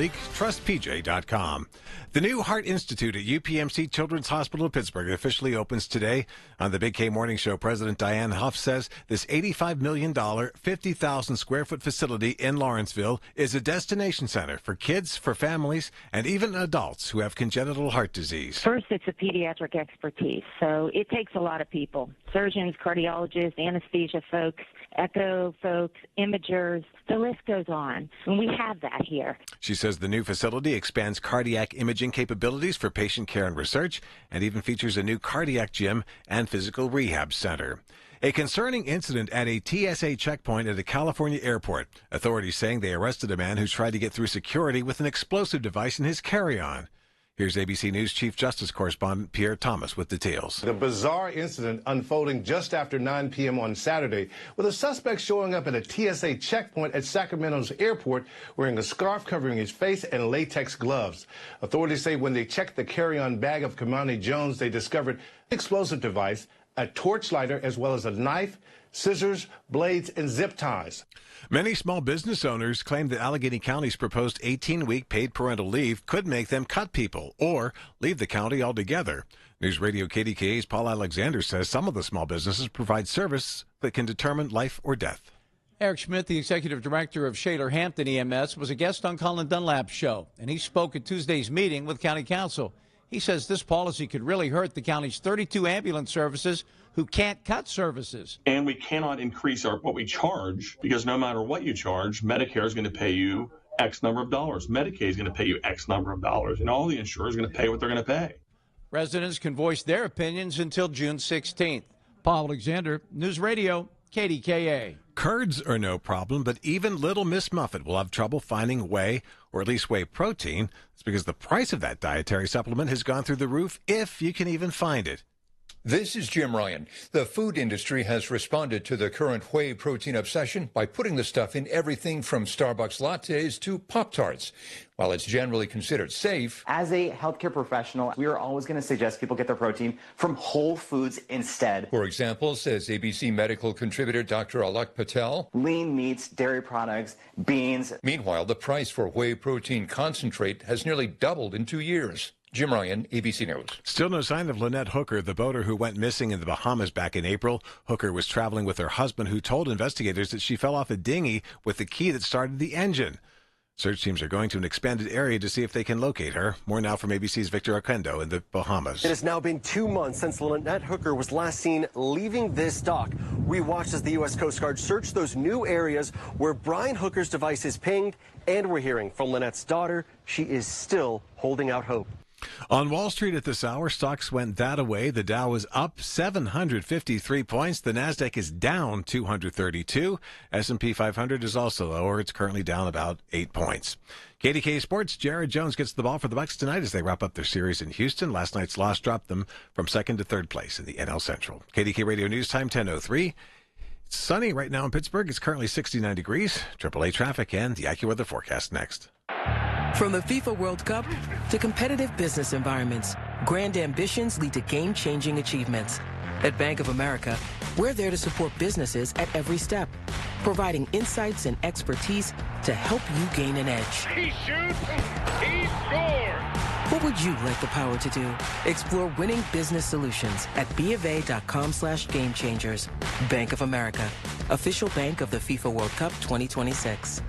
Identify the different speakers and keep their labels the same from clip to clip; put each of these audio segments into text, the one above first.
Speaker 1: TrustPJ.com. The new Heart Institute at UPMC Children's Hospital of Pittsburgh officially opens today. On the Big K Morning Show, President Diane Huff says this $85 million, 50,000 square foot facility in Lawrenceville is a destination center for kids, for families, and even adults who have congenital heart disease.
Speaker 2: First, it's a pediatric expertise, so it takes a lot of people. Surgeons, cardiologists, anesthesia folks, echo folks, imagers, the list goes on. And we have that here.
Speaker 1: She says the new facility expands cardiac imaging capabilities for patient care and research, and even features a new cardiac gym and physical rehab center. A concerning incident at a TSA checkpoint at a California airport. Authorities saying they arrested a man who tried to get through security with an explosive device in his carry-on. Here's ABC News Chief Justice Correspondent Pierre Thomas with details.
Speaker 3: The bizarre incident unfolding just after 9 p.m. on Saturday, with a suspect showing up at a TSA checkpoint at Sacramento's airport wearing a scarf covering his face and latex gloves. Authorities say when they checked the carry-on bag of Kamani Jones, they discovered an explosive device, a torch lighter, as well as a knife, scissors, blades, and zip ties.
Speaker 1: Many small business owners claim that Allegheny County's proposed 18-week paid parental leave could make them cut people or leave the county altogether. News Radio KDKA's Paul Alexander says some of the small businesses provide service that can determine life or death.
Speaker 4: Eric Schmidt, the executive director of Shaler Hampton EMS, was a guest on Colin Dunlap's show, and he spoke at Tuesday's meeting with County Council. He says this policy could really hurt the county's 32 ambulance services who can't cut services.
Speaker 5: And we cannot increase what we charge, because no matter what you charge, Medicare is going to pay you X number of dollars. Medicaid is going to pay you X number of dollars, and all the insurers are going to pay what they're going to pay.
Speaker 4: Residents can voice their opinions until June 16th. Paul Alexander, News Radio, KDKA.
Speaker 1: Curds are no problem, but even Little Miss Muffet will have trouble finding whey, or at least whey protein. It's because the price of that dietary supplement has gone through the roof, if you can even find it.
Speaker 6: This is Jim Ryan. The food industry has responded to the current whey protein obsession by putting the stuff in everything from Starbucks lattes to Pop-Tarts. While it's generally considered safe,
Speaker 7: as a healthcare professional, we are always going to suggest people get their protein from whole foods instead.
Speaker 6: For example, says ABC medical contributor Dr. Alak Patel,
Speaker 7: lean meats, dairy products, beans.
Speaker 6: Meanwhile, the price for whey protein concentrate has nearly doubled in 2 years. Jim Ryan, ABC News.
Speaker 1: Still no sign of Lynette Hooker, the boater who went missing in the Bahamas back in April. Hooker was traveling with her husband, who told investigators that she fell off a dinghy with the key that started the engine. Search teams are going to an expanded area to see if they can locate her. More now from ABC's Victor Oquendo in the Bahamas.
Speaker 8: It has now been 2 months since Lynette Hooker was last seen leaving this dock. We watched as the U.S. Coast Guard searched those new areas where Brian Hooker's device is pinged, and we're hearing from Lynette's daughter. She is still holding out hope.
Speaker 1: On Wall Street at this hour, stocks went that away. The Dow is up 753 points. The Nasdaq is down 232. S&P 500 is also lower. It's currently down about 8 points. KDKA Sports, Jared Jones gets the ball for the Bucks tonight as they wrap up their series in Houston. Last night's loss dropped them from second to third place in the NL Central. KDK Radio News Time 10:03. It's sunny right now in Pittsburgh. It's currently 69 degrees. AAA traffic and the AccuWeather forecast next.
Speaker 9: From the FIFA World Cup to competitive business environments, grand ambitions lead to game-changing achievements. At Bank of America, we're there to support businesses at every step, providing insights and expertise to help you gain an edge.
Speaker 10: He shoots, he scores!
Speaker 9: What would you like the power to do? Explore winning business solutions at BofA.com/gamechangers. Bank of America, official bank of the FIFA World Cup 2026.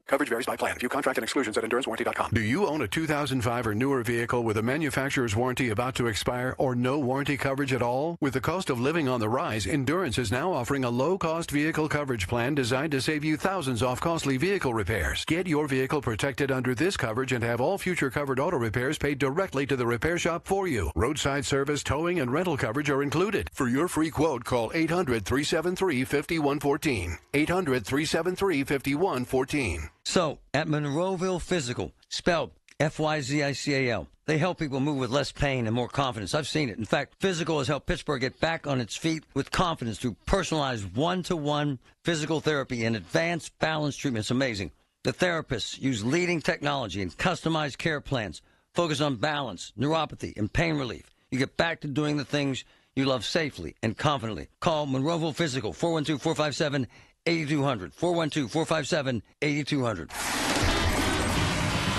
Speaker 11: Coverage varies by plan. View contract and exclusions at EnduranceWarranty.com.
Speaker 12: Do you own a 2005 or newer vehicle with a manufacturer's warranty about to expire or no warranty coverage at all? With the cost of living on the rise, Endurance is now offering a low-cost vehicle coverage plan designed to save you thousands off costly vehicle repairs. Get your vehicle protected under this coverage and have all future covered auto repairs paid directly to the repair shop for you. Roadside service, towing, and rental coverage are included. For your free quote, call 800-373-5114. 800-373-5114.
Speaker 13: So, at Monroeville Physical, spelled F-Y-Z-I-C-A-L, they help people move with less pain and more confidence. I've seen it. In fact, Physical has helped Pittsburgh get back on its feet with confidence through personalized one-to-one physical therapy and advanced balance treatment. It's amazing. The therapists use leading technology and customized care plans, focus on balance, neuropathy, and pain relief. You get back to doing the things you love safely and confidently. Call Monroeville Physical, 412-457 8200. 412-457-8200.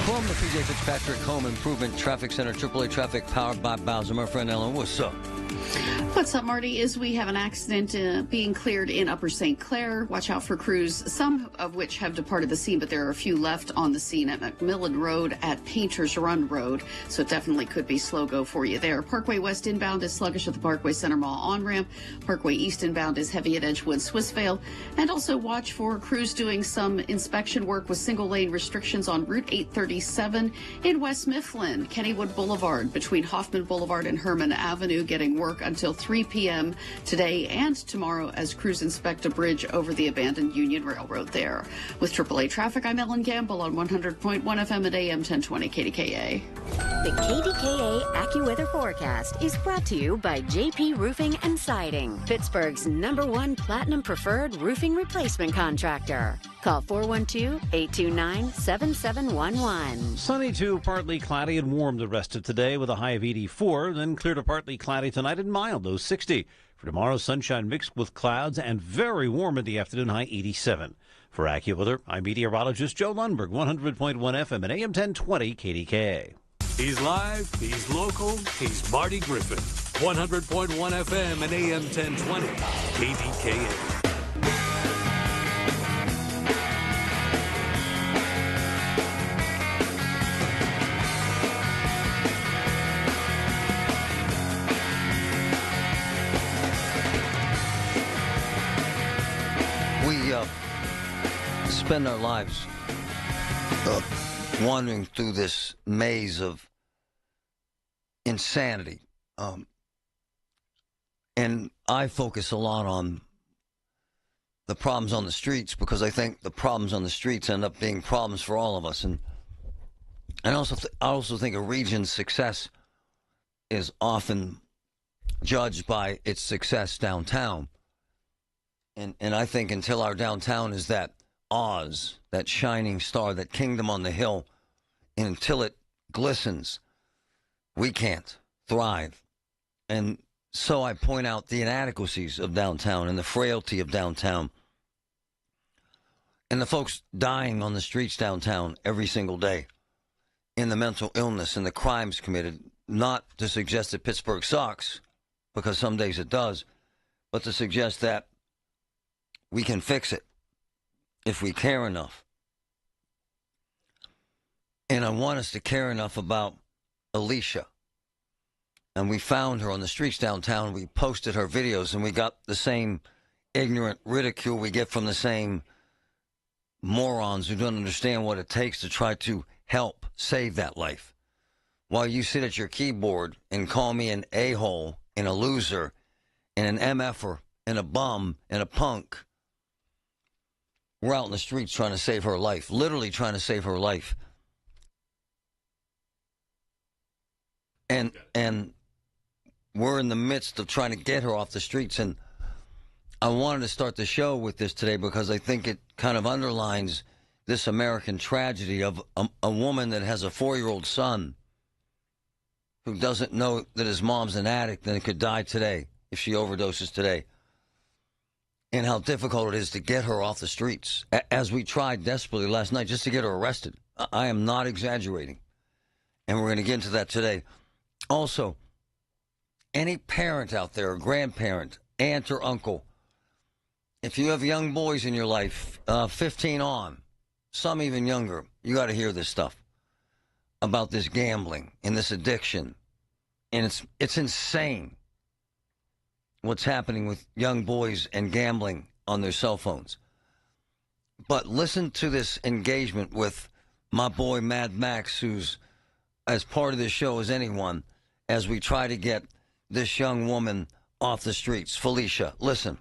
Speaker 13: From the P.J. Fitzpatrick Home Improvement Traffic Center, AAA Traffic, powered by Bowser. My friend Ellen, what's up?
Speaker 14: What's up, Marty? Is we have an accident being cleared in Upper St. Clair. Watch out for crews, some of which have departed the scene, but there are a few left on the scene at McMillan Road at Painters Run Road. So it definitely could be slow go for you there. Parkway West inbound is sluggish at the Parkway Center Mall on-ramp. Parkway East inbound is heavy at Edgewood Swissvale. And also watch for crews doing some inspection work with single-lane restrictions on Route 837 in West Mifflin. Kennywood Boulevard between Hoffman Boulevard and Herman Avenue getting work until 3 p.m. today and tomorrow as crews inspect a bridge over the abandoned Union Railroad there. With AAA Traffic, I'm Ellen Gamble on 100.1 FM at AM 1020 KDKA.
Speaker 15: The KDKA AccuWeather forecast is brought to you by JP Roofing and Siding, Pittsburgh's #1 Platinum Preferred Roofing Replacement Contractor. Call 412-829-7711.
Speaker 4: Sunny to partly cloudy and warm the rest of today with a high of 84, then clear to partly cloudy tonight and mild, low 60. For tomorrow, sunshine mixed with clouds and very warm in the afternoon, high 87. For AccuWeather, I'm meteorologist Joe Lundberg, 100.1 FM and AM 1020 KDKA.
Speaker 16: He's live, he's local, he's Marty Griffin, 100.1 FM and AM 1020 KDKA.
Speaker 13: We spend our lives wandering through this maze of insanity. And I focus a lot on the problems on the streets because I think the problems on the streets end up being problems for all of us. And I also think a region's success is often judged by its success downtown. And I think until our downtown is that Oz, that shining star, that kingdom on the hill, and until it glistens, we can't thrive. And so I point out the inadequacies of downtown and the frailty of downtown and the folks dying on the streets downtown every single day in the mental illness and the crimes committed, not to suggest that Pittsburgh sucks, because some days it does, but to suggest that we can fix it if we care enough. And I want us to care enough about Alicia. And we found her on the streets downtown. We posted her videos, and we got the same ignorant ridicule we get from the same morons who don't understand what it takes to try to help save that life. While you sit at your keyboard and call me an a-hole and a loser and an MFer and a bum and a punk, we're out in the streets trying to save her life, literally trying to save her life. And we're in the midst of trying to get her off the streets. And I wanted to start the show with this today because I think it kind of underlines this American tragedy of a woman that has a 4-year-old son who doesn't know that his mom's an addict and could die today if she overdoses today. And how difficult it is to get her off the streets, as we tried desperately last night just to get her arrested. I am not exaggerating. And we're going to get into that today. Also, any parent out there, grandparent, aunt or uncle, if you have young boys in your life, 15 on, some even younger, you got to hear this stuff about this gambling and this addiction. And it's insane what's happening with young boys and gambling on their cell phones. But listen to this engagement with my boy Mad Max, who's as part of this show as anyone, as we try to get this young woman off the streets. Felicia, listen.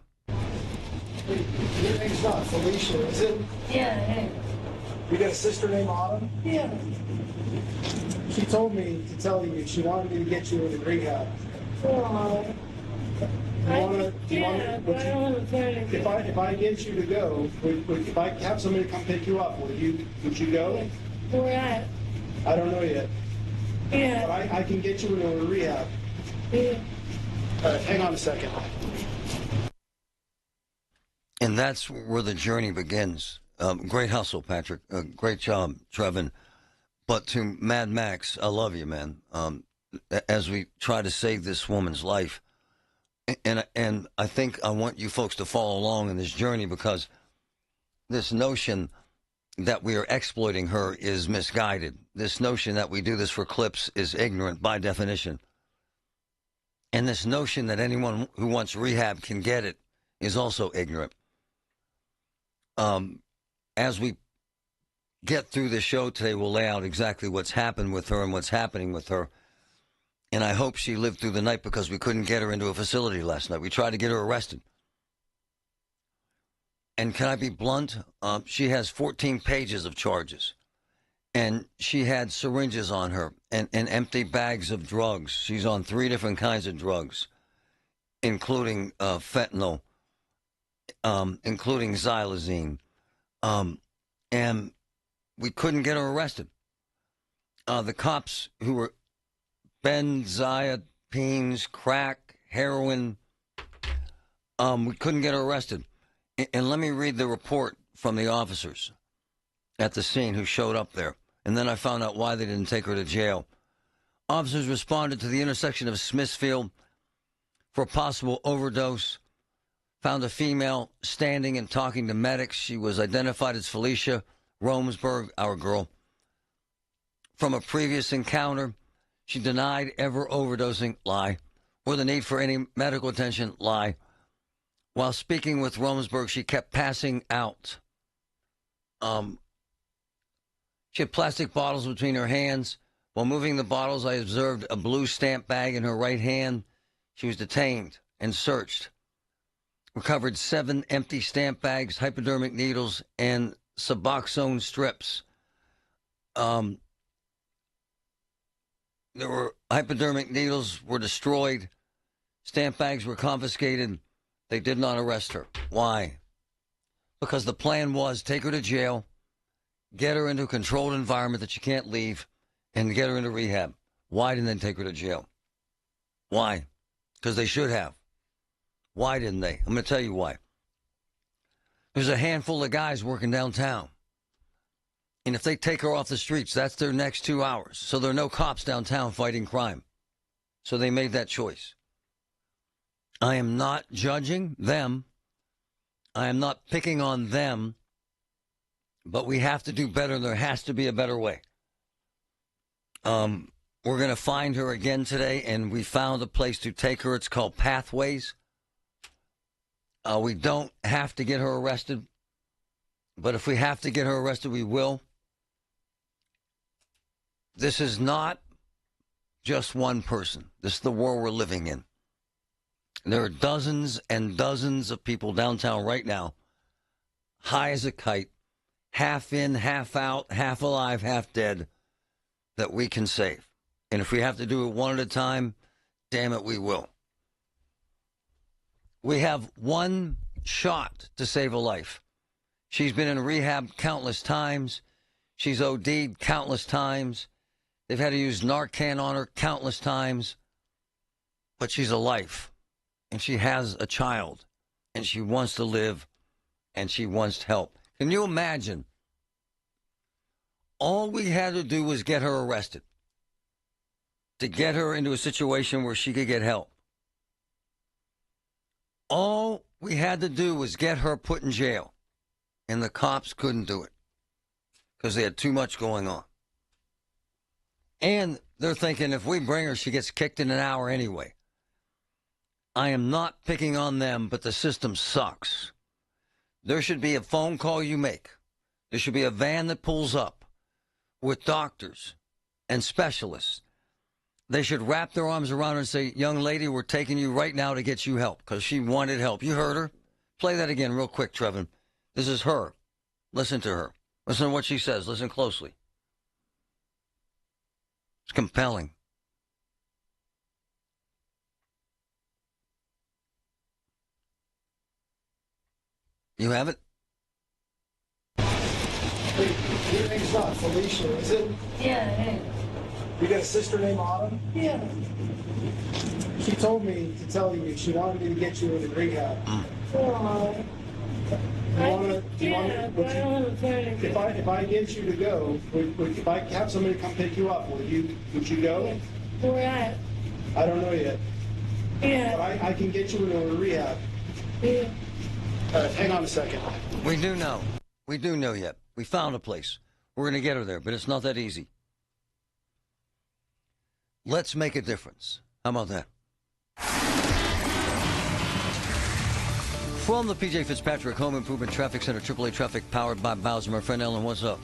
Speaker 17: Wait, your name's not Felicia, is it?
Speaker 18: Yeah.
Speaker 17: You got a sister named Autumn?
Speaker 18: Yeah.
Speaker 17: She told me to tell you she wanted me to get you into rehab.
Speaker 18: Oh.
Speaker 17: If I get you to go, if I have somebody come pick you up, would you go?
Speaker 18: Where at?
Speaker 17: I don't know yet.
Speaker 18: Yeah.
Speaker 17: But I can get you into a rehab.
Speaker 18: Yeah.
Speaker 17: All right, hang on a second.
Speaker 13: And that's where the journey begins. Great hustle, Patrick. Great job, Trevin. But to Mad Max, I love you, man. As we try to save this woman's life. And I think I want you folks to follow along in this journey, because this notion that we are exploiting her is misguided. This notion that we do this for clips is ignorant by definition. And this notion that anyone who wants rehab can get it is also ignorant. As we get through the show today, we'll lay out exactly what's happened with her and what's happening with her. And I hope she lived through the night, because we couldn't get her into a facility last night. We tried to get her arrested. And can I be blunt? She has 14 pages of charges. And she had syringes on her and empty bags of drugs. She's on 3 different kinds of drugs, including fentanyl, including xylazine. And we couldn't get her arrested. The cops who were benzodiazepines, crack, heroin, we couldn't get her arrested. And let me read the report from the officers at the scene who showed up there. And then I found out why they didn't take her to jail. Officers responded to the intersection of Smithfield for a possible overdose. Found a female standing and talking to medics. She was identified as Felicia Romsberg, our girl. From a previous encounter, she denied ever overdosing, lie, or the need for any medical attention, lie. While speaking with Romsberg, she kept passing out. She had plastic bottles between her hands. While moving the bottles, I observed a blue stamp bag in her right hand. She was detained and searched. Recovered 7 empty stamp bags, hypodermic needles, and Suboxone strips. There were hypodermic needles were destroyed. Stamp bags were confiscated. They did not arrest her. Why? Because the plan was take her to jail, get her into a controlled environment that she can't leave, and get her into rehab. Why didn't they take her to jail? Why? Because they should have. Why didn't they? I'm going to tell you why. There's a handful of guys working downtown. And if they take her off the streets, that's their next 2 hours. So there are no cops downtown fighting crime. So they made that choice. I am not judging them. I am not picking on them. But we have to do better. There has to be a better way. We're going to find her again today, and we found a place to take her. It's called Pathways. We don't have to get her arrested. But if we have to get her arrested, we will. This is not just one person. This is the world we're living in. There are dozens and dozens of people downtown right now, high as a kite, half in, half out, half alive, half dead, that we can save. And if we have to do it one at a time, damn it, we will. We have one shot to save a life. She's been in rehab countless times. She's OD'd countless times. They've had to use Narcan on her countless times. But she's a life. And she has a child. And she wants to live. And she wants help. Can you imagine? All we had to do was get her arrested. To get her into a situation where she could get help. All we had to do was get her put in jail. And the cops couldn't do it. Because they had too much going on. And they're thinking if we bring her, she gets kicked in an hour anyway. I am not picking on them, but the system sucks. There should be a phone call you make. There should be a van that pulls up with doctors and specialists. They should wrap their arms around her and say, young lady, we're taking you right now to get you help, because she wanted help. You heard her? Play that again real quick, Trevin. This is her. Listen to her. Listen to what she says. Listen closely. It's compelling. You have it?
Speaker 17: Wait, your name's not Felicia, is it?
Speaker 18: Yeah, it is.
Speaker 17: You got a sister named Autumn?
Speaker 18: Yeah.
Speaker 17: She told me to tell you she wanted me to get you into rehab.
Speaker 18: Oh.
Speaker 17: If I get you to go, if I have somebody come pick you up, would you go?
Speaker 18: Where at?
Speaker 17: I don't know yet.
Speaker 18: Yeah.
Speaker 17: But I can get you into a rehab.
Speaker 18: Yeah.
Speaker 17: All right, hang on a second.
Speaker 13: We do know. We do know yet. We found a place. We're going to get her there, but it's not that easy. Let's make a difference. How about that? From the P.J. Fitzpatrick Home Improvement Traffic Center, AAA traffic powered by Bowser. My friend Ellen, what's up?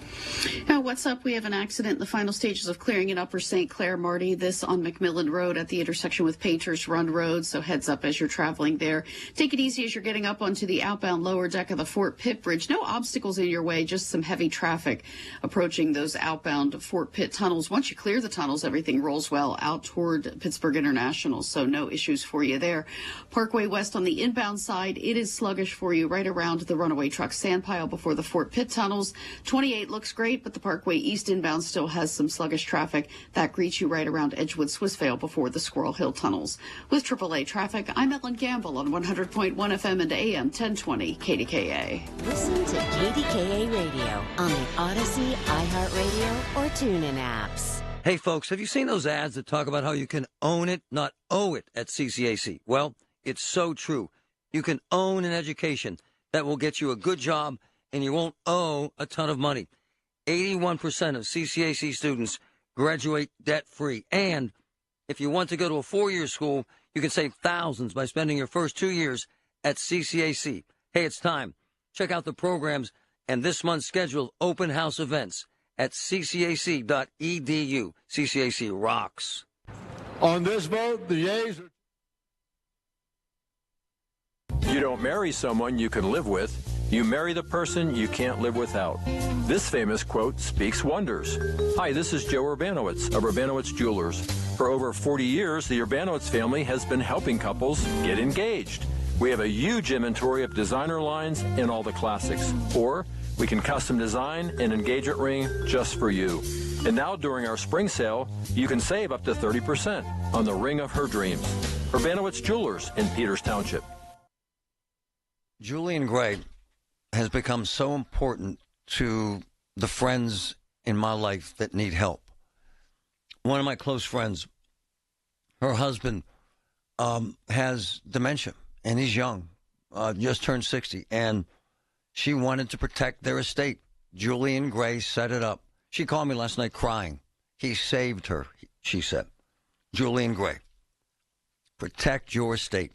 Speaker 14: What's up? We have an accident in the final stages of clearing in Upper St. Clair, Marty. This on McMillan Road at the intersection with Painters Run Road. So heads up as you're traveling there. Take it easy as you're getting up onto the outbound lower deck of the Fort Pitt Bridge. No obstacles in your way, just some heavy traffic approaching those outbound Fort Pitt tunnels. Once you clear the tunnels, everything rolls well out toward Pittsburgh International. So no issues for you there. Parkway West on the inbound side, it is sluggish for you right around the runaway truck sand pile before the Fort Pitt tunnels. 28 looks great, but the Parkway East inbound still has some sluggish traffic. That greets you right around Edgewood Swissvale before the Squirrel Hill tunnels. With AAA traffic, I'm Ellen Gamble on 100.1 FM and AM 1020 KDKA.
Speaker 15: Listen to KDKA Radio on the Odyssey, iHeartRadio, or TuneIn apps.
Speaker 13: Hey, folks, have you seen those ads that talk about how you can own it, not owe it at CCAC? Well, it's so true. You can own an education that will get you a good job, and you won't owe a ton of money. 81% of CCAC students graduate debt-free. And if you want to go to a 4-year school, you can save thousands by spending your first 2 years at CCAC. Hey, it's time. Check out the programs and this month's scheduled open house events at ccac.edu. CCAC rocks.
Speaker 19: On this vote, the yeas are... You don't marry someone you can live with. You marry the person you can't live without. This famous quote speaks wonders. Hi, this is Joe Urbanowitz of Urbanowitz Jewelers. For over 40 years, the Urbanowitz family has been helping couples get engaged. We have a huge inventory of designer lines in all the classics. Or we can custom design an engagement ring just for you. And now during our spring sale, you can save up to 30% on the ring of her dreams. Urbanowitz Jewelers in Peters Township.
Speaker 13: Julian Gray has become so important to the friends in my life that need help. One of my close friends, her husband has dementia, and he's young, just turned 60, and she wanted to protect their estate. Julian Gray set it up. She called me last night crying. He saved her, she said. Julian Gray. Protect your estate.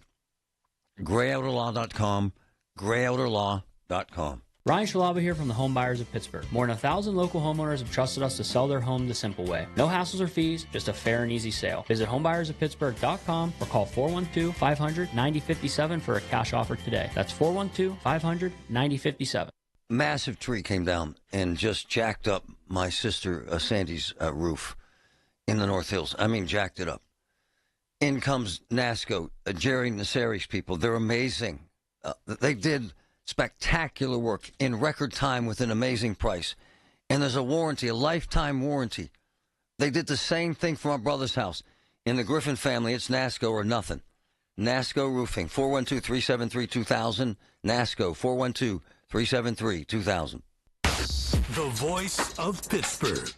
Speaker 13: GrayOuterLaw.com. GrayOuterLaw.com.
Speaker 20: Ryan Shalaba here from the Home Buyers of Pittsburgh. More than 1,000 local homeowners have trusted us to sell their home the simple way. No hassles or fees, just a fair and easy sale. Visit homebuyersoftpittsburgh.com or call 412-500-9057 for a cash offer today. That's 412-500-9057.
Speaker 13: Massive tree came down and just jacked up my sister Sandy's roof in the North Hills. I mean, jacked it up. In comes NASCO, Jerry Nasseri's people. They're amazing. They did spectacular work in record time with an amazing price. And there's a warranty, a lifetime warranty. They did the same thing for my brother's house. In the Griffin family, it's NASCO or nothing. NASCO Roofing, 412-373-2000. NASCO, 412-373-2000.
Speaker 16: The voice of Pittsburgh.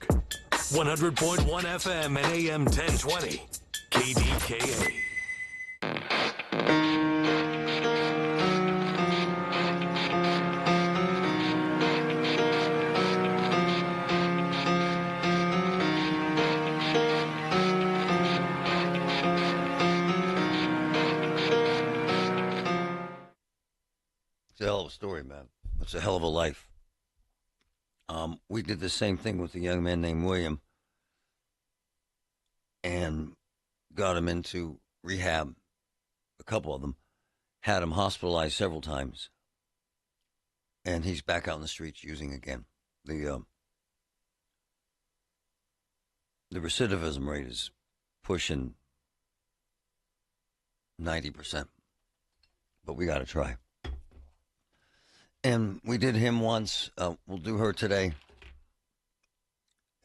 Speaker 16: 100.1 FM and AM 1020. KDKA.
Speaker 13: It's a hell of a story, man. It's a hell of a life. We did the same thing with a young man named William and got him into rehab, a couple of them, had him hospitalized several times, and he's back out in the streets using again. The recidivism rate is pushing 90%, but we got to try. And we did him once. We'll do her today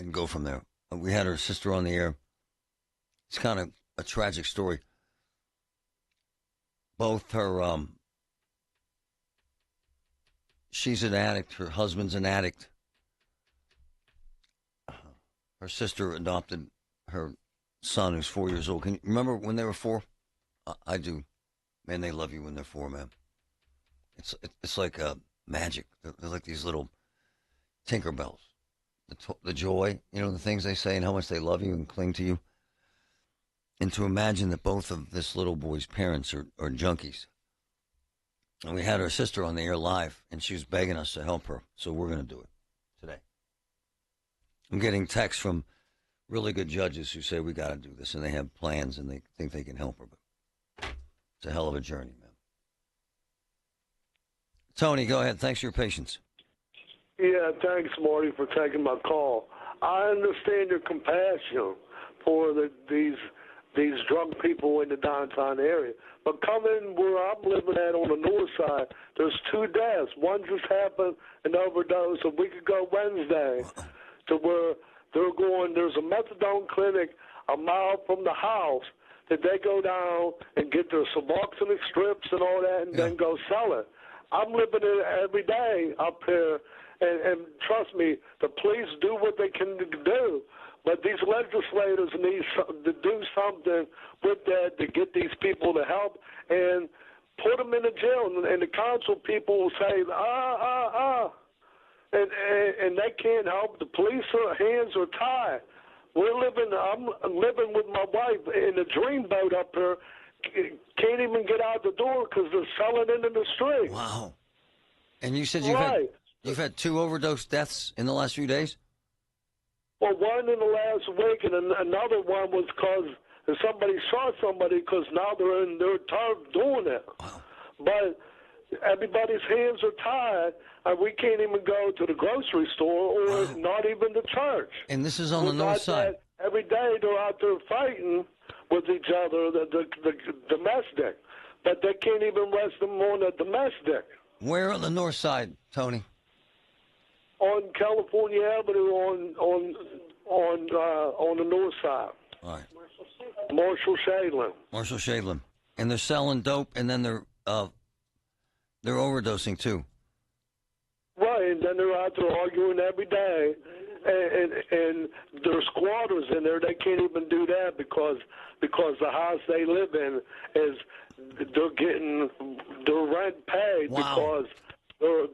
Speaker 13: and go from there. We had her sister on the air. It's kind of a tragic story. Both her she's an addict. Her husband's an addict. Her sister adopted her son, who's 4 years old. Can you remember when they were 4? I do. Man, they love you when they're 4, man. It's like magic. They're like these little Tinkerbells. The joy, the things they say and how much they love you and cling to you. And to imagine that both of this little boy's parents are junkies. And we had her sister on the air live, and she was begging us to help her. So we're going to do it today. I'm getting texts from really good judges who say we got to do this, and they have plans, and they think they can help her. But it's a hell of a journey, man. Tony, go ahead. Thanks for your patience.
Speaker 21: Yeah, thanks, Marty, for taking my call. I understand your compassion for these drunk people in the downtown area. But coming where I'm living at on the north side, there's 2 deaths. One just happened, an overdose a week ago Wednesday, to where there's a methadone clinic a mile from the house that they go down and get their Suboxone strips and all that and then go sell it. I'm living it every day up here, and trust me, the police do what they can do. But these legislators need to do something with that to get these people to help and put them in the jail. And the council people will say, and they can't help. The police hands are tied. I'm living with my wife in a dreamboat up here. Can't even get out the door because they're selling into the street.
Speaker 13: Wow. And you said you've had 2 overdose deaths in the last few days?
Speaker 21: Well, one in the last week, and another one was because somebody shot somebody because now they're tired of doing it. Wow. But everybody's hands are tied, and we can't even go to the grocery store or not even the church.
Speaker 13: And this is on the north side.
Speaker 21: Every day they're out there fighting with each other, the domestic. But they can't even arrest them on the domestic.
Speaker 13: Where on the north side, Tony?
Speaker 21: On California Avenue on the north side.
Speaker 13: All right.
Speaker 21: Marshall
Speaker 13: Shadeland. And they're selling dope, and then they're overdosing too.
Speaker 21: Right, and then they're out there arguing every day, and there's squatters in there. They can't even do that because the house they live in is they're getting their rent paid because they're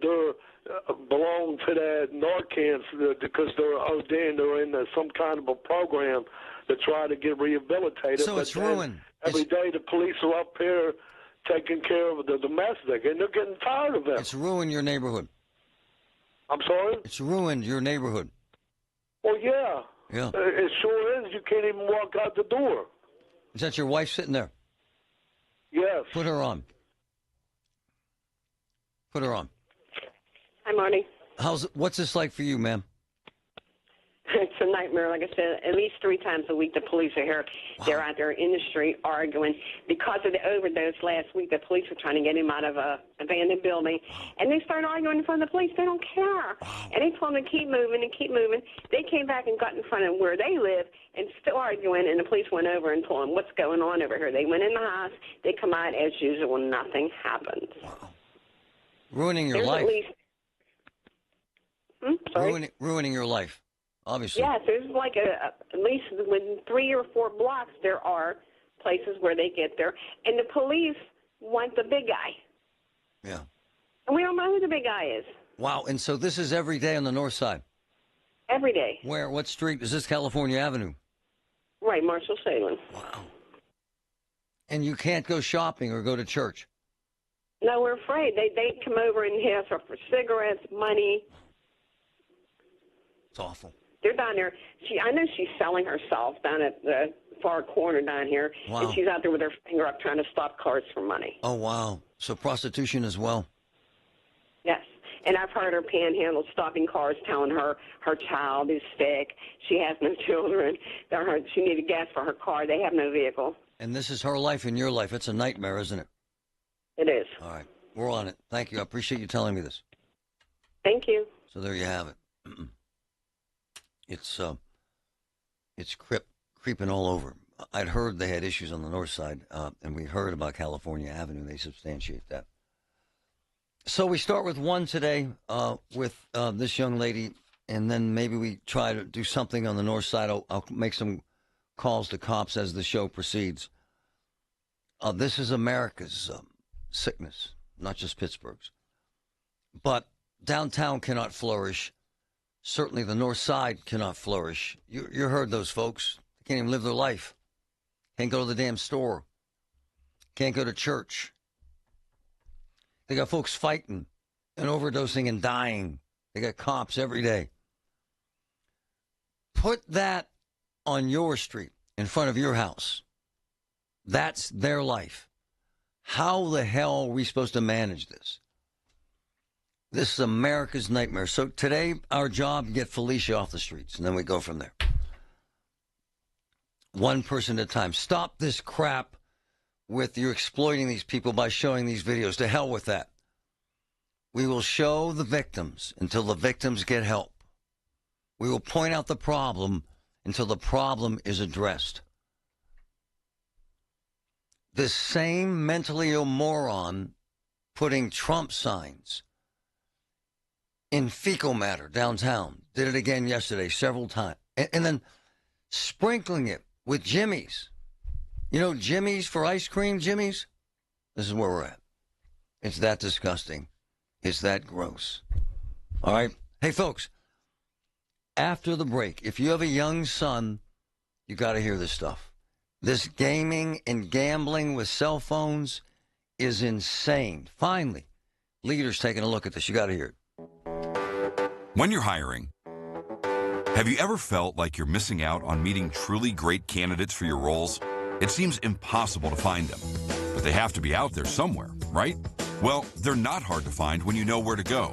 Speaker 21: belong to that Narcan because they're ordained. They're in some kind of a program to try to get rehabilitated.
Speaker 13: So it's ruined.
Speaker 21: Every day the police are up here taking care of the domestic, and they're getting tired of it.
Speaker 13: It's ruined your neighborhood.
Speaker 21: I'm sorry?
Speaker 13: It's ruined your neighborhood.
Speaker 21: Well, yeah.
Speaker 13: Yeah.
Speaker 21: It sure is. You can't even walk out the door.
Speaker 13: Is that your wife sitting there?
Speaker 21: Yes.
Speaker 13: Put her on.
Speaker 22: Hi, Marty.
Speaker 13: What's this like for you, ma'am?
Speaker 22: It's a nightmare. Like I said, at least 3 times a week the police are here. Wow. They're out there in the street arguing. Because of the overdose last week, the police were trying to get him out of a abandoned building. And they started arguing in front of the police. They don't care. Wow. And they told them to keep moving and keep moving. They came back and got in front of where they live and still arguing. And the police went over and told them what's going on over here. They went in the house. They come out as usual. Nothing happens.
Speaker 13: Wow. Ruining your life. Ruining your life. Obviously.
Speaker 22: Yes, there's like at least within 3 or 4 blocks there are places where they get there, and the police want the big guy.
Speaker 13: Yeah.
Speaker 22: And we don't know who the big guy is.
Speaker 13: Wow, and so this is every day on the north side?
Speaker 22: Every day.
Speaker 13: Where? What street? Is this California Avenue?
Speaker 22: Right, Marshall Salem.
Speaker 13: Wow. And you can't go shopping or go to church?
Speaker 22: No, we're afraid. They come over and ask her for cigarettes, money.
Speaker 13: It's awful.
Speaker 22: They're down there. I know she's selling herself down at the far corner down here.
Speaker 13: Wow.
Speaker 22: And she's out there with her finger up trying to stop cars for money.
Speaker 13: Oh, wow. So prostitution as well?
Speaker 22: Yes. And I've heard her panhandle stopping cars, telling her child is sick. She has no children. She needed gas for her car. They have no vehicle.
Speaker 13: And this is her life and your life. It's a nightmare, isn't it?
Speaker 22: It is.
Speaker 13: All right. We're on it. Thank you. I appreciate you telling me this.
Speaker 22: Thank you.
Speaker 13: So there you have it. It's creeping all over. I'd heard they had issues on the north side, and we heard about California Avenue. They substantiate that. So we start with one today with this young lady, and then maybe we try to do something on the north side. I'll make some calls to cops as the show proceeds. This is America's sickness, not just Pittsburgh's. But downtown cannot flourish. Certainly the north side cannot flourish. You heard those folks. They can't even live their life. Can't go to the damn store. Can't go to church. They got folks fighting and overdosing and dying. They got cops every day. Put that on your street, in front of your house. That's their life. How the hell are we supposed to manage this? This is America's nightmare. So today, our job, get Felicia off the streets, and then we go from there. One person at a time. Stop this crap with you exploiting these people by showing these videos. To hell with that. We will show the victims until the victims get help. We will point out the problem until the problem is addressed. This same mentally ill moron putting Trump signs in fecal matter downtown did it again yesterday several times. And then sprinkling it with Jimmy's. You know, Jimmy's for ice cream, Jimmy's? This is where we're at. It's that disgusting. It's that gross. All right? Hey, folks, after the break, if you have a young son, you got to hear this stuff. This gaming and gambling with cell phones is insane. Finally, leaders taking a look at this. You got to hear it.
Speaker 2: When you're hiring, have you ever felt like you're missing out on meeting truly great candidates for your roles? It seems impossible to find them, but they have to be out there somewhere, right? Well, they're not hard to find when you know where to go,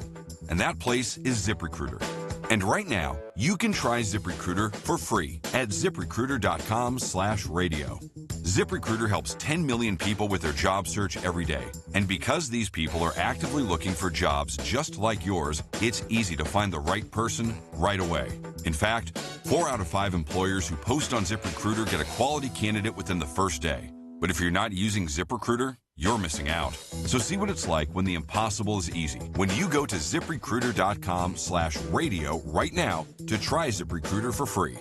Speaker 2: and that place is ZipRecruiter. And right now, you can try ZipRecruiter for free at ZipRecruiter.com/radio. ZipRecruiter helps 10 million people with their job search every day. And because these people are actively looking for jobs just like yours, it's easy to find the right person right away. In fact, 4 out of 5 employers who post on ZipRecruiter get a quality candidate within the first day. But if you're not using ZipRecruiter, you're missing out. So see what it's like when the impossible is easy. When you go to ZipRecruiter.com/radio right now to try ZipRecruiter for free.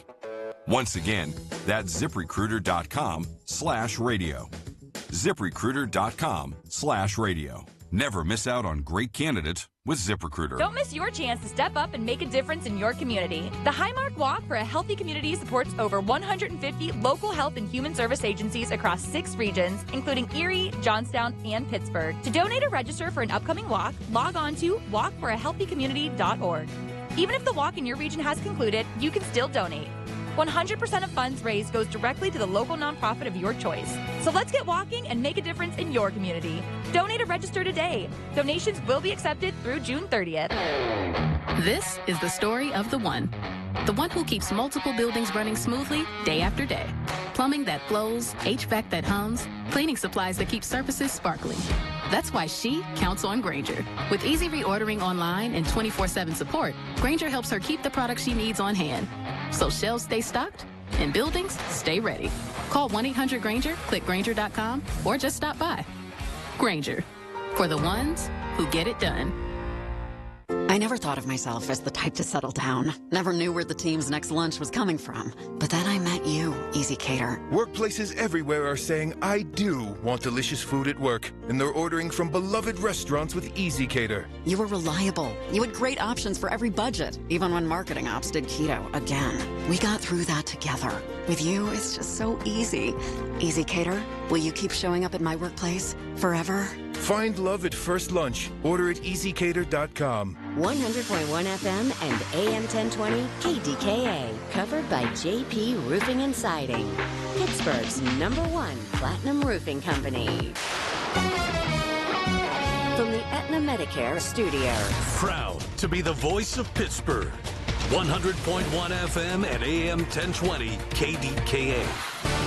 Speaker 2: Once again, that's ZipRecruiter.com/radio. ZipRecruiter.com/radio. Never miss out on great candidates with ZipRecruiter.
Speaker 3: Don't miss your chance to step up and make a difference in your community. The Highmark Walk for a Healthy Community supports over 150 local health and human service agencies across 6 regions, including Erie, Johnstown, and Pittsburgh. To donate or register for an upcoming walk, log on to walkforahealthycommunity.org. Even if the walk in your region has concluded, you can still donate. 100% of funds raised goes directly to the local nonprofit of your choice. So let's get walking and make a difference in your community. Donate or register today. Donations will be accepted through June 30th.
Speaker 23: This is the story of the one who keeps multiple buildings running smoothly day after day. Plumbing that flows, HVAC that hums, cleaning supplies that keep surfaces sparkling. That's why she counts on Grainger. With easy reordering online and 24/7 support, Grainger helps her keep the products she needs on hand. So shelves stay stocked and buildings stay ready. Call 1-800-GRAINGER, click Grainger.com, or just stop by. Grainger, for the ones who get it done.
Speaker 24: I never thought of myself as the type to settle down. Never knew where the team's next lunch was coming from. But then I met you, Easy Cater.
Speaker 25: Workplaces everywhere are saying, I do want delicious food at work. And they're ordering from beloved restaurants with Easy Cater.
Speaker 24: You were reliable. You had great options for every budget, even when marketing ops did keto again. We got through that together. With you, it's just so easy. Easy Cater, will you keep showing up at my workplace forever?
Speaker 25: Find love at first lunch. Order at easycater.com.
Speaker 15: 100.1 FM and AM 1020 KDKA. Covered by JP Roofing and Siding. Pittsburgh's #1 platinum roofing company. From the Aetna Medicare studios.
Speaker 16: Proud to be the voice of Pittsburgh. 100.1 FM and AM 1020 KDKA.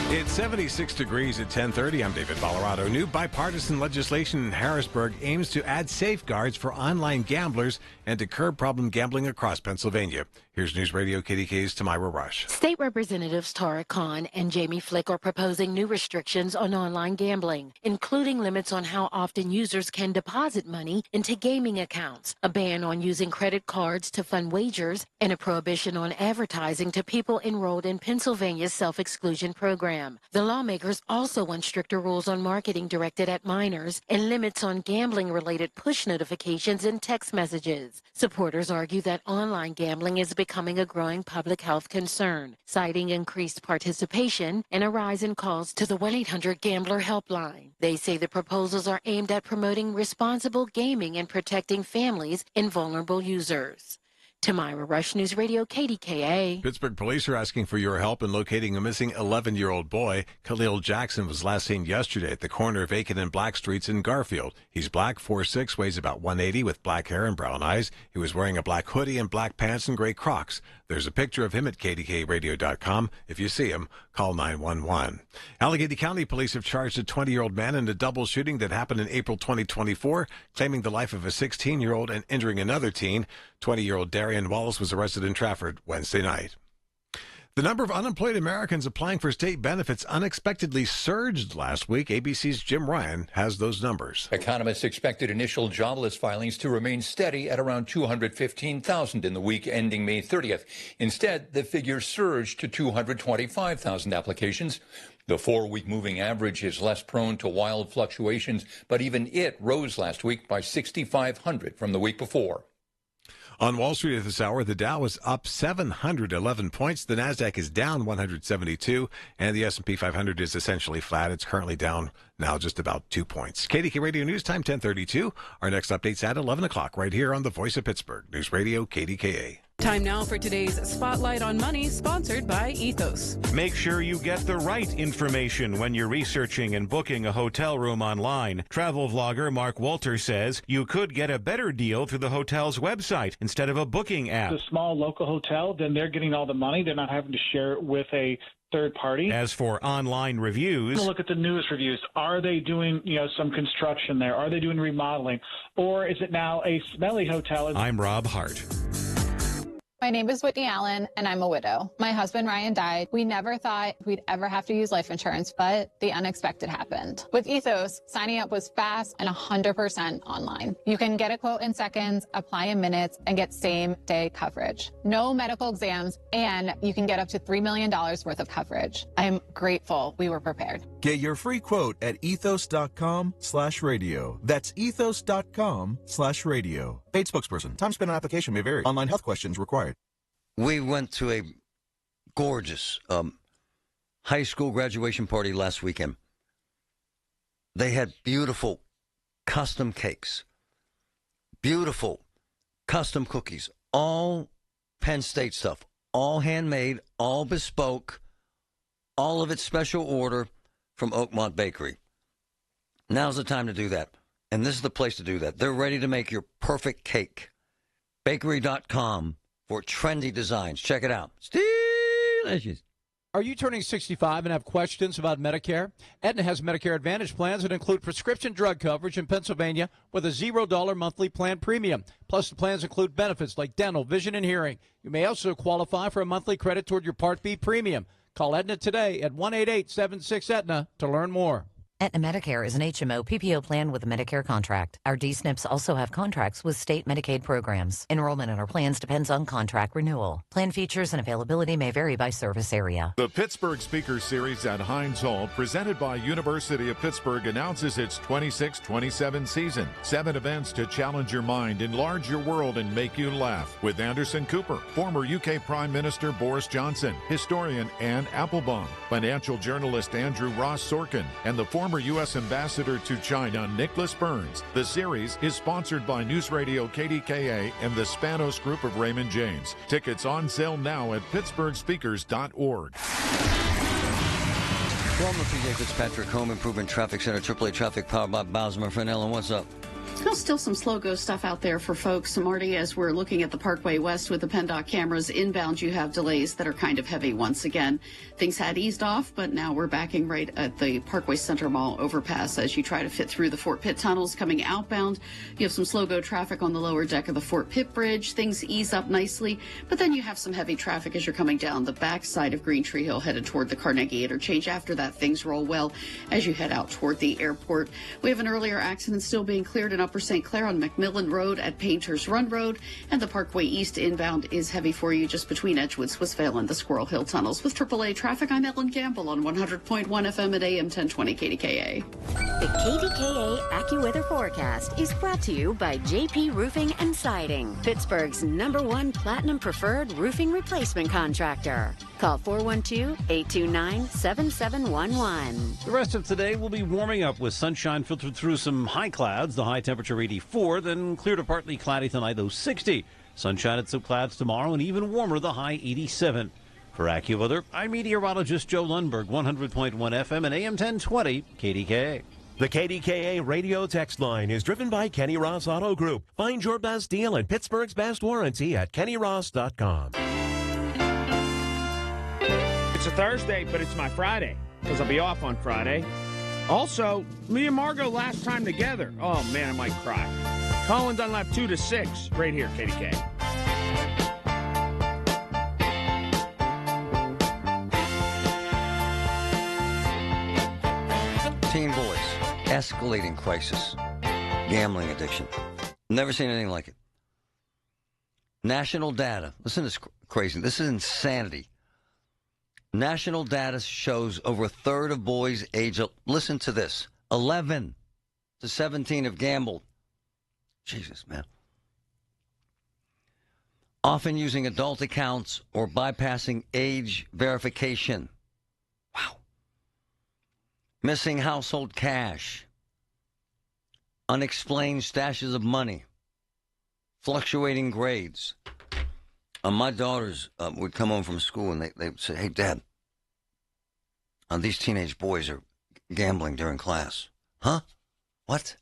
Speaker 1: It's 76 degrees at 10:30. I'm David Colorado. New bipartisan legislation in Harrisburg aims to add safeguards for online gamblers and to curb problem gambling across Pennsylvania. Here's News Radio KDKA's Tamira Rush.
Speaker 5: State Representatives Tara Khan and Jamie Flick are proposing new restrictions on online gambling, including limits on how often users can deposit money into gaming accounts, a ban on using credit cards to fund wagers, and a prohibition on advertising to people enrolled in Pennsylvania's self-exclusion program. The lawmakers also want stricter rules on marketing directed at minors and limits on gambling-related push notifications and text messages. Supporters argue that online gambling is becoming a growing public health concern, citing increased participation and a rise in calls to the 1-800-GAMBLER helpline. They say the proposals are aimed at promoting responsible gaming and protecting families and vulnerable users. Tamira Rush, News Radio, KDKA.
Speaker 1: Pittsburgh police are asking for your help in locating a missing 11-year-old boy. Khalil Jackson was last seen yesterday at the corner of Aiken and Black Streets in Garfield. He's black, 4'6", weighs about 180 with black hair and brown eyes. He was wearing a black hoodie and black pants and gray Crocs. There's a picture of him at KDKRadio.com. If you see him, call 911. Allegheny County police have charged a 20-year-old man in a double shooting that happened in April 2024, claiming the life of a 16-year-old and injuring another teen. 20-year-old Darian Wallace was arrested in Trafford Wednesday night. The number of unemployed Americans applying for state benefits unexpectedly surged last week. ABC's Jim Ryan has those numbers.
Speaker 6: Economists expected initial jobless filings to remain steady at around 215,000 in the week ending May 30th. Instead, the figure surged to 225,000 applications. The 4-week moving average is less prone to wild fluctuations, but even it rose last week by 6,500 from the week before.
Speaker 1: On Wall Street at this hour, the Dow is up 711 points. The Nasdaq is down 172, and the S&P 500 is essentially flat. It's currently down now just about 2 points. KDK Radio News Time 10:32. Our next update's at 11 o'clock right here on the Voice of Pittsburgh. News Radio KDKA.
Speaker 7: Time now for today's Spotlight on Money, sponsored by Ethos.
Speaker 8: Make sure you get the right information when you're researching and booking a hotel room online. Travel vlogger Mark Walter says you could get a better deal through the hotel's website instead of a booking app.
Speaker 26: It's a small local hotel, then they're getting all the money. They're not having to share it with a third party.
Speaker 8: As for online reviews,
Speaker 26: look at the newest reviews. Are they doing, some construction there? Are they doing remodeling? Or is it now a smelly hotel?
Speaker 8: I'm Rob Hart.
Speaker 27: My name is Whitney Allen, and I'm a widow. My husband, Ryan, died. We never thought we'd ever have to use life insurance, but the unexpected happened. With Ethos, signing up was fast and 100% online. You can get a quote in seconds, apply in minutes, and get same-day coverage. No medical exams, and you can get up to $3 million worth of coverage. I'm grateful we were prepared.
Speaker 28: Get your free quote at ethos.com/radio. That's ethos.com/radio. Paid spokesperson. Time spent on application may vary. Online health questions required.
Speaker 13: We went to a gorgeous high school graduation party last weekend. They had beautiful custom cakes, beautiful custom cookies, all Penn State stuff, all handmade, all bespoke, all of it special order from Oakmont Bakery. Now's the time to do that. And this is the place to do that. They're ready to make your perfect cake. Bakery.com for trendy designs. Check it out. Delicious.
Speaker 4: Are you turning 65 and have questions about Medicare? Aetna has Medicare Advantage plans that include prescription drug coverage in Pennsylvania with a $0 monthly plan premium. Plus, the plans include benefits like dental, vision, and hearing. You may also qualify for a monthly credit toward your Part B premium. Call Aetna today at 1-888-76-AETNA to learn more.
Speaker 29: Aetna Medicare is an HMO PPO plan with a Medicare contract. Our D-SNPs also have contracts with state Medicaid programs. Enrollment in our plans depends on contract renewal. Plan features and availability may vary by service area.
Speaker 30: The Pittsburgh Speaker Series at Heinz Hall, presented by University of Pittsburgh, announces its 26-27 season. 7 events to challenge your mind, enlarge your world, and make you laugh. With Anderson Cooper, former UK Prime Minister Boris Johnson, historian Anne Applebaum, financial journalist Andrew Ross Sorkin, and the former U.S. Ambassador to China, Nicholas Burns. The series is sponsored by News Radio KDKA and the Spanos Group of Raymond James. Tickets on sale now at pittsburghspeakers.org.
Speaker 13: Former PJ Fitzpatrick Home Improvement Traffic Center, AAA Traffic, powered by Bowser. My friend Ellen, what's up?
Speaker 9: Still some slow-go stuff out there for folks. Marty, as we're looking at the Parkway West with the PennDOT cameras inbound, you have delays that are kind of heavy once again. Things had eased off, but now we're backing right at the Parkway Center Mall overpass as you try to fit through the Fort Pitt tunnels. Coming outbound, you have some slow-go traffic on the lower deck of the Fort Pitt Bridge. Things ease up nicely, but then you have some heavy traffic as you're coming down the backside of Green Tree Hill headed toward the Carnegie Interchange. After that, things roll well as you head out toward the airport. We have an earlier accident still being cleared in Upper St. Clair on McMillan Road at Painters Run Road, and the Parkway East inbound is heavy for you just between Edgewood, Swissvale, and the Squirrel Hill tunnels. With AAA traffic, I'm Ellen Gamble on 100.1 FM at AM 1020 KDKA.
Speaker 15: The KDKA AccuWeather forecast is brought to you by JP Roofing and Siding, Pittsburgh's #1 Platinum Preferred Roofing Replacement Contractor. Call 412-829-7711.
Speaker 10: The rest of today will be warming up with sunshine filtered through some high clouds. The high temperature 84, then clear to partly cloudy tonight, though 60. Sunshine and some clouds tomorrow, and even warmer, the high 87. For AccuWeather, I'm meteorologist Joe Lundberg, 100.1 FM and AM 1020 KDKA.
Speaker 11: The KDKA radio text line is driven by Kenny Ross Auto Group. Find your best deal and Pittsburgh's best warranty at kennyross.com.
Speaker 12: It's a Thursday, but it's my Friday, because I'll be off on Friday. Also, me and Margot last time together. Oh, man, I might cry. Colin Dunlap 2-6, right here, KDK.
Speaker 13: Teen boys, escalating crisis, gambling addiction. Never seen anything like it. National data. Listen to this crazy. This is insanity. National data shows over a third of boys aged, listen to this, 11 to 17 have gambled. Jesus, man. Often using adult accounts or bypassing age verification. Wow. Missing household cash. Unexplained stashes of money. Fluctuating grades. My daughters would come home from school and they would say, "Hey, Dad, these teenage boys are gambling during class." Huh? What?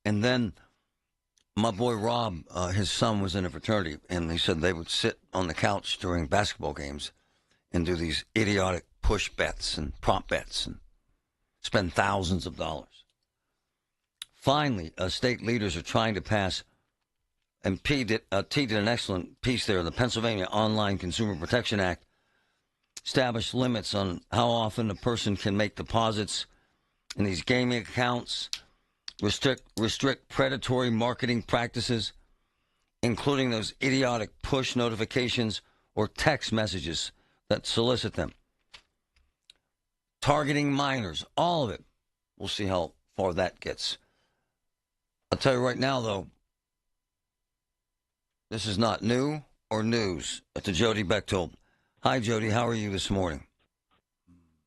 Speaker 13: And then my boy Rob, his son was in a fraternity, and he said they would sit on the couch during basketball games and do these idiotic push bets and prop bets and spend thousands of dollars. Finally, state leaders are trying to pass, and T did an excellent piece there, the Pennsylvania Online Consumer Protection Act established limits on how often a person can make deposits in these gaming accounts, restrict predatory marketing practices, including those idiotic push notifications or text messages that solicit them. Targeting minors, all of it. We'll see how far that gets. I'll tell you right now, though, this is not new or news to Jody Bechtold. Hi, Jody. How are you this morning?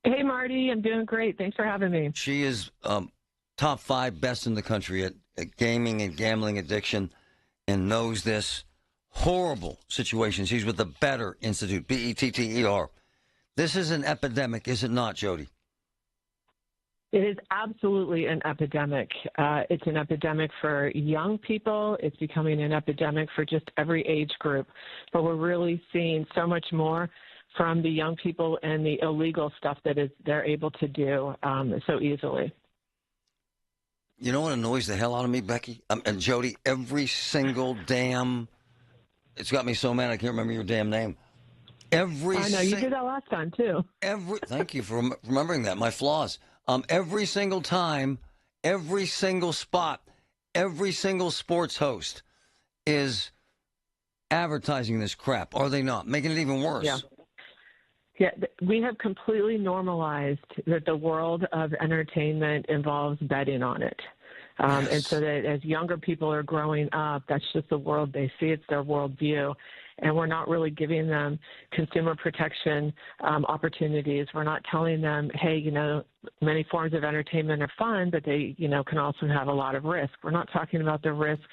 Speaker 14: Hey, Marty. I'm doing great. Thanks for having me.
Speaker 13: She is top 5 best in the country at gaming and gambling addiction and knows this horrible situation. She's with the Better Institute, BETTER. This is an epidemic, is it not, Jody?
Speaker 14: It is absolutely an epidemic. It's an epidemic for young people. It's becoming an epidemic for just every age group. But we're really seeing so much more from the young people and the illegal stuff that they're able to do so easily.
Speaker 13: You know what annoys the hell out of me, Becky? And Jody, every single damn... It's got me so mad I can't remember your damn name.
Speaker 14: I know, you did that last time, too.
Speaker 13: Thank you for remembering that, my flaws. Every single time, every single spot, every single sports host is advertising this crap, are they not? Making it even worse.
Speaker 14: Yeah, we have completely normalized that the world of entertainment involves betting on it. And so that as younger people are growing up, that's just the world they see. It's their worldview. And we're not really giving them consumer protection opportunities. We're not telling them, hey, many forms of entertainment are fun, but they, can also have a lot of risk. We're not talking about the risks.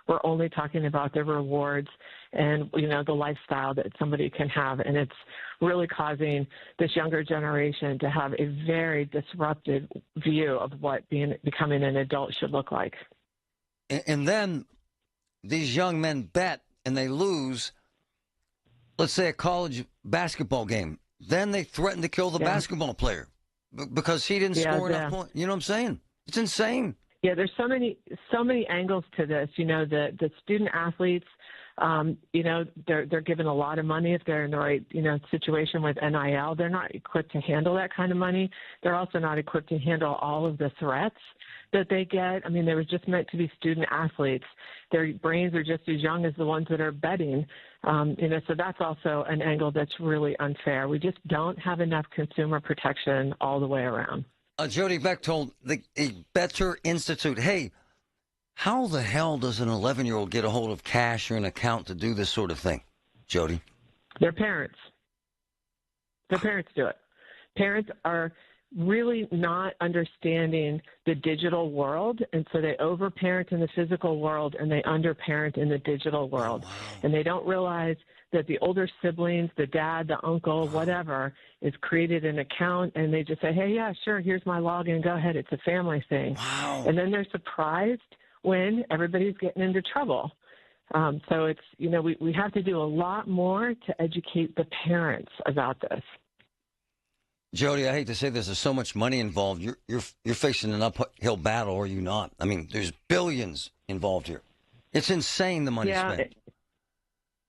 Speaker 14: We're only talking about the rewards and, the lifestyle that somebody can have. And it's really causing this younger generation to have a very disrupted view of what becoming an adult should look like.
Speaker 13: And then these young men bet and they lose, let's say, a college basketball game. Then they threaten to kill the basketball player because he didn't score enough points. You know what I'm saying? It's insane.
Speaker 14: Yeah, there's so many angles to this. You know, the student athletes, you know, they're given a lot of money if they're in the right, you know, situation with NIL. They're not equipped to handle that kind of money. They're also not equipped to handle all of the threats that they get. I mean, they were just meant to be student athletes. Their brains are just as young as the ones that are betting. You know, so that's also an angle that's really unfair. We just don't have enough consumer protection all the way around.
Speaker 13: Jody Beck told the Better Institute, hey, how the hell does an 11-year-old get a hold of cash or an account to do this sort of thing, Jody?
Speaker 14: Their parents. Their parents do it. Parents are really not understanding the digital world, and so they overparent in the physical world and they underparent in the digital world. And they don't realize that the older siblings, the dad, the uncle, whatever, is created an account, and they just say, hey, yeah, sure, here's my login, go ahead, it's a family thing. And then they're surprised when everybody's getting into trouble. So it's, you know, we have to do a lot more to educate the parents about this.
Speaker 13: Jody, I hate to say this, there's so much money involved. You're facing an uphill battle, or are you not? I mean, there's billions involved here. It's insane, the money spent.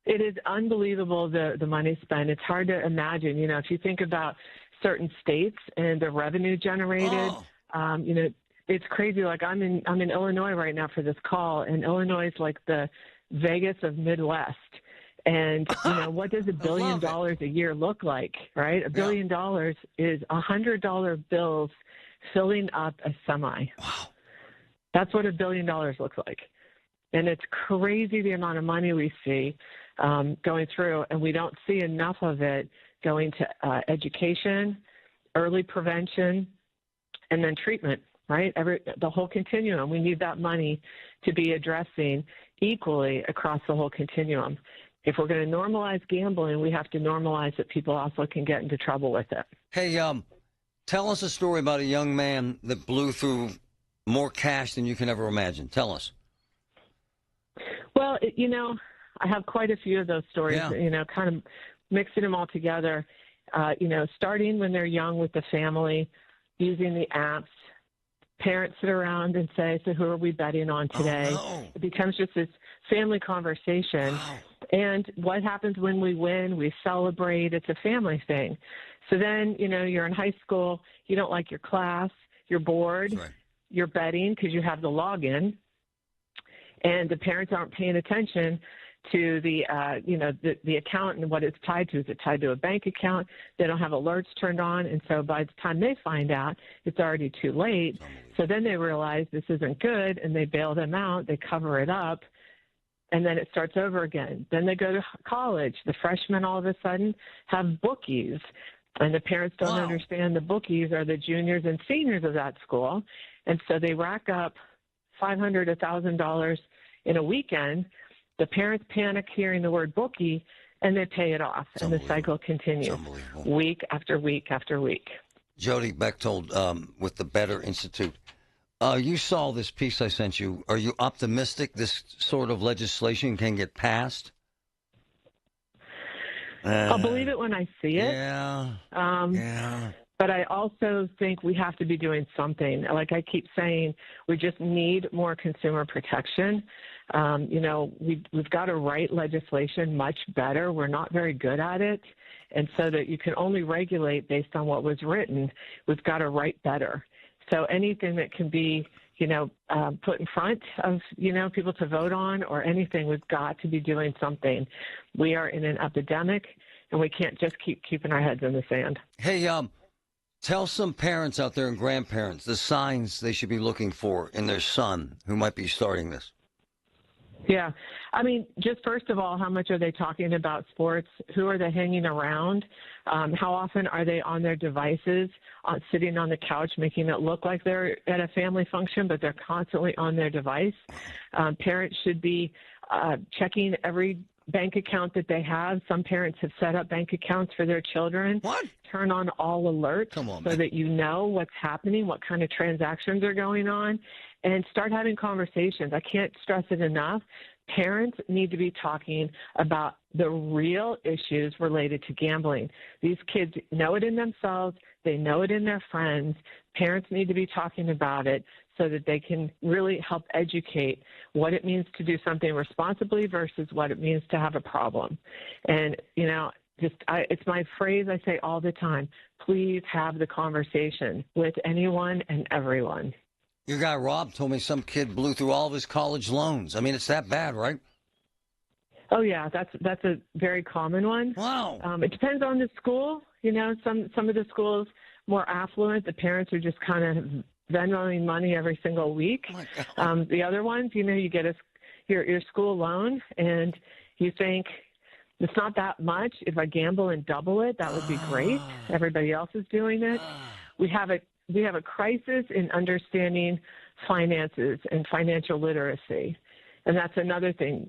Speaker 14: It is unbelievable, the money spent. It's hard to imagine. You know, if you think about certain states and the revenue generated, you know, it's crazy. Like I'm in Illinois right now for this call, and Illinois is like the Vegas of Midwest. And, you know, what does $1 billion a year look like, right? $1 billion is $100 bills filling up a semi. Wow. That's what $1 billion looks like. And it's crazy the amount of money we see going through, and we don't see enough of it going to education, early prevention, and then treatment, right? The whole continuum. We need that money to be addressing equally across the whole continuum. If we're going to normalize gambling, we have to normalize that people also can get into trouble with it.
Speaker 13: Hey, tell us a story about a young man that blew through more cash than you can ever imagine. Tell us.
Speaker 14: Well, you know, I have quite a few of those stories, you know, kind of mixing them all together, you know, starting when they're young with the family, using the apps. Parents sit around and say, so who are we betting on today? Oh, no. It becomes just this family conversation. Wow. And what happens when we win? We celebrate. It's a family thing. So then, you know, you're in high school. You don't like your class. You're bored. Right. You're betting because you have the login. And the parents aren't paying attention to the, you know, the account and what it's tied to. Is it tied to a bank account? They don't have alerts turned on. And so by the time they find out, it's already too late. So then they realize this isn't good, and they bail them out. They cover it up. And then it starts over again. Then they go to college. The freshmen all of a sudden have bookies. And the parents don't understand the bookies are the juniors and seniors of that school. And so they rack up $500 to $1,000 in a weekend. The parents panic hearing the word bookie, and they pay it off. And the cycle continues week after week after week.
Speaker 13: Jody Bechtold with the Better Institute. You saw this piece I sent you. Are you optimistic this sort of legislation can get passed?
Speaker 14: I'll believe it when I see it.
Speaker 13: Yeah.
Speaker 14: But I also think we have to be doing something. Like I keep saying, we just need more consumer protection. You know, we've got to write legislation much better. We're not very good at it. And so that you can only regulate based on what was written, we've got to write better. So anything that can be, you know, put in front of, you know, people to vote on or anything, we've got to be doing something. We are in an epidemic, and we can't just keep keeping our heads in the sand.
Speaker 13: Hey, tell some parents out there and grandparents the signs they should be looking for in their son who might be starting this.
Speaker 14: Yeah. I mean, just first of all, how much are they talking about sports? Who are they hanging around? How often are they on their devices, sitting on the couch, making it look like they're at a family function, but they're constantly on their device? Parents should be checking every bank account that they have. Some parents have set up bank accounts for their children.
Speaker 13: What?
Speaker 14: Turn on all alerts so that you know what's happening, what kind of transactions are going on. and start having conversations. I can't stress it enough. Parents need to be talking about the real issues related to gambling. These kids know it in themselves. They know it in their friends. Parents need to be talking about it so that they can really help educate what it means to do something responsibly versus what it means to have a problem. And, it's my phrase I say all the time. Please have the conversation with anyone and everyone.
Speaker 13: Your guy Rob told me some kid blew through all of his college loans. I mean, it's that bad, right?
Speaker 14: Oh yeah, that's a very common one.
Speaker 13: Wow.
Speaker 14: It depends on the school. Some of the schools more affluent, the parents are just kind of Venmoing money every single week. The other ones, you get your school loan, and you think it's not that much. If I gamble and double it, that would be great. Everybody else is doing it. We have a crisis in understanding finances and financial literacy. And that's another thing.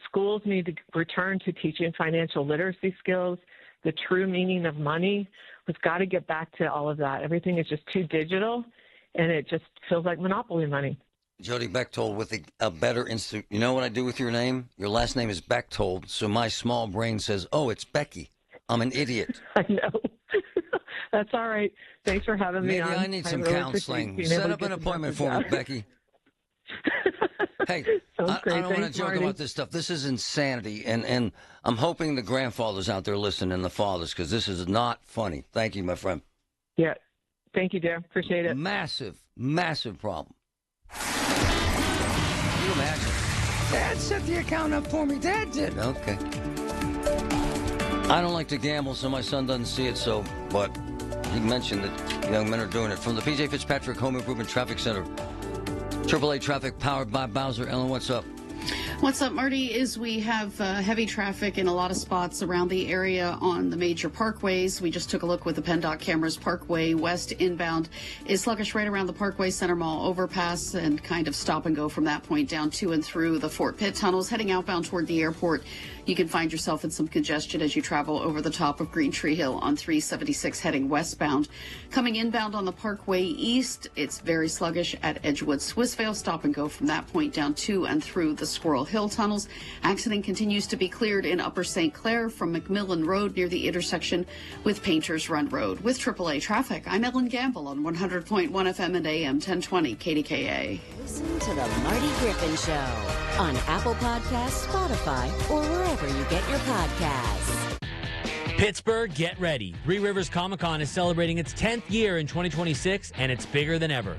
Speaker 14: Schools need to return to teaching financial literacy skills, the true meaning of money. We've got to get back to all of that. Everything is just too digital, and it just feels like monopoly money.
Speaker 13: Jody Bechtold with a better instinct. You know what I do with your name? Your last name is Bechtold, so my small brain says, oh, it's Becky. I'm an idiot.
Speaker 14: I know. That's all right. Thanks for having me on.
Speaker 13: Maybe I need some counseling. Set up an appointment for me, Becky. Hey, I don't want to joke about this stuff. This is insanity, and I'm hoping the grandfathers out there listen and the fathers, because this is not funny. Thank you, my friend.
Speaker 14: Yeah. Thank you, dear. Appreciate it.
Speaker 13: Massive, massive problem. Can you imagine? Dad set the account up for me. Dad did. Okay. I don't like to gamble, so my son doesn't see it, but he mentioned that young men are doing it. From the P.J. Fitzpatrick Home Improvement Traffic Center, AAA traffic powered by Bowser. Ellen, what's up?
Speaker 9: What's up, Marty, is we have heavy traffic in a lot of spots around the area on the major parkways. We just took a look with the PennDOT cameras. Parkway West inbound is sluggish right around the Parkway Center Mall overpass and kind of stop and go from that point down to and through the Fort Pitt tunnels. Heading outbound toward the airport, you can find yourself in some congestion as you travel over the top of Green Tree Hill on 376 heading westbound. Coming inbound on the Parkway East, it's very sluggish at Edgewood Swissvale. Stop and go from that point down to and through the Squirrel Hill tunnels. Accident continues to be cleared in Upper St. Clair from McMillan Road near the intersection with Painters Run Road. With AAA traffic, I'm Ellen Gamble on 100.1 FM and AM 1020 KDKA.
Speaker 15: Listen to the Marty Griffin Show on Apple Podcasts, Spotify, or wherever you get your podcasts.
Speaker 2: Pittsburgh, get ready. Three Rivers Comic-Con is celebrating its 10th year in 2026, and it's bigger than ever.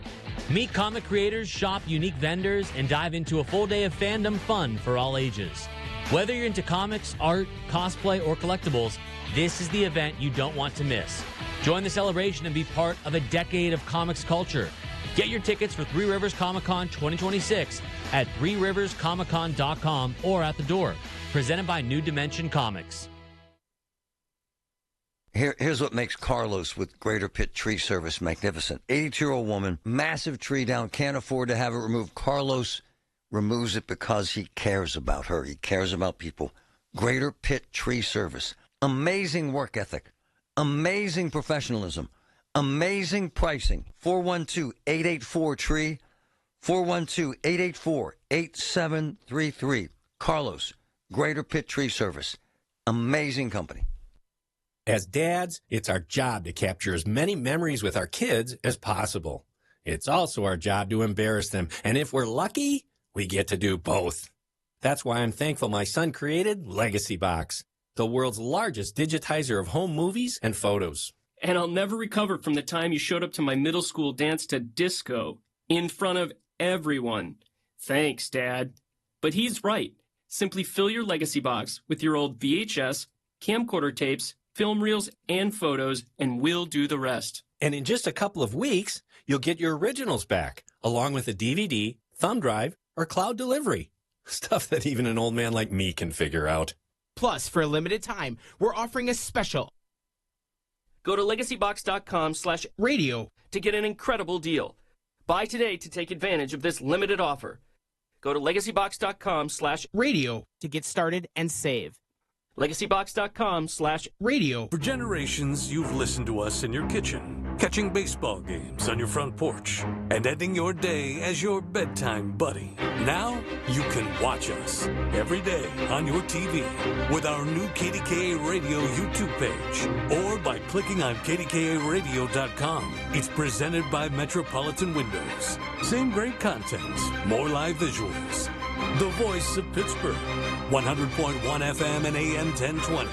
Speaker 2: Meet comic creators, shop unique vendors, and dive into a full day of fandom fun for all ages. Whether you're into comics, art, cosplay, or collectibles, this is the event you don't want to miss. Join the celebration and be part of a decade of comics culture. Get your tickets for Three Rivers Comic-Con 2026 at threeriverscomiccon.com or at the door. Presented by New Dimension Comics.
Speaker 13: Here's what makes Carlos with Greater Pitt Tree Service magnificent. 82-year-old woman, massive tree down, can't afford to have it removed. Carlos removes it because he cares about her. He cares about people. Greater Pitt Tree Service. Amazing work ethic. Amazing professionalism. Amazing pricing. 412-884-TREE. 412-884-8733. Carlos, Greater Pitt Tree Service. Amazing company.
Speaker 3: As dads, it's our job to capture as many memories with our kids as possible. It's also our job to embarrass them, and if we're lucky, we get to do both. That's why I'm thankful my son created Legacy Box, the world's largest digitizer of home movies and photos.
Speaker 17: And I'll never recover from the time you showed up to my middle school dance to disco in front of everyone. Thanks, Dad. But he's right. Simply fill your Legacy Box with your old VHS, camcorder tapes, film reels, and photos, and we'll do the rest.
Speaker 3: And in just a couple of weeks, you'll get your originals back, along with a DVD, thumb drive, or cloud delivery. Stuff that even an old man like me can figure out.
Speaker 18: Plus, for a limited time, we're offering a special.
Speaker 17: Go to legacybox.com/radio to get an incredible deal. Buy today to take advantage of this limited offer. Go to legacybox.com/radio
Speaker 18: to get started and save.
Speaker 17: LegacyBox.com/radio.
Speaker 5: For generations, you've listened to us in your kitchen, catching baseball games on your front porch, and ending your day as your bedtime buddy. Now, you can watch us every day on your TV with our new KDKA Radio YouTube page or by clicking on KDKARadio.com. It's presented by Metropolitan Windows. Same great content, more live visuals. The voice of Pittsburgh, 100.1 FM and AM 1020.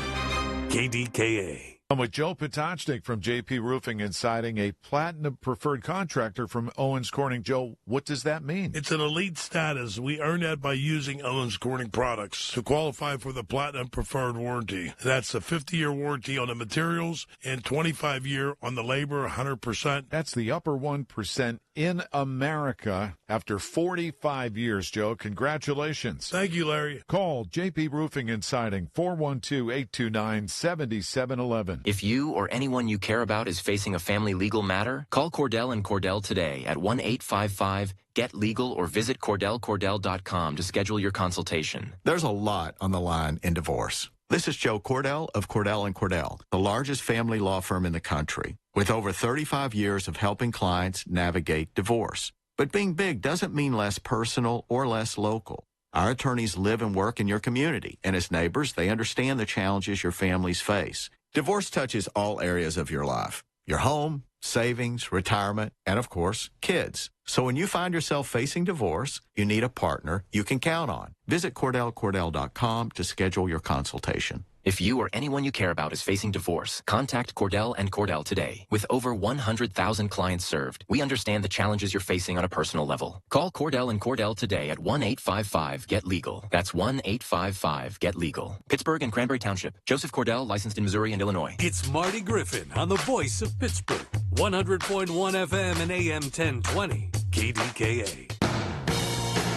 Speaker 5: KDKA.
Speaker 30: I'm with Joe Potocnik from JP Roofing and Siding, a platinum preferred contractor from Owens Corning. Joe, what does that mean?
Speaker 6: It's an elite status. We earn that by using Owens Corning products to qualify for the platinum preferred warranty. That's a 50-year warranty on the materials and 25-year on the labor, 100%.
Speaker 30: That's the upper 1% in America after 45 years, Joe. Congratulations.
Speaker 6: Thank you, Larry.
Speaker 30: Call JP Roofing and Siding, 412-829-7711.
Speaker 16: If you or anyone you care about is facing a family legal matter, call Cordell and Cordell today at 1-855-GET-LEGAL or visit CordellCordell.com to schedule your consultation.
Speaker 19: There's a lot on the line in divorce. This is Joe Cordell of Cordell & Cordell, the largest family law firm in the country, with over 35 years of helping clients navigate divorce. But being big doesn't mean less personal or less local. Our attorneys live and work in your community, and as neighbors, they understand the challenges your families face. Divorce touches all areas of your life: your home, savings, retirement, and of course, kids. So when you find yourself facing divorce, you need a partner you can count on. Visit CordellCordell.com to schedule your consultation.
Speaker 16: If you or anyone you care about is facing divorce, contact Cordell and Cordell today. With over 100,000 clients served, we understand the challenges you're facing on a personal level. Call Cordell and Cordell today at 1-855-GET-LEGAL. That's 1-855-GET-LEGAL. Pittsburgh and Cranberry Township. Joseph Cordell, licensed in Missouri and Illinois.
Speaker 5: It's Marty Griffin on the voice of Pittsburgh, 100.1 FM and AM 1020. KDKA.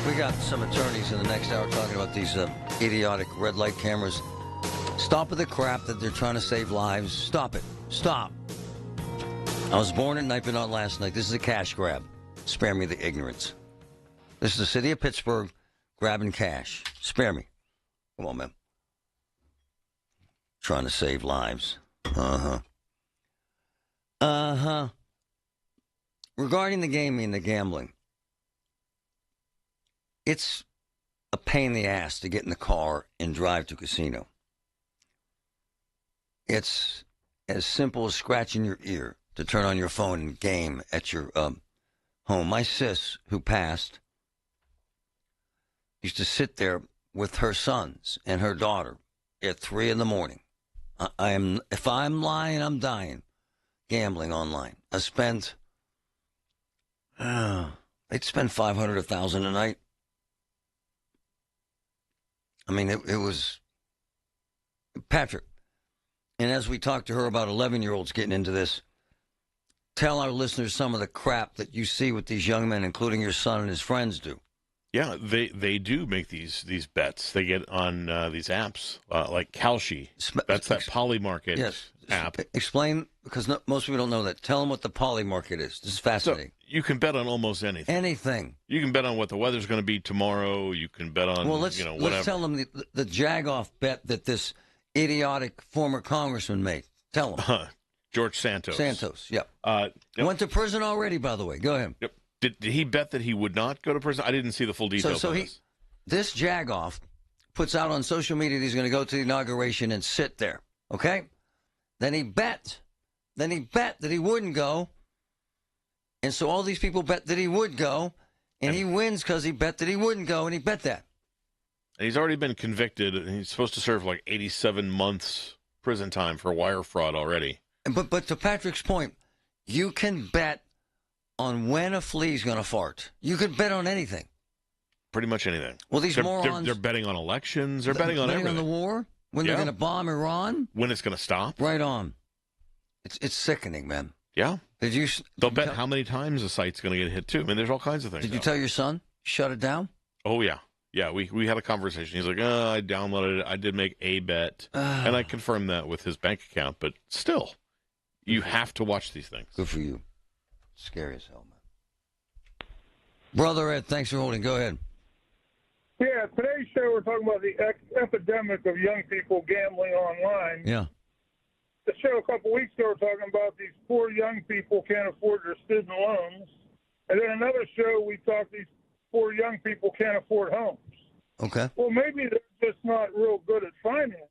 Speaker 13: We got some attorneys in the next hour talking about these idiotic red light cameras. Stop with the crap that they're trying to save lives. Stop it. Stop. I was born at night, but not last night. This is a cash grab. Spare me the ignorance. This is the city of Pittsburgh grabbing cash. Spare me. Come on, man. Trying to save lives. Uh-huh. Uh-huh. Regarding the gaming and the gambling, it's a pain in the ass to get in the car and drive to a casino. It's as simple as scratching your ear to turn on your phone and game at your home. My sis, who passed, used to sit there with her sons and her daughter at 3 a.m. If I'm lying, I'm dying. Gambling online. They'd spend $500, $1,000 a night. I mean, it was Patrick. And as we talk to her about 11-year-olds getting into this, tell our listeners some of the crap that you see with these young men, including your son and his friends, do.
Speaker 20: Yeah, they do make these bets. They get on these apps like Kalshi. That's that Polymarket app.
Speaker 13: Explain, because most people don't know that. Tell them what the Polymarket is. This is fascinating.
Speaker 20: So you can bet on almost anything.
Speaker 13: Anything.
Speaker 20: You can bet on what the weather's going to be tomorrow. You can bet on whatever.
Speaker 13: Let's tell them the jag-off bet that this idiotic former congressman made. Tell him.
Speaker 20: George Santos.
Speaker 13: Yep.
Speaker 20: Yep.
Speaker 13: Went to prison already, by the way. Go ahead.
Speaker 20: Yep. Did he bet that he would not go to prison? I didn't see the full details of this.
Speaker 13: This jagoff puts out on social media that he's going to go to the inauguration and sit there. Okay? Then he bet that he wouldn't go. And so all these people bet that he would go. And he wins because he bet that he wouldn't go, and he bet that.
Speaker 20: And he's already been convicted, and he's supposed to serve like 87 months prison time for wire fraud already.
Speaker 13: But to Patrick's point, you can bet on when a flea's going to fart. You could bet on anything.
Speaker 20: Pretty much anything.
Speaker 13: Well, these morons...
Speaker 20: They're betting on elections. They're betting on everything.
Speaker 13: Betting on the war? When they're going to bomb Iran?
Speaker 20: When it's going to stop?
Speaker 13: Right on. It's sickening, man.
Speaker 20: Yeah.
Speaker 13: They'll
Speaker 20: bet how many times the site's going to get hit, too. I mean, there's all kinds of things.
Speaker 13: Did you tell your son? Shut it down?
Speaker 20: Oh, yeah. Yeah, we had a conversation. He's like, I downloaded it. I did make a bet. And I confirmed that with his bank account. But still, you have to watch these things.
Speaker 13: Good for you. Scary as hell, man. Brother Ed, thanks for holding. Go ahead.
Speaker 1: Yeah, today's show we're talking about the epidemic of young people gambling online.
Speaker 13: Yeah.
Speaker 1: The show a couple weeks ago we're talking about these poor young people can't afford their student loans. And then another show we talked these poor young people can't afford homes.
Speaker 13: Okay.
Speaker 1: Well, maybe they're just not real good at finances.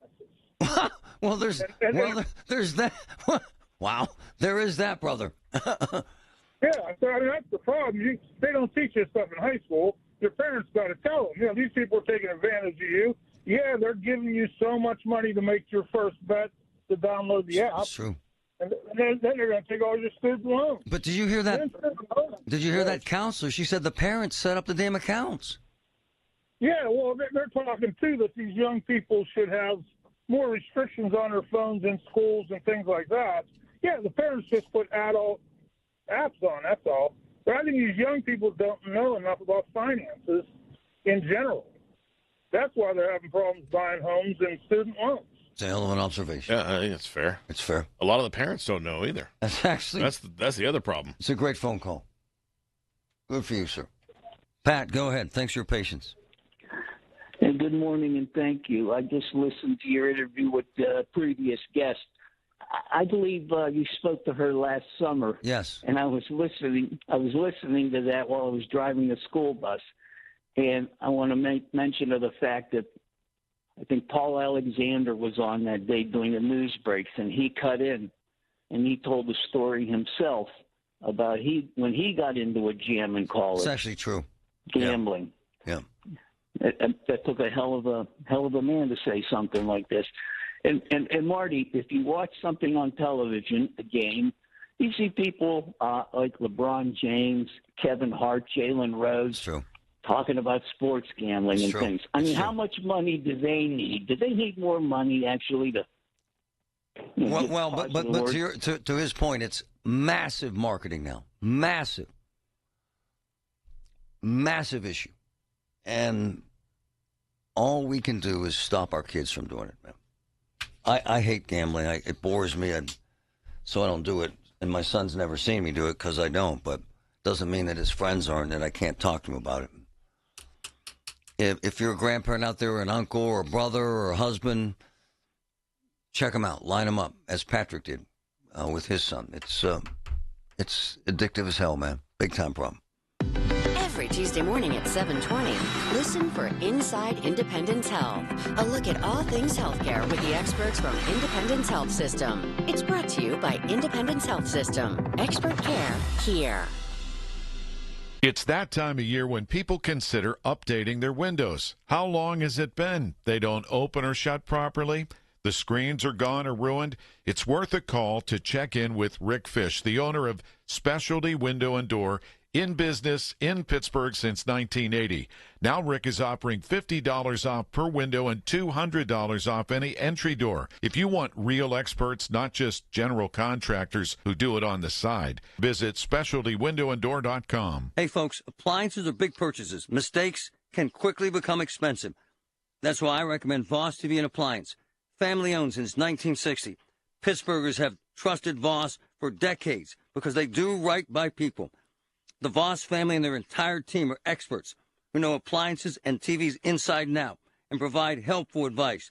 Speaker 13: Well, there's that. Wow, there is that, brother.
Speaker 1: Yeah, so I mean, that's the problem. They don't teach this stuff in high school. Your parents got to tell them. These people are taking advantage of you. Yeah, they're giving you so much money to make your first bet to download the app.
Speaker 13: That's true.
Speaker 1: And then they're going to take all your student loans.
Speaker 13: But did you hear that? Did you hear that counselor? She said the parents set up the damn accounts.
Speaker 1: Yeah, well, they're talking, too, that these young people should have more restrictions on their phones in schools and things like that. Yeah, the parents just put adult apps on, that's all. But I think these young people don't know enough about finances in general. That's why they're having problems buying homes and student loans.
Speaker 13: It's a hell of an observation.
Speaker 20: Yeah, I think it's fair.
Speaker 13: It's fair.
Speaker 20: A lot of the parents don't know either.
Speaker 13: That's actually...
Speaker 20: That's the other problem.
Speaker 13: It's a great phone call. Good for you, sir. Pat, go ahead. Thanks for your patience.
Speaker 7: And good morning, and thank you. I just listened to your interview with the previous guest. I believe you spoke to her last summer.
Speaker 13: Yes.
Speaker 7: And I was listening to that while I was driving a school bus. And I want to make mention of the fact that I think Paul Alexander was on that day doing the news breaks, and he cut in, and he told the story himself about when he got into a jam in college.
Speaker 13: It's actually true.
Speaker 7: Gambling.
Speaker 13: Yeah.
Speaker 7: That took a hell of a man to say something like this. And Marty, if you watch something on television, a game, you see people like LeBron James, Kevin Hart, Jalen Rose talking about sports gambling and things. I mean, how much money do they need? Do they need more money actually to?
Speaker 13: But to his point, it's massive marketing now, massive issue, and all we can do is stop our kids from doing it, man. I hate gambling. It bores me, so I don't do it. And my son's never seen me do it because I don't, but doesn't mean that his friends aren't and I can't talk to him about it. If you're a grandparent out there, or an uncle, or a brother, or a husband, check them out. Line them up, as Patrick did with his son. It's addictive as hell, man. Big time problem.
Speaker 15: Every Tuesday morning at 7:20, listen for Inside Independence Health, a look at all things healthcare with the experts from Independence Health System. It's brought to you by Independence Health System. Expert care here.
Speaker 30: It's that time of year when people consider updating their windows. How long has it been? They don't open or shut properly? The screens are gone or ruined? It's worth a call to check in with Rick Fish, the owner of Specialty Window and Door, in business in Pittsburgh since 1980. Now Rick is offering $50 off per window and $200 off any entry door. If you want real experts, not just general contractors who do it on the side, visit specialtywindowanddoor.com.
Speaker 13: Hey, folks, appliances are big purchases. Mistakes can quickly become expensive. That's why I recommend Voss TV and Appliance. Family owned since 1960. Pittsburghers have trusted Voss for decades because they do right by people. The Voss family and their entire team are experts who know appliances and TVs inside and out and provide helpful advice.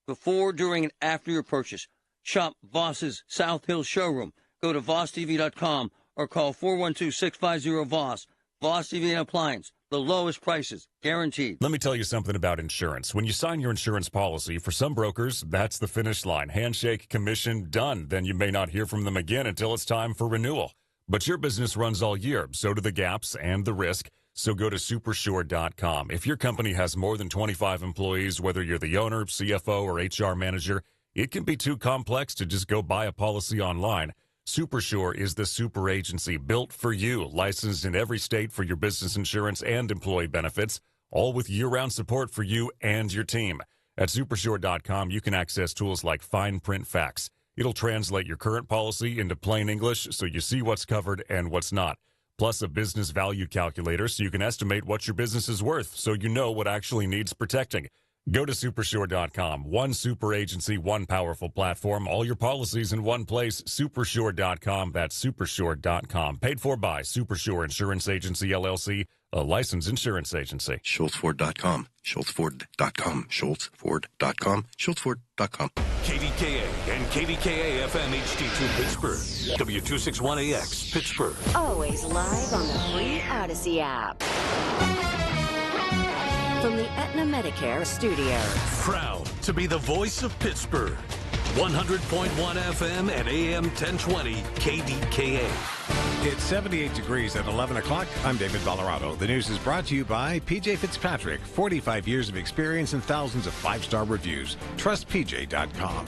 Speaker 13: Before, during, and after your purchase, shop Voss's South Hill showroom. Go to VossTV.com or call 412-650-VOSS. Voss TV and Appliance. The lowest prices, guaranteed.
Speaker 8: Let me tell you something about insurance. When you sign your insurance policy, for some brokers, that's the finish line. Handshake, commission, done. Then you may not hear from them again until it's time for renewal. But your business runs all year, so do the gaps and the risk. So go to Supersure.com. If your company has more than 25 employees, whether you're the owner, CFO, or HR manager, it can be too complex to just go buy a policy online. Supersure is the super agency built for you, licensed in every state for your business insurance and employee benefits, all with year-round support for you and your team. At Supersure.com, you can access tools like fine print facts. It'll translate your current policy into plain English so you see what's covered and what's not. Plus a business value calculator so you can estimate what your business is worth so you know what actually needs protecting. Go to Supersure.com. One super agency, one powerful platform. All your policies in one place. Supersure.com. That's Supersure.com. Paid for by Supersure Insurance Agency, LLC, a licensed insurance agency.
Speaker 4: SchultzFord.com. SchultzFord.com. SchultzFord.com. SchultzFord.com.
Speaker 5: KDKA and KDKA FM HD2 Pittsburgh. W261AX Pittsburgh.
Speaker 15: Always live on the free Odyssey app. From the Aetna Medicare studios.
Speaker 5: Proud to be the voice of Pittsburgh. 100.1 FM and AM 1020 KDKA.
Speaker 21: It's 78 degrees at 11 o'clock. I'm David Ballarado. The news is brought to you by PJ Fitzpatrick. 45 years of experience and thousands of five-star reviews. TrustPJ.com.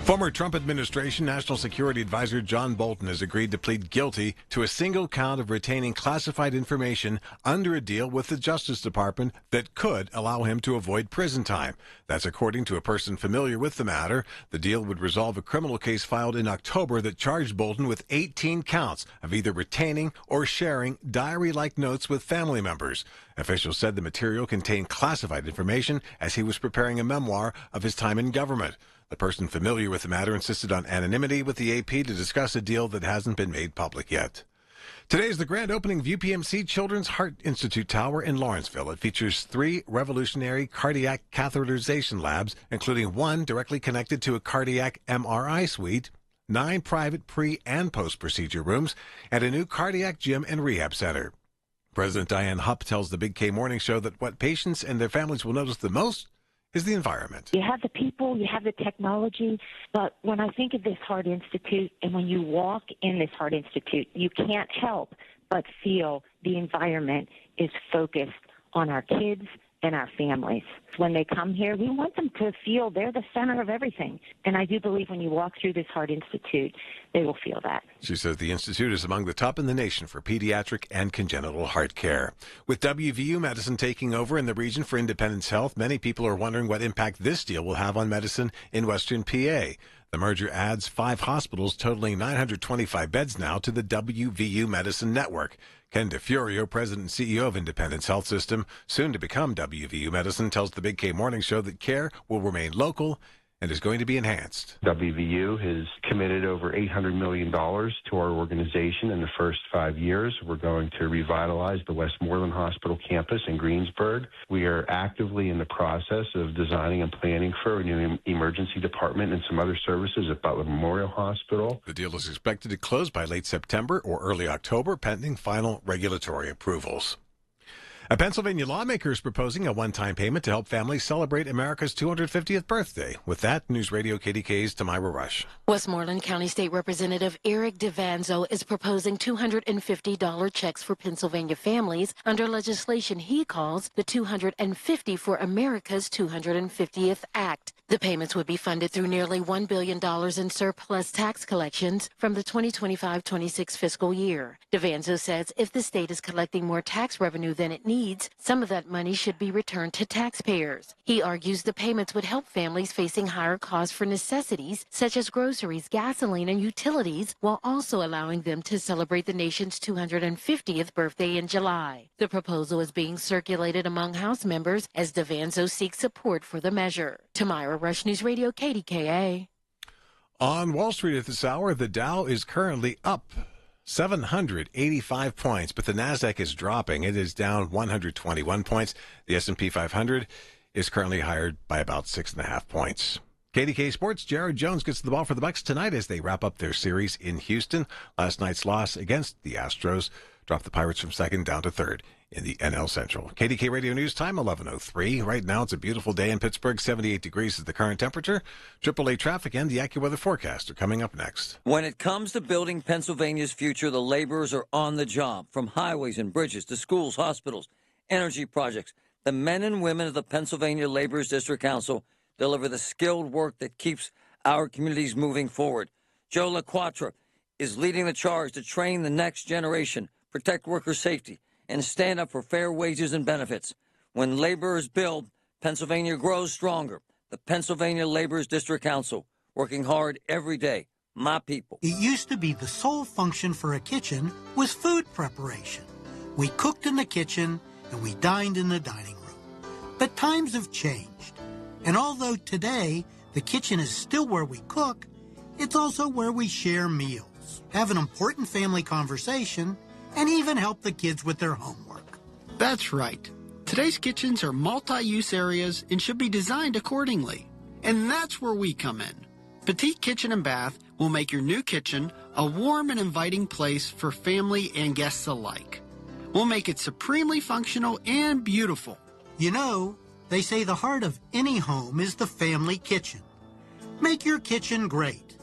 Speaker 21: Former Trump administration National Security Advisor John Bolton has agreed to plead guilty to a single count of retaining classified information under a deal with the Justice Department that could allow him to avoid prison time. That's according to a person familiar with the matter. The deal would resolve a criminal case filed in October that charged Bolton with 18 counts of either retaining or sharing diary-like notes with family members. Officials said the material contained classified information as he was preparing a memoir of his time in government. The person familiar with the matter insisted on anonymity with the AP to discuss a deal that hasn't been made public yet. Today is the grand opening of UPMC Children's Heart Institute Tower in Lawrenceville. It features 3 revolutionary cardiac catheterization labs, including one directly connected to a cardiac MRI suite, 9 private pre- and post-procedure rooms, and a new cardiac gym and rehab center. President Diane Hupp tells the Big K Morning Show that what patients and their families will notice the most is the environment.
Speaker 22: You have the people, you have the technology, but when I think of this Heart Institute and when you walk in this Heart Institute, you can't help but feel the environment is focused on our kids and our families. When they come here, we want them to feel they're the center of everything. And I do believe when you walk through this Heart Institute, they will feel that.
Speaker 21: She says the Institute is among the top in the nation for pediatric and congenital heart care. With WVU Medicine taking over in the region for Independence Health, many people are wondering what impact this deal will have on medicine in Western PA. The merger adds 5 hospitals totaling 925 beds now to the WVU Medicine Network. Ken DeFurio, President and CEO of Independence Health System, soon to become WVU Medicine, tells the Big K Morning Show that care will remain local and is going to be enhanced.
Speaker 23: WVU has committed over $800 million to our organization in the first 5 years. We're going to revitalize the Westmoreland Hospital campus in Greensburg. We are actively in the process of designing and planning for a new emergency department and some other services at Butler Memorial Hospital.
Speaker 21: The deal is expected to close by late September or early October, pending final regulatory approvals. A Pennsylvania lawmaker is proposing a one-time payment to help families celebrate America's 250th birthday. With that, News Radio KDKA's Tamira Rush.
Speaker 24: Westmoreland County State Representative Eric DeVanzo is proposing $250 checks for Pennsylvania families under legislation he calls the 250 for America's 250th Act. The payments would be funded through nearly $1 billion in surplus tax collections from the 2025-26 fiscal year. DeVanzo says if the state is collecting more tax revenue than it needs, some of that money should be returned to taxpayers. He argues the payments would help families facing higher costs for necessities such as groceries, gasoline, and utilities, while also allowing them to celebrate the nation's 250th birthday in July. The proposal is being circulated among House members as DeVanzo seeks support for the measure. Tamira Rush, News Radio, KDKA.
Speaker 21: On Wall Street at this hour, the Dow is currently up 785 points, but the Nasdaq is dropping. It is down 121 points. The S&P 500 is currently higher by about 6.5 points. KDK Sports, Jared Jones gets the ball for the Bucks tonight as they wrap up their series in Houston. Last night's loss against the Astros dropped the Pirates from second down to third in the NL Central. KDK Radio News Time, 11:03. Right now, it's a beautiful day in Pittsburgh. 78 degrees is the current temperature. AAA traffic and the AccuWeather forecast are coming up next.
Speaker 13: When it comes to building Pennsylvania's future, the laborers are on the job. From highways and bridges to schools, hospitals, energy projects, the men and women of the Pennsylvania Laborers District Council deliver the skilled work that keeps our communities moving forward. Joe LaQuatra is leading the charge to train the next generation, protect worker safety, and stand up for fair wages and benefits. When laborers build, Pennsylvania grows stronger. The Pennsylvania Laborers District Council, working hard every day. My people.
Speaker 25: It used to be the sole function for a kitchen was food preparation. We cooked in the kitchen and we dined in the dining room. But times have changed. And although today the kitchen is still where we cook, it's also where we share meals, have an important family conversation, and even help the kids with their homework.
Speaker 2: That's right. Today's kitchens are multi-use areas and should be designed accordingly. And that's where we come in. Petite Kitchen and Bath will make your new kitchen a warm and inviting place for family and guests alike. We'll make it supremely functional and beautiful.
Speaker 25: You know, they say the heart of any home is the family kitchen. Make your kitchen great.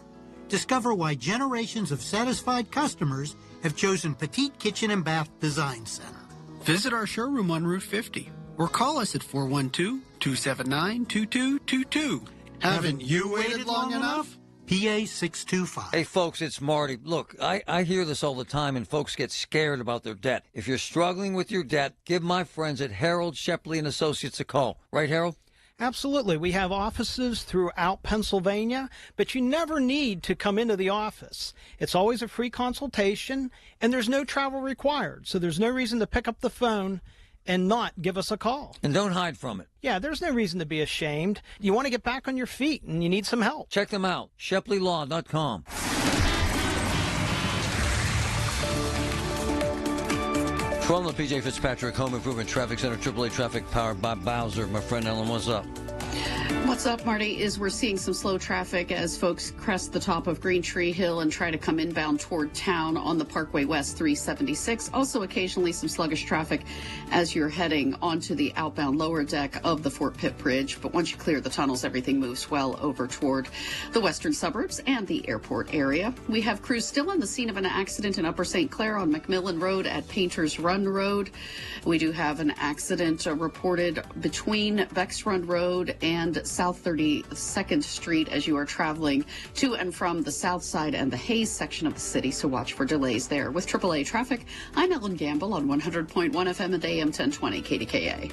Speaker 25: Discover why generations of satisfied customers have chosen Petite Kitchen and Bath Design Center.
Speaker 2: Visit our showroom on Route 50 or call us at 412-279-2222. Haven't you waited long enough?
Speaker 25: PA 625.
Speaker 13: Hey, folks, it's Marty. Look, I hear this all the time, and folks get scared about their debt. If you're struggling with your debt, give my friends at Harold Shepley and Associates a call. Right, Harold?
Speaker 9: Absolutely. We have offices throughout Pennsylvania, but you never need to come into the office. It's always a free consultation, and there's no travel required, so there's no reason to pick up the phone and not give us a call.
Speaker 13: And don't hide from it.
Speaker 9: Yeah, there's no reason to be ashamed. You want to get back on your feet, and you need some help.
Speaker 13: Check them out, ShepleyLaw.com. From the PJ Fitzpatrick Home Improvement Traffic Center, AAA traffic powered by Bowser. My friend Ellen, what's up?
Speaker 10: What's up, Marty, is we're seeing some slow traffic as folks crest the top of Green Tree Hill and try to come inbound toward town on the Parkway West 376. Also, occasionally some sluggish traffic as you're heading onto the outbound lower deck of the Fort Pitt Bridge. But once you clear the tunnels, everything moves well over toward the western suburbs and the airport area. We have crews still on the scene of an accident in Upper St. Clair on McMillan Road at Painters Run Road. We do have an accident reported between Bex Run Road and South 32nd Street as you are traveling to and from the south side and the Hayes section of the city, so watch for delays there. With AAA traffic, I'm Ellen Gamble on 100.1 FM and AM 1020 KDKA.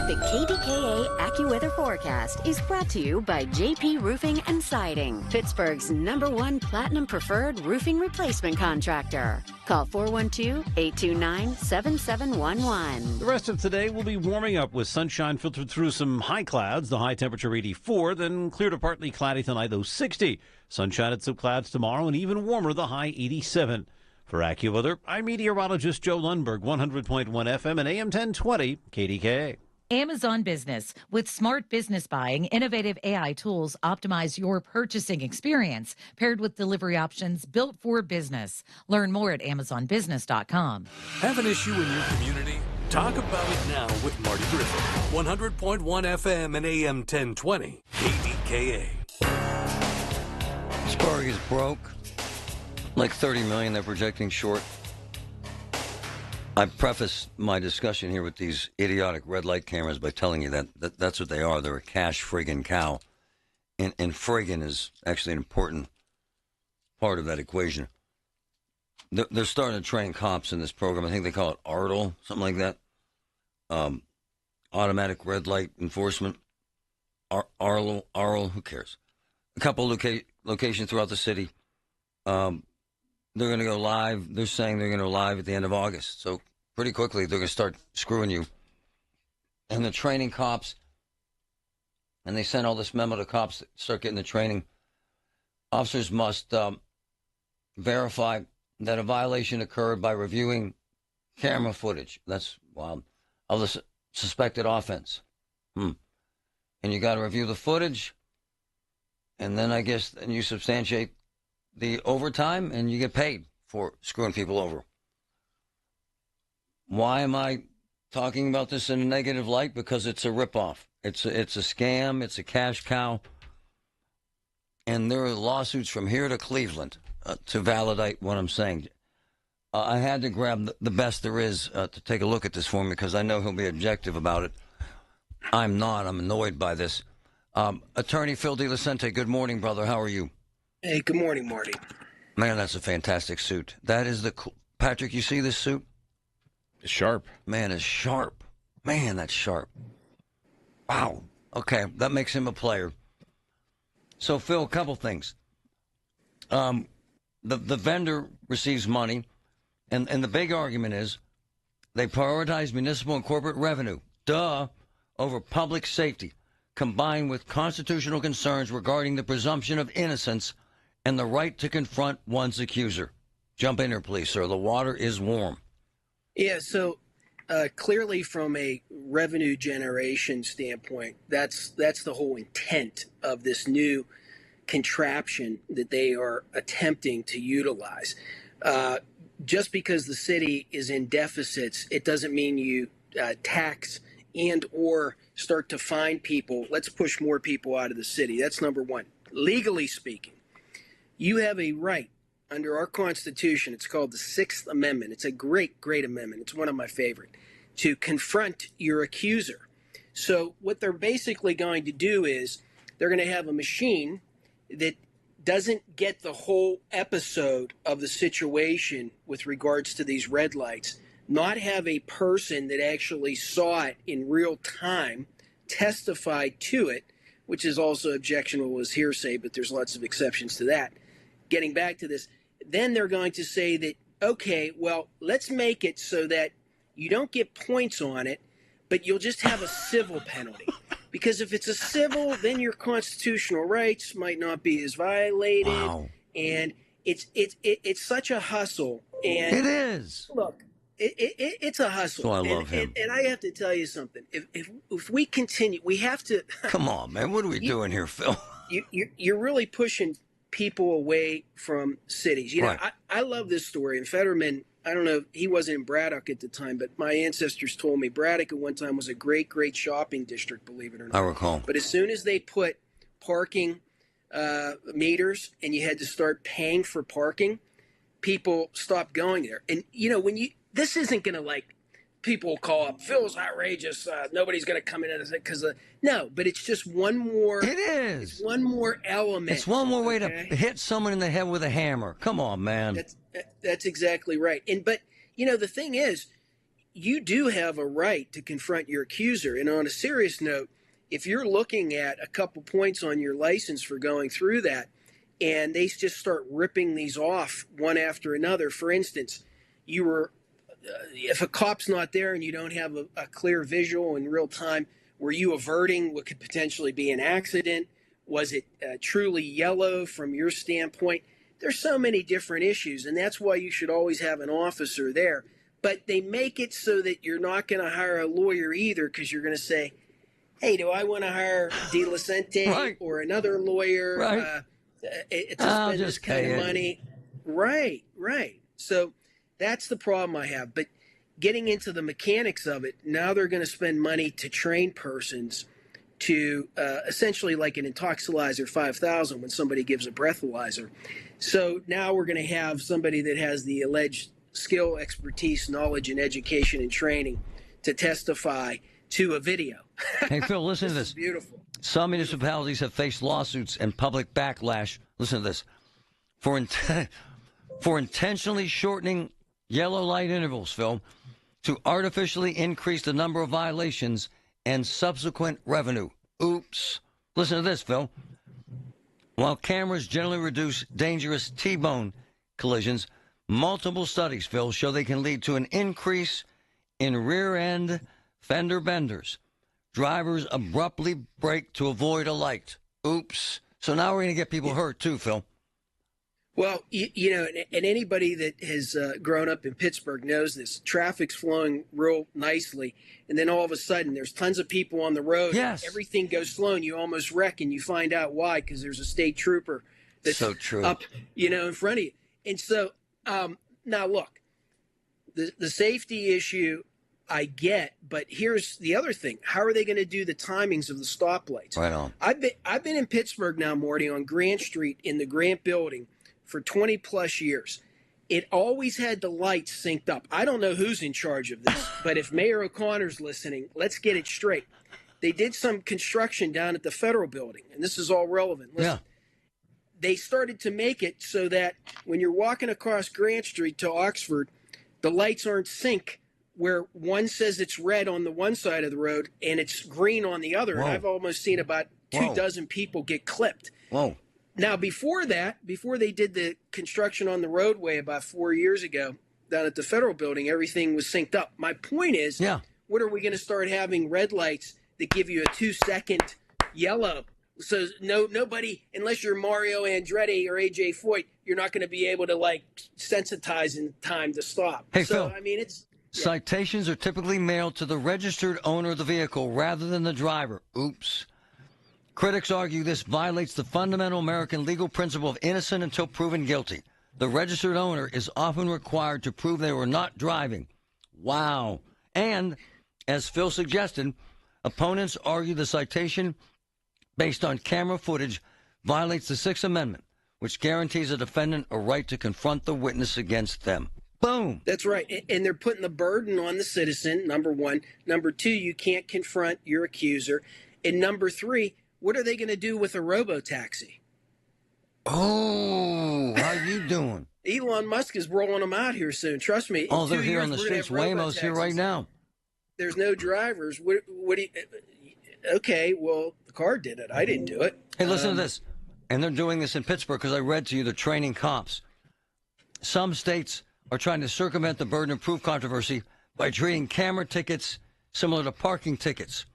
Speaker 15: The KDKA AccuWeather forecast is brought to you by JP Roofing and Siding, Pittsburgh's #1 Platinum Preferred Roofing Replacement Contractor. Call 412-829-7711.
Speaker 11: The rest of today will be warming up with sunshine filtered through some high clouds. The high temperature 84, then clear to partly cloudy tonight, though 60. Sunshine and some clouds tomorrow, and even warmer, the high 87. For AccuWeather, I'm meteorologist Joe Lundberg, 100.1 FM and AM 1020 KDKA.
Speaker 12: Amazon Business. With smart business buying, innovative AI tools optimize your purchasing experience, paired with delivery options built for business. Learn more at amazonbusiness.com.
Speaker 5: Have an issue in your community? Talk about it now with Marty Griffin. 100.1 FM and AM 1020 KDKA.
Speaker 13: Pittsburgh is broke. Like $30 million they're projecting short. I preface my discussion here with these idiotic red light cameras by telling you that's what they are. They're a cash friggin' cow. And friggin' is actually an important part of that equation. They're starting to train cops in this program. I think they call it ARTL, something like that. Automatic red light enforcement. ARTL, who cares? A couple locations throughout the city. They're going to go live. They're saying they're going to go live at the end of August. So pretty quickly, they're going to start screwing you. And they're training cops. And they send all this memo to cops that start getting the training. Officers must verify that a violation occurred by reviewing camera footage. That's wild. Of the suspected offense. And you got to review the footage. And then I guess then you substantiate the overtime, and you get paid for screwing people over. Why am I talking about this in a negative light? Because it's a ripoff. It's a scam. It's a cash cow. And there are lawsuits from here to Cleveland to validate what I'm saying. I had to grab the best there is to take a look at this for me because I know he'll be objective about it. I'm not. I'm annoyed by this. Attorney Phil DeLucente, good morning, brother. How are you?
Speaker 14: Hey, good morning, Marty.
Speaker 13: Man, that's a fantastic suit. That is Patrick, you see this suit?
Speaker 20: It's sharp.
Speaker 13: Man, it's sharp. Man, that's sharp. Wow. Okay, that makes him a player. So, Phil, a couple things. The vendor receives money, and the big argument is they prioritize municipal and corporate revenue. Duh. over public safety, combined with constitutional concerns regarding the presumption of innocence and the right to confront one's accuser. Jump in here, please, sir. The water is warm.
Speaker 3: Yeah, so clearly from a revenue generation standpoint, that's the whole intent of this new contraption that they are attempting to utilize. Just because the city is in deficits, it doesn't mean you tax and or start to fine people. Let's push more people out of the city. That's number one. Legally speaking, you have a right under our Constitution. It's called the Sixth Amendment. It's a great, great amendment. It's one of my favorite, to confront your accuser. So what they're basically going to do is they're going to have a machine that doesn't get the whole episode of the situation with regards to these red lights, not have a person that actually saw it in real time testify to it, which is also objectionable as hearsay, but there's lots of exceptions to that. Getting back to this, then they're going to say that, okay, well, let's make it so that you don't get points on it, but you'll just have a civil penalty. Because if it's a civil, then your constitutional rights might not be as violated.
Speaker 13: Wow.
Speaker 3: And it's such a hustle. And
Speaker 13: it is.
Speaker 3: Look, it's a hustle.
Speaker 13: So I love him.
Speaker 3: And I have to tell you something. If we continue, we have to.
Speaker 13: Come on, man. What are we doing here, Phil?
Speaker 3: You're really pushing people away from cities. You know,
Speaker 13: Right.
Speaker 3: I love this story. And Fetterman, I don't know, he wasn't in Braddock at the time, but my ancestors told me Braddock at one time was a great, great shopping district, believe it or not.
Speaker 13: I recall.
Speaker 3: But as soon as they put parking meters and you had to start paying for parking, people stopped going there. And, you know, this isn't going to, like, people call up, Phil's outrageous, nobody's going to come in because no, but it's just one more.
Speaker 13: It is.
Speaker 3: It's one more element.
Speaker 13: It's one more way to hit someone in the head with a hammer. Come on, man.
Speaker 3: That's exactly right. But, you know, the thing is, you do have a right to confront your accuser. And on a serious note, if you're looking at a couple points on your license for going through that, and they just start ripping these off one after another, for instance, you were, if a cop's not there and you don't have a clear visual in real time, were you averting what could potentially be an accident? Was it truly yellow from your standpoint? There's so many different issues, and that's why you should always have an officer there. But they make it so that you're not going to hire a lawyer either, because you're going to say, hey, do I want to hire De La Sente or another lawyer to spend this kind of money? Right. So that's the problem I have. But getting into the mechanics of it, now they're going to spend money to train persons to essentially like an Intoxilizer 5000 when somebody gives a breathalyzer. So now we're going to have somebody that has the alleged skill, expertise, knowledge, and education and training to testify to a video.
Speaker 13: Hey, Phil, listen to this.
Speaker 3: Is beautiful.
Speaker 13: Some municipalities have faced lawsuits and public backlash. Listen to this. For intentionally shortening yellow light intervals, Phil, to artificially increase the number of violations and subsequent revenue. Oops. Listen to this, Phil. While cameras generally reduce dangerous T-bone collisions, multiple studies, Phil, show they can lead to an increase in rear-end fender benders. Drivers abruptly brake to avoid a light. Oops. So now we're going to get people hurt, too, Phil.
Speaker 3: Well, you know, and anybody that has grown up in Pittsburgh knows this. Traffic's flowing real nicely, and then all of a sudden there's tons of people on the road.
Speaker 13: Yes.
Speaker 3: Everything goes slow, and you almost wreck, and you find out why, because there's a state trooper that's
Speaker 13: so true.
Speaker 3: up, you know, in front of you. And so now, look, the safety issue I get, but here's the other thing. How are they going to do the timings of the stoplights?
Speaker 13: Right on.
Speaker 3: I've been in Pittsburgh now, Marty, on Grant Street in the Grant Building for 20 plus years. It always had the lights synced up. I don't know who's in charge of this, but if Mayor O'Connor's listening, let's get it straight. They did some construction down at the Federal Building, and this is all relevant. Listen, they started to make it so that when you're walking across Grant Street to Oxford, the lights aren't sync, where one says it's red on the one side of the road and it's green on the other.
Speaker 13: Whoa.
Speaker 3: And I've almost seen about 24 people get clipped.
Speaker 13: Whoa.
Speaker 3: Now, before they did the construction on the roadway about 4 years ago down at the Federal Building, everything was synced up. My point is, what are we going to start having red lights that give you a 2-second yellow. So nobody, unless you're Mario Andretti or AJ Foyt, you're not going to be able to like sensitize in time to stop.
Speaker 13: Hey,
Speaker 3: so,
Speaker 13: Phil.
Speaker 3: I mean, it's
Speaker 13: Citations are typically mailed to the registered owner of the vehicle rather than the driver. Oops. Critics argue this violates the fundamental American legal principle of innocent until proven guilty. The registered owner is often required to prove they were not driving. Wow. And, as Phil suggested, opponents argue the citation based on camera footage violates the Sixth Amendment, which guarantees a defendant a right to confront the witness against them. Boom.
Speaker 3: That's right. And they're putting the burden on the citizen, number one. Number two, you can't confront your accuser. And number three, what are they going to do with a robo-taxi?
Speaker 13: Oh, how you doing?
Speaker 3: Elon Musk is rolling them out here soon. Trust me.
Speaker 13: Oh, they're here on the streets. Waymo's here right now.
Speaker 3: There's no drivers. What do you... Okay, well, the car did it. I didn't do it.
Speaker 13: Hey, listen to this. And they're doing this in Pittsburgh because I read to you they're training cops. Some states are trying to circumvent the burden of proof controversy by treating camera tickets similar to parking tickets.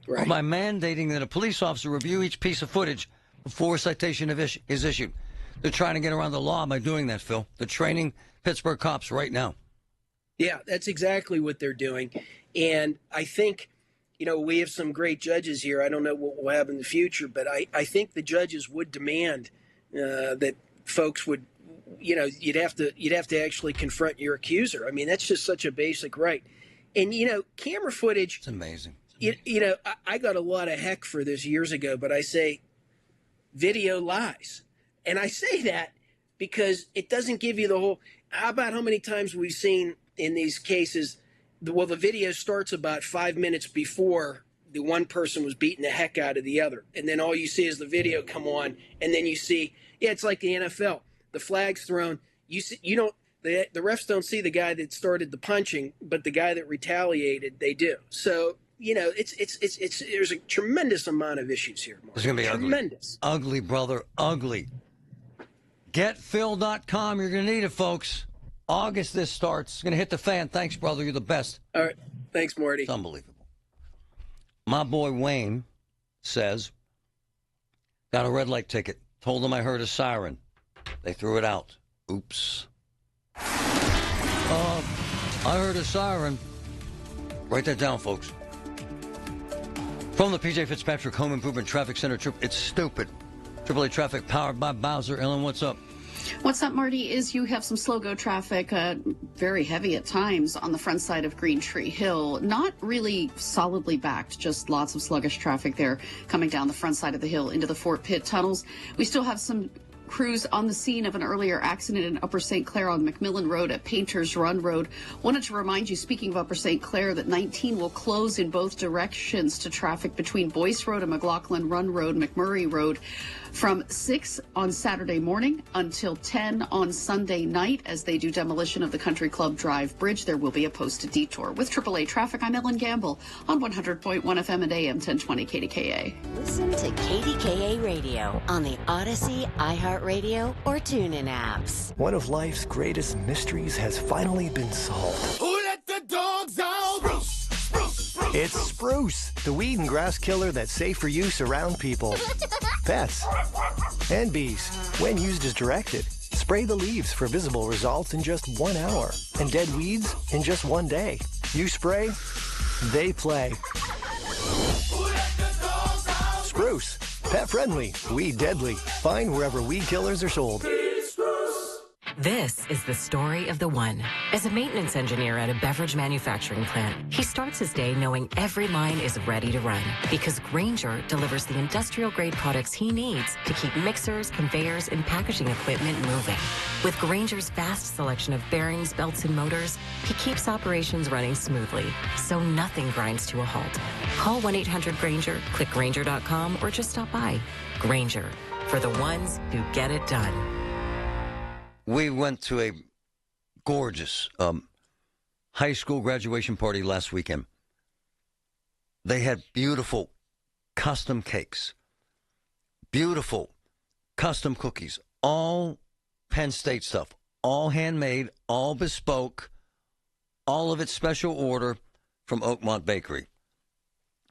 Speaker 13: Right. Or by mandating that a police officer review each piece of footage before a citation is issued. They're trying to get around the law by doing that, Phil. They're training Pittsburgh cops right now.
Speaker 3: Yeah, that's exactly what they're doing. And I think, we have some great judges here. I don't know what will happen in the future, but I think the judges would demand that folks would, you'd have to actually confront your accuser. I mean, that's just such a basic right. And, camera footage.
Speaker 13: It's amazing.
Speaker 3: I got a lot of heck for this years ago, but I say video lies. And I say that because it doesn't give you the whole. How about how many times we've seen in these cases, the video starts about 5 minutes before the one person was beating the heck out of the other. And then all you see is the video come on. And then you see, it's like the NFL. The flag's thrown. The refs don't see the guy that started the punching, but the guy that retaliated, they do. So, there's a tremendous amount of issues here, Mark.
Speaker 13: It's going to be
Speaker 3: tremendous.
Speaker 13: Ugly, brother, ugly. GetPhil.com. You're going to need it, folks. August this starts. It's going to hit the fan. Thanks, brother. You're the best.
Speaker 3: All right. Thanks, Marty.
Speaker 13: It's unbelievable. My boy Wayne says, got a red light ticket. Told them I heard a siren. They threw it out. Oops. I heard a siren. Write that down, folks. From the PJ Fitzpatrick Home Improvement Traffic Center, it's stupid. AAA traffic powered by Bowser. Ellen, what's up?
Speaker 10: What's up, Marty, is you have some slow-go traffic, very heavy at times on the front side of Green Tree Hill. Not really solidly backed, just lots of sluggish traffic there coming down the front side of the hill into the Fort Pitt tunnels. We still have some crews on the scene of an earlier accident in Upper St. Clair on McMillan Road at Painters Run Road. Wanted to remind you, speaking of Upper St. Clair, that 19 will close in both directions to traffic between Boyce Road and McLaughlin Run Road, McMurray Road, from 6 on Saturday morning until 10 on Sunday night. As they do demolition of the Country Club Drive Bridge, there will be a posted detour. With AAA Traffic, I'm Ellen Gamble on 100.1 FM and AM 1020 KDKA.
Speaker 15: Listen to KDKA Radio on the Odyssey, iHeartRadio, or TuneIn apps.
Speaker 6: One of life's greatest mysteries has finally been solved.
Speaker 14: Who let the dogs out? Spruce!
Speaker 6: It's Spruce, the weed and grass killer that's safe for use around people, pets, and bees. When used as directed, spray the leaves for visible results in just 1 hour, and dead weeds in just 1 day. You spray, they play. Spruce, pet friendly, weed deadly. Find wherever weed killers are sold.
Speaker 16: This is the story of the one. As a maintenance engineer at a beverage manufacturing plant, he starts his day knowing every line is ready to run because Grainger delivers the industrial-grade products he needs to keep mixers, conveyors, and packaging equipment moving. With Grainger's vast selection of bearings, belts, and motors, he keeps operations running smoothly, so nothing grinds to a halt. Call 1-800-GRAINGER, click Grainger.com, or just stop by. Grainger, for the ones who get it done.
Speaker 13: We went to a gorgeous high school graduation party last weekend. They had beautiful custom cakes, beautiful custom cookies, all Penn State stuff, all handmade, all bespoke, all of it special order from Oakmont Bakery.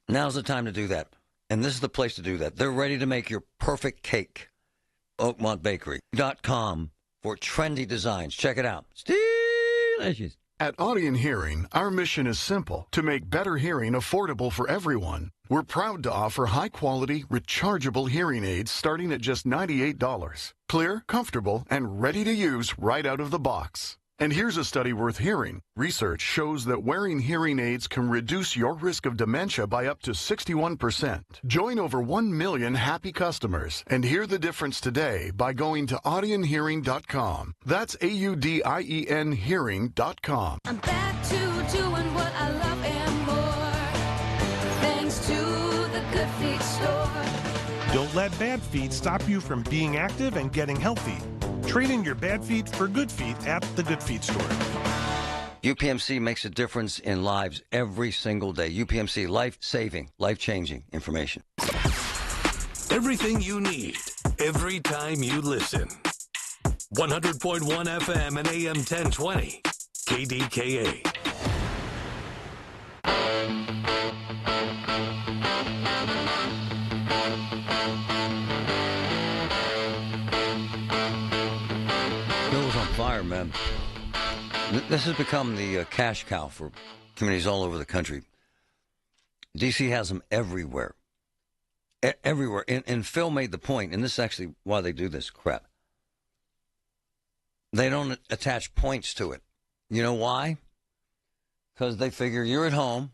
Speaker 13: Now's the time to do that. And this is the place to do that. They're ready to make your perfect cake. OakmontBakery.com for trendy designs. Check it out. Delicious.
Speaker 1: At Audion Hearing, our mission is simple: to make better hearing affordable for everyone. We're proud to offer high-quality, rechargeable hearing aids starting at just $98. Clear, comfortable, and ready to use right out of the box. And here's a study worth hearing. Research shows that wearing hearing aids can reduce your risk of dementia by up to 61%. Join over 1 million happy customers and hear the difference today by going to audionhearing.com. That's AUDIEN hearing.com.
Speaker 14: I'm back to doing what I love and more. Thanks to the Good Feet store.
Speaker 7: Don't let bad feet stop you from being active and getting healthy. Trade in your bad feet for good feet at the Good Feet store.
Speaker 13: UPMC makes a difference in lives every single day. UPMC, life-saving, life-changing information.
Speaker 5: Everything you need, every time you listen. 100.1 FM and AM 1020. KDKA.
Speaker 13: Fire, man. This has become the cash cow for communities all over the country. D.C. has them everywhere. Everywhere. And Phil made the point, and this is actually why they do this crap. They don't attach points to it. You know why? Because they figure you're at home.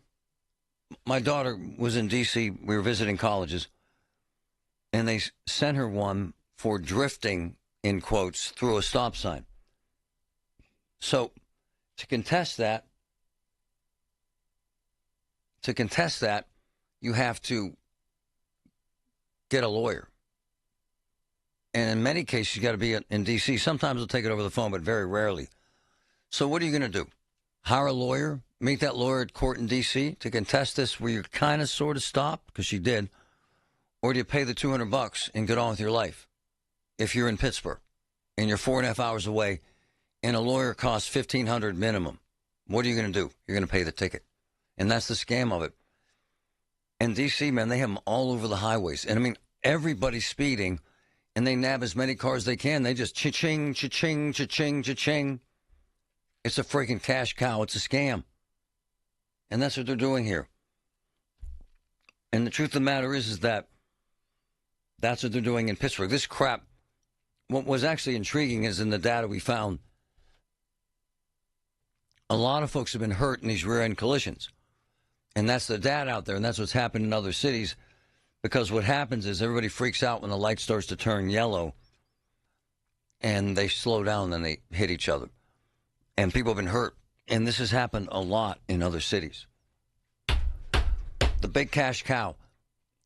Speaker 13: My daughter was in D.C. We were visiting colleges, and they sent her one for drifting, in quotes, through a stop sign. So, to contest that, you have to get a lawyer. And in many cases, you got to be in D.C. Sometimes they'll take it over the phone, but very rarely. So what are you going to do? Hire a lawyer, meet that lawyer at court in D.C. to contest this where you're kind of sort of stopped, because she did, or do you pay the $200 and get on with your life? If you're in Pittsburgh and you're 4.5 hours away, and a lawyer costs $1,500 minimum, what are you going to do? You're going to pay the ticket. And that's the scam of it. And D.C., man, they have them all over the highways. And, I mean, everybody's speeding, and they nab as many cars as they can. They just cha-ching, cha-ching, cha-ching, cha-ching. It's a freaking cash cow. It's a scam. And that's what they're doing here. And the truth of the matter is that that's what they're doing in Pittsburgh. This crap, what was actually intriguing is in the data we found, a lot of folks have been hurt in these rear-end collisions. And that's the data out there, and that's what's happened in other cities. Because what happens is everybody freaks out when the light starts to turn yellow, and they slow down and they hit each other. And people have been hurt. And this has happened a lot in other cities. The big cash cow.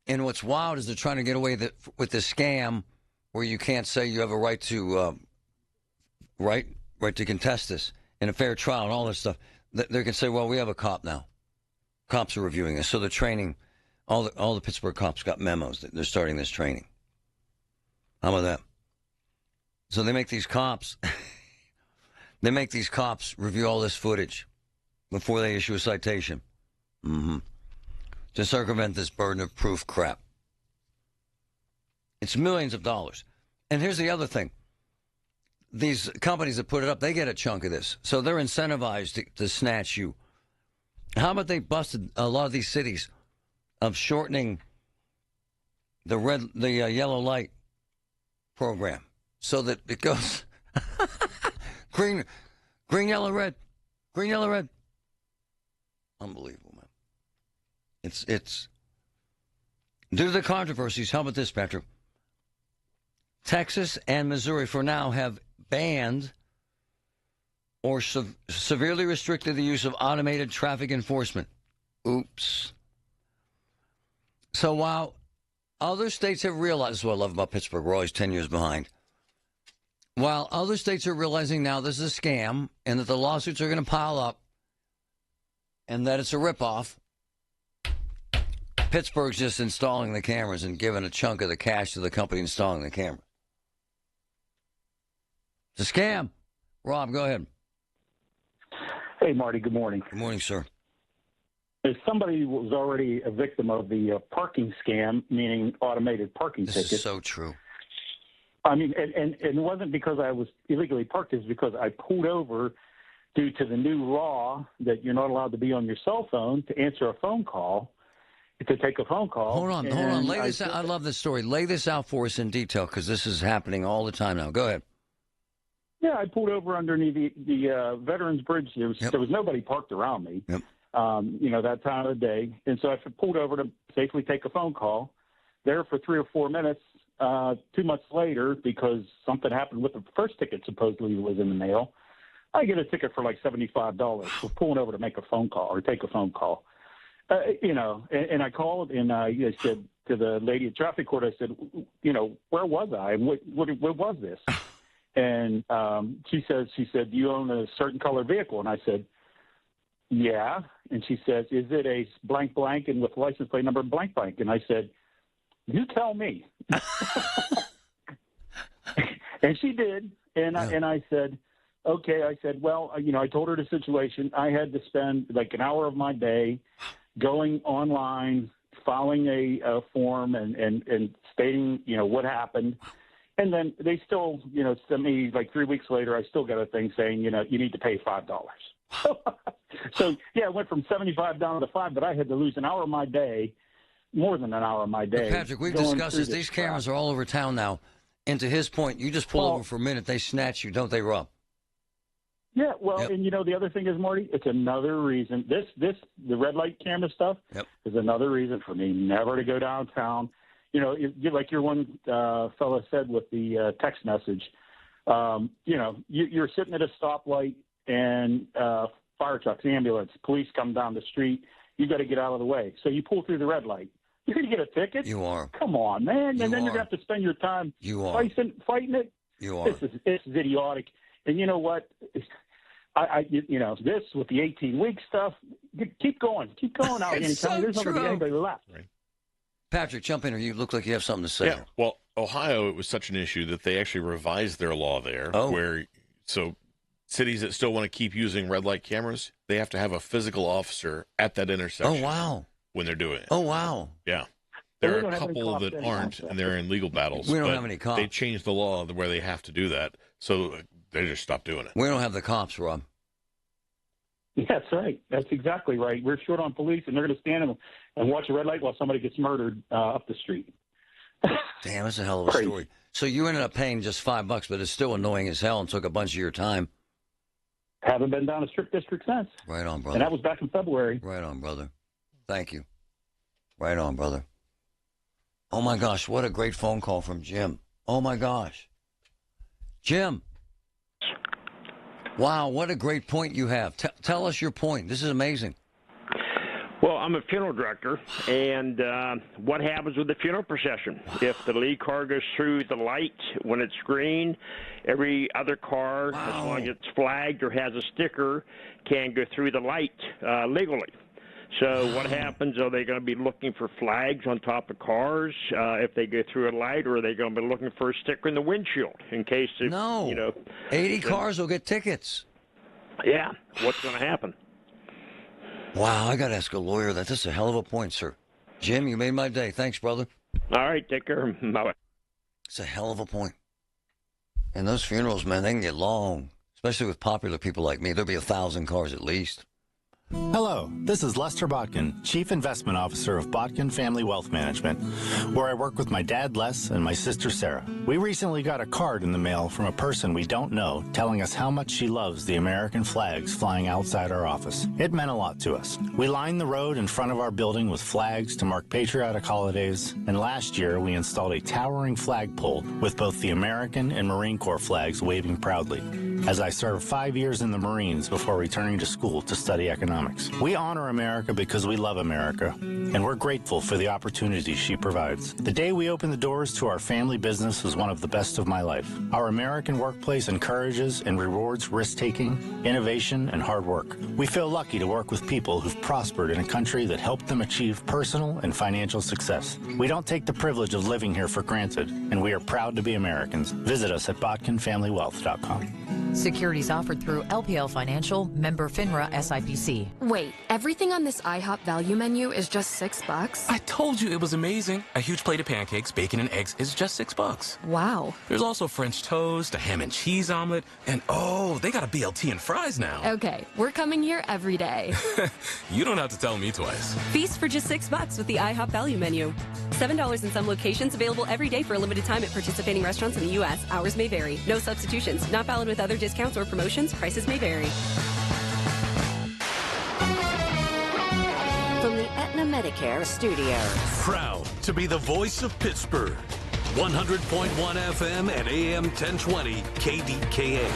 Speaker 13: And what's wild is they're trying to get away with this scam where you can't say you have a right to contest this in a fair trial and all this stuff. They can say, well, we have a cop now. Cops are reviewing this. So they're training. All the Pittsburgh cops got memos that they're starting this training. How about that? So they make these cops review all this footage before they issue a citation. To circumvent this burden of proof crap. It's millions of dollars. And here's the other thing. These companies that put it up, they get a chunk of this. So they're incentivized to snatch you. How about they busted a lot of these cities of shortening the yellow light program so that it goes green, yellow, red, green, yellow, red. Unbelievable, man. It's due to the controversies. How about this, Patrick? Texas and Missouri, for now, have banned or severely restricted the use of automated traffic enforcement. Oops. So while other states have realized, this is what I love about Pittsburgh, we're always 10 years behind. While other states are realizing now this is a scam and that the lawsuits are going to pile up and that it's a ripoff, Pittsburgh's just installing the cameras and giving a chunk of the cash to the company installing the camera. It's a scam. Rob, go ahead.
Speaker 17: Hey, Marty, good morning.
Speaker 13: Good morning, sir.
Speaker 4: If somebody was already a victim of the parking scam, meaning automated parking tickets.
Speaker 13: This is so true.
Speaker 4: I mean, and it wasn't because I was illegally parked. It's because I pulled over due to the new law that you're not allowed to be on your cell phone to answer a phone call, to take a phone call.
Speaker 13: Hold on. Lay this out. I love this story. Lay this out for us in detail because this is happening all the time now. Go ahead.
Speaker 4: Yeah, I pulled over underneath the Veterans Bridge. There was nobody parked around me, that time of the day. And so I pulled over to safely take a phone call. There for 3 or 4 minutes. 2 months later, because something happened with the first ticket supposedly was in the mail, I get a ticket for like $75 for pulling over to make a phone call or take a phone call. And I called and I said to the lady at traffic court, I said, where was I? What was this? And she said, do you own a certain color vehicle? And I said, yeah. And she says, is it a blank blank and with license plate number blank blank? And I said, you tell me. And she did. And I said, okay. I said, well, I told her the situation. I had to spend like an hour of my day going online, filing a form and stating, what happened. And then they still, sent me like 3 weeks later, I still got a thing saying, you need to pay $5. So, yeah, it went from 75 down to 5, but I had to lose an hour of my day. More than an hour of my day.
Speaker 13: But Patrick, we've discussed this. These cameras are all over town now. And to his point, you just pull over for a minute, they snatch you, don't they, Rob?
Speaker 4: Yeah, well, and the other thing is, Marty, it's another reason. The red light camera stuff is another reason for me never to go downtown. Like your one fella said with the text message, you're sitting at a stoplight and fire trucks, ambulance, police come down the street. You got to get out of the way. So you pull through the red light. You're going to get a ticket?
Speaker 13: You are.
Speaker 4: Come on, man. And then you're going to have to spend your time fighting it.
Speaker 13: You are.
Speaker 4: This is idiotic. And you know what? This with the 18-week stuff, keep going. Keep going out. There's not going to be anybody left. Right.
Speaker 13: Patrick, jump in, or you look like you have something to say.
Speaker 20: Yeah. Well, Ohio, it was such an issue that they actually revised their law there. So cities that still want to keep using red light cameras, they have to have a physical officer at that intersection.
Speaker 13: Oh, wow.
Speaker 20: When they're doing it.
Speaker 13: Oh, wow.
Speaker 20: Yeah. There are a couple that aren't, and they're in legal battles.
Speaker 13: We don't have any cops.
Speaker 20: They changed the law where they have to do that, so they just stopped doing it.
Speaker 13: We don't have the cops, Rob.
Speaker 4: Yeah, that's right. That's exactly right. We're short on police, and they're going to stand and watch a red light while somebody gets murdered up the street.
Speaker 13: Damn, that's a hell of a story. So you ended up paying just $5, but it's still annoying as hell and took a bunch of your time.
Speaker 4: Haven't been down to Strip District since.
Speaker 13: Right on, brother.
Speaker 4: And that was back in February.
Speaker 13: Right on, brother. Thank you. Right on, brother. Oh, my gosh, what a great phone call from Jim. Oh, my gosh. Jim. Wow, what a great point you have. Tell us your point. This is amazing.
Speaker 8: Well, I'm a funeral director, and what happens with the funeral procession? If the lead car goes through the light when it's green, every other car, as long as it's flagged or has a sticker, can go through the light legally. So what happens? Are they going to be looking for flags on top of cars if they go through a light, or are they going to be looking for a sticker in the windshield in case?
Speaker 13: 80 cars will get tickets.
Speaker 8: Yeah, what's going to happen?
Speaker 13: Wow, I got to ask a lawyer that. That's a hell of a point, sir. Jim, you made my day. Thanks, brother.
Speaker 8: All right, take care. Bye.
Speaker 13: It's a hell of a point. And those funerals, man, they can get long, especially with popular people like me. There'll be 1,000 cars at least.
Speaker 17: Hello, this is Lester Botkin, Chief Investment Officer of Botkin Family Wealth Management, where I work with my dad, Les, and my sister, Sarah. We recently got a card in the mail from a person we don't know telling us how much she loves the American flags flying outside our office. It meant a lot to us. We lined the road in front of our building with flags to mark patriotic holidays, and last year we installed a towering flagpole with both the American and Marine Corps flags waving proudly, as I served 5 years in the Marines before returning to school to study economics. We honor America because we love America, and we're grateful for the opportunities she provides. The day we opened the doors to our family business was one of the best of my life. Our American workplace encourages and rewards risk-taking, innovation, and hard work. We feel lucky to work with people who've prospered in a country that helped them achieve personal and financial success. We don't take the privilege of living here for granted, and we are proud to be Americans. Visit us at botkinfamilywealth.com.
Speaker 12: Securities offered through LPL Financial, member FINRA SIPC.
Speaker 18: Wait, everything on this IHOP value menu is just $6?
Speaker 19: I told you it was amazing. A huge plate of pancakes, bacon, and eggs is just $6.
Speaker 18: Wow.
Speaker 19: There's also French toast, a ham and cheese omelet, and oh, they got a BLT and fries now.
Speaker 18: Okay, we're coming here every day.
Speaker 19: You don't have to tell me twice.
Speaker 22: Feast for just $6 with the IHOP value menu. $7 in some locations, available every day for a limited time at participating restaurants in the U.S. Hours may vary. No substitutions. Not valid with other discounts or promotions. Prices may vary.
Speaker 15: From the Aetna Medicare studios.
Speaker 5: Proud to be the voice of Pittsburgh. 100.1 FM and AM 1020 KDKA.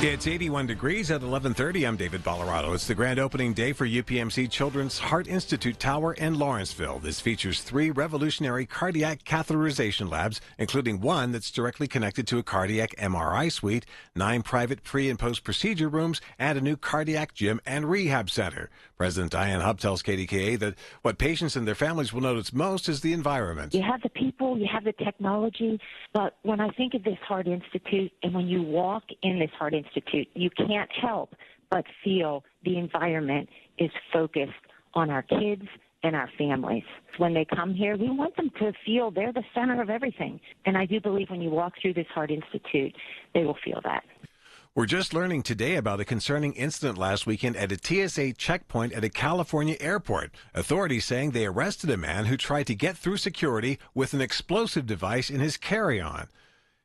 Speaker 21: It's 81 degrees at 11:30. I'm David Bolorado. It's the grand opening day for UPMC Children's Heart Institute Tower in Lawrenceville. This features 3 revolutionary cardiac catheterization labs, including one that's directly connected to a cardiac MRI suite, 9 private pre- and post-procedure rooms, and a new cardiac gym and rehab center. President Diane Hubb tells KDKA that what patients and their families will notice most is the environment.
Speaker 23: You have the people, you have the technology, but when I think of this Heart Institute and when you walk in this Heart Institute, you can't help but feel the environment is focused on our kids and our families. When they come here, we want them to feel they're the center of everything. And I do believe when you walk through this Heart Institute, they will feel that.
Speaker 21: We're just learning today about a concerning incident last weekend at a TSA checkpoint at a California airport. Authorities saying they arrested a man who tried to get through security with an explosive device in his carry-on.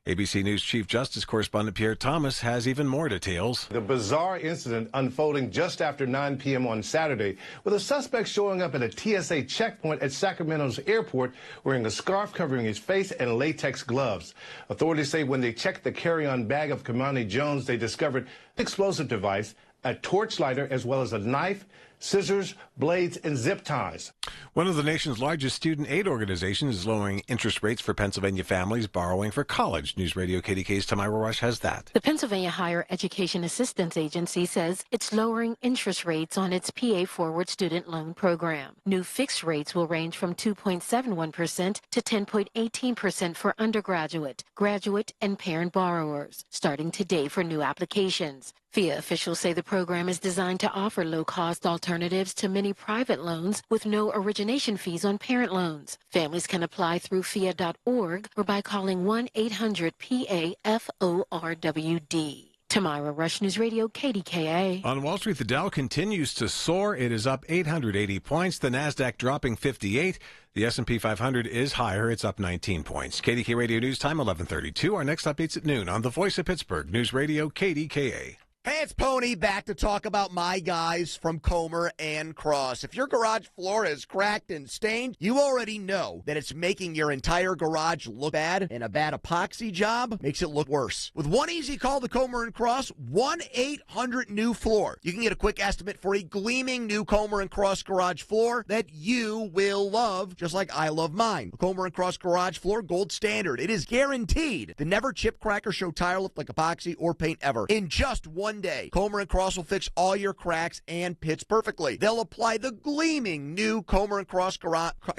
Speaker 21: ABC News Chief Justice Correspondent Pierre Thomas has even more details.
Speaker 24: The bizarre incident unfolding just after 9 p.m. on Saturday, with a suspect showing up at a TSA checkpoint at Sacramento's airport wearing a scarf covering his face and latex gloves. Authorities say when they checked the carry-on bag of Kamani Jones, they discovered an explosive device, a torch lighter, as well as a knife, scissors, blades, and zip ties.
Speaker 21: One of the nation's largest student aid organizations is lowering interest rates for Pennsylvania families borrowing for college. News Radio KDK's Tamira Rush has that.
Speaker 26: The Pennsylvania Higher Education Assistance Agency says it's lowering interest rates on its PA Forward student loan program. New fixed rates will range from 2.71% to 10.18% for undergraduate, graduate, and parent borrowers, starting today for new applications. FIA officials say the program is designed to offer low-cost alternatives to many private loans with no origination fees on parent loans. Families can apply through FIA.org or by calling 1-800-PA-FORWD. Tamira Rush, News Radio, KDKA.
Speaker 21: On Wall Street, the Dow continues to soar. It is up 880 points. The Nasdaq dropping 58. The S&P 500 is higher. It's up 19 points. KDK Radio News Time, 11:32. Our next update's at noon on the Voice of Pittsburgh, News Radio, KDKA.
Speaker 27: Hey, it's Pony back to talk about my guys from Comer and Cross. If your garage floor is cracked and stained, you already know that it's making your entire garage look bad, and a bad epoxy job makes it look worse. With one easy call to Comer and Cross, 1-800-NEW-FLOOR. You can get a quick estimate for a gleaming new Comer and Cross garage floor that you will love, just like I love mine. The Comer and Cross garage floor, gold standard. It is guaranteed to never chip, crack, or show tire lift like epoxy or paint ever. In just one day, Comer & Cross will fix all your cracks and pits perfectly. They'll apply the gleaming new Comer & Cross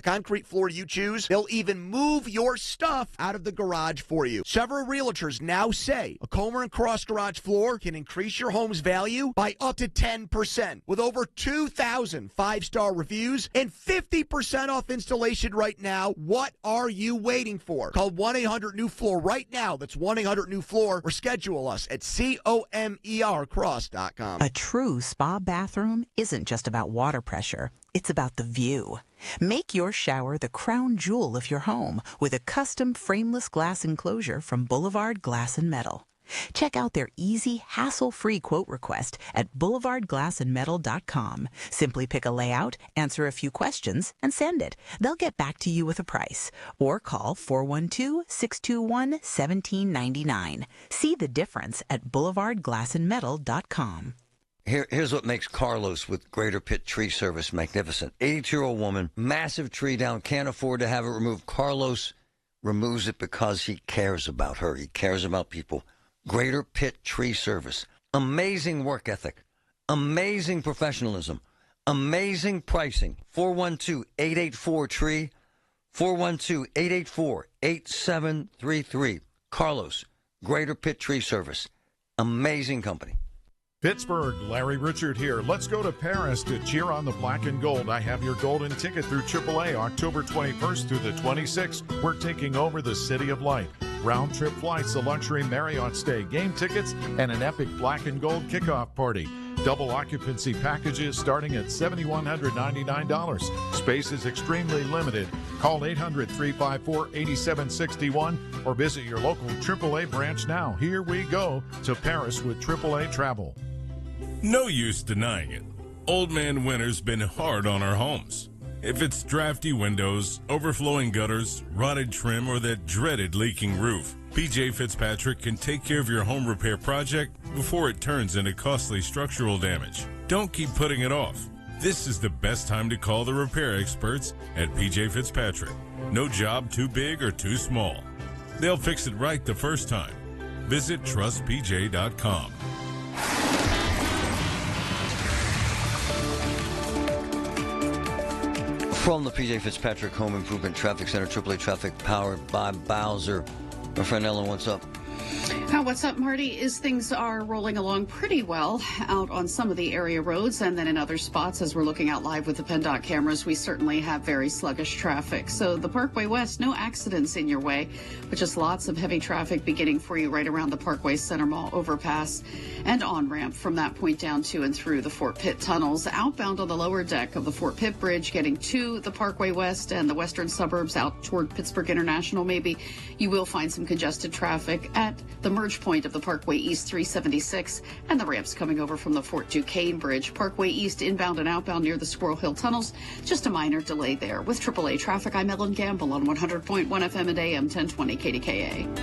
Speaker 27: concrete floor you choose. They'll even move your stuff out of the garage for you. Several realtors now say a Comer & Cross garage floor can increase your home's value by up to 10%. With over 2,000 five-star reviews and 50% off installation right now, what are you waiting for? Call 1-800-NEW-FLOOR right now. That's 1-800-NEW-FLOOR, or schedule us at COMERcross.com.
Speaker 28: A true spa bathroom isn't just about water pressure. It's about the view. Make your shower the crown jewel of your home with a custom frameless glass enclosure from Boulevard Glass and Metal. Check out their easy, hassle-free quote request at boulevardglassandmetal.com. Simply pick a layout, answer a few questions, and send it. They'll get back to you with a price. Or call 412-621-1799. See the difference at boulevardglassandmetal.com.
Speaker 13: Here's what makes Carlos with Greater Pitt Tree Service magnificent. 82-year-old woman, massive tree down, can't afford to have it removed. Carlos removes it because he cares about her. He cares about people. Greater Pitt Tree Service. Amazing work ethic. Amazing professionalism. Amazing pricing. 412-884-TREE. 412-884-8733. Carlos, Greater Pitt Tree Service. Amazing company.
Speaker 2: Pittsburgh, Larry Richard here. Let's go to Paris to cheer on the black and gold. I have your golden ticket through AAA October 21st through the 26th. We're taking over the City of Light. Round-trip flights, a luxury Marriott stay, game tickets, and an epic black and gold kickoff party. Double occupancy packages starting at $7,199. Space is extremely limited. Call 800-354-8761 or visit your local AAA branch now. Here we go to Paris with AAA Travel.
Speaker 3: No use denying it. Old Man Winter's been hard on our homes. If it's drafty windows, overflowing gutters, rotted trim, or that dreaded leaking roof, PJ Fitzpatrick can take care of your home repair project before it turns into costly structural damage. Don't keep putting it off. This is the best time to call the repair experts at PJ Fitzpatrick. No job too big or too small. They'll fix it right the first time. Visit trustpj.com.
Speaker 13: From the PJ Fitzpatrick Home Improvement Traffic Center, AAA traffic powered by Bowser. My friend Ellen, what's up?
Speaker 6: What's up, Marty? Things are rolling along pretty well out on some of the area roads, and then in other spots, as we're looking out live with the PennDOT cameras, we certainly have very sluggish traffic. So the Parkway West, no accidents in your way, but just lots of heavy traffic beginning for you right around the Parkway Center Mall overpass and on-ramp from that point down to and through the Fort Pitt tunnels. Outbound on the lower deck of the Fort Pitt Bridge, getting to the Parkway West and the western suburbs out toward Pittsburgh International, maybe you will find some congested traffic at the merge point of the Parkway East 376 and the ramps coming over from the Fort Duquesne Bridge. Parkway East inbound and outbound near the Squirrel Hill tunnels. Just a minor delay there. With AAA traffic, I'm Ellen Gamble on 100.1 FM and AM 1020 KDKA.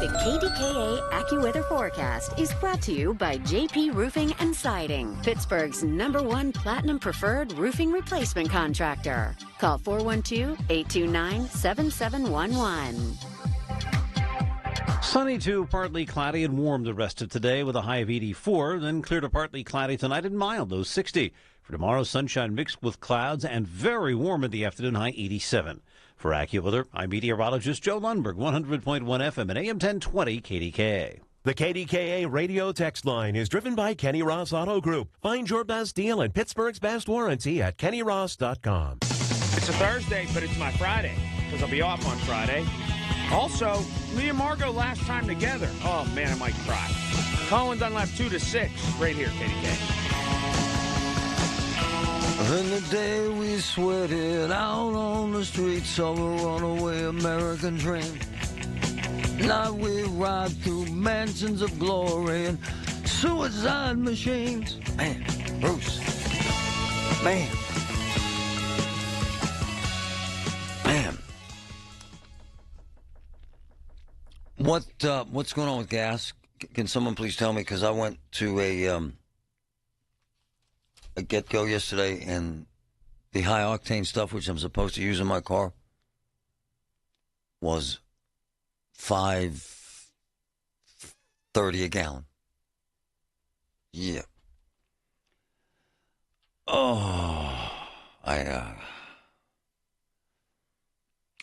Speaker 15: The KDKA AccuWeather forecast is brought to you by JP Roofing and Siding, Pittsburgh's #1 Platinum Preferred Roofing Replacement Contractor. Call 412-829-7711.
Speaker 9: Sunny to partly cloudy and warm the rest of today with a high of 84, then clear to partly cloudy tonight and mild, low 60. For tomorrow, sunshine mixed with clouds and very warm in the afternoon, high 87. For AccuWeather, I'm meteorologist Joe Lundberg, 100.1 FM and AM 1020 KDKA.
Speaker 10: The KDKA radio text line is driven by Kenny Ross Auto Group. Find your best deal and Pittsburgh's best warranty at kennyross.com.
Speaker 11: It's a Thursday, but it's my Friday because I'll be off on Friday. Also, Lee and Margot last time together. Oh, man, I might cry. Colin Dunlap 2-6, right here, KDK.
Speaker 13: In the day we sweated out on the streets of a runaway American dream. Now we ride through mansions of glory and suicide machines. Man, Bruce. Man. What's going on with gas? Can someone please tell me? Because I went to a get-go yesterday, and the high-octane stuff, which I'm supposed to use in my car, was $5.30 a gallon. Yeah. Oh,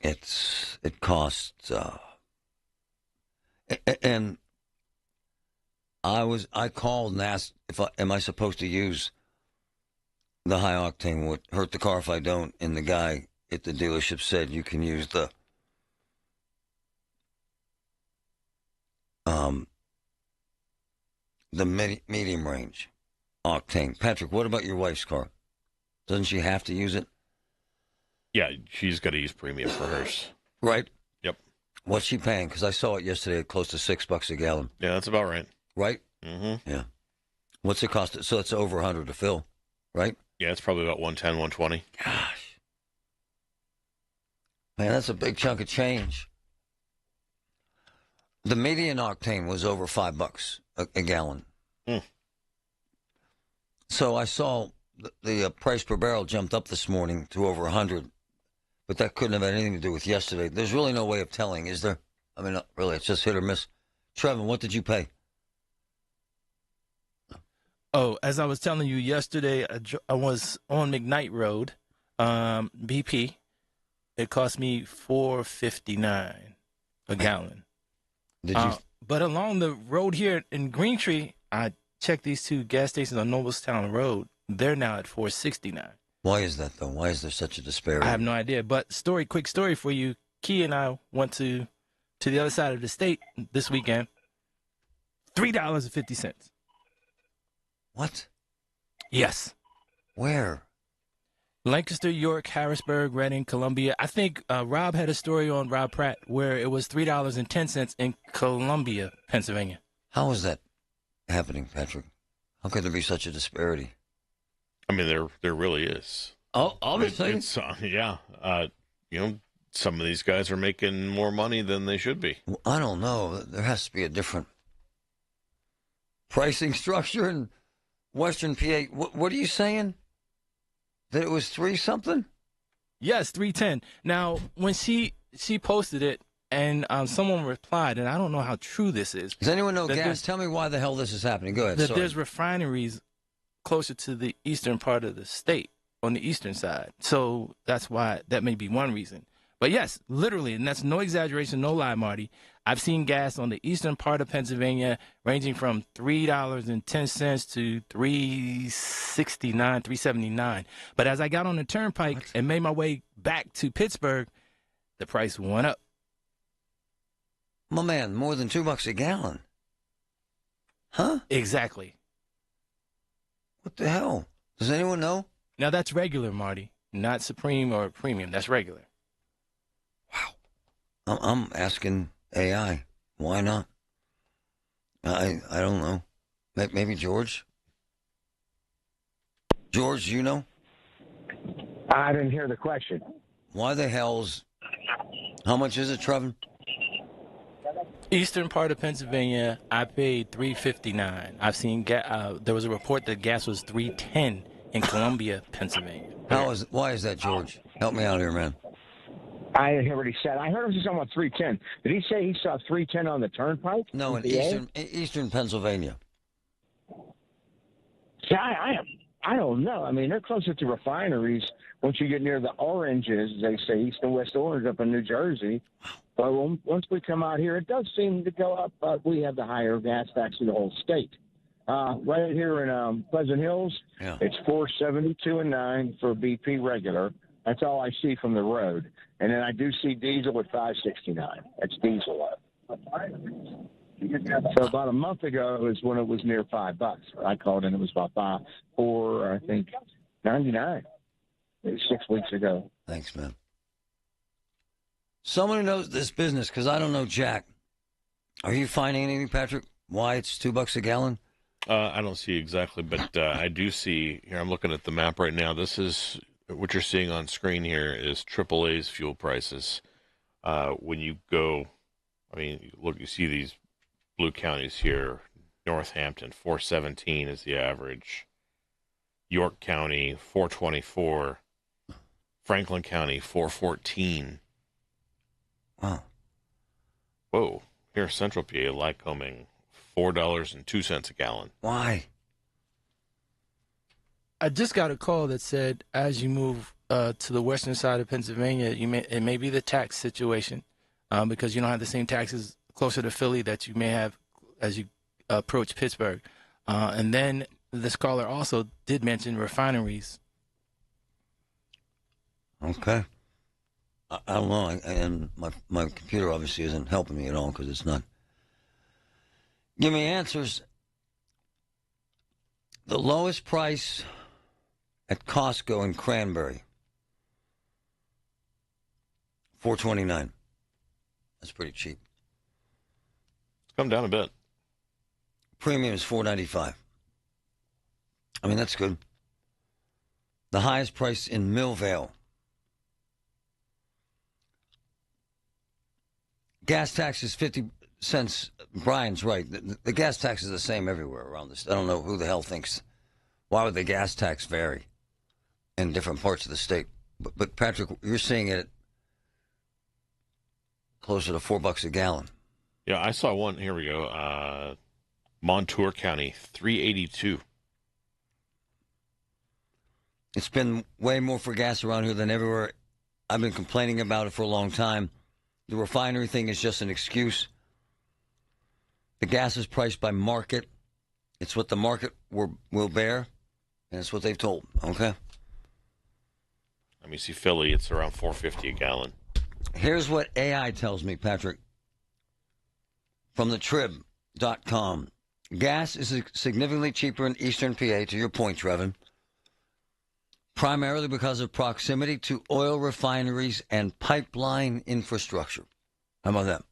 Speaker 13: it costs. And I called and asked am I supposed to use the high octane? Would hurt the car if I don't. And the guy at the dealership said you can use the medium range octane. Patrick, what about your wife's car? Doesn't she have to use it?
Speaker 20: Yeah, she's got to use premium for hers.
Speaker 13: Right?
Speaker 20: Yep.
Speaker 13: What's she paying? Because I saw it yesterday at close to $6 a gallon.
Speaker 20: Yeah, that's about right.
Speaker 13: Right?
Speaker 20: Mm-hmm.
Speaker 13: Yeah. What's it cost? So it's over $100 to fill, right?
Speaker 20: Yeah, it's probably about 110, 120.
Speaker 13: Gosh. Man, that's a big chunk of change. The median octane was over $5 a gallon.
Speaker 20: Mm.
Speaker 13: So I saw the price per barrel jumped up this morning to over 100, but that couldn't have had anything to do with yesterday. There's really no way of telling, is there? I mean, really, it's just hit or miss. Trevin, what did you pay?
Speaker 16: Oh, as I was telling you yesterday, I was on McKnight Road, BP. It cost me $4.59 a gallon. But along the road here in Greentree, I checked these two gas stations on Noblestown Road. They're now at $4.69.
Speaker 13: Why is that, though? Why is there such a disparity?
Speaker 16: I have no idea. But quick story for you. Key and I went to the other side of the state this weekend. $3.50.
Speaker 13: What?
Speaker 16: Yes.
Speaker 13: Where?
Speaker 16: Lancaster, York, Harrisburg, Reading, Columbia. I think Rob had a story on Rob Pratt where it was $3.10 in Columbia, Pennsylvania.
Speaker 13: How is that happening, Patrick? How could there be such a disparity?
Speaker 20: I mean, there really is.
Speaker 13: Oh, obviously.
Speaker 20: Some of these guys are making more money than they should be.
Speaker 13: Well, I don't know. There has to be a different pricing structure in Western PA. What are you saying? That it was 3 something?
Speaker 16: Yes, 310. Now, when she posted it, and someone replied, and I don't know how true this is.
Speaker 13: Does anyone know gas? Tell me why the hell this is happening. Go ahead.
Speaker 16: That there's refineries closer to the eastern part of the state, on the eastern side. So that's why that may be one reason. But yes, literally, and that's no exaggeration, no lie, Marty. I've seen gas on the eastern part of Pennsylvania ranging from $3.10 to $3.69, $3.79. But as I got on the turnpike and made my way back to Pittsburgh, the price went up.
Speaker 13: My man, more than $2 a gallon. Huh?
Speaker 16: Exactly.
Speaker 13: What the hell? Does anyone know?
Speaker 16: Now, that's regular, Marty. Not Supreme or Premium. That's regular.
Speaker 13: Wow. I'm asking AI. Why not? I don't know. Maybe George? George, you know?
Speaker 1: I didn't hear the question.
Speaker 13: Why the hell's... How much is it, Trevin?
Speaker 16: Eastern part of Pennsylvania, I paid $3.59. I've seen there was a report that gas was $3.10 in Columbia, Pennsylvania.
Speaker 13: Why is that, George? Help me out here, man.
Speaker 1: I didn't hear what he said. I heard him say something about 310. Did he say he saw 310 on the turnpike?
Speaker 13: No, in eastern Pennsylvania.
Speaker 1: See, I don't know. I mean, they're closer to refineries. Once you get near the oranges, they say east and west orange up in New Jersey. But once we come out here, it does seem to go up. But we have the higher gas tax in the whole state. Right here in Pleasant Hills, It's $4.72.9 for BP regular. That's all I see from the road. And then I do see diesel at $5.69. That's diesel. So about a month ago is when it was near $5. I called in, it was about $4.99. It was 6 weeks ago.
Speaker 13: Thanks, man. Someone who knows this business, because I don't know Jack. Are you finding anything, Patrick? Why it's $2 a gallon?
Speaker 20: I don't see exactly, but I do see here. I'm looking at the map right now. This is what you're seeing on screen here is AAA's fuel prices. When you go, I mean, look, you see these blue counties here. Northampton, 417 is the average. York County, 424. Franklin County, 414.
Speaker 13: Wow.
Speaker 20: Whoa. Here, Central PA, Lycoming, $4.02 a gallon.
Speaker 13: Why?
Speaker 16: I just got a call that said as you move to the western side of Pennsylvania, it may be the tax situation because you don't have the same taxes closer to Philly that you may have as you approach Pittsburgh. And then this caller also did mention refineries.
Speaker 13: Okay. I don't know, and my computer obviously isn't helping me at all because it's not giving me answers. The lowest price at Costco in Cranberry, $4.29. That's pretty cheap.
Speaker 20: It's come down a bit.
Speaker 13: Premium is $4.95. I mean, that's good. The highest price in Millvale. Gas tax is 50 cents. Brian's right. The gas tax is the same everywhere around this. I don't know who the hell thinks. Why would the gas tax vary in different parts of the state? But Patrick, you're seeing it closer to $4 a gallon.
Speaker 20: Yeah, I saw one. Here we go. Montour County, $3.82.
Speaker 13: It's been way more for gas around here than everywhere. I've been complaining about it for a long time. The refinery thing is just an excuse. The gas is priced by market. It's what the market will bear, and it's what they've told, okay?
Speaker 20: Let me see Philly. It's around $4.50 a gallon.
Speaker 13: Here's what AI tells me, Patrick, from the trib.com. Gas is significantly cheaper in eastern PA, to your point, Trevin, primarily because of proximity to oil refineries and pipeline infrastructure. How about that?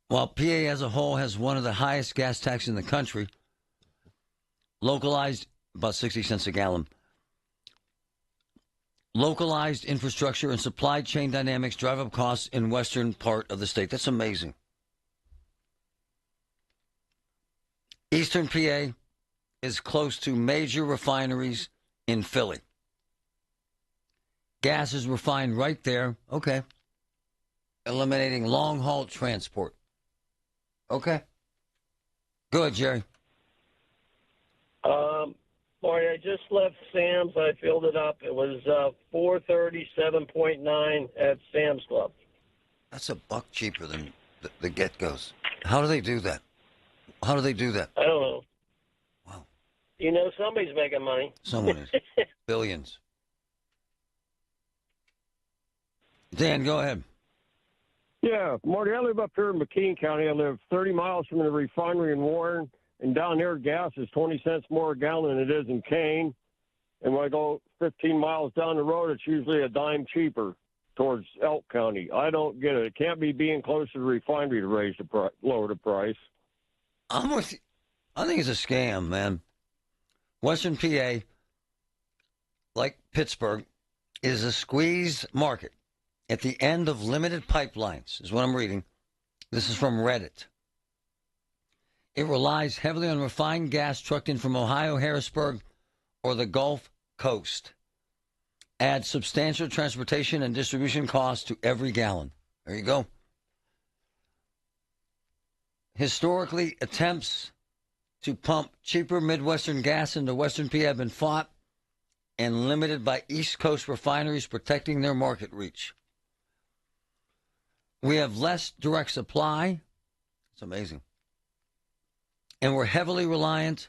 Speaker 13: While PA as a whole has one of the highest gas taxes in the country, localized, about 60 cents a gallon, localized infrastructure and supply chain dynamics drive up costs in western part of the state. That's amazing. Eastern PA is close to major refineries in Philly. Gas is refined right there. Okay. Eliminating long-haul transport. Okay. Go ahead, Jerry.
Speaker 4: Marty, I just left Sam's. I filled it up. It was $437.9 at Sam's Club.
Speaker 13: That's $1 cheaper than the get-goes. How do they do that? How do they do that?
Speaker 4: I don't know.
Speaker 13: Wow.
Speaker 4: You know, somebody's making money.
Speaker 13: Someone is. Billions. Dan, go ahead.
Speaker 7: Yeah, Marty, I live up here in McKean County. I live 30 miles from the refinery in Warren, and down there gas is 20 cents more a gallon than it is in Kane. And when I go 15 miles down the road, it's usually a dime cheaper towards Elk County. I don't get it. It can't be being close to the refinery to lower the price.
Speaker 13: I'm with you. I think it's a scam, man. Western PA, like Pittsburgh, is a squeezed market at the end of limited pipelines, is what I'm reading. This is from Reddit. It relies heavily on refined gas trucked in from Ohio, Harrisburg, or the Gulf Coast. Adds substantial transportation and distribution costs to every gallon. There you go. Historically, attempts to pump cheaper Midwestern gas into Western PA have been fought and limited by East Coast refineries protecting their market reach. We have less direct supply. It's amazing. And we're heavily reliant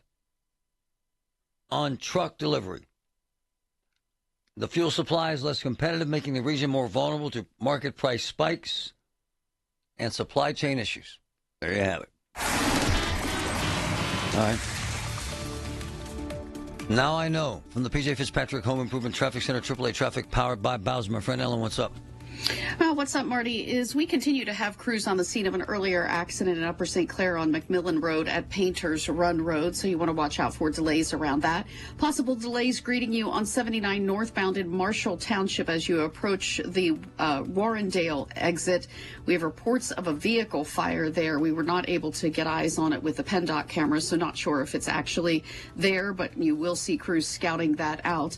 Speaker 13: on truck delivery. The fuel supply is less competitive, making the region more vulnerable to market price spikes and supply chain issues. There you have it. All right. Now I know from the P.J. Fitzpatrick Home Improvement Traffic Center, AAA Traffic, powered by Bowser. My friend Ellen, what's up?
Speaker 6: What's up, Marty, is we continue to have crews on the scene of an earlier accident in Upper St. Clair on McMillan Road at Painters Run Road, so you want to watch out for delays around that. Possible delays greeting you on 79 northbound in Marshall Township as you approach the Warrendale exit. We have reports of a vehicle fire there. We were not able to get eyes on it with the PennDOT cameras, so not sure if it's actually there, but you will see crews scouting that out.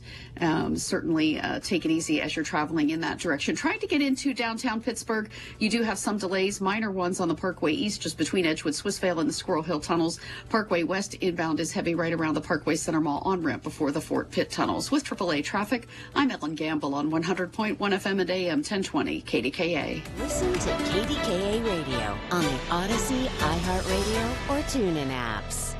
Speaker 6: Certainly take it easy as you're traveling in that direction. Trying to get into downtown Pittsburgh, you do have some delays, minor ones on the Parkway East, just between Edgewood, Swissvale, and the Squirrel Hill tunnels. Parkway West inbound is heavy right around the Parkway Center Mall on-ramp before the Fort Pitt tunnels. With AAA traffic, I'm Ellen Gamble on 100.1 FM and AM 1020 KDKA.
Speaker 15: Listen to KDKA Radio on the Odyssey, iHeartRadio, or TuneIn apps.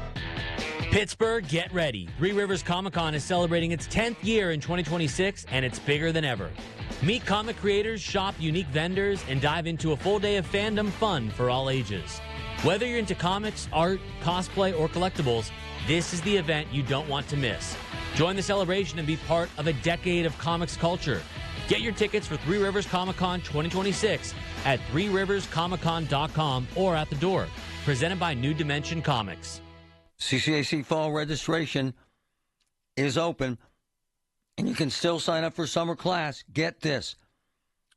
Speaker 8: Pittsburgh, get ready. Three Rivers Comic-Con is celebrating its 10th year in 2026, and it's bigger than ever. Meet comic creators, shop unique vendors, and dive into a full day of fandom fun for all ages. Whether you're into comics, art, cosplay, or collectibles, this is the event you don't want to miss. Join the celebration and be part of a decade of comics culture. Get your tickets for Three Rivers Comic-Con 2026 at threeriverscomiccon.com or at the door. Presented by New Dimension Comics.
Speaker 13: CCAC fall registration is open, and you can still sign up for summer class. Get this.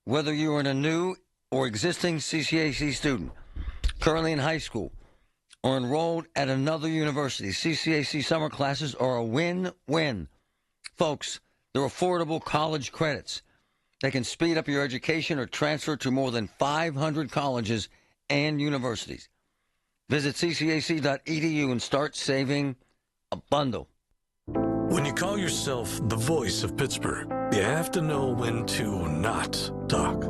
Speaker 13: Whether you're a new or existing CCAC student, currently in high school, or enrolled at another university, CCAC summer classes are a win-win. Folks, they're affordable college credits. They can speed up your education or transfer to more than 500 colleges and universities. Visit ccac.edu and start saving a bundle.
Speaker 5: When you call yourself the voice of Pittsburgh, you have to know when to not talk.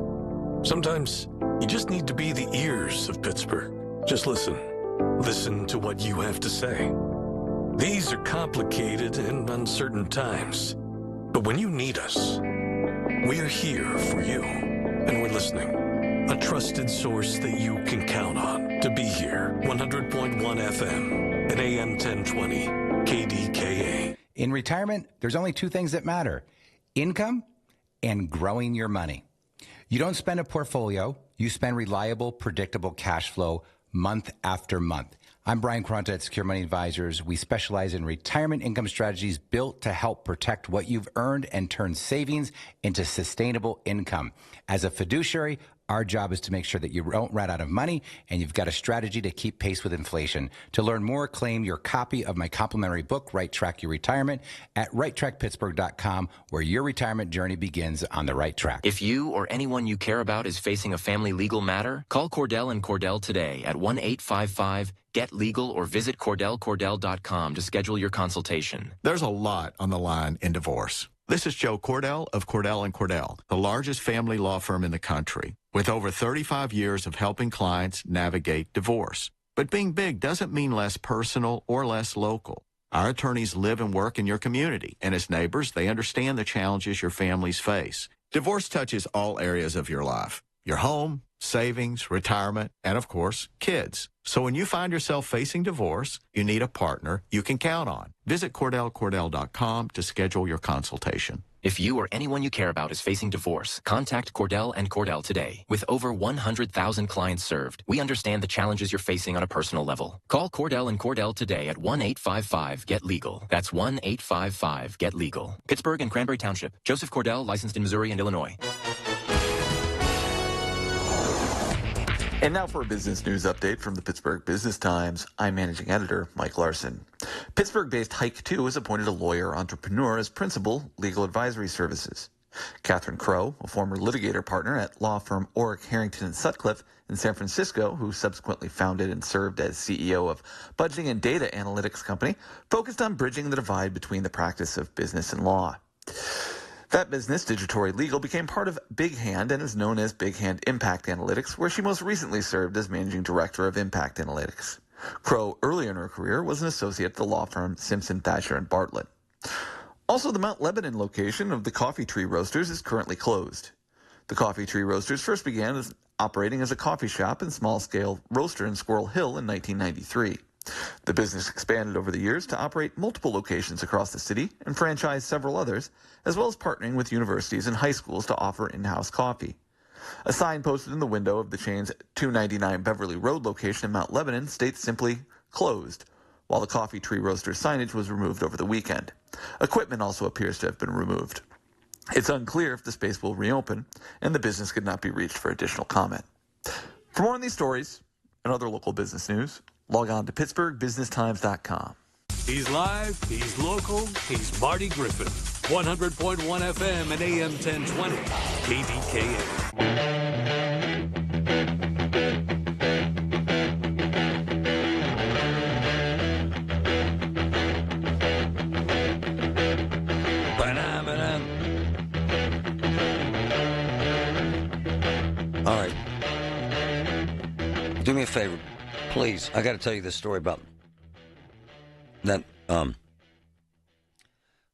Speaker 5: Sometimes You just need to be the ears of Pittsburgh. Just listen. Listen to what you have to say. These are complicated and uncertain times. But when you need us, we're here for you. And we're listening. A trusted source that you can count on to be here. 100.1 FM and AM 1020 KDKA.
Speaker 12: In retirement, there's only two things that matter: income and growing your money. You don't spend a portfolio, you spend reliable, predictable cash flow month after month. I'm Brian Quaranta at Secure Money Advisors. We specialize in retirement income strategies built to help protect what you've earned and turn savings into sustainable income. As a fiduciary, our job is to make sure that you don't run out of money and you've got a strategy to keep pace with inflation. To learn more, claim your copy of my complimentary book, Right Track Your Retirement, at righttrackpittsburgh.com, where your retirement journey begins on the right track.
Speaker 14: If you or anyone you care about is facing a family legal matter, call Cordell & Cordell today at 1-855-GET-LEGAL or visit CordellCordell.com to schedule your consultation.
Speaker 17: There's a lot on the line in divorce. This is Joe Cordell of Cordell & Cordell, the largest family law firm in the country, with over 35 years of helping clients navigate divorce. But being big doesn't mean less personal or less local. Our attorneys live and work in your community, and as neighbors, they understand the challenges your families face. Divorce touches all areas of your life: your home, savings, retirement, and of course, kids. So when you find yourself facing divorce, you need a partner you can count on. Visit CordellCordell.com to schedule your consultation.
Speaker 14: If you or anyone you care about is facing divorce, contact Cordell & Cordell today. With over 100,000 clients served, we understand the challenges you're facing on a personal level. Call Cordell & Cordell today at 1-855-GET-LEGAL. That's 1-855-GET-LEGAL. Pittsburgh and Cranberry Township. Joseph Cordell, licensed in Missouri and Illinois.
Speaker 18: And now for a business news update from the Pittsburgh Business Times. I'm managing editor Mike Larson. Pittsburgh-based Hike 2 has appointed a lawyer entrepreneur as principal legal advisory services. Catherine Crow, a former litigator partner at law firm Orrick, Harrington & Sutcliffe in San Francisco, who subsequently founded and served as CEO of budgeting and data analytics company, focused on bridging the divide between the practice of business and law. That business, Digitory Legal, became part of Big Hand and is known as Big Hand Impact Analytics, where she most recently served as managing director of Impact Analytics. Crow, earlier in her career, was an associate at the law firm Simpson, Thacher & Bartlett. Also, the Mount Lebanon location of the Coffee Tree Roasters is currently closed. The Coffee Tree Roasters first began operating as a coffee shop and small-scale roaster in Squirrel Hill in 1993. The business expanded over the years to operate multiple locations across the city and franchise several others, as well as partnering with universities and high schools to offer in-house coffee. A sign posted in the window of the chain's 299 Beverly Road location in Mount Lebanon states simply, "Closed," while the Coffee Tree Roaster signage was removed over the weekend. Equipment also appears to have been removed. It's unclear if the space will reopen, and the business could not be reached for additional comment. For more on these stories and other local business news, log on to PittsburghBusinessTimes.com.
Speaker 5: He's live, he's local, he's Marty Griffin. 100.1 FM and AM 1020, KDKA.
Speaker 13: All right. Do me a favor, please. I got to tell you this story about that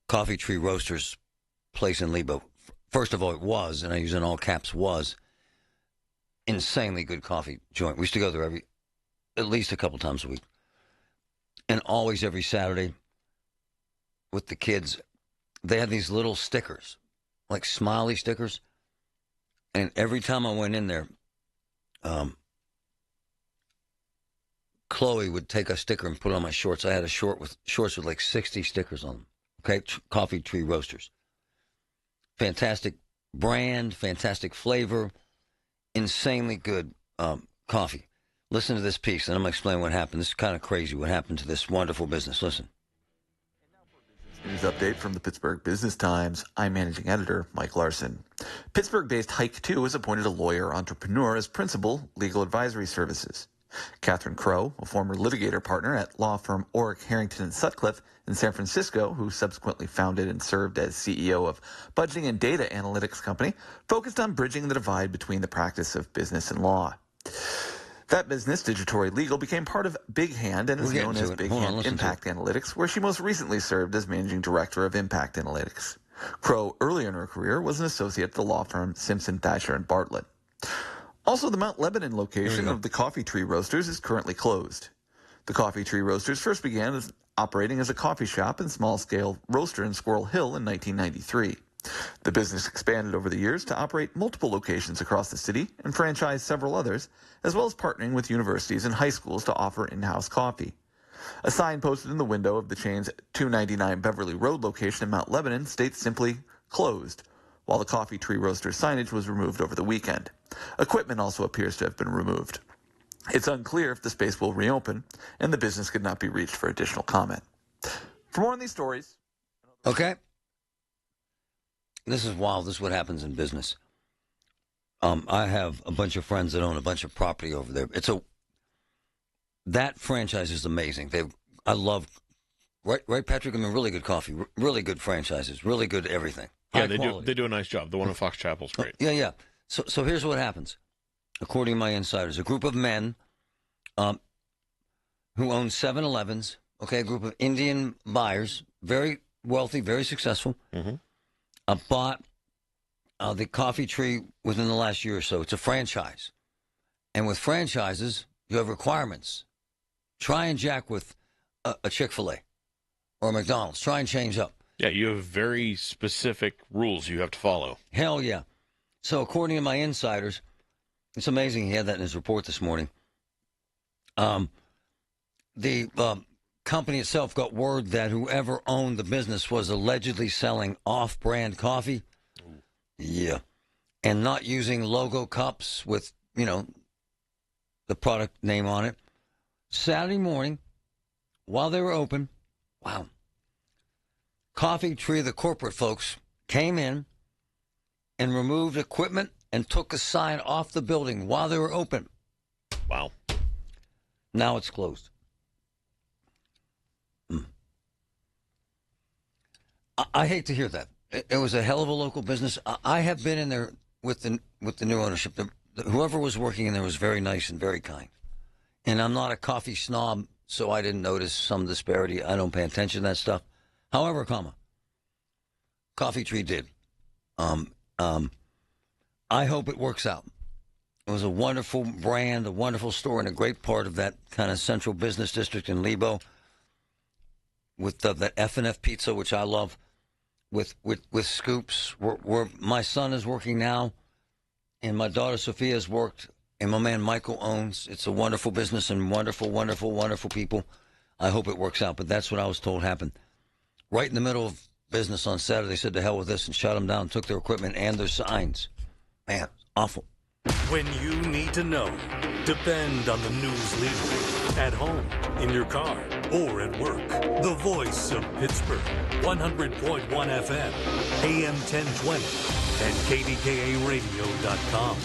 Speaker 13: Coffee Tree Roasters place in Lebo. First of all, it was, and I use in all caps, was insanely good coffee joint. We used to go there at least a couple times a week. And always every Saturday with the kids, they had these little stickers, like smiley stickers. And every time I went in there, Chloe would take a sticker and put it on my shorts. I had a shorts with like 60 stickers on them. Okay, Coffee Tree Roasters. Fantastic brand, fantastic flavor, insanely good coffee. Listen to this piece, and I'm going to explain what happened. This is kind of crazy what happened to this wonderful business. Listen.
Speaker 18: News update from the Pittsburgh Business Times. I'm managing editor Mike Larson. Pittsburgh-based Hike 2 has appointed a lawyer entrepreneur as principal legal advisory services. Catherine Crow, a former litigator partner at law firm Orrick, Harrington, and Sutcliffe in San Francisco, who subsequently founded and served as CEO of budgeting and data analytics company, focused on bridging the divide between the practice of business and law. That business, Digitory Legal, became part of Big Hand and is known as Big Hand Impact Analytics, where she most recently served as managing director of Impact Analytics. Crow, earlier in her career, was an associate at the law firm Simpson, Thacher, and Bartlett. Also, the Mount Lebanon location of the Coffee Tree Roasters is currently closed. The Coffee Tree Roasters first began as operating as a coffee shop and small-scale roaster in Squirrel Hill in 1993. The business expanded over the years to operate multiple locations across the city and franchise several others, as well as partnering with universities and high schools to offer in-house coffee. A sign posted in the window of the chain's 299 Beverly Road location in Mount Lebanon states simply, "Closed," while the Coffee Tree Roaster signage was removed over the weekend. Equipment also appears to have been removed. It's unclear if the space will reopen, and the business could not be reached for additional comment. For more on these stories...
Speaker 13: Okay. This is wild. This is what happens in business. I have a bunch of friends that own a bunch of property over there. That franchise is amazing. I love, right, Patrick? I mean, really good coffee, really good franchises, really good everything.
Speaker 20: Yeah, they do a nice job. The one in Fox Chapel's great.
Speaker 13: Yeah. So here's what happens. According to my insiders, a group of men who own 7-Elevens, okay, a group of Indian buyers, very wealthy, very successful, bought the Coffee Tree within the last year or so. It's a franchise. And with franchises, you have requirements. Try and jack with a Chick-fil-A or a McDonald's. Try and change up.
Speaker 20: Yeah, you have very specific rules you have to follow.
Speaker 13: Hell yeah. So according to my insiders, it's amazing he had that in his report this morning. The company itself got word that whoever owned the business was allegedly selling off-brand coffee. Ooh. Yeah. And not using logo cups with, the product name on it. Saturday morning, while they were open, wow, Coffee Tree, the corporate folks, came in and removed equipment and took a sign off the building while they were open.
Speaker 20: Wow.
Speaker 13: Now it's closed. I hate to hear that. It was a hell of a local business. I have been in there with the new ownership. Whoever was working in there was very nice and very kind. And I'm not a coffee snob, so I didn't notice some disparity. I don't pay attention to that stuff. However, Coffee Tree did. I hope it works out. It was a wonderful brand, a wonderful store, and a great part of that kind of central business district in Lebo with that F&F pizza, which I love, with scoops, where my son is working now, and my daughter Sophia has worked, and my man Michael owns. It's a wonderful business and wonderful, wonderful, wonderful people. I hope it works out, but that's what I was told happened. Right in the middle of business on Saturday, they said to hell with this and shut them down, took their equipment and their signs. Man, awful.
Speaker 5: When you need to know, depend on the news leader. At home, in your car, or at work. The voice of Pittsburgh. 100.1 FM, AM 1020, and KDKARadio.com.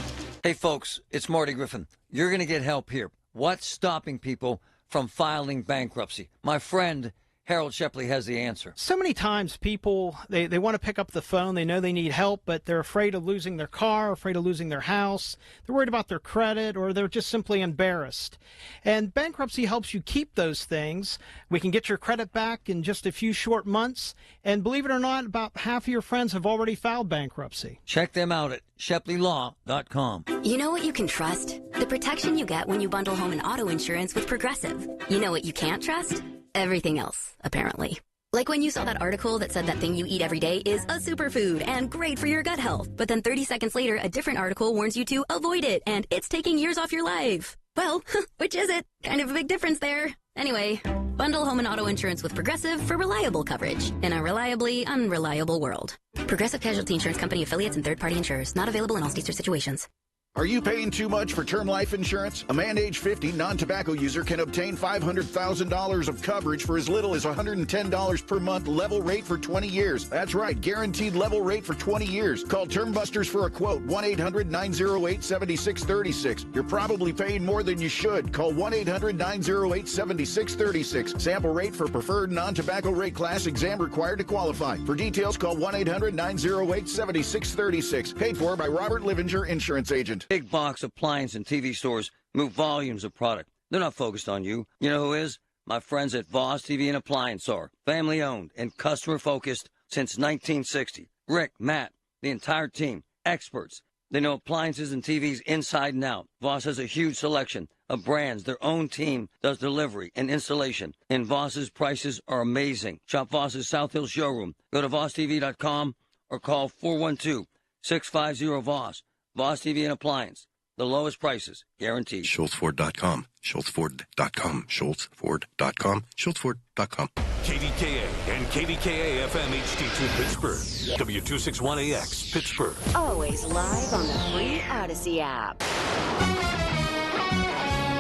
Speaker 13: Hey, folks, it's Marty Griffin. You're going to get help here. What's stopping people from filing bankruptcy? My friend Harold Shepley has the answer.
Speaker 19: So many times people, they want to pick up the phone. They know they need help, but they're afraid of losing their car, afraid of losing their house. They're worried about their credit, or they're just simply embarrassed. And bankruptcy helps you keep those things. We can get your credit back in just a few short months. And believe it or not, about half of your friends have already filed bankruptcy.
Speaker 13: Check them out at ShepleyLaw.com.
Speaker 21: You know what you can trust? The protection you get when you bundle home and auto insurance with Progressive. You know what you can't trust? Everything else, apparently. Like when you saw that article that said that thing you eat every day is a superfood and great for your gut health. But then 30 seconds later, a different article warns you to avoid it and it's taking years off your life. Well, which is it? Kind of a big difference there. Anyway, bundle home and auto insurance with Progressive for reliable coverage in a reliably unreliable world. Progressive Casualty Insurance Company affiliates and third-party insurers. Not available in all states or situations.
Speaker 2: Are you paying too much for term life insurance? A man age 50 non-tobacco user can obtain $500,000 of coverage for as little as $110 per month, level rate for 20 years. That's right, guaranteed level rate for 20 years. Call Term Busters for a quote, 1-800-908-7636. You're probably paying more than you should. Call 1-800-908-7636. Sample rate for preferred non-tobacco rate class, exam required to qualify. For details, call 1-800-908-7636. Paid for by Robert Livinger, Insurance Agent.
Speaker 13: Big box appliance and TV stores move volumes of product. They're not focused on you. You know who is? My friends at Voss TV and Appliance are family-owned and customer-focused since 1960. Rick, Matt, the entire team, experts. They know appliances and TVs inside and out. Voss has a huge selection of brands. Their own team does delivery and installation. And Voss's prices are amazing. Shop Voss's South Hill showroom. Go to VossTV.com or call 412-650-VOSS. Voss TV and Appliance. The lowest prices, guaranteed.
Speaker 22: SchultzFord.com. SchultzFord.com. SchultzFord.com. SchultzFord.com.
Speaker 5: KDKA and KDKA FM HD2 Pittsburgh. W261AX Pittsburgh.
Speaker 15: Always live on the free Odyssey app.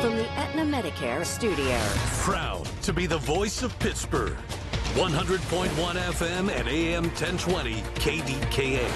Speaker 15: From the Aetna Medicare studios.
Speaker 5: Proud to be the voice of Pittsburgh. 100.1 FM and AM 1020 KDKA.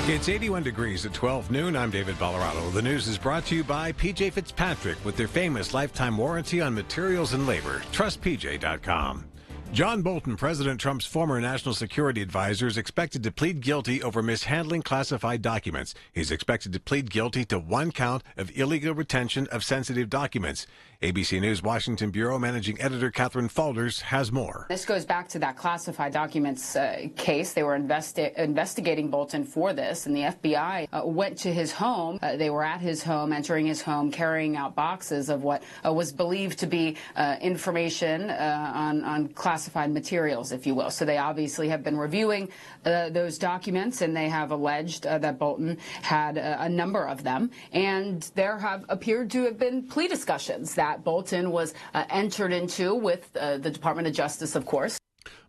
Speaker 23: It's 81 degrees at 12 noon. I'm David Ballarado. The news is brought to you by PJ Fitzpatrick with their famous lifetime warranty on materials and labor. TrustPJ.com. John Bolton, President Trump's former national security advisor, is expected to plead guilty over mishandling classified documents. He's expected to plead guilty to one count of illegal retention of sensitive documents. ABC News Washington Bureau Managing Editor Catherine Falders has more.
Speaker 24: This goes back to that classified documents case. They were investigating Bolton for this, and the FBI went to his home. They were at his home, entering his home, carrying out boxes of what was believed to be information on classified materials, if you will. So they obviously have been reviewing those documents, and they have alleged that Bolton had a number of them. And there have appeared to have been plea discussions that Bolton was entered into with the Department of Justice, of course.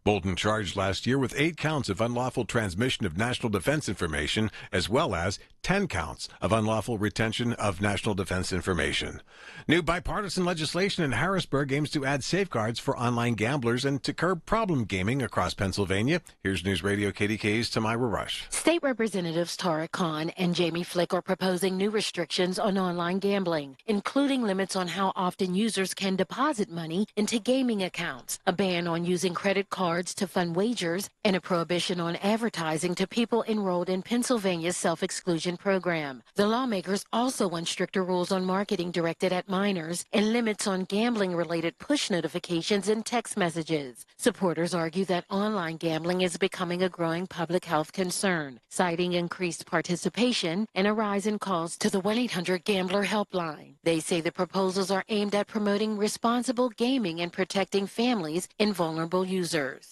Speaker 23: Bolton charged last year with 8 counts of unlawful transmission of national defense information, as well as 10 counts of unlawful retention of national defense information. New bipartisan legislation in Harrisburg aims to add safeguards for online gamblers and to curb problem gaming across Pennsylvania. Here's News Radio KDKA's Tamira Rush.
Speaker 25: State Representatives Tara Khan and Jamie Flick are proposing new restrictions on online gambling, including limits on how often users can deposit money into gaming accounts, a ban on using credit cards to fund wagers, and a prohibition on advertising to people enrolled in Pennsylvania's self-exclusion program. The lawmakers also want stricter rules on marketing directed at minors and limits on gambling-related push notifications and text messages. Supporters argue that online gambling is becoming a growing public health concern, citing increased participation and a rise in calls to the 1-800-GAMBLER helpline. They say the proposals are aimed at promoting responsible gaming and protecting families and vulnerable users.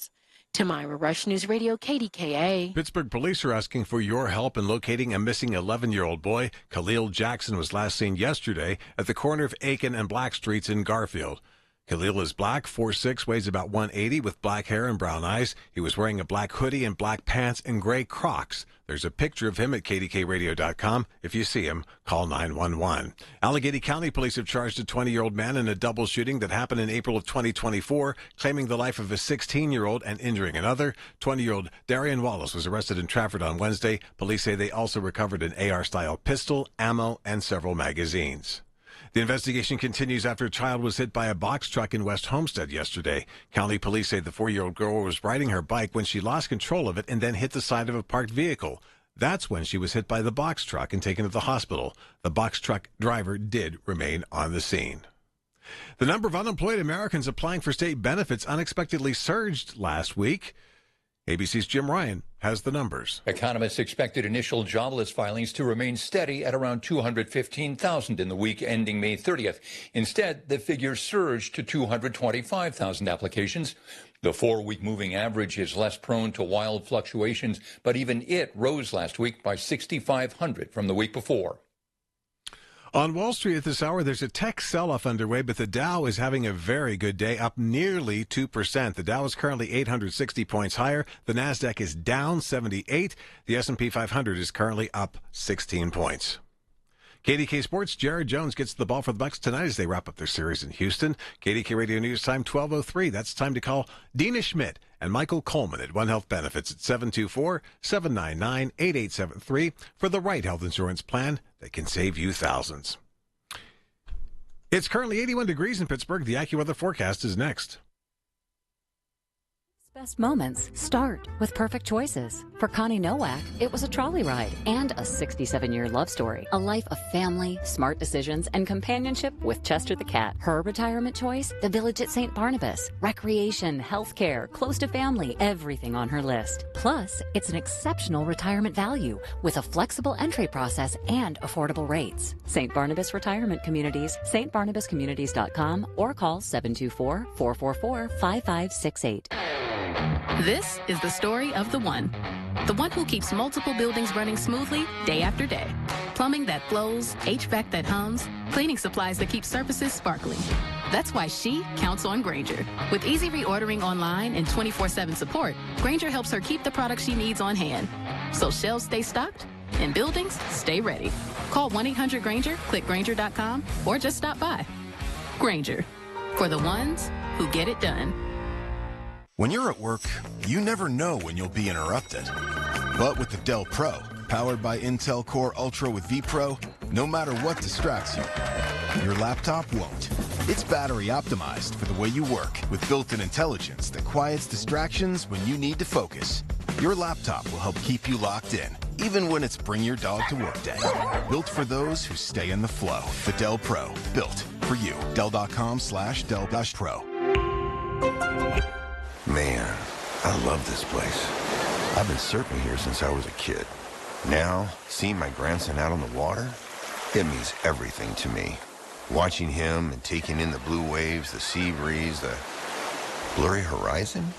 Speaker 25: Tamira Rush, News Radio KDKA.
Speaker 23: Pittsburgh police are asking for your help in locating a missing 11-year-old boy. Khalil Jackson was last seen yesterday at the corner of Aiken and Black Streets in Garfield. Khalil is black, 4'6", weighs about 180, with black hair and brown eyes. He was wearing a black hoodie and black pants and gray Crocs. There's a picture of him at KDKRadio.com. If you see him, call 911. Allegheny County Police have charged a 20-year-old man in a double shooting that happened in April of 2024, claiming the life of a 16-year-old and injuring another. 20-year-old Darian Wallace was arrested in Trafford on Wednesday. Police say they also recovered an AR-style pistol, ammo, and several magazines. The investigation continues after a child was hit by a box truck in West Homestead yesterday. County police say the 4-year-old girl was riding her bike when she lost control of it and then hit the side of a parked vehicle. That's when she was hit by the box truck and taken to the hospital. The box truck driver did remain on the scene. The number of unemployed Americans applying for state benefits unexpectedly surged last week. ABC's Jim Ryan has the numbers.
Speaker 26: Economists expected initial jobless filings to remain steady at around 215,000 in the week ending May 30th. Instead, the figure surged to 225,000 applications. The 4-week moving average is less prone to wild fluctuations, but even it rose last week by 6,500 from the week before.
Speaker 23: On Wall Street at this hour, there's a tech sell-off underway, but the Dow is having a very good day, up nearly 2%. The Dow is currently 860 points higher. The Nasdaq is down 78. The S&P 500 is currently up 16 points. KDK Sports, Jared Jones gets the ball for the Bucks tonight as they wrap up their series in Houston. KDK Radio News time 12:03. That's time to call Dina Schmidt and Michael Coleman at One Health Benefits at 724-799-8873 for the right health insurance plan that can save you thousands. It's currently 81 degrees in Pittsburgh. The AccuWeather forecast is next.
Speaker 1: Best moments start with perfect choices. For Connie Nowak, it was a trolley ride and a 67-year love story. A life of family, smart decisions, and companionship with Chester the cat. Her retirement choice? The Village at St. Barnabas. Recreation, healthcare, close to family, everything on her list. Plus, it's an exceptional retirement value with a flexible entry process and affordable rates. St. Barnabas Retirement Communities, stbarnabascommunities.com, or call 724-444-5568.
Speaker 3: This is the story of the one who keeps multiple buildings running smoothly day after day. Plumbing that flows, HVAC that hums, cleaning supplies that keep surfaces sparkling. That's why she counts on Grainger. With easy reordering online and 24/7 support, Grainger helps her keep the products she needs on hand. So shelves stay stocked and buildings stay ready. Call 1-800-GRAINGER, click Grainger.com, or just stop by. Grainger, for the ones who get it done.
Speaker 9: When you're at work, you never know when you'll be interrupted. But with the Dell Pro, powered by Intel Core Ultra with vPro, no matter what distracts you, your laptop won't. It's battery optimized for the way you work with built-in intelligence that quiets distractions when you need to focus. Your laptop will help keep you locked in, even when it's bring your dog to work day. Built for those who stay in the flow. The Dell Pro, built for you. Dell.com/Dell-Pro.
Speaker 22: Man, I love this place. I've been surfing here since I was a kid. Now, seeing my grandson out on the water, it means everything to me. Watching him and taking in the blue waves, the sea breeze, the blurry horizon.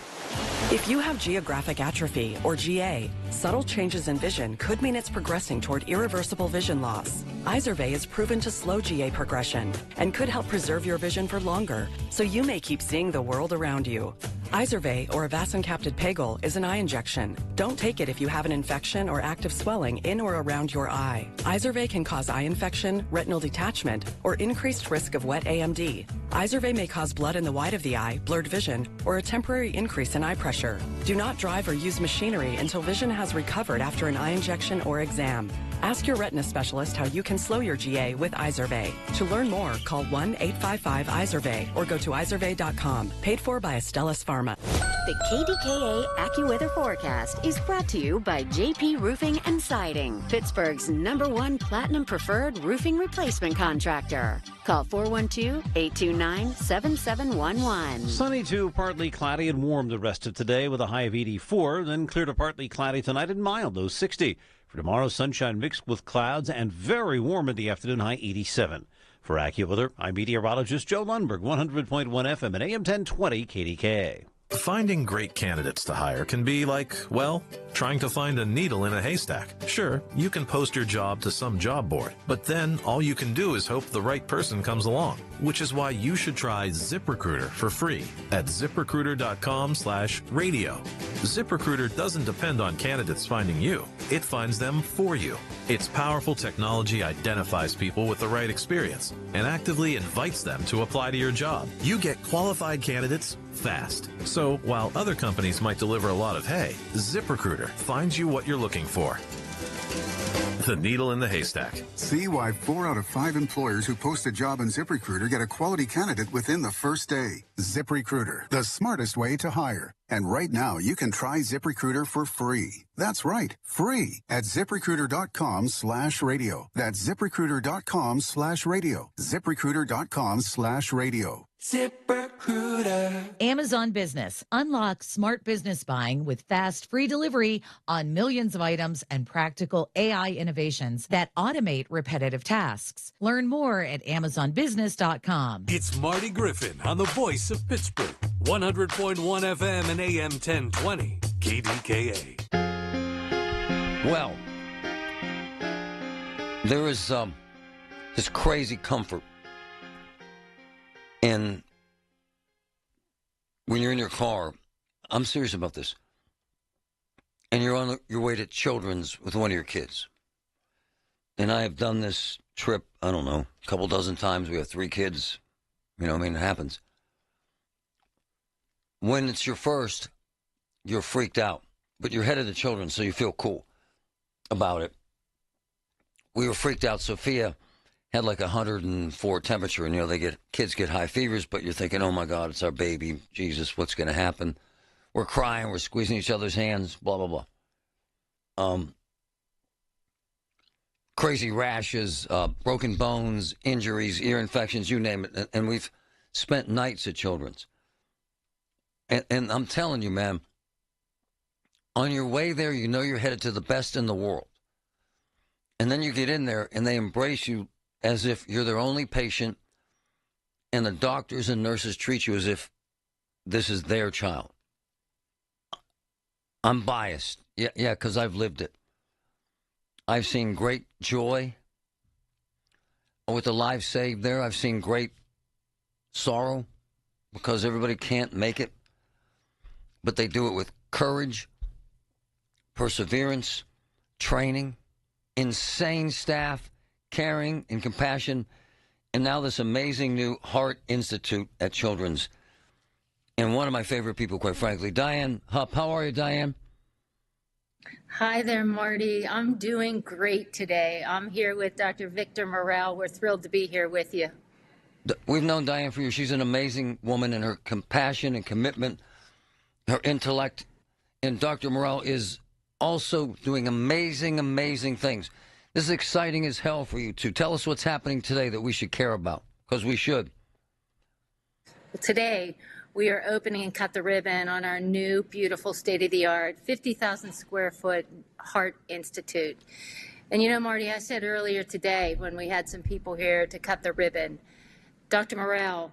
Speaker 10: If you have geographic atrophy, or GA, subtle changes in vision could mean it's progressing toward irreversible vision loss. Izervay is proven to slow GA progression and could help preserve your vision for longer, so you may keep seeing the world around you. Izervay, or avacincaptad pegol, is an eye injection. Don't take it if you have an infection or active swelling in or around your eye. Izervay can cause eye infection, retinal detachment, or increased risk of wet AMD. Izervay may cause blood in the white of the eye, blurred vision, or a temporary increase in eye pressure. Do not drive or use machinery until vision has recovered after an eye injection or exam. Ask your retina specialist how you can slow your GA with Izervay. To learn more, call 1-855-IZERVAY or go to izervay.com. Paid for by Astellas Pharma.
Speaker 15: The KDKA AccuWeather forecast is brought to you by JP Roofing and Siding, Pittsburgh's #1 Platinum Preferred Roofing Replacement Contractor. Call 412-829-7711.
Speaker 11: Sunny to partly cloudy and warm the rest of today with a high of 84, then clear to partly cloudy tonight and mild, low 60. For tomorrow, sunshine mixed with clouds and very warm in the afternoon, high 87. For AccuWeather, I'm meteorologist Joe Lundberg, 100.1 FM and AM 1020 KDKA.
Speaker 16: Finding great candidates to hire can be like, well, trying to find a needle in a haystack. Sure, you can post your job to some job board, but then all you can do is hope the right person comes along, which is why you should try ZipRecruiter for free at ZipRecruiter.com/radio. ZipRecruiter doesn't depend on candidates finding you. It finds them for you. Its powerful technology identifies people with the right experience and actively invites them to apply to your job. You get qualified candidates fast. So while other companies might deliver a lot of hay, ZipRecruiter finds you what you're looking for. The needle in the haystack.
Speaker 27: See why 4 out of 5 employers who post a job in ZipRecruiter get a quality candidate within the first day. ZipRecruiter, the smartest way to hire. And right now, you can try ZipRecruiter for free. That's right, free at ZipRecruiter.com/radio. That's ZipRecruiter.com/radio. ZipRecruiter.com/radio.
Speaker 28: ZipRecruiter. Amazon Business. Unlock smart business buying with fast, free delivery on millions of items and practical AI innovations that automate repetitive tasks. Learn more at AmazonBusiness.com.
Speaker 5: It's Marty Griffin on the voice of Pittsburgh. 100.1 FM and AM 1020 KDKA.
Speaker 13: Well, there is this crazy comfort in when you're in your car. I'm serious about this. And you're on your way to Children's with one of your kids. And I have done this trip, I don't know, a couple dozen times. We have 3 kids. You know, I mean, it happens. When it's your first, you're freaked out. But you're head of the children, so you feel cool about it. We were freaked out. Sophia had like 104 temperature, and, you know, kids get high fevers, but you're thinking, oh, my God, it's our baby. Jesus, what's going to happen? We're crying. We're squeezing each other's hands, blah, blah, blah. Crazy rashes, broken bones, injuries, ear infections, you name it. And we've spent nights at Children's. And I'm telling you, man, on your way there, you know you're headed to the best in the world. And then you get in there, and they embrace you as if you're their only patient, and the doctors and nurses treat you as if this is their child. I'm biased. Yeah, because I've lived it. I've seen great joy with the lives saved there. I've seen great sorrow because everybody can't make it. But they do it with courage, perseverance, training, insane staff, caring and compassion, and now this amazing new Heart Institute at Children's. And one of my favorite people, quite frankly, Diane Hupp. How are you, Diane?
Speaker 4: Hi there, Marty. I'm doing great today. I'm here with Dr. Victor Morel. We're thrilled to be here with you.
Speaker 13: We've known Diane for years. She's an amazing woman, and her compassion and commitment, her intellect, and Dr. Morel is also doing amazing, amazing things. This is exciting as hell for you, too. Tell us what's happening today that we should care about, because we should.
Speaker 4: Today, we are opening and cut the ribbon on our new, beautiful, state-of-the-art, 50,000 square foot Heart Institute. And you know, Marty, I said earlier today when we had some people here to cut the ribbon, Dr. Morel,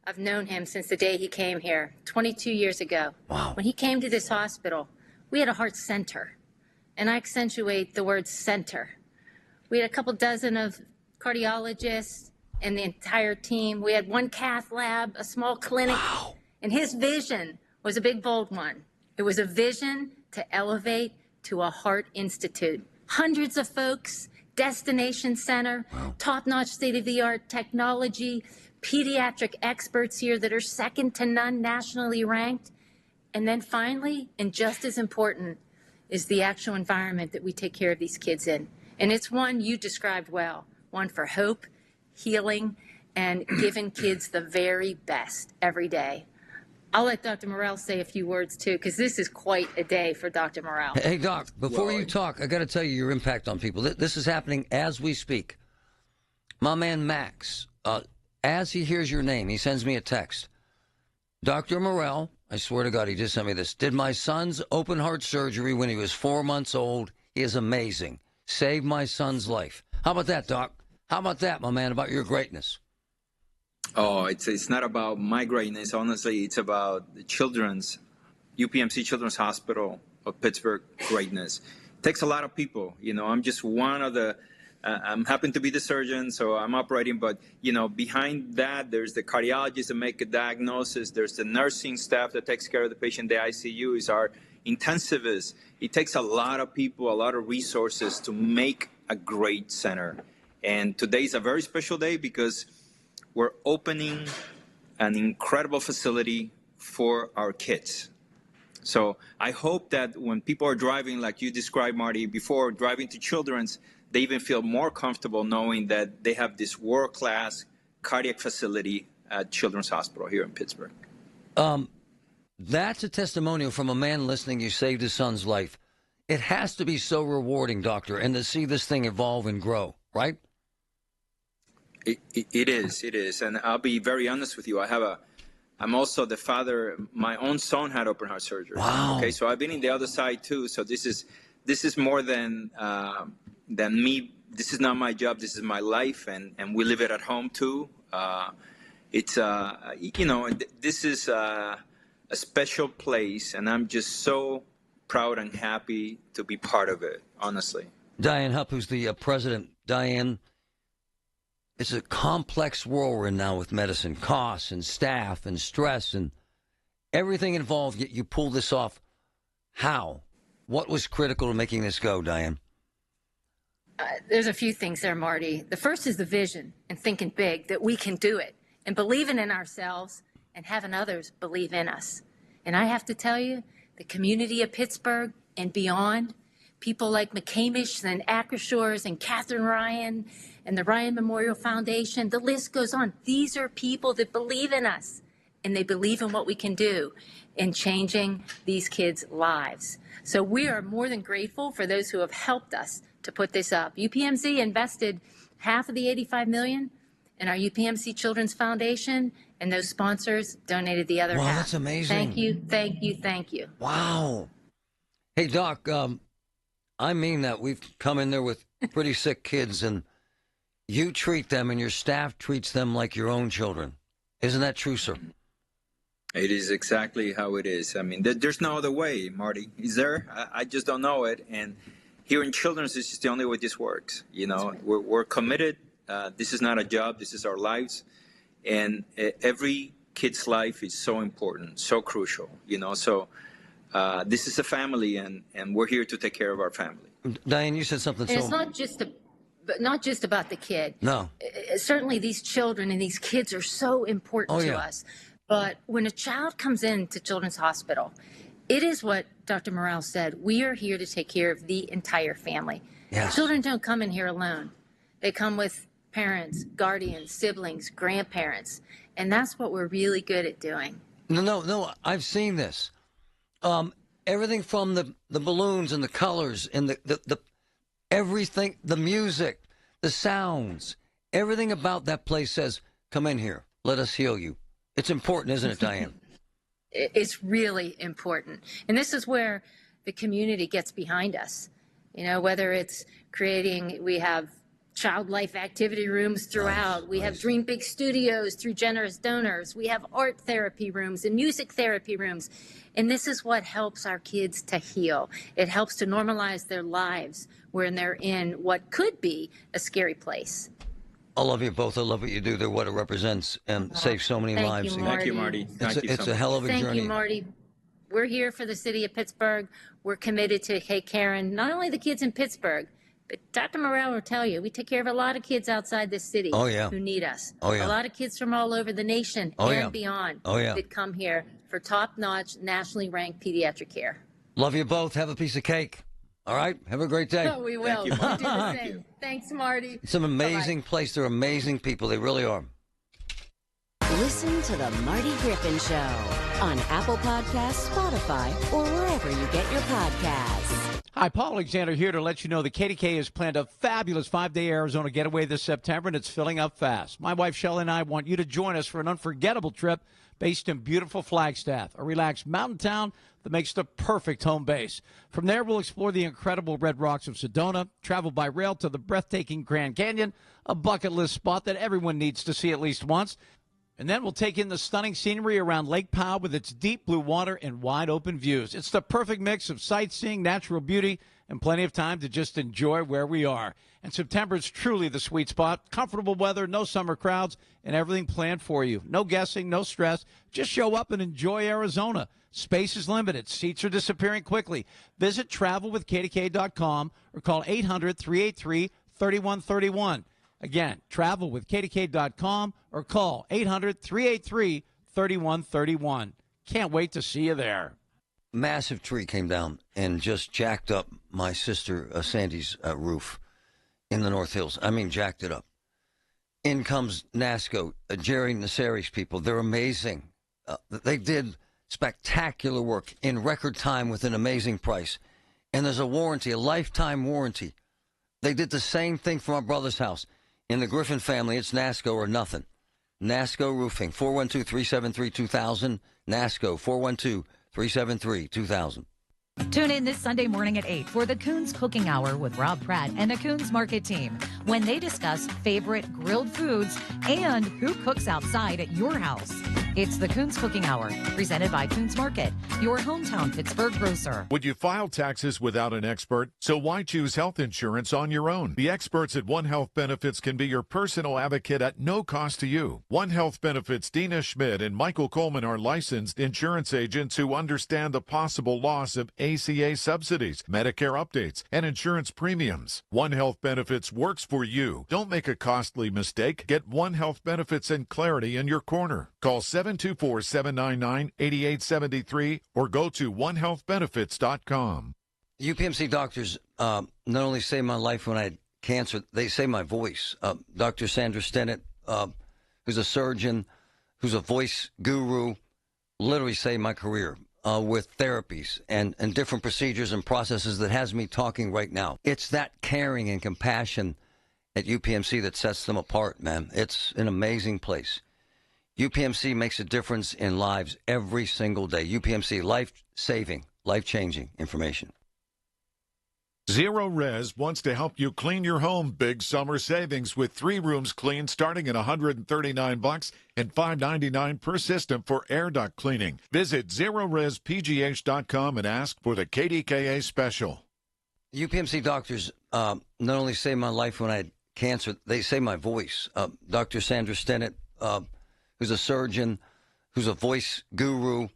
Speaker 4: I've known him since the day he came here, 22 years ago.
Speaker 13: Wow.
Speaker 4: When he came to this hospital, we had a heart center. And I accentuate the word center. We had a couple dozen of cardiologists and the entire team. We had one cath lab, a small clinic.
Speaker 13: Wow.
Speaker 4: And his vision was a big, bold one. It was a vision to elevate to a Heart Institute. Hundreds of folks, destination center, top-notch state-of-the-art technology, pediatric experts here that are second to none, nationally ranked. And then finally, and just as important, is the actual environment that we take care of these kids in. And it's one you described well, one for hope, healing, and giving kids the very best every day. I'll let Dr. Morel say a few words, too, because this is quite a day for Dr. Morel.
Speaker 13: Hey, Doc, before you talk, I got to tell you your impact on people. This is happening as we speak. My man Max, as he hears your name, he sends me a text. Dr. Morel, I swear to God, he just sent me this. Did my son's open heart surgery when he was 4 months old. He is amazing. Saved my son's life. How about that, Doc? How about that, my man, about your greatness?
Speaker 6: Oh, it's not about my greatness. Honestly, it's about the UPMC Children's Hospital of Pittsburgh greatness. It takes a lot of people. You know, I'm just one of the, I'm happen to be the surgeon, so I'm operating. But, you know, behind that, there's the cardiologist that make a diagnosis. There's the nursing staff that takes care of the patient. The ICU is our intensivist. It takes a lot of people, a lot of resources to make a great center. And today's a very special day because we're opening an incredible facility for our kids. So I hope that when people are driving, like you described, Marty, before driving to Children's, they even feel more comfortable knowing that they have this world-class cardiac facility at Children's Hospital here in Pittsburgh.
Speaker 13: That's a testimonial from a man listening. You saved his son's life. It has to be so rewarding, Doctor, and to see this thing evolve and grow, right?
Speaker 6: It is. And I'll be very honest with you. I'm also the father. My own son had open heart surgery.
Speaker 13: Wow.
Speaker 6: Okay, so I've been in the other side too. So this is more than me. This is not my job. This is my life, and we live it at home too. It's this is a special place, and I'm just so proud and happy to be part of it. Honestly.
Speaker 13: Diane Hupp, who's the president. Diane. It's a complex world we're in now with medicine, costs and staff and stress and everything involved. Yet you pull this off. How? What was critical to making this go, Diane?
Speaker 4: There's a few things there, Marty. The first is the vision and thinking big, that we can do it, and believing in ourselves and having others believe in us. And I have to tell you, the community of Pittsburgh and beyond, people like McCamish and Acroshores and Catherine Ryan and the Ryan Memorial Foundation, the list goes on. These are people that believe in us, and they believe in what we can do in changing these kids' lives. So we are more than grateful for those who have helped us to put this up. UPMC invested half of the $85 million in our UPMC Children's Foundation, and those sponsors donated the other half.
Speaker 13: Wow, that's amazing.
Speaker 4: Thank you, thank you, thank you.
Speaker 13: Wow. Hey, Doc, I mean that. We've come in there with pretty sick kids, and you treat them and your staff treats them like your own children. Isn't that true, sir?
Speaker 6: It is exactly how it is. I mean, there's no other way, Marty. Is there? I just don't know it. And here in Children's, this is the only way this works. You know, we're committed. This is not a job. This is our lives. And every kid's life is so important, so crucial, you know. So this is a family, and we're here to take care of our family.
Speaker 13: Diane, you said something.
Speaker 4: And it's not just about the kid.
Speaker 13: No.
Speaker 4: Certainly these children and these kids are so important to us. But when a child comes into Children's Hospital, it is what Dr. Morales said. We are here to take care of the entire family.
Speaker 13: Yes.
Speaker 4: Children don't come in here alone. They come with parents, guardians, siblings, grandparents. And that's what we're really good at doing.
Speaker 13: No, I've seen this. Everything from the balloons and the colors and the everything, the music, the sounds, everything about that place says, come in here, let us heal you. It's important, isn't it, Diane?
Speaker 4: It's really important. And this is where the community gets behind us. You know, whether it's we have child life activity rooms throughout. We have Dream Big Studios through generous donors. We have art therapy rooms and music therapy rooms. And this is what helps our kids to heal. It helps to normalize their lives when they're in what could be a scary place.
Speaker 13: I love you both. I love what you do. They're what it represents and saves so many lives.
Speaker 6: Thank you, Marty.
Speaker 13: It's a hell of a journey.
Speaker 4: Thank you, Marty. We're here for the city of Pittsburgh. We're committed to take care of not only the kids in Pittsburgh, but Dr. Morrell will tell you, we take care of a lot of kids outside this city who need us.
Speaker 13: Oh, yeah.
Speaker 4: A lot of kids from all over the nation and beyond that come here for top-notch, nationally ranked pediatric care.
Speaker 13: Love you both. Have a piece of cake. All right? Have a great day.
Speaker 4: Oh, we will. We'll do the same. Thanks, Marty.
Speaker 13: It's an amazing place. They're amazing people. They really are.
Speaker 15: Listen to the Marty Griffin Show on Apple Podcasts, Spotify, or wherever you get your podcasts.
Speaker 11: Hi, Paul Alexander here to let you know the KDKA has planned a fabulous 5-day Arizona getaway this September, and it's filling up fast. My wife, Shelley, and I want you to join us for an unforgettable trip based in beautiful Flagstaff, a relaxed mountain town that makes the perfect home base. From there, we'll explore the incredible red rocks of Sedona, travel by rail to the breathtaking Grand Canyon, a bucket list spot that everyone needs to see at least once. And then we'll take in the stunning scenery around Lake Powell with its deep blue water and wide open views. It's the perfect mix of sightseeing, natural beauty, and plenty of time to just enjoy where we are. And September is truly the sweet spot. Comfortable weather, no summer crowds, and everything planned for you. No guessing, no stress. Just show up and enjoy Arizona. Space is limited. Seats are disappearing quickly. Visit travelwithkdk.com or call 800-383-3131. Again, travelwithkdk.com or call 800-383-3131. Can't wait to see you there.
Speaker 13: Massive tree came down and just jacked up my sister Sandy's roof in the North Hills. I mean, jacked it up. In comes NASCO, Jerry Nasseri's people. They're amazing. They did spectacular work in record time with an amazing price. And there's a warranty, a lifetime warranty. They did the same thing for my brother's house. In the Griffin family, it's NASCO or nothing. NASCO Roofing, 412-373-2000. NASCO, 412-373-2000.
Speaker 28: Tune in this Sunday morning at 8 for the Coons Cooking Hour with Rob Pratt and the Coons Market team when they discuss favorite grilled foods and who cooks outside at your house. It's the Coons Cooking Hour, presented by Coons Market, your hometown Pittsburgh grocer.
Speaker 7: Would you file taxes without an expert? So why choose health insurance on your own? The experts at One Health Benefits can be your personal advocate at no cost to you. One Health Benefits' Dina Schmidt and Michael Coleman are licensed insurance agents who understand the possible loss of ACA subsidies, Medicare updates, and insurance premiums. One Health Benefits works for you. Don't make a costly mistake. Get One Health Benefits and clarity in your corner. Call 724-799-8873 or go to onehealthbenefits.com.
Speaker 13: UPMC doctors not only saved my life when I had cancer, they saved my voice. Dr. Sandra Stennett, who's a surgeon, who's a voice guru, literally saved my career with therapies and different procedures and processes that has me talking right now. It's that caring and compassion at UPMC that sets them apart, man. It's an amazing place. UPMC makes a difference in lives every single day. UPMC, life-saving, life-changing information.
Speaker 7: Zero Res wants to help you clean your home. Big summer savings with 3 rooms cleaned starting at $139 and $599 per system for air duct cleaning. Visit ZeroResPGH.com and ask for the KDKA special.
Speaker 13: UPMC doctors not only saved my life when I had cancer, they saved my voice. Dr. Sandra Stennett, who's a surgeon, who's a voice guru,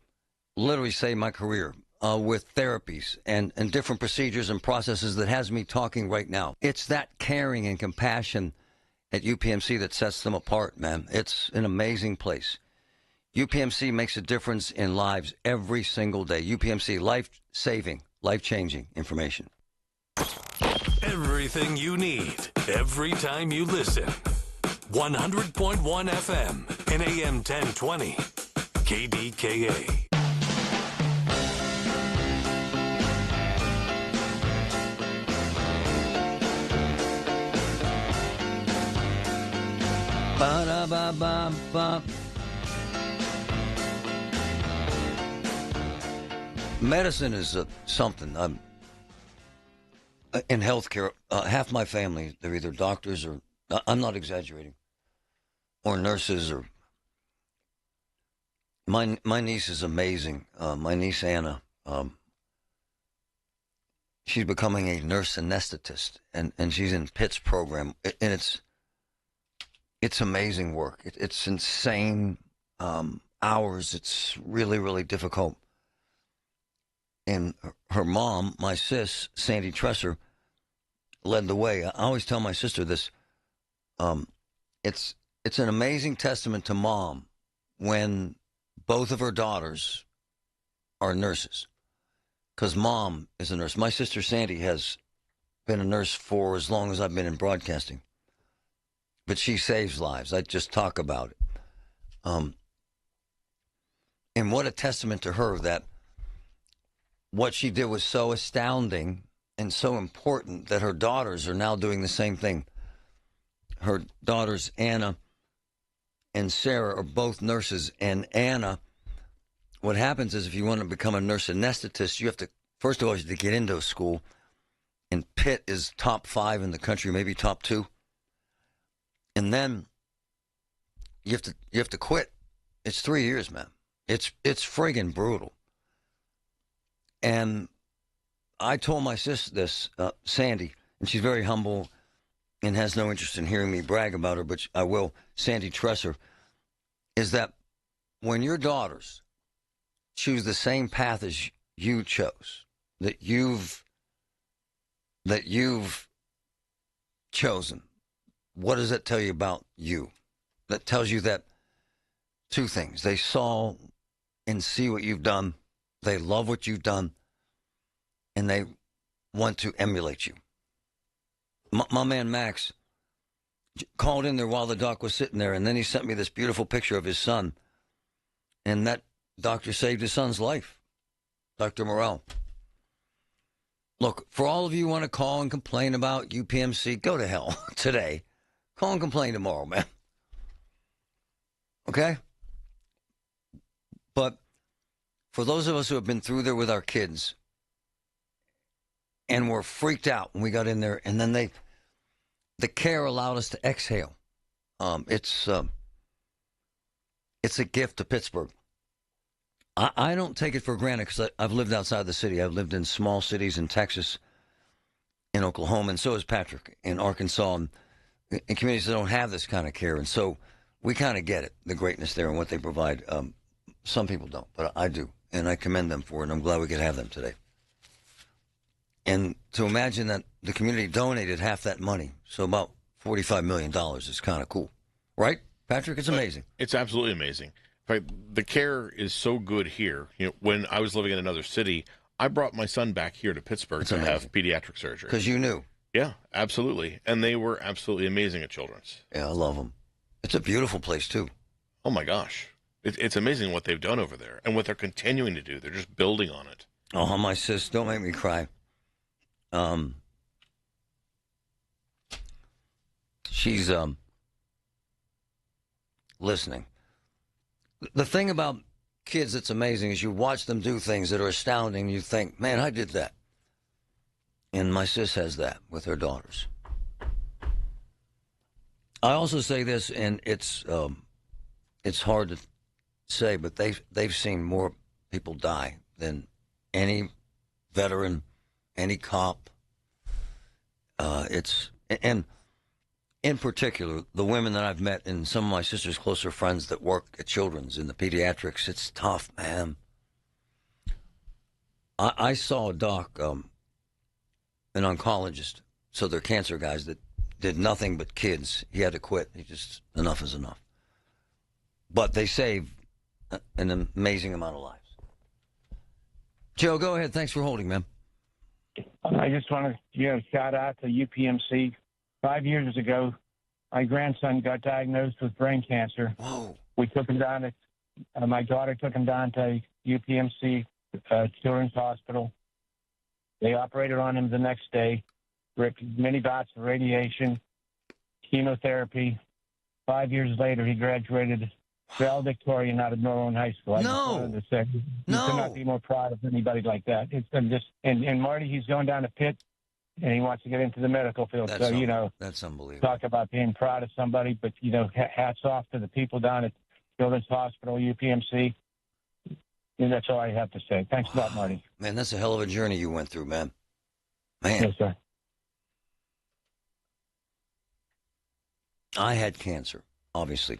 Speaker 13: literally saved my career with therapies and different procedures and processes that has me talking right now. It's that caring and compassion at UPMC that sets them apart, man. It's an amazing place. UPMC makes a difference in lives every single day. UPMC, life-saving, life-changing information.
Speaker 5: Everything you need, every time you listen. 100.1 FM and AM 1020. KDKA.
Speaker 13: Ba-da-ba-ba-ba. Medicine is something. In healthcare, half my family, they're either doctors or, I'm not exaggerating, or nurses. Or my niece is amazing. My niece Anna, she's becoming a nurse anesthetist, and she's in Pitt's program, and it's amazing work. It's insane hours. It's really, really difficult. And her mom, my sis, Sandy Tresser, led the way. I always tell my sister this. It's an amazing testament to mom when both of her daughters are nurses, because mom is a nurse. My sister Sandy has been a nurse for as long as I've been in broadcasting, but she saves lives. I just talk about it. And what a testament to her that what she did was so astounding and so important that her daughters are now doing the same thing. Her daughters, Anna and Sarah, are both nurses. And Anna, what happens is if you want to become a nurse anesthetist, you have to, first of all, you have to get into a school. And Pitt is top 5 in the country, maybe top 2. And then you have to quit. It's 3 years, man. It's friggin' brutal. And I told my sister this, Sandy, and she's very humble and has no interest in hearing me brag about her, but I will. Sandy Tresser, is that when your daughters choose the same path as you chose, that you've chosen, what does that tell you about you? That tells you that 2 things. They saw and see what you've done. They love what you've done, and they want to emulate you. My man Max called in there while the doc was sitting there, and then he sent me this beautiful picture of his son, and that doctor saved his son's life, Dr. Morrell. Look, for all of you who want to call and complain about UPMC, go to hell today. Call and complain tomorrow, man. Okay? But for those of us who have been through there with our kids and were freaked out when we got in there, and then the care allowed us to exhale. It's It's a gift to Pittsburgh. I don't take it for granted because I've lived outside the city. I've lived in small cities in Texas, in Oklahoma, and so has Patrick, in Arkansas, and in communities that don't have this kind of care. And so we kind of get it, the greatness there and what they provide. Some people don't, but I do, and I commend them for it, and I'm glad we could have them today. And to imagine that the community donated half that money, so about $45 million is kind of cool. Right, Patrick? It's amazing.
Speaker 8: It's absolutely amazing. In fact, the care is so good here. You know, when I was living in another city, I brought my son back here to Pittsburgh to have pediatric surgery.
Speaker 13: Because you knew.
Speaker 8: Yeah, absolutely. And they were absolutely amazing at Children's.
Speaker 13: Yeah, I love them. It's a beautiful place, too.
Speaker 8: Oh, my gosh. It's amazing what they've done over there and what they're continuing to do. They're just building on it.
Speaker 13: Oh, my sis, don't make me cry. She's listening. The thing about kids that's amazing is you watch them do things that are astounding. You think, man, I did that. And my sis has that with her daughters. I also say this, and it's hard to say, but they've seen more people die than any veteran, any cop. And in particular, the women that I've met and some of my sister's closer friends that work at Children's in the pediatrics, it's tough, man. I saw a doc, an oncologist, so they're cancer guys that did nothing but kids. He had to quit. Enough is enough. But they save an amazing amount of lives. Joe, go ahead. Thanks for holding, man.
Speaker 12: I just want to give a shout out to UPMC. 5 years ago, my grandson got diagnosed with brain cancer.
Speaker 13: Whoa.
Speaker 12: We took him down to, my daughter took him down to UPMC Children's Hospital. They operated on him the next day. Many bouts of radiation, chemotherapy. 5 years later, he graduated valedictorian out of Northern High School. I just wanted to say, you could not be more proud of anybody like that. It's been just, and Marty, he's going down to Pitt, and he wants to get into the medical field.
Speaker 13: That's unbelievable.
Speaker 12: Talk about being proud of somebody, but, hats off to the people down at Children's Hospital, UPMC. And that's all I have to say. Thanks a lot, Marty.
Speaker 13: Man, that's a hell of a journey you went through, man. Man.
Speaker 12: Yes, sir.
Speaker 13: I had cancer, obviously.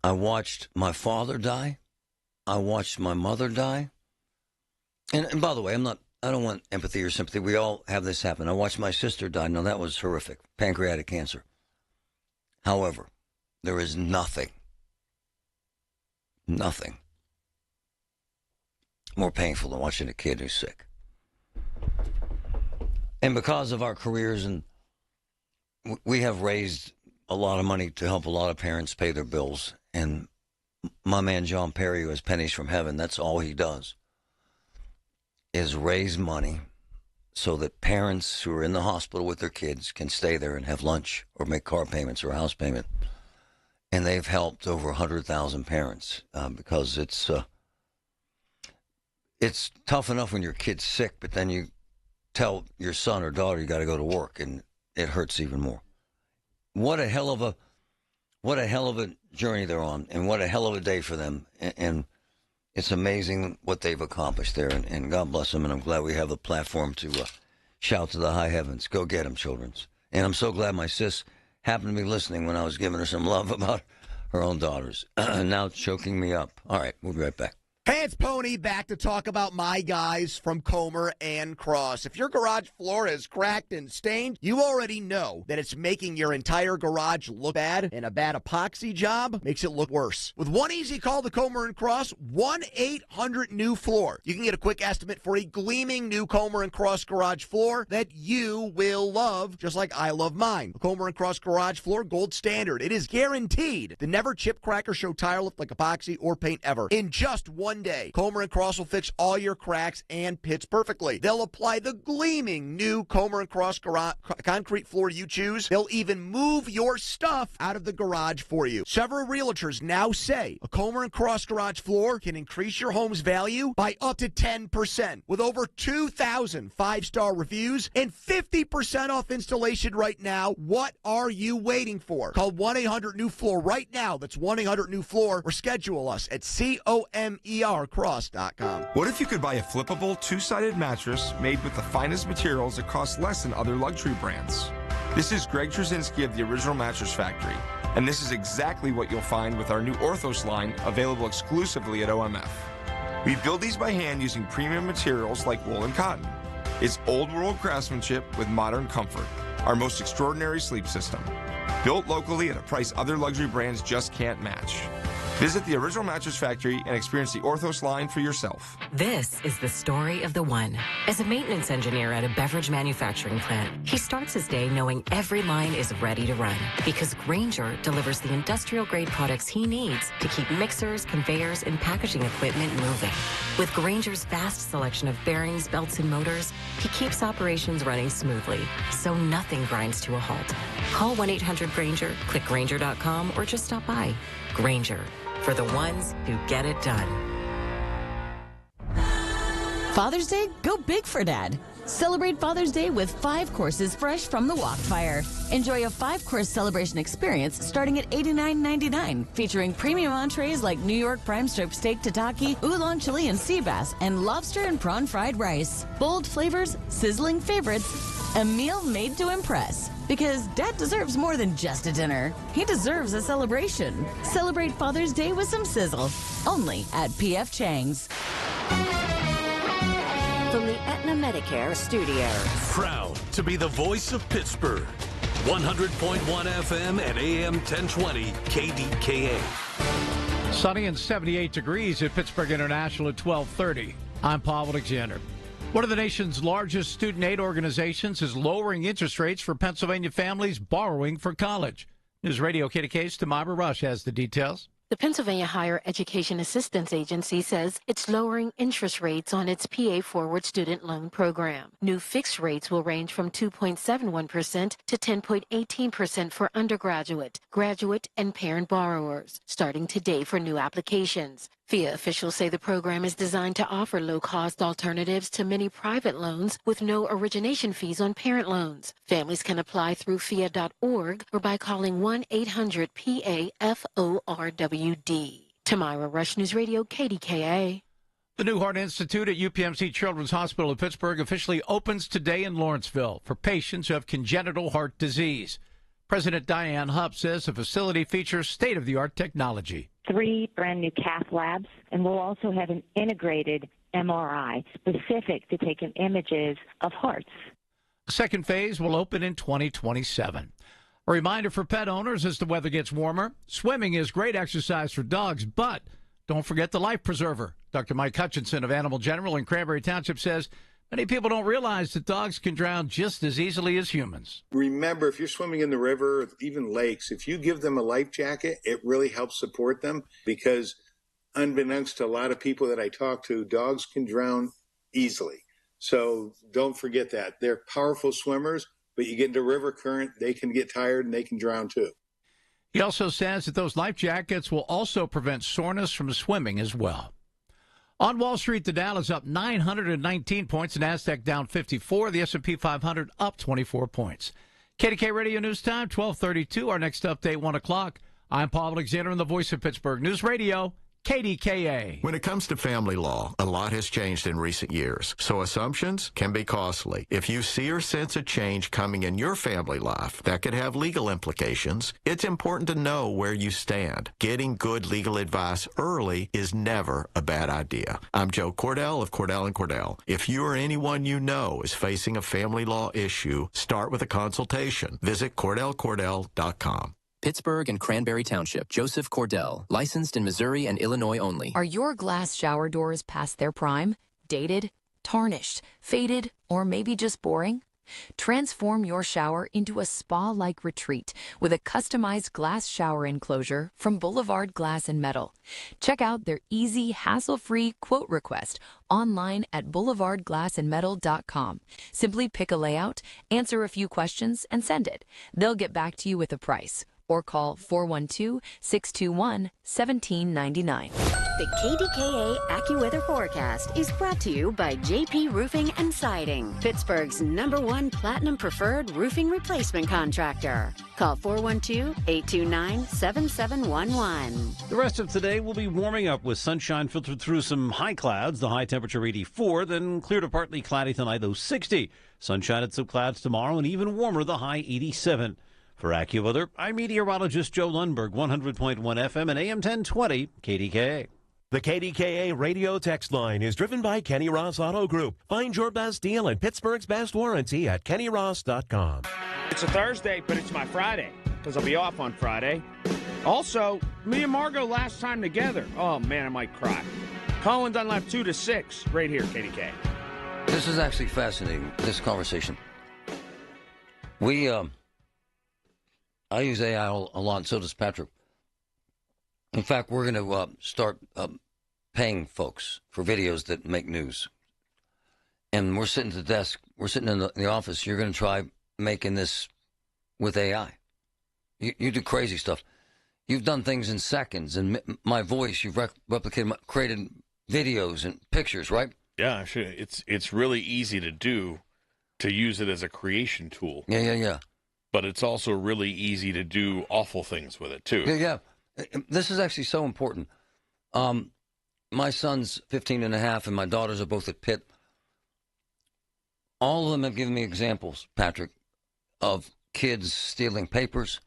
Speaker 13: I watched my father die. I watched my mother die. And by the way, I don't want empathy or sympathy. We all have this happen. I watched my sister die. Now, that was horrific. Pancreatic cancer. However, there is nothing more painful than watching a kid who's sick. And because of our careers, and we have raised a lot of money to help a lot of parents pay their bills. And my man John Perry, who has pennies from heaven, that's all he does, is raise money so that parents who are in the hospital with their kids can stay there and have lunch or make car payments or a house payment. And they've helped over 100,000 parents because it's tough enough when your kid's sick, but then you tell your son or daughter you got to go to work, and it hurts even more. What a hell of a journey they're on, and what a hell of a day for them. And it's amazing what they've accomplished there, and God bless them, and I'm glad we have the platform to shout to the high heavens. Go get them, Children's. And I'm so glad my sis happened to be listening when I was giving her some love about her own daughters. Now choking me up. All right, we'll be right back.
Speaker 14: Hey, it's Pony back to talk about my guys from Comer and Cross. If your garage floor is cracked and stained, you already know that it's making your entire garage look bad, and a bad epoxy job makes it look worse. With one easy call to Comer and Cross, 1-800-NEW-FLOOR. You can get a quick estimate for a gleaming new Comer and Cross garage floor that you will love, just like I love mine. The Comer and Cross garage floor, gold standard. It is guaranteed to never chip, crack, or show tire lift like epoxy or paint ever. In just one one day. Comer and Cross will fix all your cracks and pits perfectly. They'll apply the gleaming new Comer and Cross concrete floor you choose. They'll even move your stuff out of the garage for you. Several realtors now say a Comer and Cross garage floor can increase your home's value by up to 10%. With over 2,000 five-star reviews and 50% off installation right now, what are you waiting for? Call 1-800-NEW-FLOOR right now. That's 1-800-NEW-FLOOR or schedule us at COMERcross.com.
Speaker 2: What if you could buy a flippable two-sided mattress made with the finest materials that cost less than other luxury brands? This is Greg Trzynski of the Original Mattress Factory, and this is exactly what you'll find with our new Orthos line available exclusively at OMF. We build these by hand using premium materials like wool and cotton. It's old-world craftsmanship with modern comfort, our most extraordinary sleep system. Built locally at a price other luxury brands just can't match. Visit the Original Mattress Factory and experience the Orthos line for yourself.
Speaker 17: This is the story of the one. As a maintenance engineer at a beverage manufacturing plant, he starts his day knowing every line is ready to run because Grainger delivers the industrial-grade products he needs to keep mixers, conveyors, and packaging equipment moving. With Grainger's vast selection of bearings, belts, and motors, he keeps operations running smoothly, so nothing grinds to a halt. Call 1-800-GRAINGER, click Grainger.com, or just stop by. Grainger, for the ones who get it done.
Speaker 18: Father's Day, go big for Dad. Celebrate Father's Day with 5 courses fresh from the wok fire. Enjoy a 5-course celebration experience starting at $89.99, featuring premium entrees like New York prime strip steak tataki, oolong chili and sea bass, and lobster and prawn fried rice. Bold flavors, sizzling favorites, a meal made to impress. Because Dad deserves more than just a dinner. He deserves a celebration. Celebrate Father's Day with some sizzle. Only at P.F. Chang's.
Speaker 15: From the Aetna Medicare studios.
Speaker 5: Proud to be the voice of Pittsburgh. 100.1 FM and AM 1020 KDKA.
Speaker 19: Sunny and 78 degrees at Pittsburgh International at 12:30. I'm Paul Alexander. One of the nation's largest student aid organizations is lowering interest rates for Pennsylvania families borrowing for college. News Radio KDKA's Tamara Rush has the details.
Speaker 20: The Pennsylvania Higher Education Assistance Agency says it's lowering interest rates on its PA Forward student loan program. New fixed rates will range from 2.71% to 10.18% for undergraduate, graduate, and parent borrowers, starting today for new applications. FIA officials say the program is designed to offer low-cost alternatives to many private loans with no origination fees on parent loans. Families can apply through FIA.org or by calling 1-800-PA-FORWD. Tamira Rush, News Radio, KDKA.
Speaker 19: The New Heart Institute at UPMC Children's Hospital of Pittsburgh officially opens today in Lawrenceville for patients who have congenital heart disease. President Diane Hupp says the facility features state-of-the-art technology.
Speaker 21: 3 brand new cath labs, and we'll also have an integrated MRI specific to taking images of hearts.
Speaker 19: The second phase will open in 2027. A reminder for pet owners as the weather gets warmer, swimming is great exercise for dogs, but don't forget the life preserver. Dr. Mike Hutchinson of Animal General in Cranberry Township says many people don't realize that dogs can drown just as easily as humans.
Speaker 24: Remember, if you're swimming in the river, or even lakes, if you give them a life jacket, it really helps support them because unbeknownst to a lot of people that I talk to, dogs can drown easily. So don't forget that. They're powerful swimmers, but you get into river current, they can get tired and they can drown too.
Speaker 19: He also says that those life jackets will also prevent soreness from swimming as well. On Wall Street, the Dow is up 919 points, the Nasdaq down 54, the S&P 500 up 24 points. KDK Radio News Time, 12:32. Our next update, 1 o'clock. I'm Paul Alexander in the voice of Pittsburgh News Radio, KDKA.
Speaker 25: When it comes to family law, a lot has changed in recent years, so assumptions can be costly. If you see or sense a change coming in your family life that could have legal implications, it's important to know where you stand. Getting good legal advice early is never a bad idea. I'm Joe Cordell of Cordell & Cordell. If you or anyone you know is facing a family law issue, start with a consultation. Visit CordellCordell.com.
Speaker 29: Pittsburgh and Cranberry Township. Joseph Cordell, licensed in Missouri and Illinois only.
Speaker 1: Are your glass shower doors past their prime? Dated? Tarnished? Faded? Or maybe just boring?
Speaker 3: Transform your shower into a spa-like retreat with a customized glass shower enclosure from Boulevard Glass and Metal. Check out their easy, hassle-free quote request online at boulevardglassandmetal.com. Simply pick a layout, answer a few questions, and send it. They'll get back to you with a price. Or call 412-621-1799.
Speaker 15: The KDKA AccuWeather forecast is brought to you by JP Roofing and Siding, Pittsburgh's #1 Platinum Preferred Roofing Replacement Contractor. Call 412-829-7711.
Speaker 11: The rest of today will be warming up with sunshine filtered through some high clouds. The high temperature 84, then clear to partly cloudy tonight, though 60. Sunshine and some clouds tomorrow, and even warmer, the high 87. For AccuWeather, I'm meteorologist Joe Lundberg, 100.1 FM and AM 1020 KDKA.
Speaker 6: The KDKA radio text line is driven by Kenny Ross Auto Group. Find your best deal and Pittsburgh's best warranty at kennyross.com.
Speaker 9: It's a Thursday, but it's my Friday, because I'll be off on Friday. Also, me and Margot last time together. Oh, man, I might cry. Colin Dunlap 2-6, right here, KDK.
Speaker 13: This is actually fascinating, this conversation. I use AI a lot, and so does Patrick. In fact, we're going to start paying folks for videos that make news. And we're sitting at the desk, we're sitting in the office. You're going to try making this with AI. You do crazy stuff. You've done things in seconds, and my voice, you've replicated, created videos and pictures, right?
Speaker 8: Yeah, sure. It's really easy to do, to use it as a creation tool.
Speaker 13: Yeah.
Speaker 8: But it's also really easy to do awful things with it, too.
Speaker 13: Yeah. This is actually so important. My son's 15 and a half, and my daughters are both at Pitt. All of them have given me examples, Patrick, of kids stealing papers,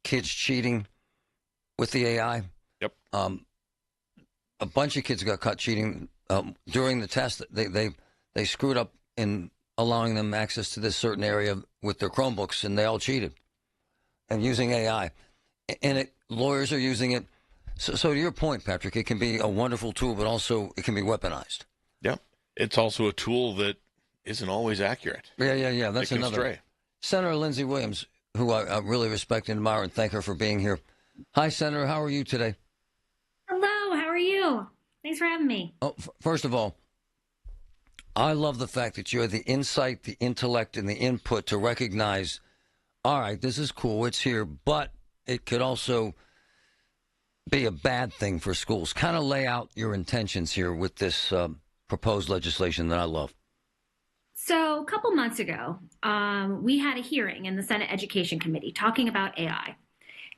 Speaker 13: kids cheating with the AI.
Speaker 8: Yep.
Speaker 13: A bunch of kids got caught cheating during the test. They screwed up in allowing them access to this certain area with their Chromebooks, and they all cheated. And using AI. And lawyers are using it. So to your point, Patrick, it can be a wonderful tool, but also it can be weaponized.
Speaker 8: Yeah. It's also a tool that isn't always accurate.
Speaker 13: Yeah. That's another.
Speaker 8: Stray.
Speaker 13: Senator Lindsey Williams, who I really respect and admire, and thank her for being here. Hi, Senator. How are you today?
Speaker 10: Hello. How are you? Thanks for having me.
Speaker 13: Oh, first of all, I love the fact that you have the insight, the intellect, and the input to recognize, all right, this is cool, it's here, but it could also be a bad thing for schools. Kind of lay out your intentions here with this proposed legislation that I love.
Speaker 10: So a couple months ago, we had a hearing in the Senate Education Committee talking about AI.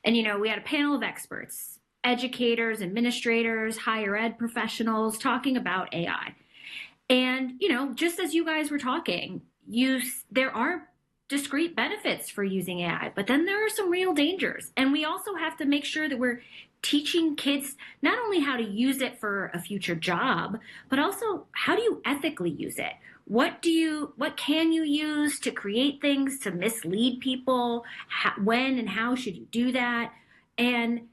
Speaker 10: And, we had a panel of experts, educators, administrators, higher ed professionals talking about AI. And, just as you guys were talking, there are discrete benefits for using AI, but then there are some real dangers. And we also have to make sure that we're teaching kids not only how to use it for a future job, but also how do you ethically use it? What can you use to create things to mislead people? When and how should you do that? And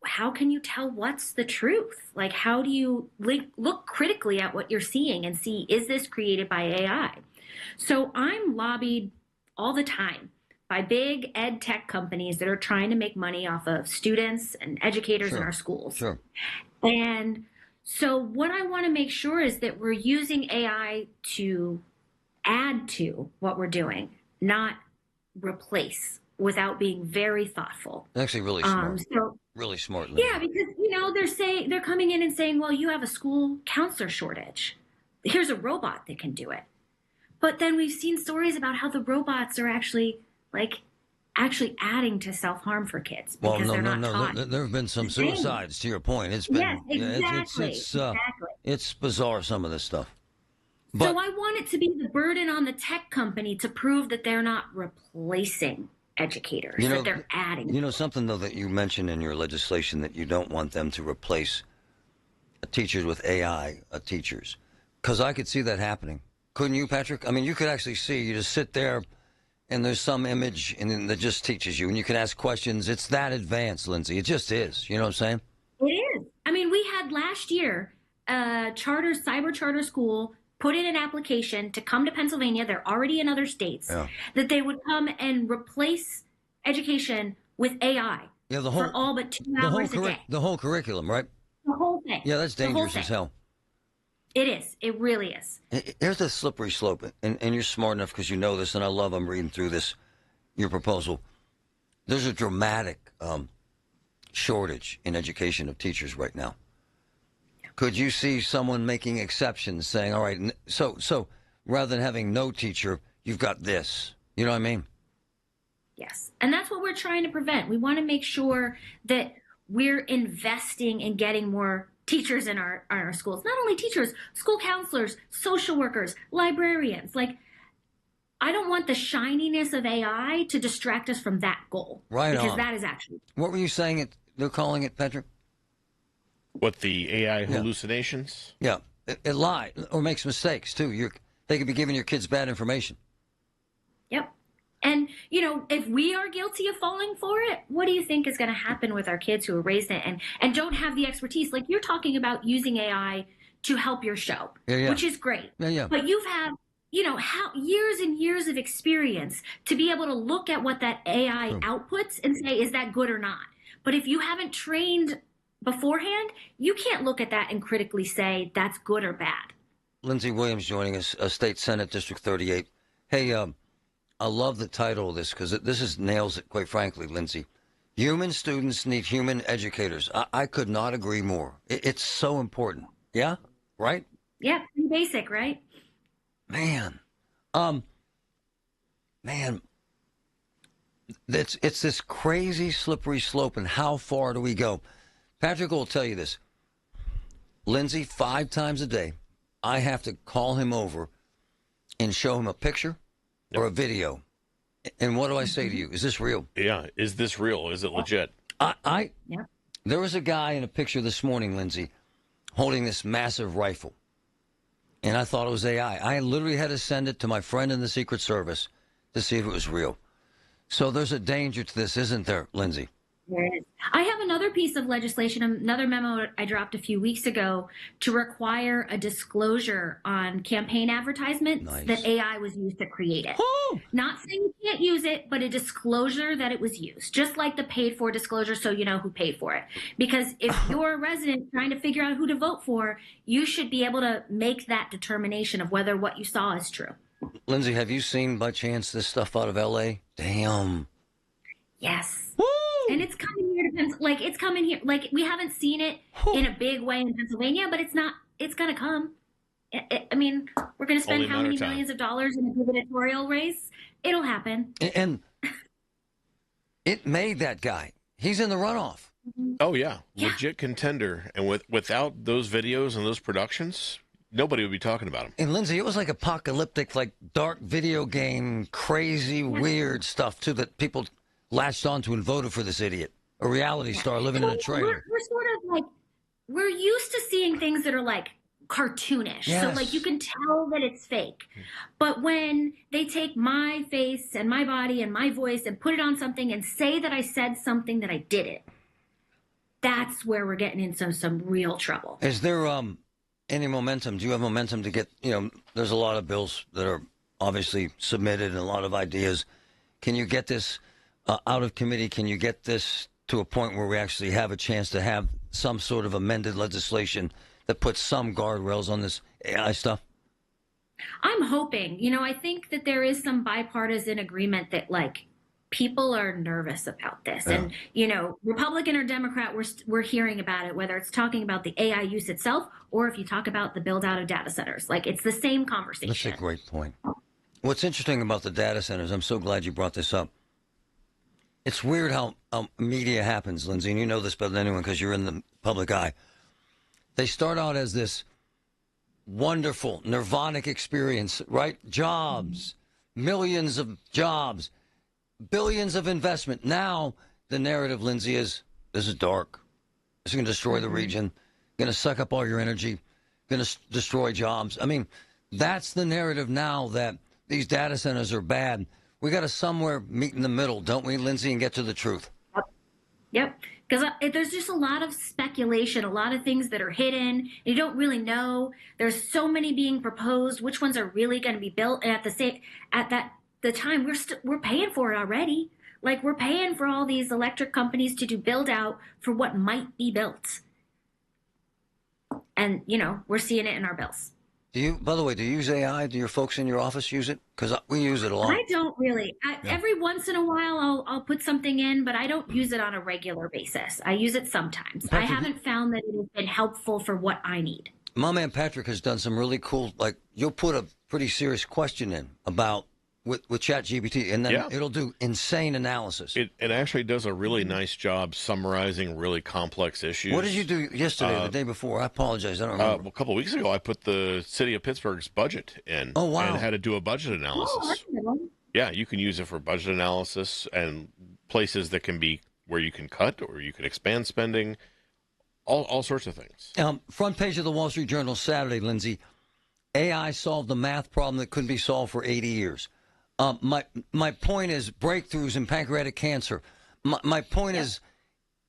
Speaker 10: how can you tell what's the truth? Like, how do you look critically at what you're seeing and see, is this created by AI? So I'm lobbied all the time by big ed tech companies that are trying to make money off of students and educators in our schools.
Speaker 13: Sure.
Speaker 10: And so what I want to make sure is that we're using AI to add to what we're doing, not replace, without being very thoughtful.
Speaker 13: Actually, really smart. Really smart.
Speaker 10: Yeah, because they're coming in and saying, well, you have a school counselor shortage. Here's a robot that can do it. But then we've seen stories about how the robots are actually adding to self-harm for kids because they're not taught.
Speaker 13: There have been some suicides, to your point. It's been,
Speaker 10: yes, exactly.
Speaker 13: It's bizarre, some of this stuff.
Speaker 10: So I want it to be the burden on the tech company to prove that they're not replacing educators, that they're adding.
Speaker 13: Something, though, that you mentioned in your legislation, that you don't want them to replace teachers with AI teachers. Because I could see that happening. Couldn't you, Patrick? I mean, you could actually see, you just sit there and there's some image and that just teaches you and you can ask questions. It's that advanced, Lindsay. It just is. You know what I'm saying?
Speaker 10: It is. I mean, we had last year a cyber charter school put in an application to come to Pennsylvania, they're already in other states, that they would come and replace education with AI for all but 2 hours a day.
Speaker 13: The whole curriculum, right?
Speaker 10: The whole thing.
Speaker 13: Yeah, that's dangerous as hell.
Speaker 10: It is. It really is.
Speaker 13: Here's the slippery slope, and you're smart enough because you know this, and I love I'm reading through this, your proposal. There's a dramatic shortage in education of teachers right now. Could you see someone making exceptions, saying, all right, so rather than having no teacher, you've got this. You know what I mean?
Speaker 10: Yes. And that's what we're trying to prevent. We want to make sure that we're investing in getting more teachers in our schools. Not only teachers, school counselors, social workers, librarians. Like, I don't want the shininess of AI to distract us from that goal.
Speaker 13: Right
Speaker 10: because
Speaker 13: on.
Speaker 10: that is actually...
Speaker 13: What were you saying they're calling it, Patrick?
Speaker 8: What, the AI hallucinations?
Speaker 13: Yeah. It lies or makes mistakes, too. They could be giving your kids bad information.
Speaker 10: Yep. And, you know, if we are guilty of falling for it, what do you think is going to happen with our kids who are raised in it and don't have the expertise? Like, you're talking about using AI to help your show, which is great. But you've had, you know, years and years of experience to be able to look at what that AI outputs and say, is that good or not? But if you haven't trained beforehand, you can't look at that and critically say that's good or bad.
Speaker 13: Lindsey Williams joining us, State Senate District 38. Hey, I love the title of this because this nails it, quite frankly, Lindsey. Human students need human educators. I could not agree more. It's so important. Yeah? Right?
Speaker 10: Yeah, pretty basic, right?
Speaker 13: Man. It's this crazy slippery slope, and how far do we go? Patrick will tell you this. Lindsey, 5 times a day, I have to call him over and show him a picture or a video. And what do I say to you? Is this real?
Speaker 8: Yeah. Is this real? Is it legit?
Speaker 13: There was a guy in a picture this morning, Lindsey, holding this massive rifle. And I thought it was AI. I literally had to send it to my friend in the Secret Service to see if it was real. So there's a danger to this, isn't there, Lindsey?
Speaker 10: I have another piece of legislation, another memo I dropped a few weeks ago to require a disclosure on campaign advertisements that AI was used to create it. Not saying you can't use it, but a disclosure that it was used, just like the paid for disclosure, so you know who paid for it. Because if you're a resident trying to figure out who to vote for, you should be able to make that determination of whether what you saw is true.
Speaker 13: Lindsey, have you seen by chance this stuff out of L.A.? Damn.
Speaker 10: Yes. And it's coming here to Pennsylvania. Like, it's coming here. Like, we haven't seen it in a big way in Pennsylvania, but it's going to come. I mean, we're going to spend how many millions of dollars in a gubernatorial race? It'll happen.
Speaker 13: And it made that guy. He's in the runoff.
Speaker 8: Oh, yeah. Legit contender. And without those videos and those productions, nobody would be talking about him.
Speaker 13: And Lindsey, it was like apocalyptic, like dark video game, crazy, weird stuff, too, that people latched onto and voted for this idiot, a reality star living in a trailer.
Speaker 10: We're sort of like, we're used to seeing things that are like cartoonish. So like you can tell that it's fake. But when they take my face and my body and my voice and put it on something and say that I said something that I didn't, that's where we're getting into some real trouble.
Speaker 13: Is there any momentum? Do you have momentum to get, there's a lot of bills that are obviously submitted and a lot of ideas. Can you get this out of committee? Can you get this to a point where we actually have a chance to have some sort of amended legislation that puts some guardrails on this AI stuff?
Speaker 10: I'm hoping. I think that there is some bipartisan agreement that, like, people are nervous about this. And, Republican or Democrat, we're hearing about it, whether it's talking about the AI use itself or if you talk about the build out of data centers. Like, it's the same conversation.
Speaker 13: That's a great point. What's interesting about the data centers, I'm so glad you brought this up. It's weird how media happens, Lindsey, and you know this better than anyone because you're in the public eye. They start out as this wonderful, nirvanic experience, right? Jobs, millions of jobs, billions of investment. Now the narrative, Lindsey, is this is dark. This is going to destroy the region, going to suck up all your energy, going to destroy jobs. I mean, that's the narrative now, that these data centers are bad. We got to somewhere meet in the middle, don't we, Lindsey, and get to the truth?
Speaker 10: Yep. Because there's just a lot of speculation, a lot of things that are hidden. You don't really know. There's so many being proposed. Which ones are really going to be built? And at the time, we're paying for it already. Like, we're paying for all these electric companies to do build out for what might be built. And, we're seeing it in our bills.
Speaker 13: By the way, do you use AI? Do your folks in your office use it? Because we use it a lot.
Speaker 10: I don't really. Every once in a while, I'll put something in, but I don't use it on a regular basis. I use it sometimes. I haven't found that it has been helpful for what I need.
Speaker 13: My man Patrick has done some really cool, you'll put a pretty serious question in about with ChatGPT, and then it'll do insane analysis.
Speaker 8: It actually does a really nice job summarizing really complex issues.
Speaker 13: What did you do yesterday, the day before? I apologize, I don't remember.
Speaker 8: A couple of weeks ago, I put the city of Pittsburgh's budget in.
Speaker 13: Oh, wow.
Speaker 8: And had to do a budget analysis.
Speaker 10: Oh, that's a good one.
Speaker 8: Yeah, you can use it for budget analysis and places that can be where you can cut or you can expand spending, all sorts of things.
Speaker 13: Front page of the Wall Street Journal Saturday, Lindsay. AI solved the math problem that couldn't be solved for 80 years. My point is breakthroughs in pancreatic cancer. My point is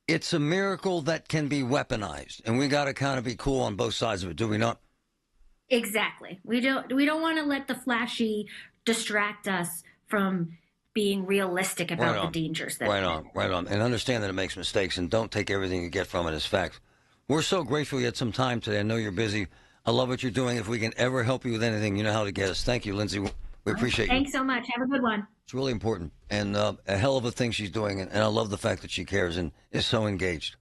Speaker 13: it's a miracle that can be weaponized, and we got to kind of be cool on both sides of it, do we not?
Speaker 10: Exactly. We don't want to let the flashy distract us from being realistic about the dangers. Right
Speaker 13: on. And understand that it makes mistakes, and don't take everything you get from it as fact. We're so grateful you had some time today. I know you're busy. I love what you're doing. If we can ever help you with anything, you know how to get us. Thank you, Lindsay. We appreciate you.
Speaker 10: Thanks so much. Have a good one.
Speaker 13: It's really important, and a hell of a thing she's doing, and I love the fact that she cares and is so engaged.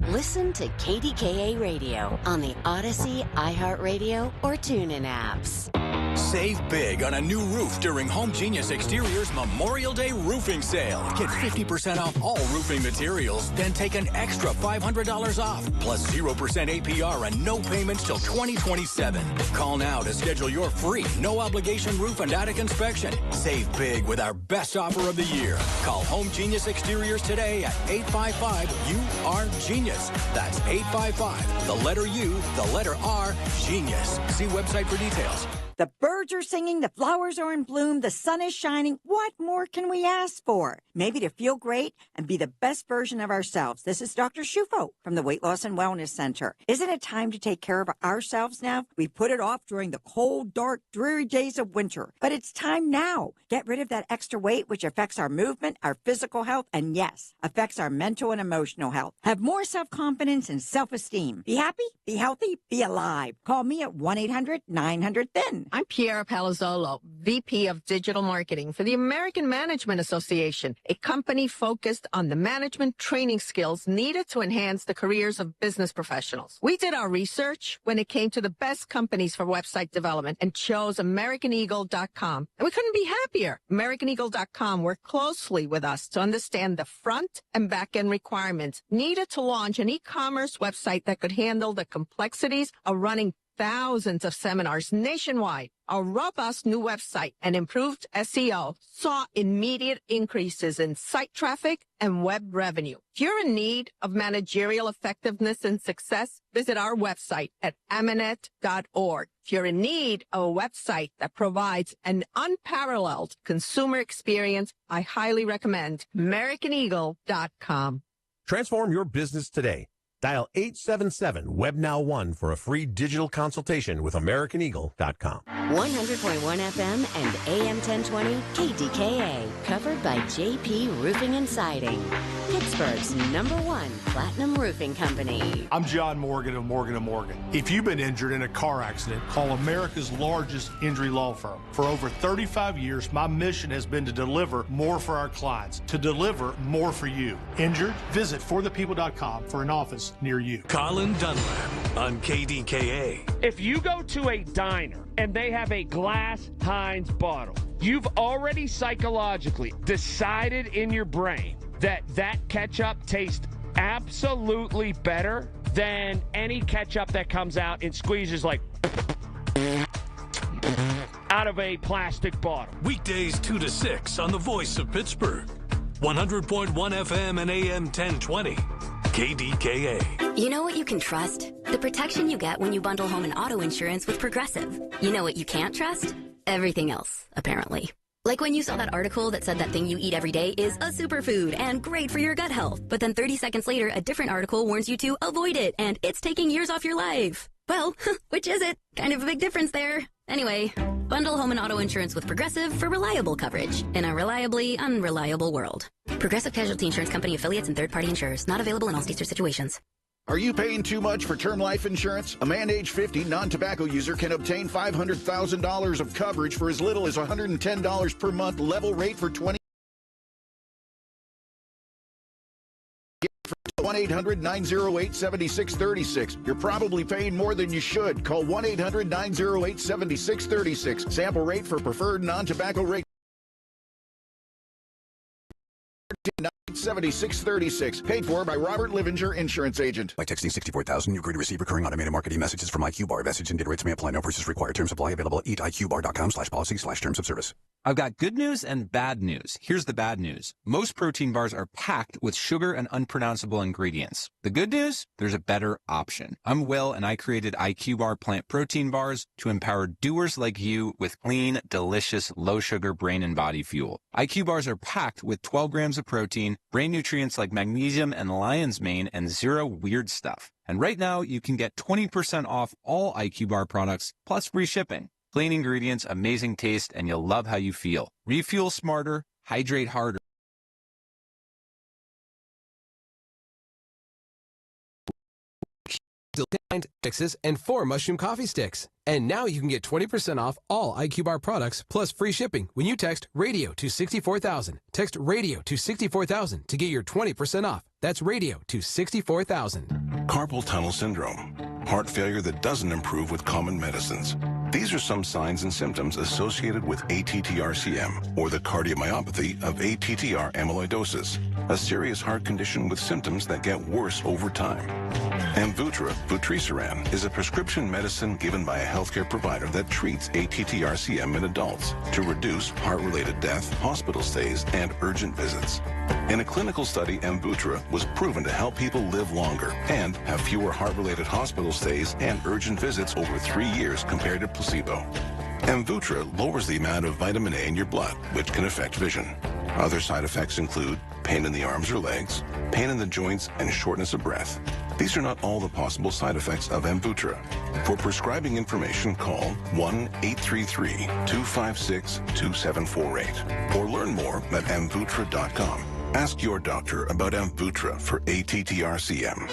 Speaker 15: Listen to KDKA Radio on the Odyssey, iHeartRadio, or TuneIn apps.
Speaker 4: Save big on a new roof during Home Genius Exterior's Memorial Day roofing sale. Get 50% off all roofing materials, then take an extra $500 off, plus 0% APR and no payments till 2027. Call now to schedule your free, no-obligation roof and attic inspection. Save big with our best offer of the year. Call Home Genius Exteriors today at 855-U-R-GENIUS. That's 855, the letter U, the letter R, Genius. See website for details.
Speaker 7: The birds are singing, the flowers are in bloom, the sun is shining. What more can we ask for? Maybe to feel great and be the best version of ourselves. This is Dr. Shufo from the Weight Loss and Wellness Center. Isn't it time to take care of ourselves now? We put it off during the cold, dark, dreary days of winter, but it's time now. Get rid of that extra weight, which affects our movement, our physical health, and yes, affects our mental and emotional health. Have more self-confidence and self-esteem. Be happy, be healthy, be alive. Call me at 1-800-900-THIN.
Speaker 12: I'm Piera Palazzolo, VP of Digital Marketing for the American Management Association, a company focused on the management training skills needed to enhance the careers of business professionals. We did our research when it came to the best companies for website development and chose AmericanEagle.com. And we couldn't be happier. AmericanEagle.com worked closely with us to understand the front and back end requirements needed to launch an e-commerce website that could handle the complexities of running thousands of seminars nationwide. Our robust new website and improved SEO saw immediate increases in site traffic and web revenue. If you're in need of managerial effectiveness and success, visit our website at amanet.org. If you're in need of a website that provides an unparalleled consumer experience, I highly recommend AmericanEagle.com.
Speaker 6: Transform your business today. Dial 877-WebNow1 for a free digital consultation with AmericanEagle.com.
Speaker 15: 100.1 FM and AM 1020 KDKA. Covered by JP Roofing and Siding. Pittsburgh's #1 platinum roofing company.
Speaker 16: I'm John Morgan of Morgan & Morgan. If you've been injured in a car accident, call America's largest injury law firm. For over 35 years, my mission has been to deliver more for our clients, to deliver more for you. Injured? Visit forthepeople.com for an office near you.
Speaker 5: Colin Dunlap on KDKA.
Speaker 9: If you go to a diner and they have a glass Heinz bottle, you've already psychologically decided in your brain that ketchup tastes absolutely better than any ketchup that comes out and squeezes like out of a plastic bottle.
Speaker 5: Weekdays 2 to 6 on the Voice of Pittsburgh. 100.1 FM and AM 1020. KDKA.
Speaker 22: You know what you can trust? The protection you get when you bundle home and auto insurance with Progressive. You know what you can't trust? Everything else, apparently. Like when you saw that article that said that thing you eat every day is a superfood and great for your gut health. But then 30 seconds later, a different article warns you to avoid it and it's taking years off your life. Well, which is it? Kind of a big difference there. Anyway, bundle home and auto insurance with Progressive for reliable coverage in a reliably unreliable world. Progressive Casualty Insurance Company affiliates and third-party insurers. Not available in all states or situations.
Speaker 2: Are you paying too much for term life insurance? A man age 50 non-tobacco user can obtain $500,000 of coverage for as little as $110 per month, level rate for 20. 1-800-908-7636. You're probably paying more than you should. Call 1-800-908-7636. Sample rate for preferred non-tobacco rate. 7636. Paid for by Robert Livinger, insurance agent.
Speaker 14: By texting 64,000, you agree to receive recurring automated marketing messages from IQBar. Message and data rates may apply. No purchase required. Terms apply. Available at eatiqbar.com/policy/terms of service.
Speaker 17: I've got good news and bad news. Here's the bad news. Most protein bars are packed with sugar and unpronounceable ingredients. The good news? There's a better option. I'm Will, and I created IQBar plant protein bars to empower doers like you with clean, delicious, low-sugar brain and body fuel. IQ bars are packed with 12 grams of protein, brain nutrients like magnesium and lion's mane, and zero weird stuff. And right now, you can get 20% off all IQ Bar products, plus free shipping. Clean ingredients, amazing taste, and you'll love how you feel. Refuel smarter, hydrate harder.
Speaker 18: Mixes and 4 mushroom coffee sticks. And now you can get 20% off all IQ Bar products plus free shipping when you text radio to 64,000. Text radio to 64,000 to get your 20% off. That's radio to 64,000.
Speaker 20: Carpal tunnel syndrome, heart failure that doesn't improve with common medicines. These are some signs and symptoms associated with ATTR-CM, or the cardiomyopathy of ATTR amyloidosis, a serious heart condition with symptoms that get worse over time. Amvuttra, vutrisiran, is a prescription medicine given by a healthcare provider that treats ATTR-CM in adults to reduce heart-related death, hospital stays, and urgent visits. In a clinical study, Amvuttra was proven to help people live longer and have fewer heart-related hospital stays and urgent visits over 3 years compared to placebo. Amvuttra lowers the amount of vitamin A in your blood, which can affect vision. Other side effects include pain in the arms or legs, pain in the joints, and shortness of breath. These are not all the possible side effects of Amvuttra. For prescribing information, call 1-833-256-2748 or learn more at amvuttra.com. Ask your doctor about Amvuttra for ATTR-CM.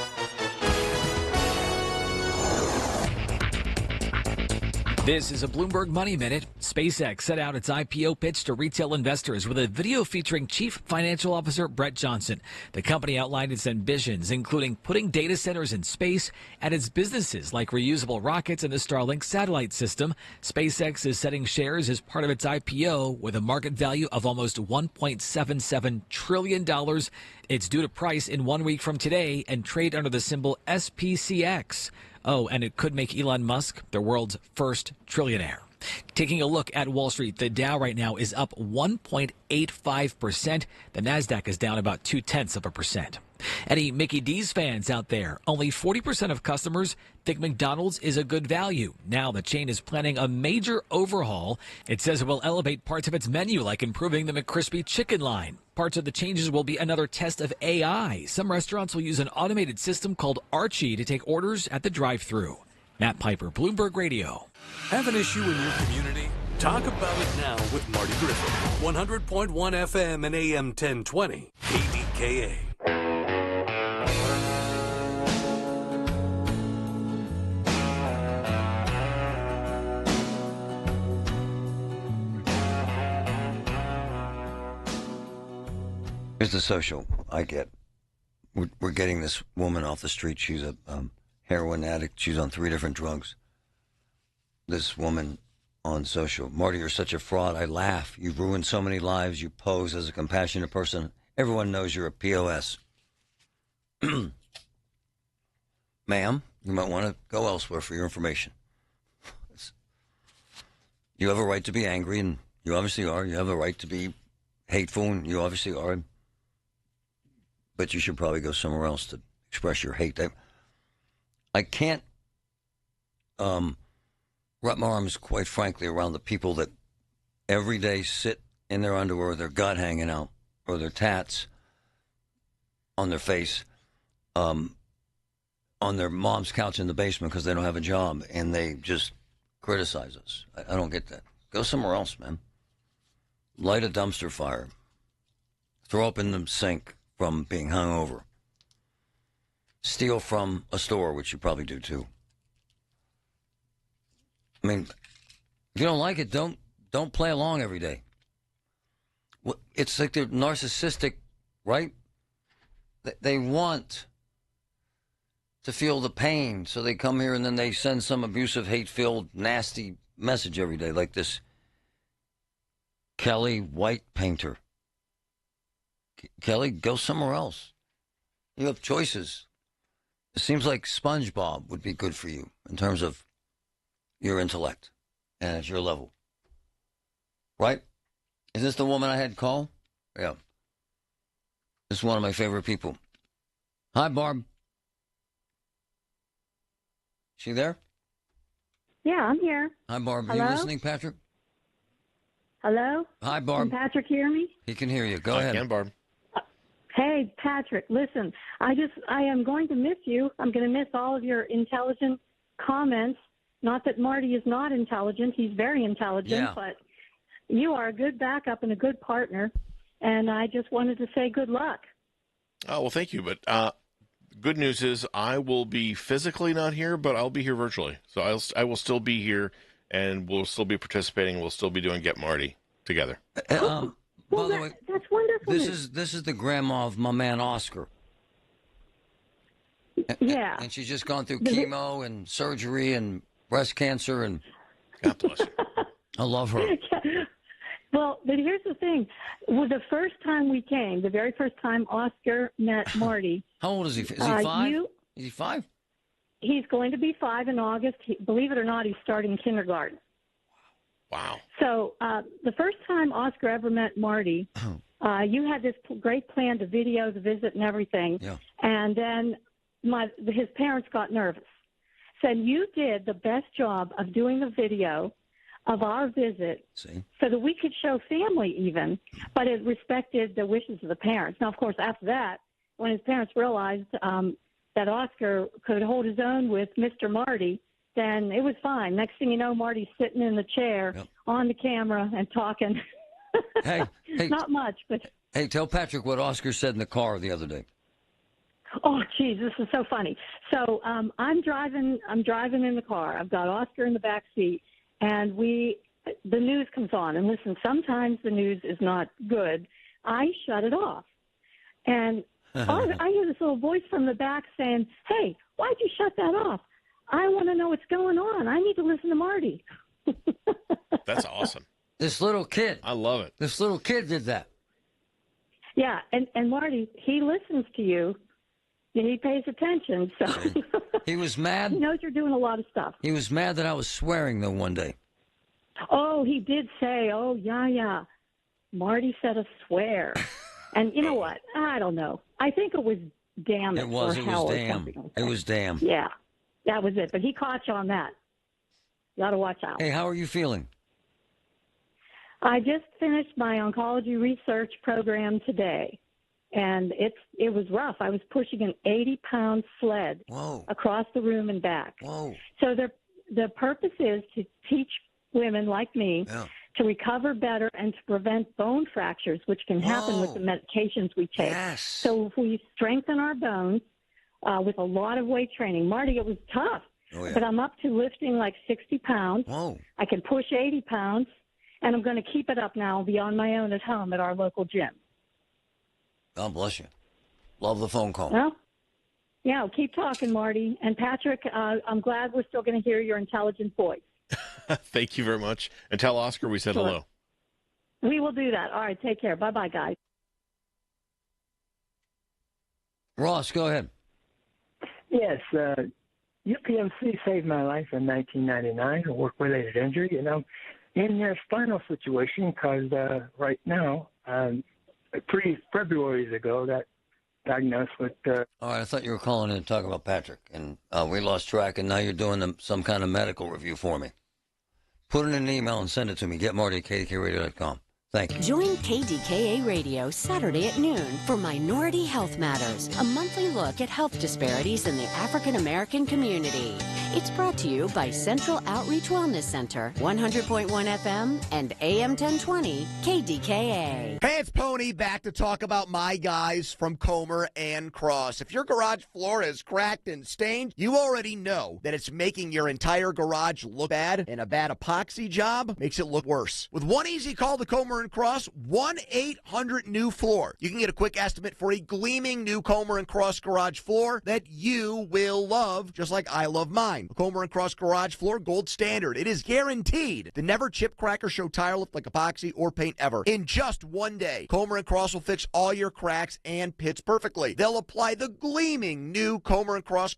Speaker 23: This is a Bloomberg Money Minute. SpaceX set out its IPO pitch to retail investors with a video featuring Chief Financial Officer Brett Johnson. The company outlined its ambitions, including putting data centers in space and its businesses like reusable rockets and the Starlink satellite system. SpaceX is setting shares as part of its IPO with a market value of almost $1.77 trillion. It's due to price in 1 week from today and trade under the symbol SPCX. Oh, and it could make Elon Musk the world's first trillionaire. Taking a look at Wall Street, the Dow right now is up 1.85%. The Nasdaq is down about 0.2%. Any Mickey D's fans out there? Only 40% of customers think McDonald's is a good value. Now the chain is planning a major overhaul. It says it will elevate parts of its menu, like improving the McCrispy chicken line. Parts of the changes will be another test of AI. Some restaurants will use an automated system called Archie to take orders at the drive-thru. Matt Piper, Bloomberg Radio.
Speaker 5: Have an issue in your community? Talk about it now with Marty Griffin. 100.1 FM and AM 1020. KDKA.
Speaker 13: Here's the social I get. We're getting this woman off the street. She's a heroin addict. She's on 3 different drugs. This woman on social. Marty, you're such a fraud. I laugh. You've ruined so many lives. You pose as a compassionate person. Everyone knows you're a POS. Ma'am, you might want to go elsewhere for your information. You have a right to be angry, and you obviously are. You have a right to be hateful, and you obviously are. But you should probably go somewhere else to express your hate. I can't wrap my arms, quite frankly, around the people that every day sit in their underwear, their gut hanging out, or their tats on their face, on their mom's couch in the basement because they don't have a job, and they just criticize us. I don't get that. Go somewhere else, man. Light a dumpster fire. Throw up in the sink from being hungover. Steal from a store, which you probably do too. I mean, if you don't like it, don't play along every day. It's like they're narcissistic, right? They want to feel the pain, so they come here and then they send some abusive, hate-filled, nasty message every day, like this Kelly White painter. Kelly, go somewhere else. You have choices. It seems like SpongeBob would be good for you in terms of your intellect and at your level. Right? Is this the woman I had call? Yeah. This is one of my favorite people. Hi, Barb. She there?
Speaker 1: Yeah, I'm here.
Speaker 13: Hi, Barb. Are
Speaker 1: Hello?
Speaker 13: you listening, Patrick?
Speaker 1: Hello?
Speaker 13: Hi, Barb.
Speaker 1: Can Patrick hear me?
Speaker 13: He can hear you. Go ahead.
Speaker 8: I can, Barb.
Speaker 1: Hey, Patrick, listen, I am going to miss you. I'm going to miss all of your intelligent comments. Not that Marty is not intelligent. He's very intelligent,
Speaker 13: Yeah.
Speaker 1: but you are a good backup and a good partner. And I just wanted to say good luck.
Speaker 8: Oh, well, thank you. But good news is I will be physically not here, but I'll be here virtually. So I will still be here, and we'll still be participating. We'll still be doing Get Marty together.
Speaker 13: By the way,
Speaker 1: that's wonderful.
Speaker 13: This is the grandma of my man Oscar.
Speaker 1: Yeah.
Speaker 13: And she's just gone through chemo and surgery and breast cancer, and
Speaker 8: God bless her.
Speaker 13: I love her.
Speaker 1: Well, but here's the thing. Well, the first time we came, the very first time Oscar met Marty.
Speaker 13: How old is he? Is he 5? Is he 5?
Speaker 1: He's going to be 5 in August. Believe it or not, he's starting kindergarten.
Speaker 8: Wow.
Speaker 1: So the first time Oscar ever met Marty, you had this great plan to video the visit and everything.
Speaker 13: Yeah.
Speaker 1: And then his parents got nervous. So you did the best job of doing the video of our visit so that we could show family even, but it respected the wishes of the parents. Now, of course, after that, when his parents realized that Oscar could hold his own with Mr. Marty, then it was fine. Next thing you know, Marty's sitting in the chair on the camera and talking.
Speaker 13: Hey,
Speaker 1: Not much, but...
Speaker 13: Hey, tell Patrick what Oscar said in the car the other day.
Speaker 1: Oh, geez, this is so funny. So I'm driving in the car. I've got Oscar in the back seat, and the news comes on. And listen, sometimes the news is not good. I shut it off. And I hear this little voice from the back saying, hey, why'd you shut that off? I want to know what's going on. I need to listen to Marty.
Speaker 8: That's awesome.
Speaker 13: This little kid.
Speaker 8: I love it.
Speaker 13: This little kid did that.
Speaker 1: Yeah, and Marty, he listens to you. He pays attention. So
Speaker 13: he was mad.
Speaker 1: He knows you're doing a lot of stuff.
Speaker 13: He was mad that I was swearing, though, one day.
Speaker 1: Oh, he did say, oh, yeah. Marty said a swear. And you know what? I don't know. I think it was damn it.
Speaker 13: It was
Speaker 1: hell
Speaker 13: damn.
Speaker 1: Like
Speaker 13: It was damn.
Speaker 1: Yeah, that was it. But he caught you on that. You got to watch out.
Speaker 13: Hey, how are you feeling?
Speaker 1: I just finished my oncology research program today, and it was rough. I was pushing an 80-pound sled across the room and back.
Speaker 13: Whoa.
Speaker 1: So the purpose is to teach women like me to recover better and to prevent bone fractures, which can happen with the medications we take.
Speaker 13: Yes.
Speaker 1: So if we strengthen our bones with a lot of weight training, Marty, it was tough.
Speaker 13: Oh, yeah.
Speaker 1: But I'm up to lifting like 60 pounds.
Speaker 13: Whoa.
Speaker 1: I can push 80 pounds. And I'm going to keep it up now, be on my own at home at our local gym.
Speaker 13: God bless you. Love the phone call.
Speaker 1: Well, yeah, keep talking, Marty. And Patrick, I'm glad we're still going to hear your intelligent voice.
Speaker 8: Thank you very much. And tell Oscar we said hello.
Speaker 1: We will do that. All right, take care. Bye-bye, guys.
Speaker 13: Ross, go ahead.
Speaker 19: Yes, UPMC saved my life in 1999, a work-related injury, and I'm in a spinal situation because right now, 3 Februaries ago, got diagnosed with...
Speaker 13: All right, I thought you were calling in to talk about Patrick, and we lost track, and now you're doing some kind of medical review for me. Put it in an email and send it to me. Get Marty at KDKRadio.com. Thank you.
Speaker 15: Join KDKA Radio Saturday at noon for Minority Health Matters, a monthly look at health disparities in the African American community. It's brought to you by Central Outreach Wellness Center, 100.1 FM and AM 1020 KDKA.
Speaker 3: Hey, it's Pony back to talk about my guys from Comer and Cross. If your garage floor is cracked and stained, you already know that it's making your entire garage look bad, and a bad epoxy job makes it look worse. With one easy call to Comer and Cross, 1-800-NEW-FLOOR. You can get a quick estimate for a gleaming new Comer and Cross garage floor that you will love, just like I love mine. A Comer and Cross garage floor, gold standard. It is guaranteed to never chip, crack, or show tire lift like epoxy or paint ever. In just one day, Comer and Cross will fix all your cracks and pits perfectly. They'll apply the gleaming new Comer and Cross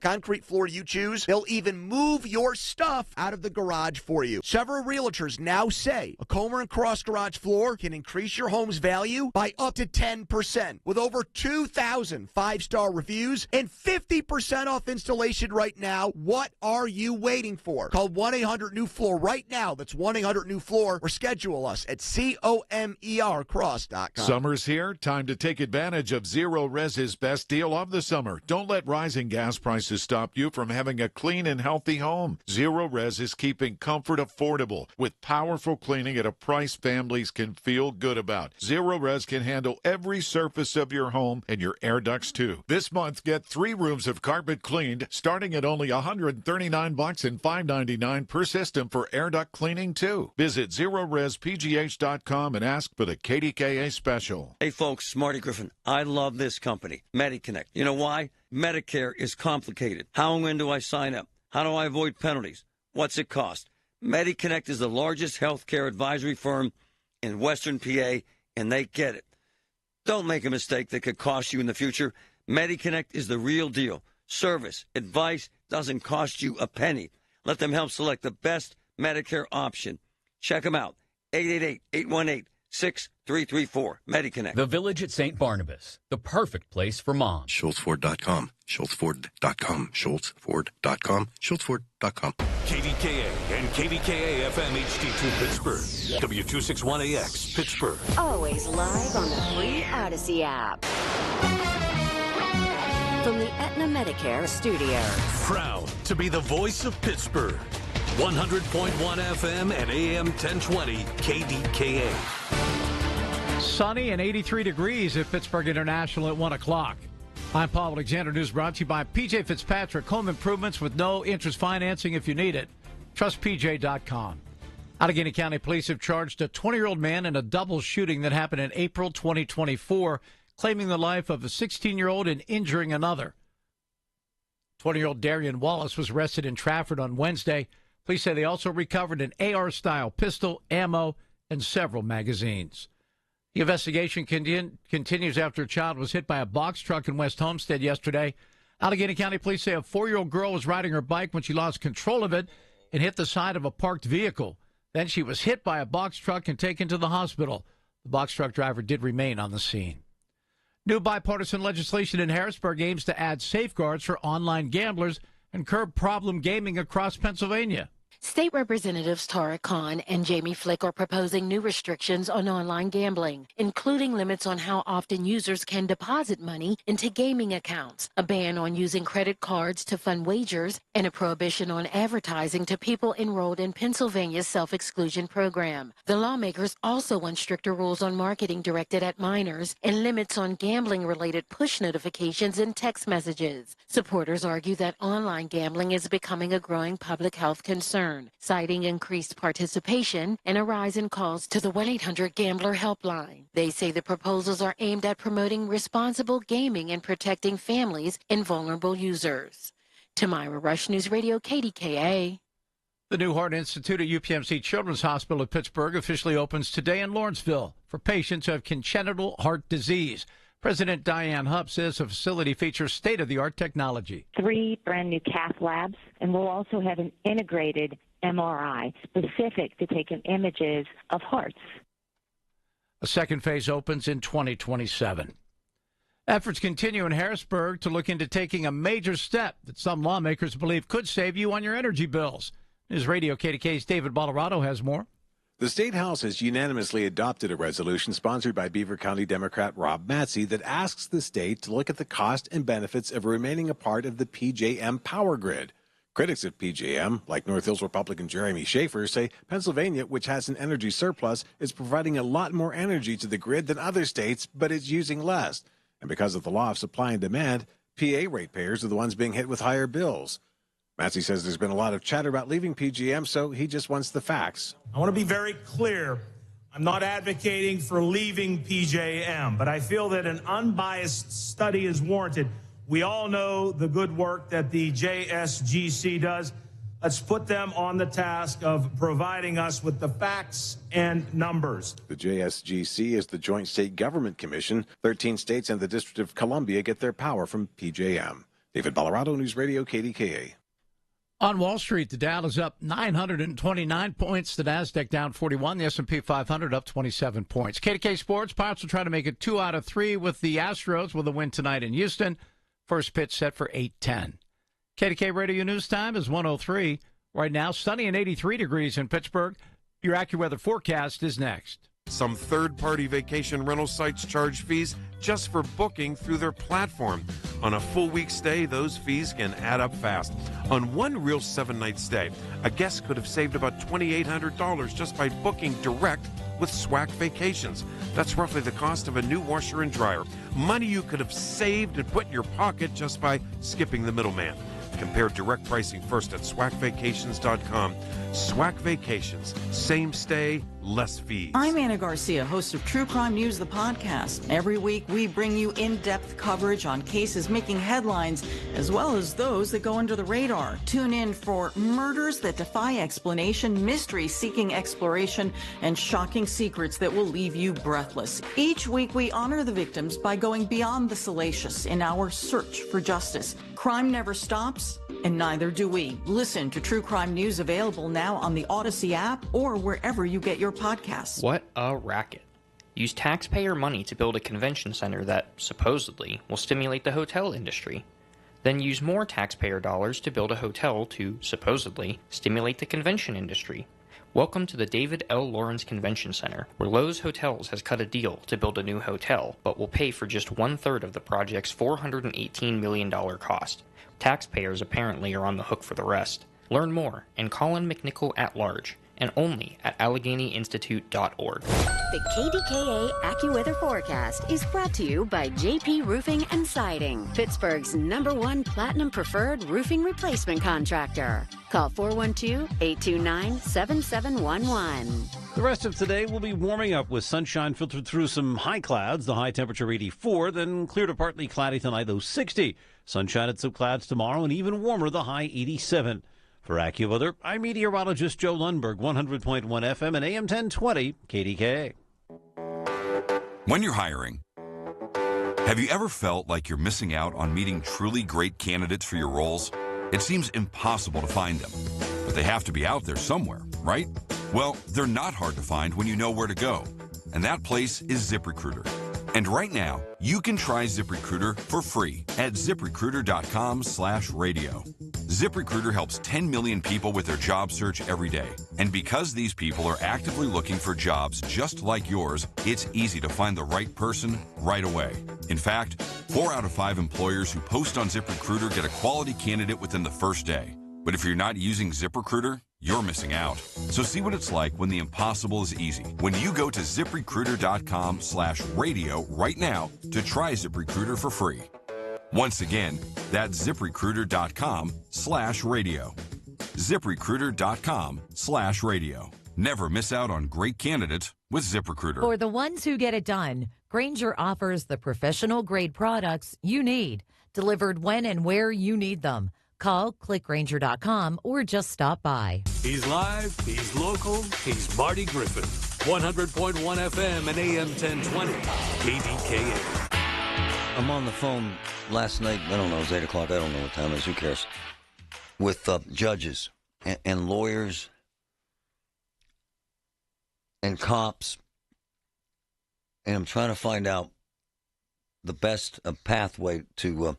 Speaker 3: concrete floor you choose. They'll even move your stuff out of the garage for you. Several realtors now say a Comer and Cross garage floor can increase your home's value by up to 10%. With over 2,000 five-star reviews and 50% off installation right now, what are you waiting for? Call 1-800-NEW-FLOOR right now. That's 1-800-NEW-FLOOR or schedule us at COMERcross.com.
Speaker 11: Summer's here. Time to take advantage of Zero Res's best deal of the summer. Don't let rising gas prices stop you from having a clean and healthy home. Zero Res is keeping comfort affordable with powerful cleaning at a price families can feel good about. Zero Res can handle every surface of your home and your air ducts too. This month, get 3 rooms of carpet cleaned, starting at only $139 and $5.99 per system for air duct cleaning too. Visit ZeroResPGH.com and ask for the KDKA special.
Speaker 13: Hey folks, Marty Griffin. I love this company, MediConnect. You know why? Medicare is complicated. How and when do I sign up? How do I avoid penalties? What's it cost? MediConnect is the largest healthcare advisory firm in Western PA, and they get it. Don't make a mistake that could cost you in the future. MediConnect is the real deal. Service, advice doesn't cost you a penny. Let them help select the best Medicare option. Check them out. 888-818-6334. MediConnect.
Speaker 21: The Village at St. Barnabas, the perfect place for moms.
Speaker 20: SchultzFord.com. SchultzFord.com. SchultzFord.com. SchultzFord.com.
Speaker 5: KDKA and KDKA FM HD2 Pittsburgh. W261AX Pittsburgh.
Speaker 15: Always live on the free Odyssey app. From the Aetna Medicare studios.
Speaker 5: Proud to be the voice of Pittsburgh. 100.1 FM and AM 1020 KDKA.
Speaker 24: Sunny and 83 degrees at Pittsburgh International at 1 o'clock. I'm Paul Alexander. News brought to you by P.J. Fitzpatrick. Home improvements with no interest financing if you need it. TrustPJ.com. Allegheny County Police have charged a 20-year-old man in a double shooting that happened in April 2024, claiming the life of a 16-year-old and injuring another. 20-year-old Darian Wallace was arrested in Trafford on Wednesday. Police say they also recovered an AR-style pistol, ammo, and several magazines. The investigation continues after a child was hit by a box truck in West Homestead yesterday. Allegheny County Police say a 4-year-old girl was riding her bike when she lost control of it and hit the side of a parked vehicle. Then she was hit by a box truck and taken to the hospital. The box truck driver did remain on the scene. New bipartisan legislation in Harrisburg aims to add safeguards for online gamblers and curb problem gaming across Pennsylvania.
Speaker 25: State Representatives Tara Khan and Jamie Flick are proposing new restrictions on online gambling, including limits on how often users can deposit money into gaming accounts, a ban on using credit cards to fund wagers, and a prohibition on advertising to people enrolled in Pennsylvania's self-exclusion program. The lawmakers also want stricter rules on marketing directed at minors and limits on gambling-related push notifications and text messages. Supporters argue that online gambling is becoming a growing public health concern, citing increased participation and a rise in calls to the 1-800-GAMBLER helpline. They say the proposals are aimed at promoting responsible gaming and protecting families and vulnerable users. Tamira Rush, News Radio, KDKA.
Speaker 24: The new Heart Institute at UPMC Children's Hospital of Pittsburgh officially opens today in Lawrenceville for patients who have congenital heart disease. President Diane Hupp says the facility features state-of-the-art technology. 3 brand-new cath labs, and we'll also have an integrated MRI specific to taking images of hearts. A second phase opens in 2027. Efforts continue in Harrisburg to look into taking a major step that some lawmakers believe could save you on your energy bills. News Radio KDK's David Bollerado has more.
Speaker 4: The State House has unanimously adopted a resolution sponsored by Beaver County Democrat Rob Matzey that asks the state to look at the cost and benefits of remaining a part of the PJM power grid. Critics of PJM, like North Hills Republican Jeremy Schaefer, say Pennsylvania, which has an energy surplus, is providing a lot more energy to the grid than other states, but is using less. And because of the law of supply and demand, PA ratepayers are the ones being hit with higher bills. Matzey says there's been a lot of chatter about leaving PJM, so he just wants the facts.
Speaker 6: I want to be very clear. I'm not advocating for leaving PJM, but I feel that an unbiased study is warranted. We all know the good work that the JSGC does. Let's put them on the task of providing us with the facts and numbers.
Speaker 4: The JSGC is the Joint State Government Commission. 13 states and the District of Columbia get their power from PJM. David Colorado, News Radio, KDKA.
Speaker 24: On Wall Street, the Dow is up 929 points. The Nasdaq down 41. The S&P 500 up 27 points. KDK Sports, Pirates will try to make it 2 out of 3 with the Astros with a win tonight in Houston. First pitch set for 8:10. KDK Radio News Time is 1:03. Right now, sunny and 83 degrees in Pittsburgh. Your AccuWeather forecast is next.
Speaker 7: Some third-party vacation rental sites charge fees just for booking through their platform. On a full week stay, those fees can add up fast. On one real 7-night stay, a guest could have saved about $2,800 just by booking direct with SWAC Vacations. That's roughly the cost of a new washer and dryer. Money you could have saved and put in your pocket just by skipping the middleman. Compare direct pricing first at SWACVacations.com. SWAC Vacations. Same stay, less fees.
Speaker 10: I'm Anna Garcia, host of True Crime News, the podcast. Every week, we bring you in-depth coverage on cases making headlines, as well as those that go under the radar. Tune in for murders that defy explanation, mysteries seeking exploration, and shocking secrets that will leave you breathless. Each week, we honor the victims by going beyond the salacious in our search for justice. Crime never stops, and neither do we. Listen to True Crime News, available now on the Odyssey app or wherever you get your podcasts.
Speaker 12: What a racket. Use taxpayer money to build a convention center that, supposedly, will stimulate the hotel industry. Then use more taxpayer dollars to build a hotel to, supposedly, stimulate the convention industry. Welcome to the David L. Lawrence Convention Center, where Lowe's Hotels has cut a deal to build a new hotel, but will pay for just 1/3 of the project's $418 million cost. Taxpayers apparently are on the hook for the rest. Learn more and call in McNichol at large, and only at AlleghenyInstitute.org.
Speaker 15: The KDKA AccuWeather forecast is brought to you by JP Roofing and Siding, Pittsburgh's #1 Platinum Preferred Roofing Replacement Contractor. Call 412-829-7711.
Speaker 26: The rest of today will be warming up with sunshine filtered through some high clouds. The high temperature 84, then clear to partly cloudy tonight, though 60. Sunshine and some clouds tomorrow, and even warmer, the high 87. For AccuWeather, I'm meteorologist Joe Lundberg, 100.1 FM and AM 1020 KDKA.
Speaker 27: When you're hiring, have you ever felt like you're missing out on meeting truly great candidates for your roles? It seems impossible to find them, but they have to be out there somewhere, right? Well, they're not hard to find when you know where to go, and that place is ZipRecruiter. And right now, you can try ZipRecruiter for free at ZipRecruiter.com/radio. ZipRecruiter helps 10 million people with their job search every day. And because these people are actively looking for jobs just like yours, it's easy to find the right person right away. In fact, 4 out of 5 employers who post on ZipRecruiter get a quality candidate within the first day. But if you're not using ZipRecruiter, you're missing out. So see what it's like when the impossible is easy. When you go to ZipRecruiter.com/radio right now to try ZipRecruiter for free. Once again, that's ZipRecruiter.com/radio. ZipRecruiter.com/radio. Never miss out on great candidates with ZipRecruiter.
Speaker 28: For the ones who get it done, Grainger offers the professional grade products you need, delivered when and where you need them. Call, click Grainger.com, or just stop by.
Speaker 5: He's live, he's local, he's Marty Griffin. 100.1 FM and AM 1020, KDKA.
Speaker 13: I'm on the phone last night, I don't know, it was 8 o'clock, I don't know what time it is, who cares, with judges and lawyers and cops, and I'm trying to find out the best pathway to...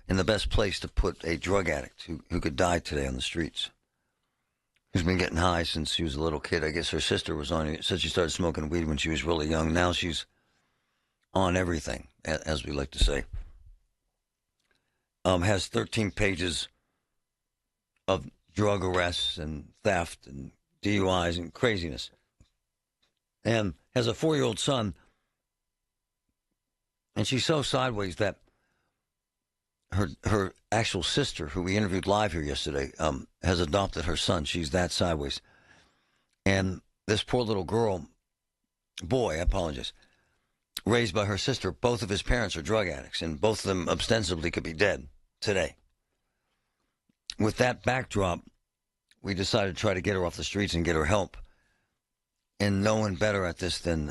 Speaker 13: in the best place to put a drug addict who could die today on the streets. who's been getting high since she was a little kid. I guess her sister was on it. Said she started smoking weed when she was really young. Now she's on everything, as we like to say. Has 13 pages of drug arrests and theft and DUIs and craziness. And has a 4-year-old son. And she's so sideways that her actual sister, who we interviewed live here yesterday, has adopted her son. She's that sideways. And this poor little boy, I apologize, raised by her sister, both of his parents are drug addicts, and both of them ostensibly could be dead today. With that backdrop, we decided to try to get her off the streets and get her help. And no one better at this than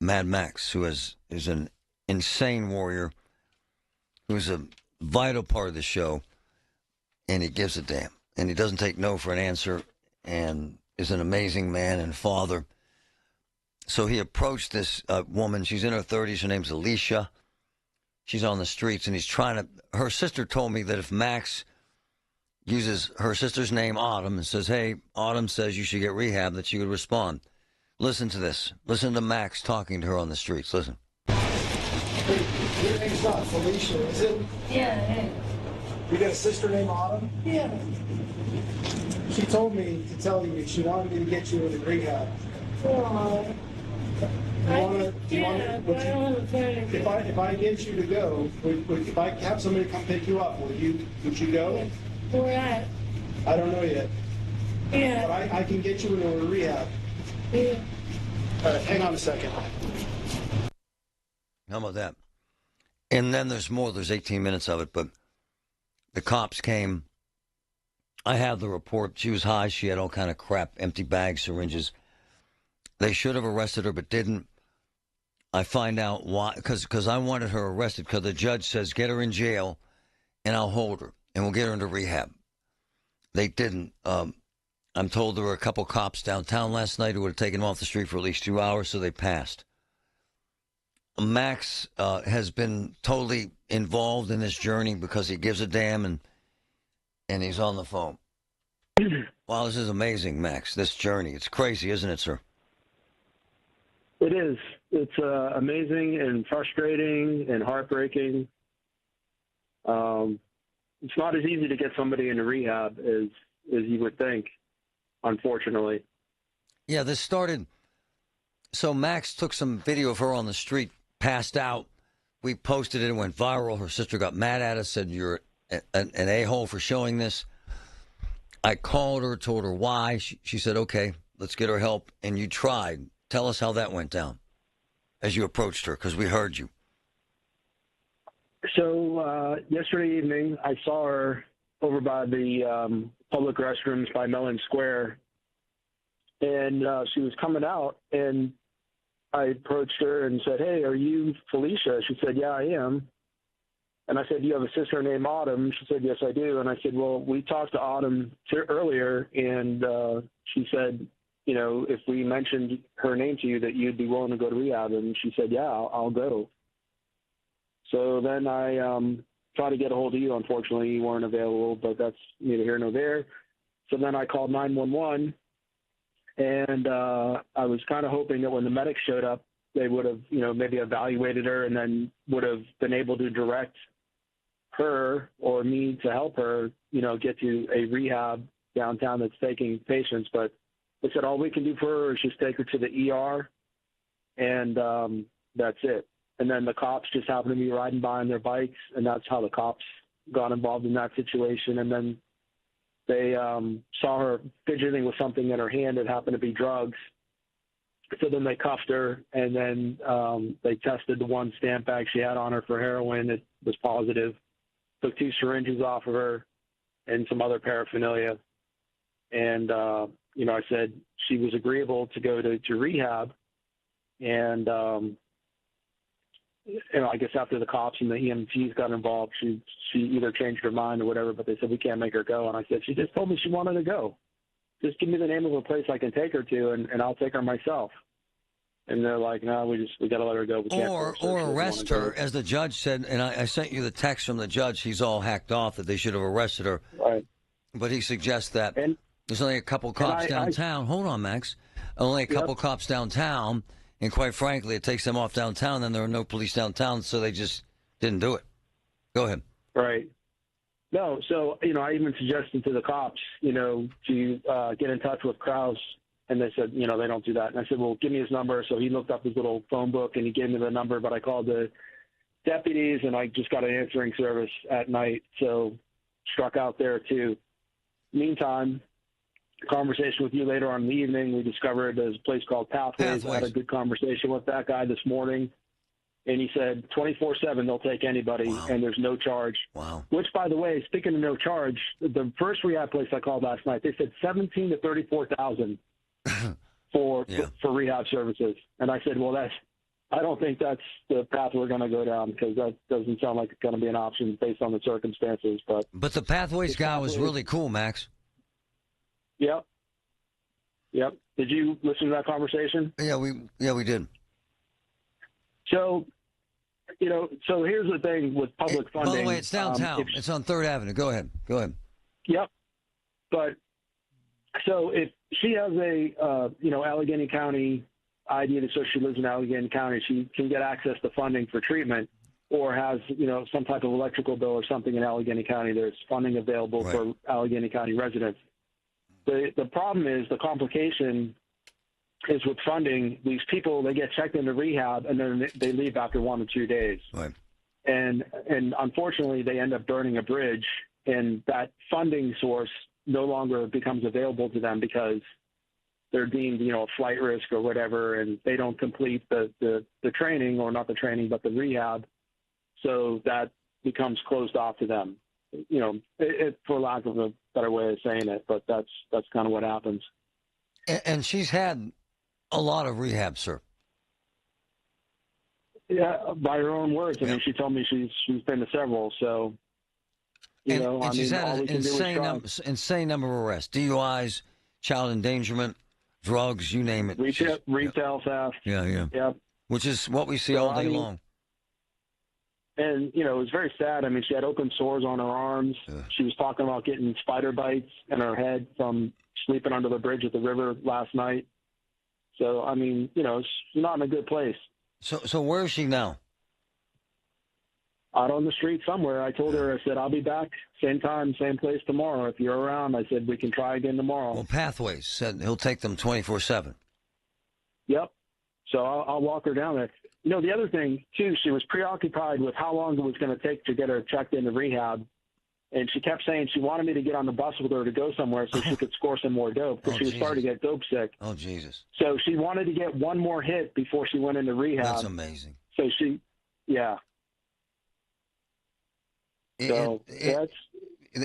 Speaker 13: Mad Max, who is an insane warrior, who's a vital part of the show, and he gives a damn. And he doesn't take no for an answer, and is an amazing man and father. So he approached this woman. She's in her 30s. Her name's Alicia. She's on the streets, and he's trying to... Her sister told me that if Max uses her sister's name, Autumn, and says, hey, Autumn says you should get rehab, that she would respond. Listen to this. Listen to Max talking to her on the streets. Listen.
Speaker 2: Your name's not Felicia, is it?
Speaker 9: Yeah.
Speaker 2: You got a sister named Autumn?
Speaker 9: Yeah.
Speaker 2: She told me to tell you she wanted me to get you into rehab.
Speaker 9: Oh.
Speaker 2: If I get you to go, if I have somebody come pick you up, would you go?
Speaker 9: Where at?
Speaker 2: I don't know yet.
Speaker 9: Yeah.
Speaker 2: But I can get you into a rehab.
Speaker 9: Yeah.
Speaker 2: All right, hang on a second.
Speaker 13: How about that? And then there's more. There's 18 minutes of it, but the cops came. I have the report. She was high. She had all kind of crap, empty bags, syringes. They should have arrested her, but didn't. I find out why, because I wanted her arrested, because the judge says, get her in jail, and I'll hold her, and we'll get her into rehab. They didn't. I'm told there were a couple cops downtown last night who would have taken them off the street for at least 2 hours, so they passed. Max has been totally involved in this journey because he gives a damn, and he's on the phone. Wow, this is amazing, Max, this journey. It's crazy, isn't it, sir?
Speaker 14: It is. It's amazing and frustrating and heartbreaking. It's not as easy to get somebody into rehab as you would think, unfortunately.
Speaker 13: Yeah, this started... So Max took some video of her on the street, passed out. We posted it. It went viral. Her sister got mad at us, said, you're an a-hole for showing this. I called her, told her why. She said, okay, let's get her help. And you tried. Tell us how that went down as you approached her, because we heard you.
Speaker 14: So yesterday evening, I saw her over by the public restrooms by Mellon Square, and she was coming out, and I approached her and said, hey, are you Felicia? She said, yeah, I am. And I said, do you have a sister named Autumn? She said, yes, I do. And I said, well, we talked to Autumn earlier, and she said, you know, if we mentioned her name to you, that you'd be willing to go to rehab. And she said, yeah, I'll go. So then I tried to get a hold of you. Unfortunately, you weren't available, but that's neither here nor there. So then I called 911, and I was kind of hoping that when the medics showed up, they would have, you know, maybe evaluated her and then would have been able to direct her or me to help her, you know, get to a rehab downtown that's taking patients. But they said all we can do for her is just take her to the ER, and that's it. And then the cops just happened to be riding by on their bikes, and that's how the cops got involved in that situation. And then they saw her fidgeting with something in her hand that happened to be drugs. So then they cuffed her, and then they tested the one stamp bag she had on her for heroin. It was positive. Took 2 syringes off of her and some other paraphernalia. And, you know, I said she was agreeable to go to rehab. And, you know, I guess after the cops and the EMTs got involved, she either changed her mind or whatever, but they said, we can't make her go. And I said, she just told me she wanted to go. Just give me the name of a place I can take her to, and I'll take her myself. And they're like, no, we got to let her go. We can't
Speaker 13: or arrest her, as the judge said, and I sent you the text from the judge. He's all hacked off that they should have arrested her.
Speaker 14: Right.
Speaker 13: But he suggests that There's only a couple cops downtown. Hold on, Max. Only a couple cops downtown, and quite frankly, it takes them off downtown, and then there are no police downtown, so they just didn't do it. Go ahead.
Speaker 14: Right. No, so, I even suggested to the cops, to get in touch with Krause, and they said, they don't do that. And I said, well, give me his number. So he looked up his little phone book, and he gave me the number, but I called the deputies, and I just got an answering service at night, so struck out there, too. Meantime, conversation with you later on in the evening, we discovered there's a place called Pathways. I had a good conversation with that guy this morning, and he said 24/7 they'll take anybody, and there's no charge.
Speaker 13: Wow.
Speaker 14: Which, by the way, speaking of no charge, the first rehab place I called last night, they said $17,000 to $34,000 for rehab services, and I said, well, I don't think that's the path we're going to go down, because that doesn't sound like it's going to be an option based on the circumstances.
Speaker 13: But the Pathways guy was really cool, Max.
Speaker 14: Yep. Did you listen to that conversation?
Speaker 13: Yeah, we did.
Speaker 14: So, so here's the thing with public funding.
Speaker 13: By the way, it's downtown. It's on 3rd Avenue. Go ahead.
Speaker 14: Yep. But so if she has a, Allegheny County ID that says she lives in Allegheny County, she can get access to funding for treatment, or has, some type of electrical bill or something in Allegheny County. There's funding available for Allegheny County residents. The problem is, the complication is with funding, these people, they get checked into rehab and then they leave after 1 or 2 days.
Speaker 13: Right.
Speaker 14: And unfortunately, they end up burning a bridge, and that funding source no longer becomes available to them because they're deemed, a flight risk or whatever, and they don't complete the training, or not the training, but the rehab. So that becomes closed off to them. For lack of a better way of saying it, but that's kind of what happens.
Speaker 13: And she's had a lot of rehab, sir.
Speaker 14: Yeah, by her own words. I mean, she told me she's been to several. So,
Speaker 13: and she's had an insane number of arrests: DUIs, child endangerment, drugs, you name it.
Speaker 14: Retail theft.
Speaker 13: Yeah. Which is what we see all day long.
Speaker 14: And, it was very sad. I mean, she had open sores on her arms. She was talking about getting spider bites in her head from sleeping under the bridge at the river last night. So, I mean, she's not in a good place.
Speaker 13: So where is she now?
Speaker 14: Out on the street somewhere. I told her, I said, I'll be back same time, same place tomorrow. If you're around, I said, we can try again tomorrow.
Speaker 13: Well, Pathways said he'll take them 24/7.
Speaker 14: Yep. So I'll walk her down there. The other thing, too, she was preoccupied with how long it was going to take to get her checked into rehab. And she kept saying she wanted me to get on the bus with her to go somewhere so she could score some more dope, because she was starting to get dope sick.
Speaker 13: Oh, Jesus.
Speaker 14: So she wanted to get one more hit before she went into rehab.
Speaker 13: That's amazing.
Speaker 14: So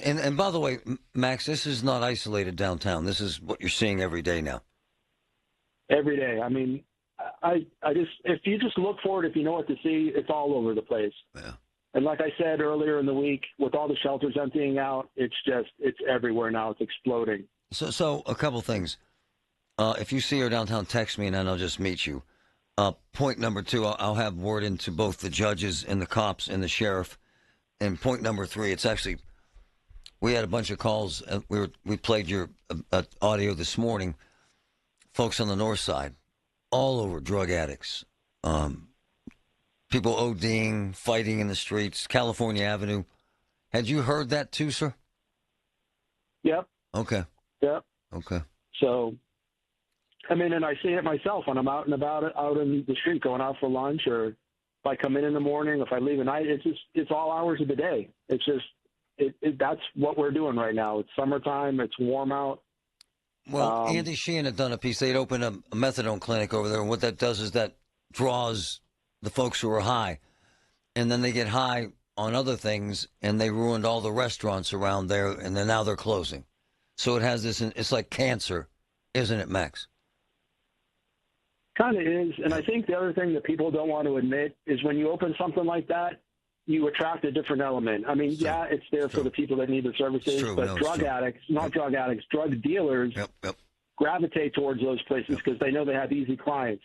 Speaker 13: And by the way, Max, this is not isolated downtown. This is what you're seeing every day now.
Speaker 14: Every day. I mean, I just, if you just look for it, if you know what to see, it's all over the place.
Speaker 13: Yeah.
Speaker 14: And like I said earlier in the week, with all the shelters emptying out, it's everywhere now. It's exploding.
Speaker 13: So a couple things. If you see her downtown, text me, and then I'll just meet you. Point number 2, I'll have word into both the judges and the cops and the sheriff. And point number 3, it's actually, we had a bunch of calls. We played your audio this morning. Folks on the north side, all over, drug addicts, people ODing, fighting in the streets, California Avenue. Had you heard that too, sir?
Speaker 14: Yep.
Speaker 13: Okay.
Speaker 14: Yep.
Speaker 13: Okay.
Speaker 14: So, I mean, and I see it myself when I'm out and about, out in the street, going out for lunch, or if I come in the morning, if I leave at night, it's all hours of the day. It's just, that's what we're doing right now. It's summertime. It's warm out.
Speaker 13: Well, Andy Sheehan had done a piece. They'd opened a methadone clinic over there, and what that does is that draws the folks who are high, and then they get high on other things, and they ruined all the restaurants around there, and then now they're closing. So it has this, it's like cancer, isn't it, Max?
Speaker 14: Kind of is, and I think the other thing that people don't want to admit is when you open something like that, you attract a different element. I mean, it's there for the people that need the services, but drug dealers gravitate towards those places because they know they have easy clients.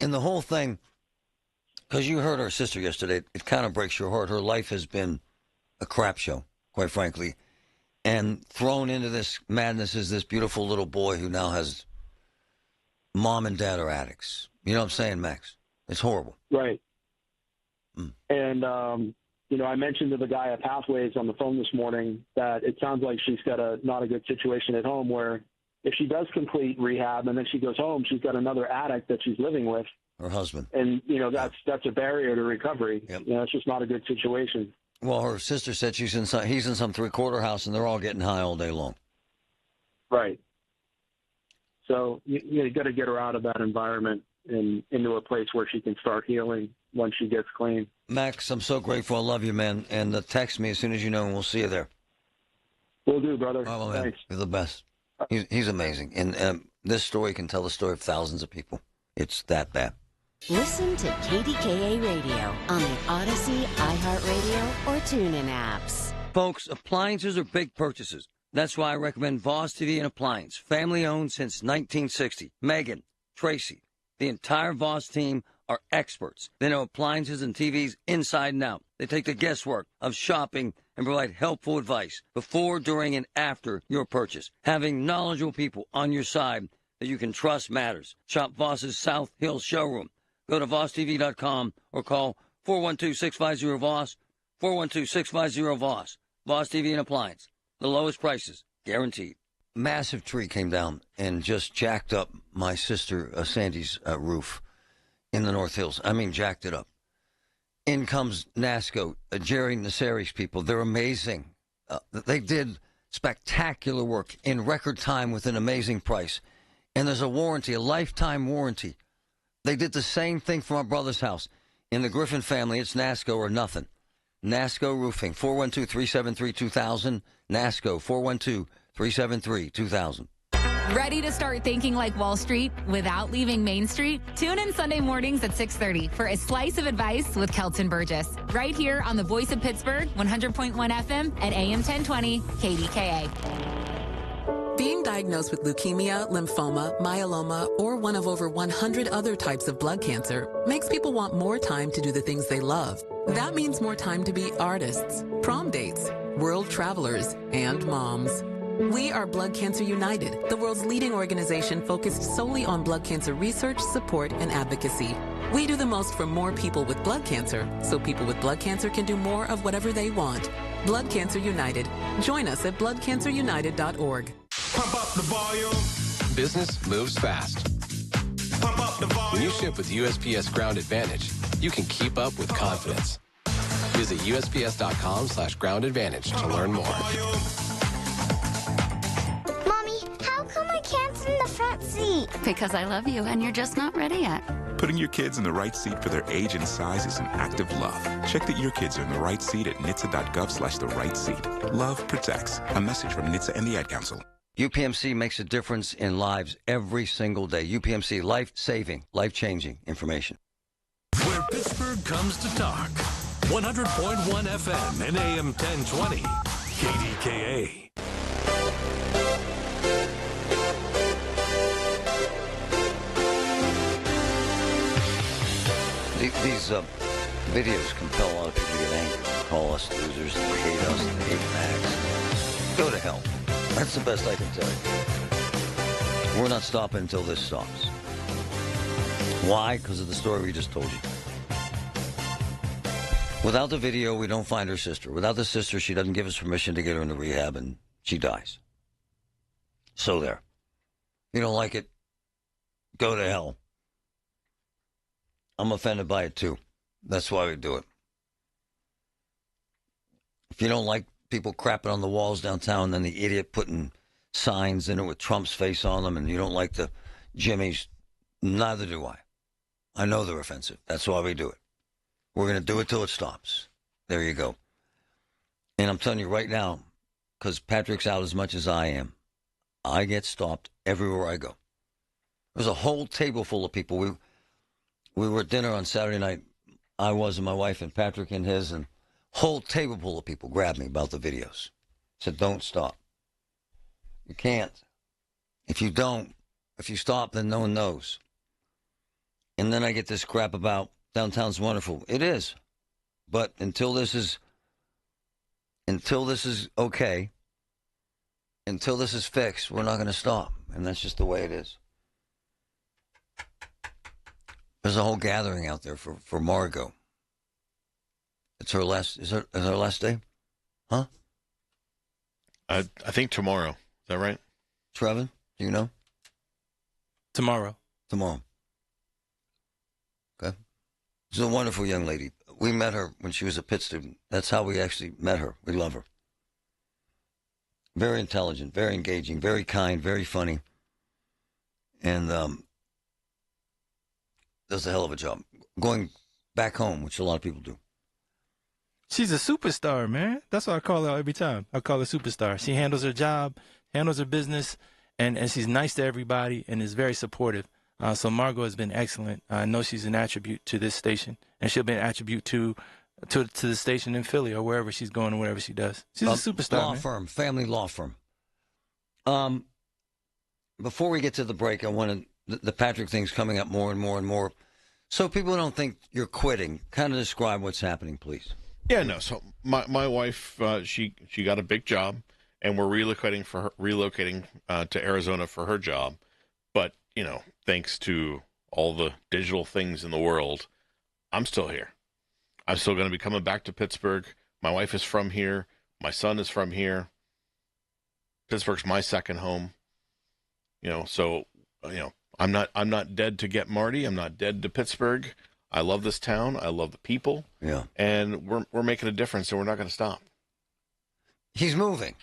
Speaker 13: And the whole thing, because you heard our sister yesterday, it kind of breaks your heart. Her life has been a crap show, quite frankly. And thrown into this madness is this beautiful little boy who now has mom and dad are addicts. You know what I'm saying, Max? It's horrible.
Speaker 14: Right. And, I mentioned to the guy at Pathways on the phone this morning that it sounds like she's got not a good situation at home where if she does complete rehab and then she goes home, she's got another addict that she's living with.
Speaker 13: Her husband.
Speaker 14: And, that's a barrier to recovery.
Speaker 13: Yep.
Speaker 14: It's just not a good situation.
Speaker 13: Well, her sister said he's in some three-quarter house and they're all getting high all day long.
Speaker 14: Right. So you got to get her out of that environment and into a place where she can start healing once she gets clean.
Speaker 13: Max, I'm so grateful. I love you, man. And text me as soon as you know, and we'll see you there.
Speaker 14: Will do, brother.
Speaker 13: Oh, man.
Speaker 14: Thanks.
Speaker 13: You're the best. He's amazing. And this story can tell the story of thousands of people. It's that bad.
Speaker 15: Listen to KDKA Radio on the Odyssey, iHeartRadio, or TuneIn apps.
Speaker 13: Folks, appliances are big purchases. That's why I recommend Voss TV and Appliance. Family owned since 1960. Megan, Tracy, the entire Voss team are experts. They know appliances and TVs inside and out. They take the guesswork of shopping and provide helpful advice before, during, and after your purchase. Having knowledgeable people on your side that you can trust matters. Shop Voss's South Hill showroom. Go to VossTV.com or call 412-650-VOSS, 412-650-VOSS. Voss TV and Appliance. The lowest prices, guaranteed. Massive tree came down and just jacked up my sister Sandy's roof in the North Hills. I mean, jacked it up. In comes NASCO, Jerry Nasseri's people. They're amazing. They did spectacular work in record time with an amazing price. And there's a warranty, a lifetime warranty. They did the same thing for my brother's house. In the Griffin family, it's NASCO or nothing. NASCO Roofing, 412-373-2000. NASCO, 412-373-2000.
Speaker 1: Ready to start thinking like Wall Street without leaving Main Street? Tune in Sunday mornings at 6:30 for a slice of advice with Kelton Burgess. Right here on the Voice of Pittsburgh, 100.1 FM and AM 1020 KDKA.
Speaker 8: Being diagnosed with leukemia, lymphoma, myeloma, or one of over 100 other types of blood cancer makes people want more time to do the things they love. That means more time to be artists, prom dates, world travelers, and moms. We are Blood Cancer United, the world's leading organization focused solely on blood cancer research, support, and advocacy. We do the most for more people with blood cancer, so people with blood cancer can do more of whatever they want. Blood Cancer United. Join us at bloodcancerunited.org.
Speaker 16: Pump up the volume.
Speaker 17: Business moves fast.
Speaker 16: Pump up the volume.
Speaker 17: When you ship with USPS Ground Advantage, you can keep up with confidence. Visit USPS.com/Ground Advantage to learn more.
Speaker 18: Mommy, how come I can't sit in the front seat?
Speaker 19: Because I love you and you're just not ready yet.
Speaker 22: Putting your kids in the right seat for their age and size is an act of love. Check that your kids are in the right seat at NHTSA.gov/the right seat. Love protects. A message from NHTSA and the Ad Council.
Speaker 13: UPMC makes a difference in lives every single day. UPMC, life-saving, life-changing information.
Speaker 5: Where Pittsburgh comes to talk. 100.1 FM and AM 1020. KDKA.
Speaker 13: These videos compel a lot of people to get angry, call us losers, they hate us, they hate Max. Go to hell. That's the best I can tell you. We're not stopping until this stops. Why? Because of the story we just told you. Without the video, we don't find her sister. Without the sister, she doesn't give us permission to get her into rehab, and she dies. So there. If you don't like it, go to hell. I'm offended by it, too. That's why we do it. If you don't like people crapping on the walls downtown, and then the idiot putting signs in it with Trump's face on them, and you don't like the Jimmys, neither do I. I know they're offensive. That's why we do it. We're going to do it till it stops. There you go. And I'm telling you right now, because Patrick's out as much as I am, I get stopped everywhere I go. There's a whole table full of people. We were at dinner on Saturday night. I was and my wife and Patrick and his, and whole table full of people grabbed me about the videos. Said, don't stop. You can't. If you stop, then no one knows. And then I get this crap about downtown's wonderful. It is. But until this is okay, until this is fixed, we're not going to stop. And that's just the way it is. There's a whole gathering out there for Margot. It's her last, is her last day? Huh?
Speaker 3: I think tomorrow. Is that right?
Speaker 13: Trevin, do you know?
Speaker 4: Tomorrow.
Speaker 13: Okay. She's a wonderful young lady. We met her when she was a Pitt student. That's how we actually met her. We love her. Very intelligent, very engaging, very kind, very funny. And does a hell of a job. Going back home, which a lot of people do.
Speaker 4: She's a superstar, man. That's what I call her every time. I call her superstar. She handles her job, handles her business, and she's nice to everybody and is very supportive. So Margot has been excellent. I know she's an attribute to this station, and she'll be an attribute to the station in Philly or wherever she's going or whatever she does. She's a superstar,
Speaker 13: Law firm, family law firm. Before we get to the break, I wanted the Patrick thing's coming up more and more and more. So people don't think you're quitting. Kind of describe what's happening, please.
Speaker 3: Yeah, no. So my wife, she got a big job, and we're relocating to Arizona for her job. But thanks to all the digital things in the world, I'm still here. I'm still going to be coming back to Pittsburgh. My wife is from here. My son is from here. Pittsburgh's my second home. So I'm not dead to Get Marty. I'm not dead to Pittsburgh. I love this town. I love the people.
Speaker 13: Yeah.
Speaker 3: And we're making a difference, and we're not going to stop.
Speaker 13: He's moving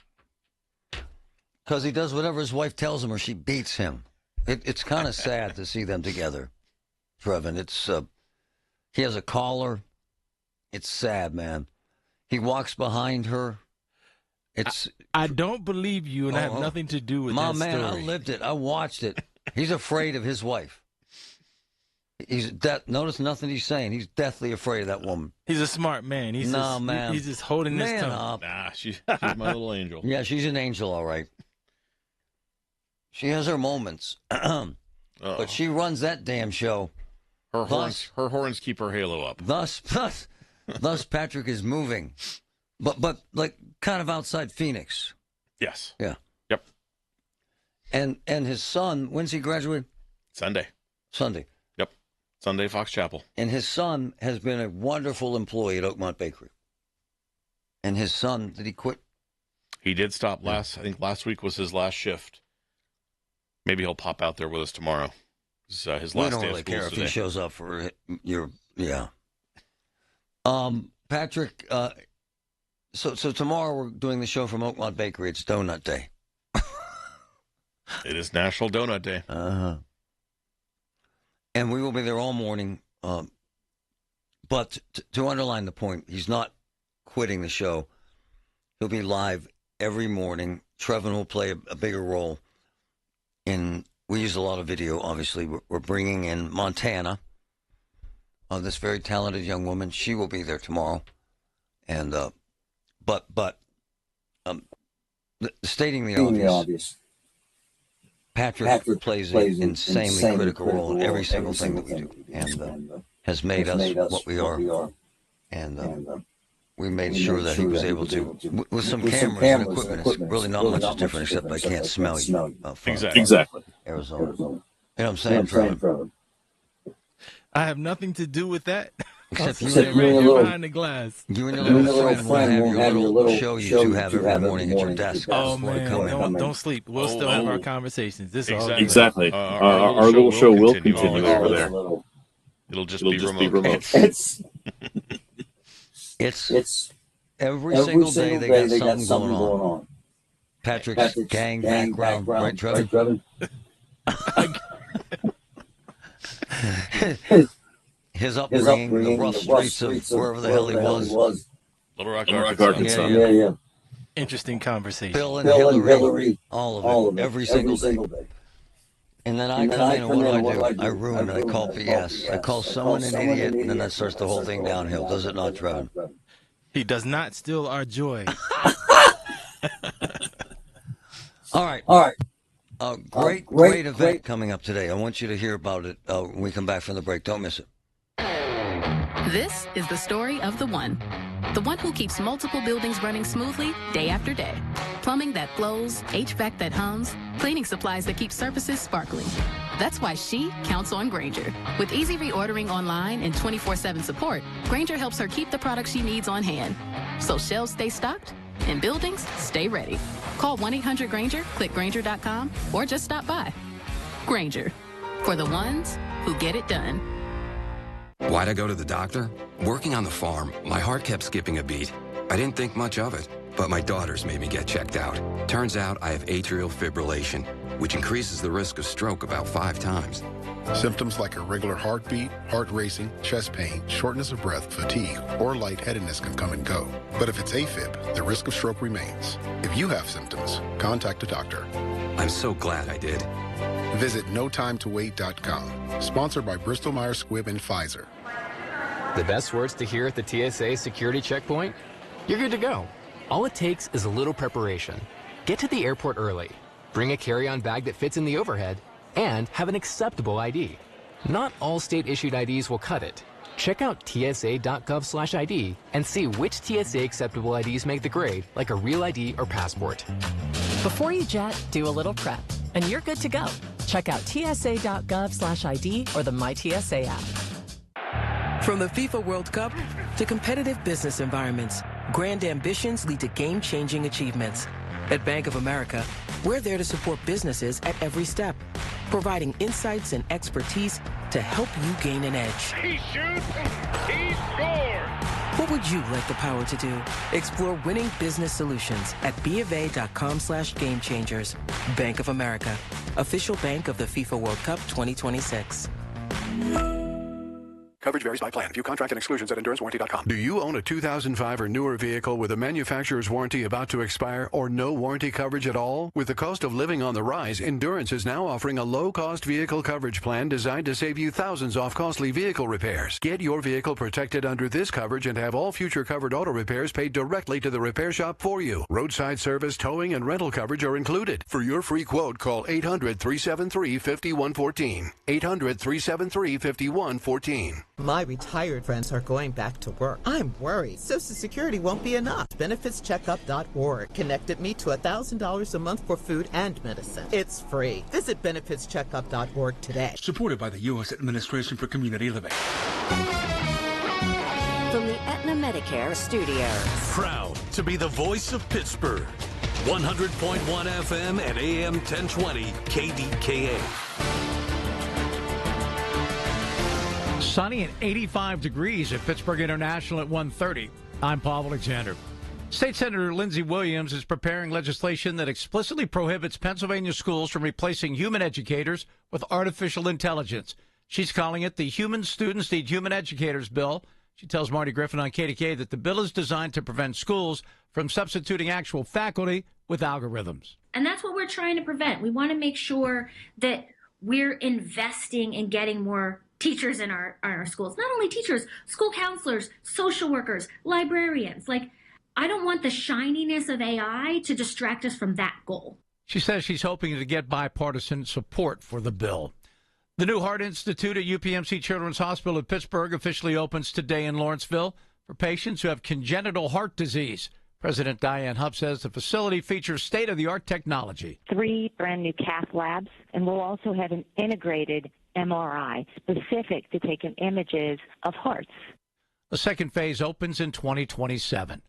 Speaker 13: because he does whatever his wife tells him, or she beats him. It's kind of sad to see them together, Trevin. It's he has a collar. It's sad, man. He walks behind her.
Speaker 4: I don't believe you, and I have nothing to do with that
Speaker 13: man,
Speaker 4: story.
Speaker 13: I lived it. I watched it. He's afraid of his wife. Notice nothing he's saying. He's deathly afraid of that woman.
Speaker 4: He's a smart man. He's just holding his tongue.
Speaker 13: Up.
Speaker 3: Nah, she's my little angel.
Speaker 13: Yeah, she's an angel, all right. She has her moments, but she runs that damn show.
Speaker 3: Her horns keep her halo up.
Speaker 13: Thus, Patrick is moving, but like kind of outside Phoenix.
Speaker 3: Yes.
Speaker 13: Yeah.
Speaker 3: Yep.
Speaker 13: And his son, when's he graduate?
Speaker 3: Sunday. Yep. Sunday, Fox Chapel.
Speaker 13: And his son has been a wonderful employee at Oakmont Bakery. And his son, did he quit?
Speaker 3: He did stop I think last week was his last shift. Maybe he'll pop out there with us tomorrow. His last day of school.
Speaker 13: We don't really care if
Speaker 3: today.
Speaker 13: he shows up for your, yeah. Patrick, so tomorrow we're doing the show from Oakmont Bakery. It's Donut Day.
Speaker 3: It is National Donut Day.
Speaker 13: Uh-huh. And we will be there all morning. But to underline the point, he's not quitting the show. He'll be live every morning. Trevin will play a bigger role. And we use a lot of video, obviously. We're bringing in Montana, this very talented young woman. She will be there tomorrow. And, stating the obvious, Patrick plays an insanely critical role in every single thing that we do. And has made us what we are. And we made sure that he was able to, with some cameras and equipment, it's really not much different except I can't smell you.
Speaker 3: Exactly.
Speaker 13: Arizona. You know what I'm saying, Trevor?
Speaker 4: I have nothing to do with that.
Speaker 13: Except you
Speaker 4: right here behind the glass.
Speaker 13: You and your little friend will have your little show you two have every morning at your desk.
Speaker 4: Oh, man, don't sleep. We'll still have our conversations. This
Speaker 6: exactly. Our little show will continue over there.
Speaker 3: It'll just be remote.
Speaker 13: It's every single day they got something going on. Patrick's gang background, right, Trevor? His upbringing, the rough streets of wherever the hell he was.
Speaker 3: Little Rock, Arkansas.
Speaker 13: Yeah.
Speaker 4: Interesting conversation.
Speaker 13: Bill and Hillary, all of it, every single day. And then I come in and what do? I ruin it. I call BS. I call someone an idiot, and then that starts the whole thing downhill. Does it not, Trevor?
Speaker 4: He does not steal our joy.
Speaker 13: All right. Great event coming up today. I want you to hear about it when we come back from the break. Don't miss it.
Speaker 11: This is the story of the one who keeps multiple buildings running smoothly day after day. Plumbing that flows, HVAC that hums, cleaning supplies that keep surfaces sparkling. That's why she counts on Grainger. With easy reordering online and 24/7 support, Grainger helps her keep the products she needs on hand. So shelves stay stocked and buildings stay ready. Call 1-800-GRAINGER, click Grainger.com, or just stop by. Grainger, for the ones who get it done.
Speaker 7: Why'd I go to the doctor? Working on the farm, my heart kept skipping a beat. I didn't think much of it, but my daughters made me get checked out. Turns out I have atrial fibrillation, which increases the risk of stroke about 5 times.
Speaker 10: Symptoms like irregular heartbeat, heart racing, chest pain, shortness of breath, fatigue, or lightheadedness can come and go. But if it's AFib, the risk of stroke remains. If you have symptoms, contact a doctor.
Speaker 7: I'm so glad I did.
Speaker 10: Visit notimetowait.com. Sponsored by Bristol Myers Squibb and Pfizer.
Speaker 12: The best words to hear at the TSA security checkpoint? You're good to go. All it takes is a little preparation. Get to the airport early. Bring a carry-on bag that fits in the overhead, and have an acceptable ID. Not all state-issued IDs will cut it. Check out tsa.gov/ID and see which TSA acceptable IDs make the grade, like a real ID or passport.
Speaker 20: Before you jet, do a little prep, and you're good to go. Check out tsa.gov/ID or the MyTSA app.
Speaker 21: From the FIFA World Cup to competitive business environments, grand ambitions lead to game-changing achievements. At Bank of America, we're there to support businesses at every step, providing insights and expertise to help you gain an edge.
Speaker 16: He shoots, he scores!
Speaker 21: What would you like the power to do? Explore winning business solutions at BofA.com/gamechangers. Bank of America, official bank of the FIFA World Cup 2026.
Speaker 23: Coverage varies by plan. View contract and exclusions at EnduranceWarranty.com.
Speaker 24: Do you own a 2005 or newer vehicle with a manufacturer's warranty about to expire or no warranty coverage at all? With the cost of living on the rise, Endurance is now offering a low-cost vehicle coverage plan designed to save you thousands off costly vehicle repairs. Get your vehicle protected under this coverage and have all future covered auto repairs paid directly to the repair shop for you. Roadside service, towing, and rental coverage are included. For your free quote, call 800-373-5114. 800-373-5114.
Speaker 25: My retired friends are going back to work. I'm worried Social Security won't be enough. BenefitsCheckup.org connected me to $1,000 a month for food and medicine. It's free. Visit BenefitsCheckup.org today.
Speaker 29: Supported by the U.S. Administration for Community Living.
Speaker 15: From the Aetna Medicare Studios.
Speaker 5: Proud to be the voice of Pittsburgh. 100.1 FM and AM 1020 KDKA.
Speaker 30: Sunny and 85 degrees at Pittsburgh International at 1:30. I'm Paul Alexander. State Senator Lindsey Williams is preparing legislation that explicitly prohibits Pennsylvania schools from replacing human educators with artificial intelligence. She's calling it the Human Students Need Human Educators bill. She tells Marty Griffin on KDKA that the bill is designed to prevent schools from substituting actual faculty with algorithms.
Speaker 31: And that's what we're trying to prevent. We want to make sure that we're investing in getting more teachers in our schools. Not only teachers, school counselors, social workers, librarians. I don't want the shininess of AI to distract us from that goal.
Speaker 30: She says she's hoping to get bipartisan support for the bill. The new Heart Institute at UPMC Children's Hospital in Pittsburgh officially opens today in Lawrenceville for patients who have congenital heart disease. President Diane Hupp says the facility features state-of-the-art technology.
Speaker 32: 3 brand new cath labs, and we'll also have an integrated MRI specific to taking images of hearts.
Speaker 30: The second phase opens in 2027.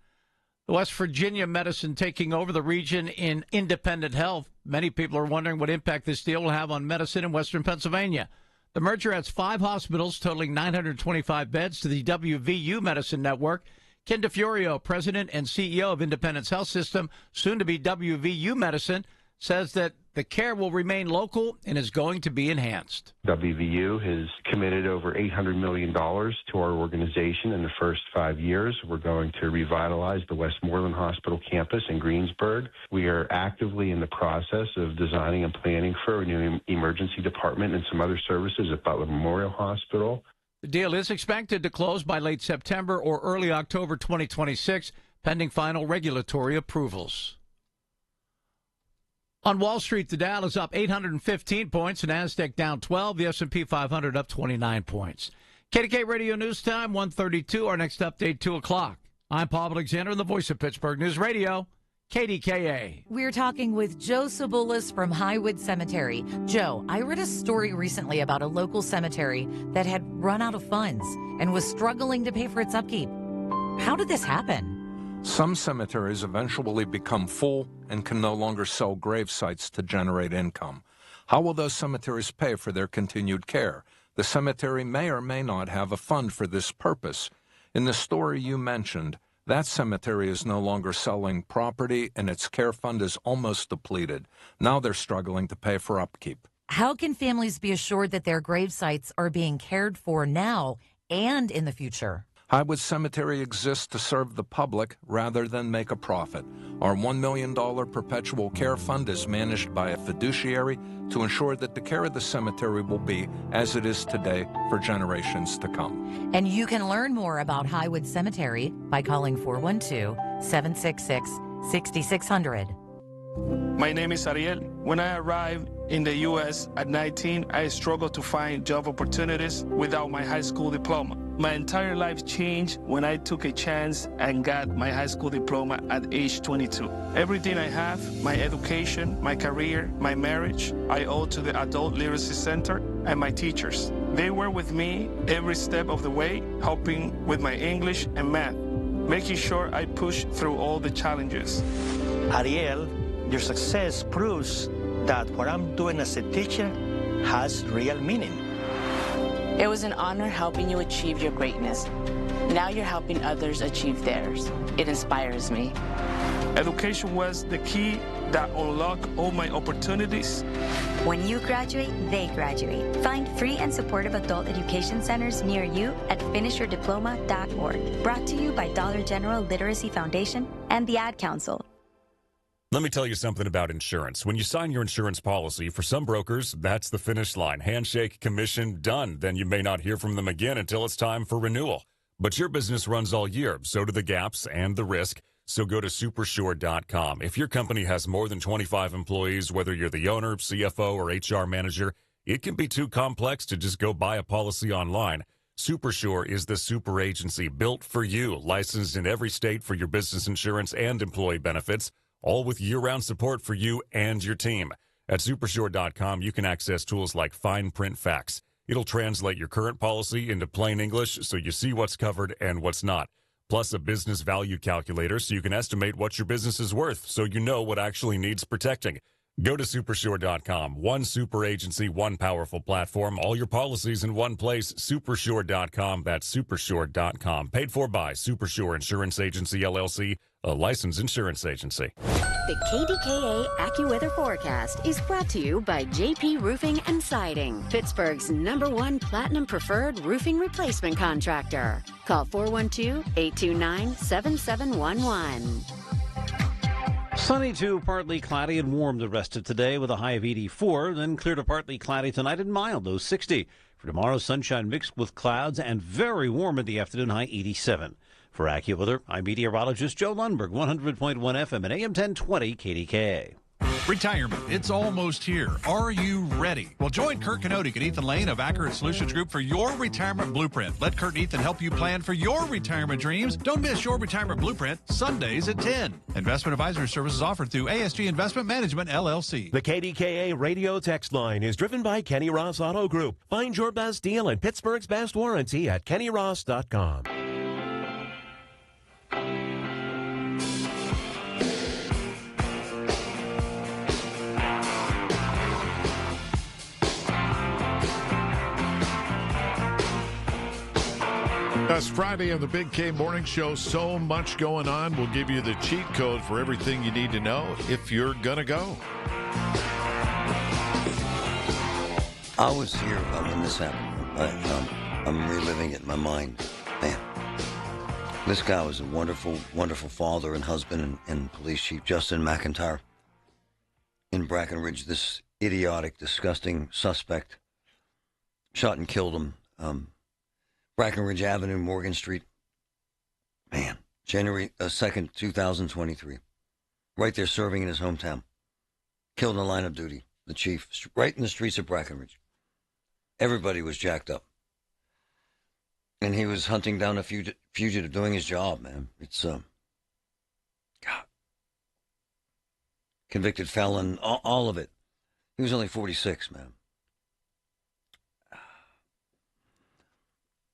Speaker 30: The West Virginia medicine taking over the region in independent health. Many people are wondering what impact this deal will have on medicine in western Pennsylvania. The merger adds 5 hospitals totaling 925 beds to the WVU Medicine Network. Ken DeFiorio, president and CEO of Independence Health System, soon to be WVU Medicine, says that the care will remain local and is going to be enhanced.
Speaker 33: WVU has committed over $800 million to our organization in the first 5 years. We're going to revitalize the Westmoreland Hospital campus in Greensburg. We are actively in the process of designing and planning for a new emergency department and some other services at Butler Memorial Hospital.
Speaker 30: The deal is expected to close by late September or early October 2026, pending final regulatory approvals. On Wall Street, the Dow is up 815 points, the Nasdaq down 12, the S&P 500 up 29 points. KDK Radio News Time, 1:32. Our next update, 2 o'clock. I'm Paul Alexander, the voice of Pittsburgh News Radio, KDKA.
Speaker 1: We're talking with Joe Sabulis from Highwood Cemetery. Joe, I read a story recently about a local cemetery that had run out of funds and was struggling to pay for its upkeep. How did this happen?
Speaker 2: Some cemeteries eventually become full and can no longer sell grave sites to generate income. How will those cemeteries pay for their continued care? The cemetery may or may not have a fund for this purpose. In the story you mentioned, that cemetery is no longer selling property and its care fund is almost depleted. Now they're struggling to pay for upkeep.
Speaker 1: How can families be assured that their grave sites are being cared for now and in the future?
Speaker 2: Highwood Cemetery exists to serve the public rather than make a profit. Our $1 million perpetual care fund is managed by a fiduciary to ensure that the care of the cemetery will be as it is today for generations to come.
Speaker 1: And you can learn more about Highwood Cemetery by calling 412-766-6600.
Speaker 6: My name is Ariel. When I arrived in the U.S. at 19, I struggled to find job opportunities without my high school diploma. My entire life changed when I took a chance and got my high school diploma at age 22. Everything I have, my education, my career, my marriage, I owe to the Adult Literacy Center and my teachers. They were with me every step of the way, helping with my English and math, making sure I pushed through all the challenges.
Speaker 8: Ariel, your success proves that what I'm doing as a teacher has real meaning.
Speaker 9: It was an honor helping you achieve your greatness. Now you're helping others achieve theirs. It inspires me.
Speaker 6: Education was the key that unlocked all my opportunities.
Speaker 14: When you graduate, they graduate. Find free and supportive adult education centers near you at finishyourdiploma.org. Brought to you by Dollar General Literacy Foundation and the Ad Council.
Speaker 17: Let me tell you something about insurance. When you sign your insurance policy, for some brokers, that's the finish line. Handshake, commission, done. Then you may not hear from them again until it's time for renewal. But your business runs all year, so do the gaps and the risk. So go to supersure.com. If your company has more than 25 employees, whether you're the owner, CFO, or HR manager, it can be too complex to just go buy a policy online. Supersure is the super agency built for you, licensed in every state for your business insurance and employee benefits, all with year-round support for you and your team. At supersure.com, you can access tools like fine print facts. It'll translate your current policy into plain English so you see what's covered and what's not. Plus a business value calculator so you can estimate what your business is worth so you know what actually needs protecting. Go to supersure.com. One super agency, one powerful platform, all your policies in one place. Supersure.com. That's supersure.com. Paid for by Supersure Insurance Agency, LLC, a licensed insurance agency.
Speaker 15: The KDKA AccuWeather forecast is brought to you by JP Roofing and Siding, Pittsburgh's #1 Platinum Preferred Roofing Replacement Contractor. Call 412-829-7711.
Speaker 18: Sunny to partly cloudy and warm the rest of today with a high of 84, then clear to partly cloudy tonight and mild, low 60. For tomorrow, sunshine mixed with clouds and very warm in the afternoon, high 87. For AccuWeather, I'm meteorologist Joe Lundberg, 100.1 FM and AM 1020 KDKA.
Speaker 14: Retirement, it's almost here. Are you ready? Well, join Kurt Kanodik and Ethan Lane of Accurate Solutions Group for your retirement blueprint. Let Kurt and Ethan help you plan for your retirement dreams. Don't miss your retirement blueprint, Sundays at 10. Investment advisory services offered through ASG Investment Management, LLC.
Speaker 19: The KDKA radio text line is driven by Kenny Ross Auto Group. Find your best deal and Pittsburgh's best warranty at kennyross.com.
Speaker 22: It's Friday on the Big K Morning Show. So much going on. We'll give you the cheat code for everything you need to know if you're going to go.
Speaker 13: I was here when this happened. I'm reliving it in my mind. Man, this guy was a wonderful, wonderful father and husband and police chief, Justin McIntyre. In Brackenridge, this idiotic, disgusting suspect shot and killed him. Brackenridge Avenue, Morgan Street. Man, January 2nd, 2023. Right there serving in his hometown. Killed in the line of duty. The chief, right in the streets of Brackenridge. Everybody was jacked up. And he was hunting down a fugitive doing his job, man. It's, God. convicted felon, all of it. He was only 46, man.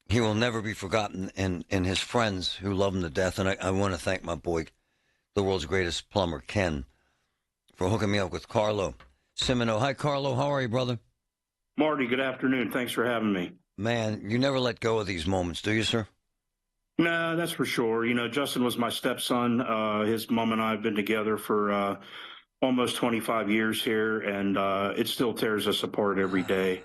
Speaker 13: He will never be forgotten, and his friends who love him to death. And I want to thank my boy, the world's greatest plumber, Ken, for hooking me up with Carlo Simino. Hi, Carlo. How are you, brother?
Speaker 3: Marty, good afternoon. Thanks for having me.
Speaker 13: Man, you never let go of these moments, do you, sir?
Speaker 3: No, that's for sure. You know, Justin was my stepson. His mom and I have been together for almost 25 years here, and it still tears us apart every day.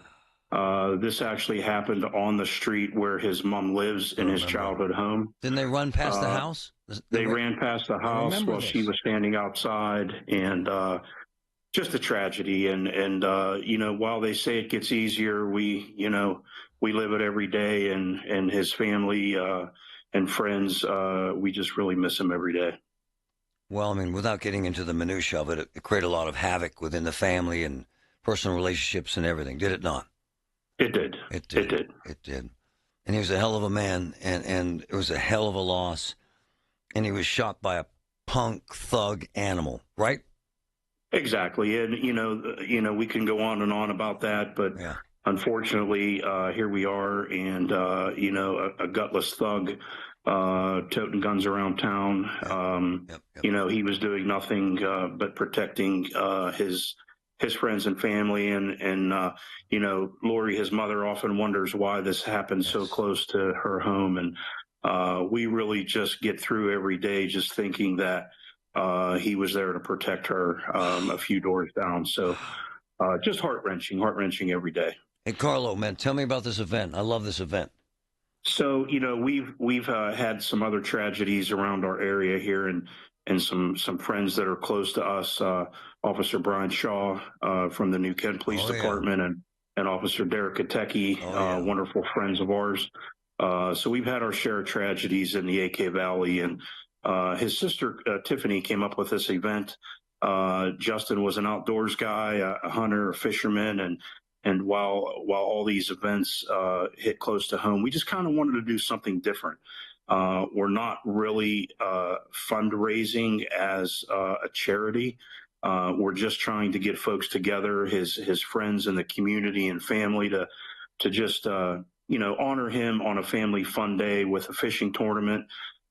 Speaker 3: This actually happened on the street where his mom lives in his childhood home.
Speaker 13: Didn't they run past the house?
Speaker 3: They ran past the house while she was standing outside, and just a tragedy. And you know, while they say it gets easier, we live it every day, and his family and friends, we just really miss him every day.
Speaker 13: Well, I mean, without getting into the minutia of it, it created a lot of havoc within the family and personal relationships and everything, did it not?
Speaker 3: It did.
Speaker 13: It did. It did. And he was a hell of a man, and it was a hell of a loss. And he was shot by a punk thug animal, right?
Speaker 3: Exactly. And, you know, we can go on and on about that, but unfortunately, here we are, and, you know, a gutless thug toting guns around town. You know, he was doing nothing but protecting his friends and family, and you know, Lori, his mother, often wonders why this happened so close to her home, and we really just get through every day just thinking that he was there to protect her a few doors down. So just heart-wrenching every day.
Speaker 13: Hey, Carlo, man, tell me about this event. I love this event.
Speaker 3: So, you know, we've had some other tragedies around our area here, and some friends that are close to us. Officer Brian Shaw from the New Kent Police Department, and Officer Derek Katecki, wonderful friends of ours. So we've had our share of tragedies in the AK Valley, and his sister Tiffany came up with this event. Justin was an outdoors guy, a hunter, a fisherman, and while all these events hit close to home, we just kind of wanted to do something different. We're not really fundraising as a charity. We're just trying to get folks together, his friends in the community and family, to just you know, honor him on a family fun day with a fishing tournament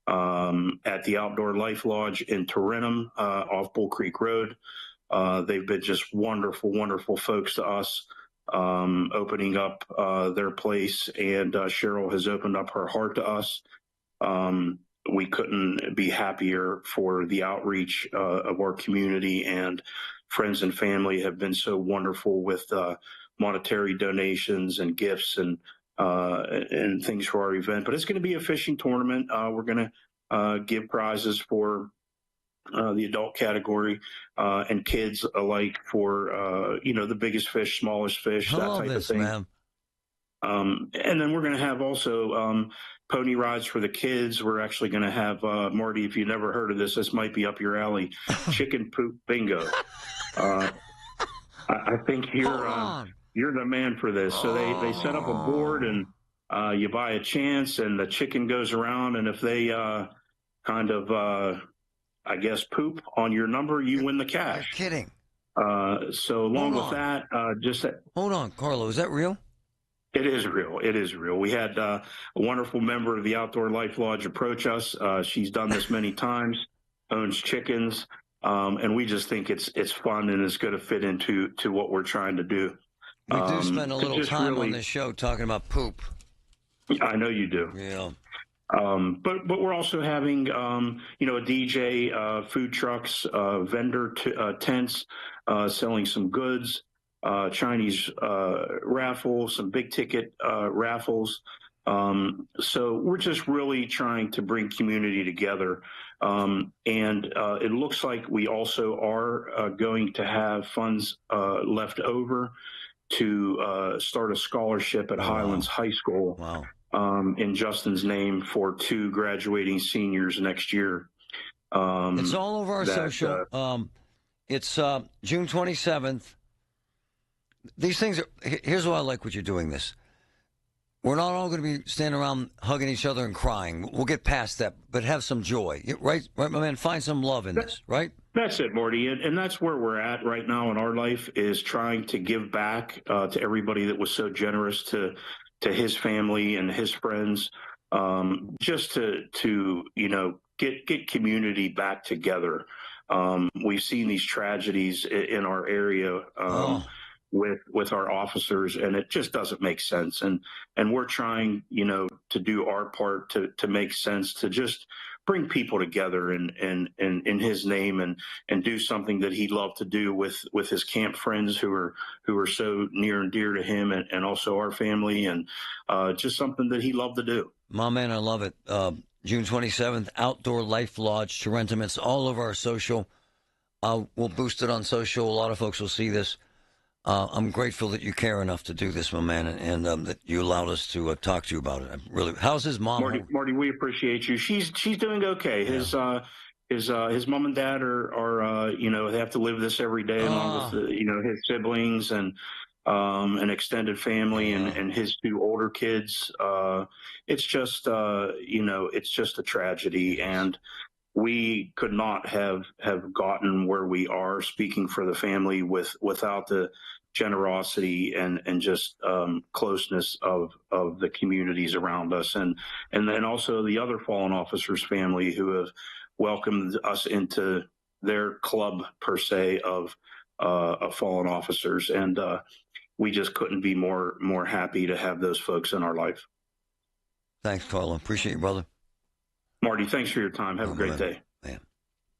Speaker 3: at the Outdoor Life Lodge in Tarentum off Bull Creek Road. They've been just wonderful folks to us, opening up their place, and Cheryl has opened up her heart to us. We couldn't be happier for the outreach of our community, and friends and family have been so wonderful with monetary donations and gifts and things for our event. But it's going to be a fishing tournament. We're going to give prizes for the adult category and kids alike for you know, the biggest fish, smallest fish, that type of thing.
Speaker 13: Man.
Speaker 3: And then we're going to have also pony rides for the kids. We're actually going to have, Marty, if you've never heard of this might be up your alley, chicken poop bingo. I think you're the man for this. So they set up a board, and you buy a chance, and the chicken goes around, and if they kind of, I guess, poop on your number, you win the cash.
Speaker 13: You're kidding.
Speaker 3: So along with that,
Speaker 13: Hold on, Carlo, is that real?
Speaker 3: It is real. It is real. We had a wonderful member of the Outdoor Life Lodge approach us. She's done this many times, owns chickens, and we just think it's fun, and it's going to fit into what we're trying to do.
Speaker 13: We do spend a little time on this show talking about poop.
Speaker 3: I know you do.
Speaker 13: Yeah.
Speaker 3: But we're also having, you know, a DJ, food trucks, vendor tents, selling some goods, Chinese raffles, some big ticket raffles. So we're just really trying to bring community together. And it looks like we also are going to have funds left over to start a scholarship at Highlands High School. In Justin's name for 2 graduating seniors next year.
Speaker 13: It's all over our social. It's June 27th. These things are. Here's why I like what you're doing this. We're not all going to be standing around hugging each other and crying. We'll get past that, but have some joy. Right, my man? Find some love in this, right?
Speaker 3: That's it, Marty. And that's where we're at right now in our life, is trying to give back to everybody that was so generous to his family and his friends, just to get community back together. We've seen these tragedies in our area with our officers, and it just doesn't make sense. And we're trying, to do our part to make sense, to just bring people together in his name, and do something that he loved to do with his camp friends who are so near and dear to him, and also our family, and just something that he loved to do.
Speaker 13: My man, I love it. June 27th, Outdoor Life Lodge, Tarentum. It's all over our social. We'll boost it on social. A lot of folks will see this. I'm grateful that you care enough to do this, my man, and that you allowed us to talk to you about it. How's his mom?
Speaker 3: Marty, we appreciate you. She's doing okay. Yeah. His mom and dad are they have to live this every day, along with his siblings and an extended family, and his two older kids. It's just it's just a tragedy, and we could not have gotten where we are, speaking for the family, without the generosity and just closeness of the communities around us, and then also the other fallen officers' family who have welcomed us into their club, per se, of fallen officers, and we just couldn't be more happy to have those folks in our life.
Speaker 13: Thanks, Carlo. Appreciate you, brother.
Speaker 3: Marty, thanks for your time. Have a great day.
Speaker 13: Man.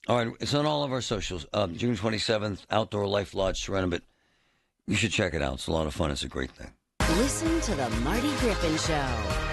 Speaker 13: All right, it's on all of our socials. June 27th, Outdoor Life Lodge, Tarentum. But you should check it out. It's a lot of fun. It's a great thing.
Speaker 15: Listen to the Marty Griffin Show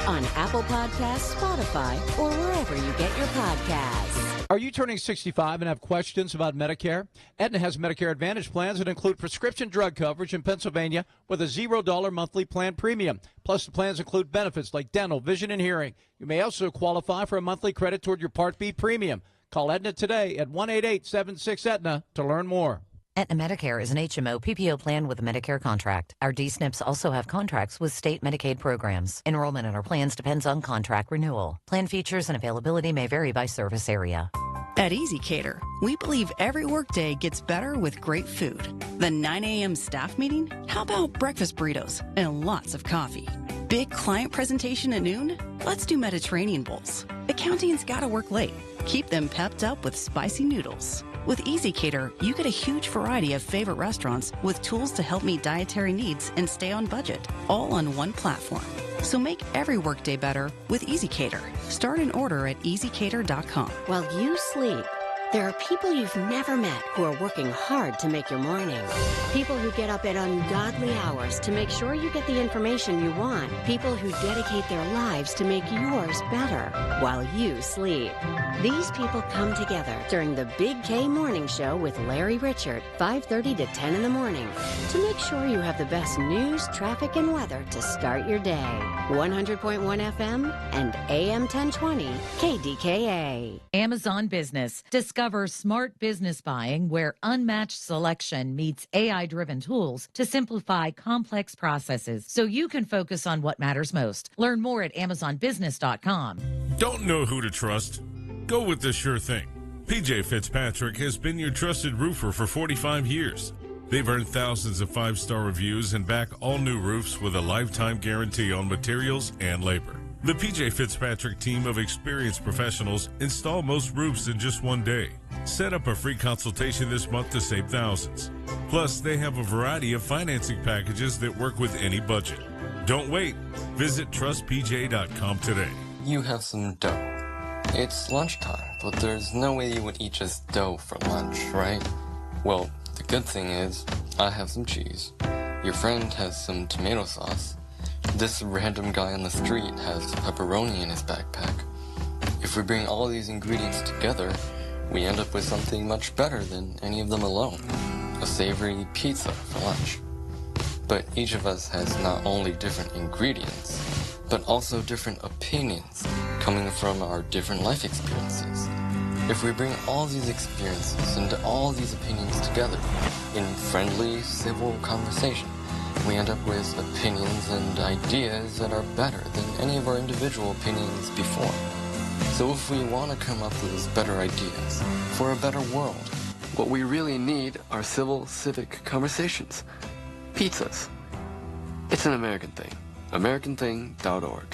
Speaker 15: on Apple Podcasts, Spotify, or wherever you get your podcasts.
Speaker 30: Are you turning 65 and have questions about Medicare? Aetna has Medicare Advantage plans that include prescription drug coverage in Pennsylvania with a $0 monthly plan premium. Plus, the plans include benefits like dental, vision, and hearing. You may also qualify for a monthly credit toward your Part B premium. Call Aetna today at 1-888-76-AETNA to learn more.
Speaker 1: Aetna Medicare is an HMO PPO plan with a Medicare contract. Our D-SNPs also have contracts with state Medicaid programs. Enrollment in our plans depends on contract renewal. Plan features and availability may vary by service area.
Speaker 4: At Easy Cater, we believe every workday gets better with great food. The 9 a.m. staff meeting? How about breakfast burritos and lots of coffee? Big client presentation at noon? Let's do Mediterranean bowls. Accounting's gotta work late. Keep them pepped up with spicy noodles. With Easy Cater, you get a huge variety of favorite restaurants with tools to help meet dietary needs and stay on budget, all on one platform. So make every workday better with Easy Cater. Start an order at easycater.com.
Speaker 15: While you sleep, there are people you've never met who are working hard to make your morning. People who get up at ungodly hours to make sure you get the information you want. People who dedicate their lives to make yours better while you sleep. These people come together during the Big K Morning Show with Larry Richert, 5:30 to 10 in the morning, to make sure you have the best news, traffic, and weather to start your day. 100.1 FM and AM 1020 KDKA.
Speaker 1: Amazon Business. Discover smart business buying where unmatched selection meets AI-driven tools to simplify complex processes so you can focus on what matters most. Learn more at amazonbusiness.com.
Speaker 7: Don't know who to trust? Go with the sure thing. PJ Fitzpatrick has been your trusted roofer for 45 years. They've earned thousands of 5-star reviews and back all new roofs with a lifetime guarantee on materials and labor. The PJ Fitzpatrick team of experienced professionals install most roofs in just one day. Set up a free consultation this month to save thousands. Plus, they have a variety of financing packages that work with any budget. Don't wait. Visit trustpj.com today.
Speaker 10: You have some dough. It's lunchtime, but there's no way you would eat just dough for lunch, right? Well, the good thing is, I have some cheese. Your friend has some tomato sauce. This random guy on the street has pepperoni in his backpack. If we bring all these ingredients together, we end up with something much better than any of them alone. A savory pizza for lunch. But each of us has not only different ingredients, but also different opinions coming from our different life experiences. If we bring all these experiences and all these opinions together in friendly, civil conversation, we end up with opinions and ideas that are better than any of our individual opinions before. So if we want to come up with better ideas for a better world, What we really need are civil, civic conversations. Pizzas. It's an American thing. AmericanThing.org.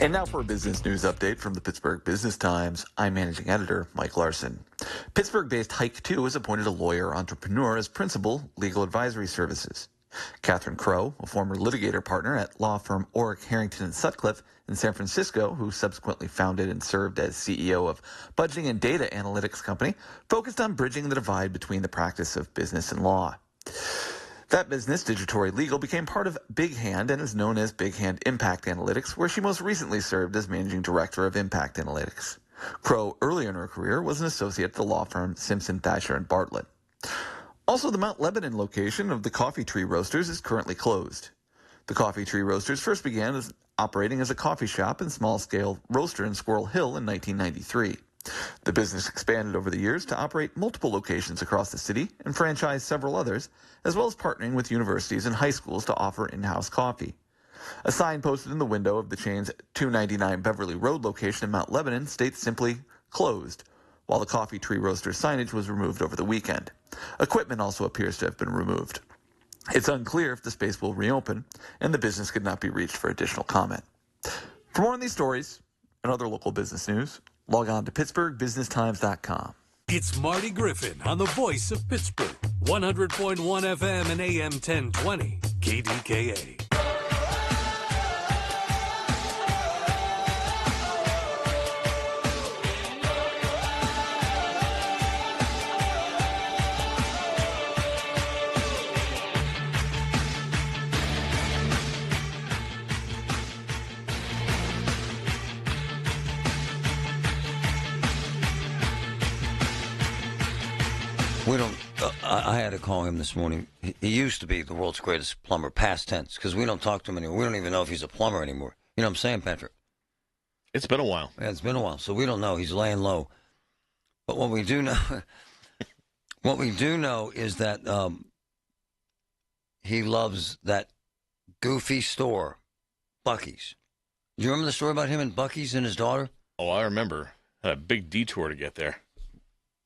Speaker 5: And now for a business news update from the Pittsburgh Business Times. I'm managing editor Mike Larson. Pittsburgh-based Hike 2 has appointed a lawyer entrepreneur as principal legal advisory services. Catherine Crow, a former litigator partner at law firm Orrick, Harrington, and Sutcliffe in San Francisco, who subsequently founded and served as CEO of budgeting and data analytics company, focused on bridging the divide between the practice of business and law. That business, Digitory Legal, became part of Big Hand and is known as Big Hand Impact Analytics, where she most recently served as managing director of Impact Analytics. Crow, earlier in her career, was an associate at the law firm Simpson, Thacher, and Bartlett. Also, the Mount Lebanon location of the Coffee Tree Roasters is currently closed. The Coffee Tree Roasters first began as operating as a coffee shop and small-scale roaster in Squirrel Hill in 1993. The business expanded over the years to operate multiple locations across the city and franchise several others, as well as partnering with universities and high schools to offer in-house coffee. A sign posted in the window of the chain's 299 Beverly Road location in Mount Lebanon states simply, "Closed," while the Coffee Tree Roaster signage was removed over the weekend. Equipment also appears to have been removed. It's unclear if the space will reopen, and the business could not be reached for additional comment. For more on these stories and other local business news, log on to PittsburghBusinessTimes.com.
Speaker 11: It's Marty Griffin on the voice of Pittsburgh, 100.1 FM and AM 1020, KDKA.
Speaker 13: We don't. I had to call him this morning. He used to be the world's greatest plumber, past tense, because we don't talk to him anymore. We don't even know if he's a plumber anymore. You know what I'm saying, Patrick?
Speaker 12: It's been a while.
Speaker 13: Yeah, it's been a while, so we don't know. He's laying low. But what we do know, is that he loves that goofy store, Buc-ee's. Do you remember the story about him and Buc-ee's and his daughter?
Speaker 12: Oh, I remember. Had a big detour to get there.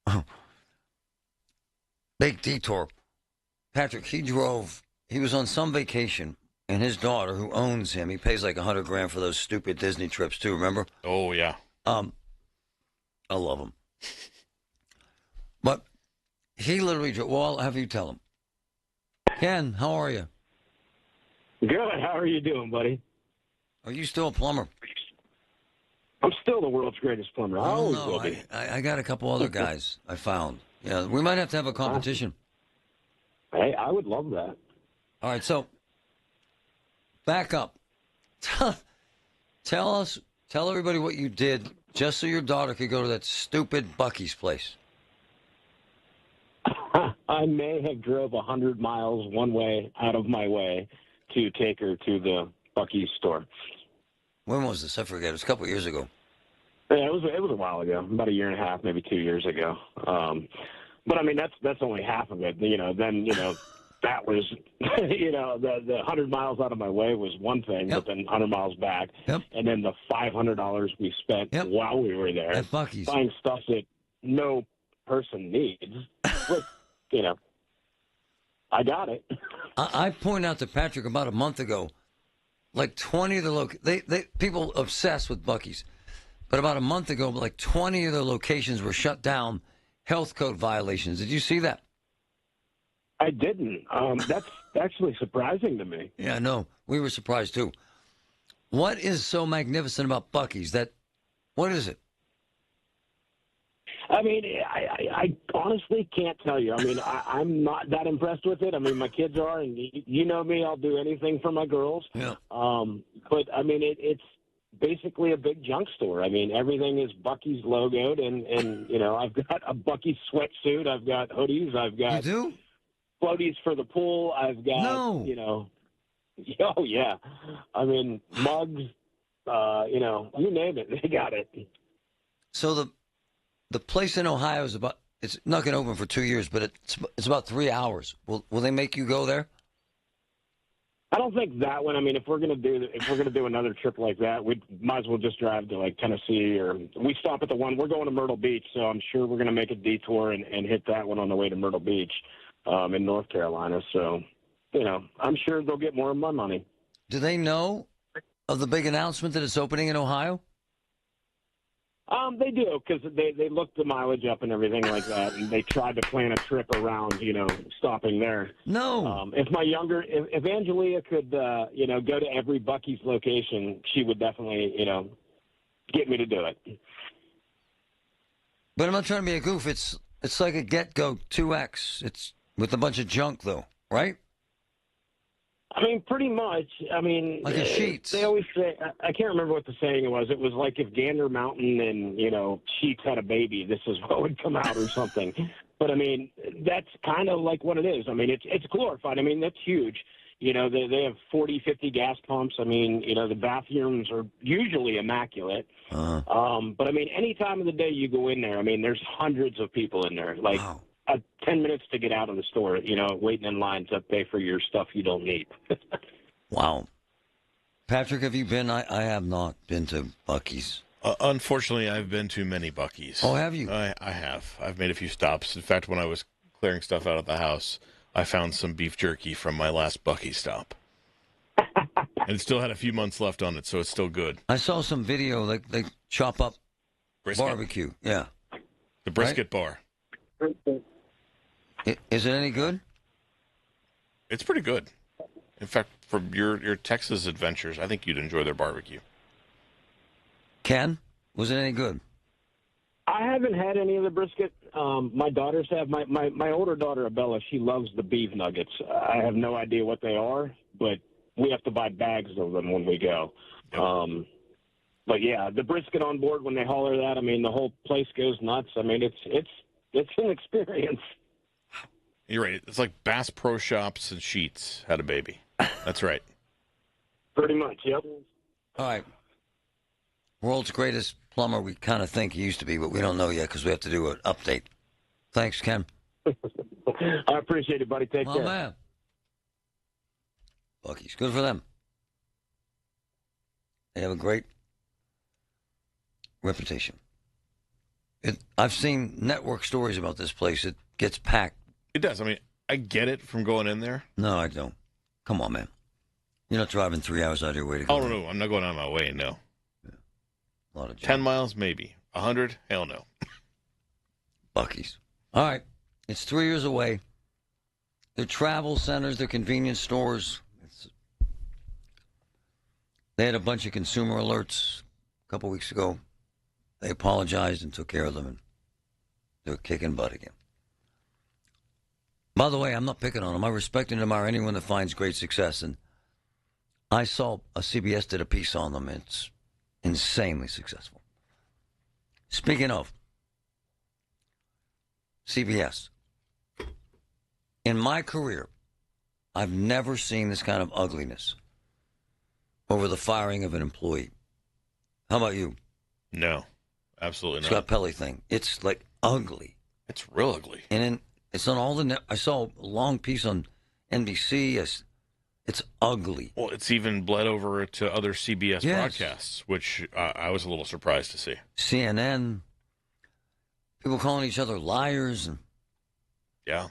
Speaker 13: Oh. Big detour. Patrick, he was on some vacation, and his daughter, who owns him, he pays like $100,000 for those stupid Disney trips too, remember?
Speaker 12: Oh, yeah.
Speaker 13: I love him. But he literally, well, I'll have you tell him. Ken, how are you?
Speaker 16: Good. How are you doing, buddy?
Speaker 13: Are you still a plumber?
Speaker 16: I'm still the world's greatest plumber. I always will be.
Speaker 13: I got a couple other guys I found. Yeah, we might have to have a competition.
Speaker 16: Hey, I would love that.
Speaker 13: All right, so back up. Tell everybody what you did just so your daughter could go to that stupid Buc-ee's place.
Speaker 16: I may have drove 100 miles one way out of my way to take her to the Buc-ee's store.
Speaker 13: When was this? I forget. It was a couple of years ago.
Speaker 16: Yeah, it was a while ago, about a year and a half, maybe 2 years ago. But I mean, that's only half of it. Then that was, the 100 miles out of my way was one thing, but then 100 miles back, and then the $500 we spent while we were there
Speaker 13: at Buc-ee's
Speaker 16: buying stuff that no person needs. But, I got it.
Speaker 13: I pointed out to Patrick about a month ago, like 20 of the people obsessed with Buc-ee's. But about a month ago, like 20 of the locations were shut down, health code violations. Did you see that?
Speaker 16: I didn't. That's actually surprising to me.
Speaker 13: Yeah, I know. We were surprised, too. What is so magnificent about Buc-ee's? What is it?
Speaker 16: I mean, I honestly can't tell you. I mean, I'm not that impressed with it. I mean, my kids are, and you know me, I'll do anything for my girls.
Speaker 13: Yeah.
Speaker 16: But, I mean, it's basically a big junk store. I mean, everything is Buc-ee's logoed, and I've got a Buc-ee's sweatsuit. I've got hoodies. I've got floaties for the pool. I've got, oh, yeah. I mean, mugs, you name it. They got it.
Speaker 13: So the place in Ohio is it's not going to open for 2 years, but it's about 3 hours. Will they make you go there?
Speaker 16: I don't think that one. I mean, if we're gonna do another trip like that, we might as well just drive to like Tennessee, or we stop at the one. We're going to Myrtle Beach, so I'm sure we're gonna make a detour and hit that one on the way to Myrtle Beach in North Carolina. So, I'm sure they'll get more of my money.
Speaker 13: Do they know of the big announcement that it's opening in Ohio?
Speaker 16: They do, because they looked the mileage up and everything like that, and they tried to plan a trip around, stopping there.
Speaker 13: No.
Speaker 16: If Angelia could, go to every Buc-ee's location, she would definitely, get me to do it.
Speaker 13: But I'm not trying to be a goof. It's like a Get-Go 2X. It's with a bunch of junk, though, right?
Speaker 16: I mean, pretty much. I mean,
Speaker 13: like a Sheets.
Speaker 16: They always say, I can't remember what the saying was. It was like if Gander Mountain and, Sheets had a baby, this is what would come out or something. But, I mean, that's kind of like what it is. I mean, it's glorified. I mean, that's huge. They have 40, 50 gas pumps. I mean, the bathrooms are usually immaculate.
Speaker 13: Uh-huh.
Speaker 16: But, I mean, any time of the day you go in there, I mean, there's hundreds of people in there. Like,
Speaker 13: wow.
Speaker 16: 10 minutes to get out of the store, waiting in line to pay for your stuff you don't need.
Speaker 13: Wow. Patrick, have you been? I have not been to Buc-ee's.
Speaker 12: Unfortunately, I've been to many Buc-ee's.
Speaker 13: Oh, have you?
Speaker 12: I have. I've made a few stops. In fact, when I was clearing stuff out of the house, I found some beef jerky from my last Buc-ee's stop. And it still had a few months left on it, so it's still good.
Speaker 13: I saw some video, like they chop up
Speaker 12: brisket.
Speaker 13: Barbecue. Yeah.
Speaker 12: The brisket bar.
Speaker 13: Is it any good?
Speaker 12: It's pretty good. In fact, for your Texas adventures, I think you'd enjoy their barbecue.
Speaker 13: Ken, was it any good?
Speaker 16: I haven't had any of the brisket. My daughters have. My older daughter, Abella, she loves the beef nuggets. I have no idea what they are, but we have to buy bags of them when we go. Yep. But, yeah, the brisket on board, when they holler that, I mean, the whole place goes nuts. I mean, it's an experience.
Speaker 12: You're right. It's like Bass Pro Shops and Sheets had a baby. That's right.
Speaker 16: Pretty much, yep.
Speaker 13: All right. World's greatest plumber, we kind of think he used to be, but we don't know yet because we have to do an update. Thanks, Ken.
Speaker 16: I appreciate it, buddy. Take care.
Speaker 13: Man. Buc-ee's. Good for them. They have a great reputation. I've seen network stories about this place. It gets packed.
Speaker 12: It does. I mean, I get it from going in there.
Speaker 13: No, I don't. Come on, man. You're not driving 3 hours out of your way to go.
Speaker 12: Oh, no. I'm not going out of my way, no.
Speaker 13: Yeah. A lot of
Speaker 12: 10 miles, maybe. 100? Hell no.
Speaker 13: Buc-ee's. All right. It's 3 years away. Their travel centers, their convenience stores. They had a bunch of consumer alerts a couple weeks ago. They apologized and took care of them, and they're kicking butt again. By the way, I'm not picking on them. I respect and admire anyone that finds great success. And I saw CBS did a piece on them. It's insanely successful. Speaking of CBS, in my career, I've never seen this kind of ugliness over the firing of an employee. How about you?
Speaker 12: No, absolutely not.
Speaker 13: Scott Pelley thing. It's like ugly.
Speaker 12: It's real ugly.
Speaker 13: And then it's on all the I saw a long piece on NBC. It's ugly.
Speaker 12: Well, it's even bled over to other CBS broadcasts, which I was a little surprised to see.
Speaker 13: CNN, people calling each other liars. And
Speaker 12: yeah.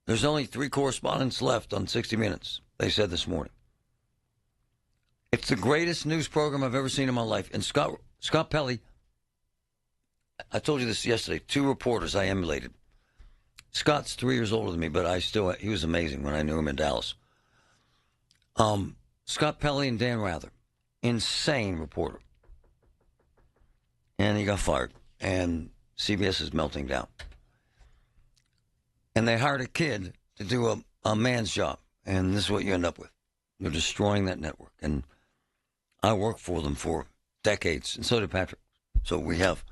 Speaker 13: There's only 3 correspondents left on 60 Minutes, they said this morning. It's the greatest news program I've ever seen in my life. And Scott Pelley, I told you this yesterday, 2 reporters I emulated. Scott's 3 years older than me, but he was amazing when I knew him in Dallas. Scott Pelley and Dan Rather, insane reporter. And he got fired, and CBS is melting down. And they hired a kid to do a man's job, and this is what you end up with. You're destroying that network. And I worked for them for decades, and so did Patrick. So we have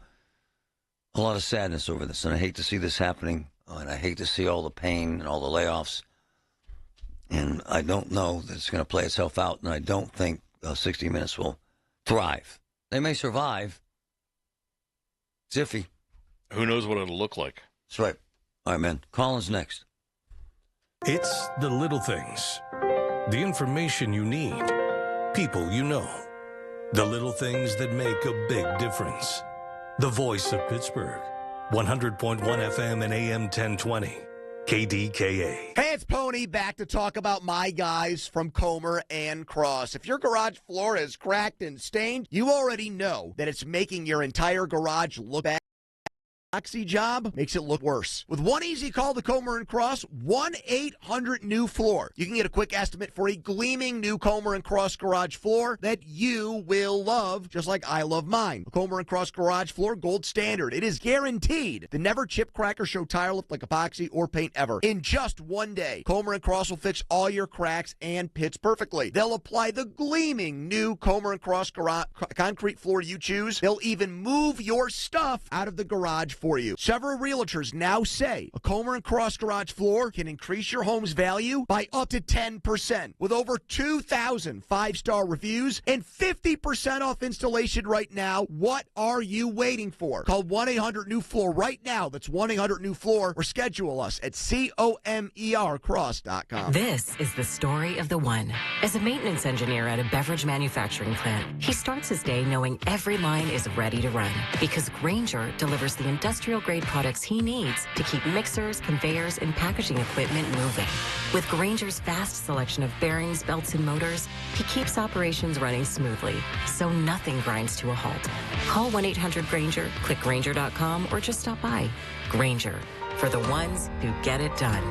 Speaker 13: a lot of sadness over this, and I hate to see this happening. And I hate to see all the pain and all the layoffs. And I don't know that it's going to play itself out. And I don't think 60 Minutes will thrive. They may survive. It's iffy.
Speaker 12: Who knows what it'll look like?
Speaker 13: That's right. All right, man. Colin's next.
Speaker 11: It's the little things. The information you need. People you know. The little things that make a big difference. The voice of Pittsburgh. 100.1 FM and AM 1020. KDKA.
Speaker 2: Hey, it's Pony back to talk about my guys from Comer and Cross. If your garage floor is cracked and stained, you already know that it's making your entire garage look bad. Oxy job makes it look worse. With one easy call to Comer and Cross, 1-800-NEW-FLOOR. You can get a quick estimate for a gleaming new Comer and Cross garage floor that you will love, just like I love mine. A Comer and Cross garage floor, gold standard. It is guaranteed to never chip, crack, or show tire lift like epoxy or paint ever. In just one day, Comer and Cross will fix all your cracks and pits perfectly. They'll apply the gleaming new Comer and Cross concrete floor you choose. They'll even move your stuff out of the garage for you. Several realtors now say a Comer and Cross garage floor can increase your home's value by up to 10%. With over 2,000 five-star reviews and 50% off installation right now, what are you waiting for? Call 1-800-NEW-FLOOR right now. That's 1-800-NEW-FLOOR or schedule us at COMERcross.com.
Speaker 20: This is the story of the one. As a maintenance engineer at a beverage manufacturing plant, he starts his day knowing every line is ready to run because Grainger delivers the industrial-grade products he needs to keep mixers, conveyors, and packaging equipment moving. With Grainger's vast selection of bearings, belts, and motors, he keeps operations running smoothly, so nothing grinds to a halt. Call 1-800-GRAINGER, click Grainger.com, or just stop by. Grainger, for the ones who get it done.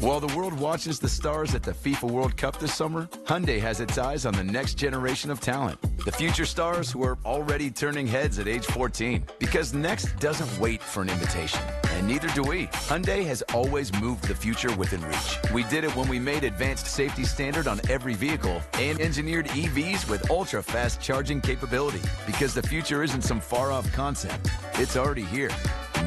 Speaker 21: While the world watches the stars at the FIFA World Cup this summer, Hyundai has its eyes on the next generation of talent. The future stars who are already turning heads at age 14. Because next doesn't wait for an invitation. And neither do we. Hyundai has always moved the future within reach. We did it when we made advanced safety standard on every vehicle and engineered EVs with ultra-fast charging capability. Because the future isn't some far-off concept. It's already here.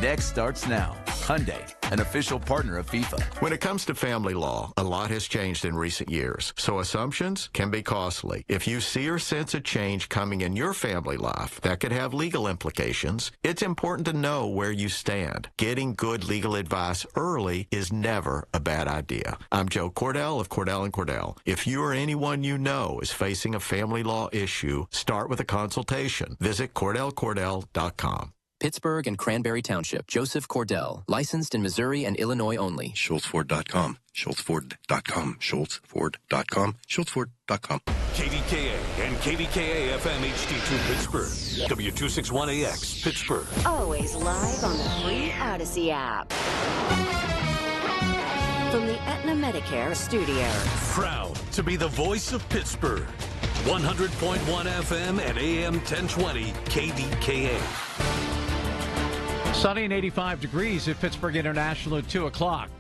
Speaker 21: Next starts now. Hyundai, an official partner of FIFA.
Speaker 23: When it comes to family law, a lot has changed in recent years, so assumptions can be costly. If you see or sense a change coming in your family life that could have legal implications, it's important to know where you stand. Getting good legal advice early is never a bad idea. I'm Joe Cordell of Cordell & Cordell. If you or anyone you know is facing a family law issue, start with a consultation. Visit CordellCordell.com.
Speaker 24: Pittsburgh and Cranberry Township. Joseph Cordell. Licensed in Missouri and Illinois only.
Speaker 25: SchultzFord.com. SchultzFord.com. SchultzFord.com. SchultzFord.com.
Speaker 11: KDKA and KDKA FM HD2 Pittsburgh. W261AX Pittsburgh.
Speaker 15: Always live on the free Odyssey app. From the Aetna Medicare studios.
Speaker 11: Proud to be the voice of Pittsburgh. 100.1 FM and AM 1020 KDKA.
Speaker 30: Sunny and 85 degrees at Pittsburgh International at 2 o'clock.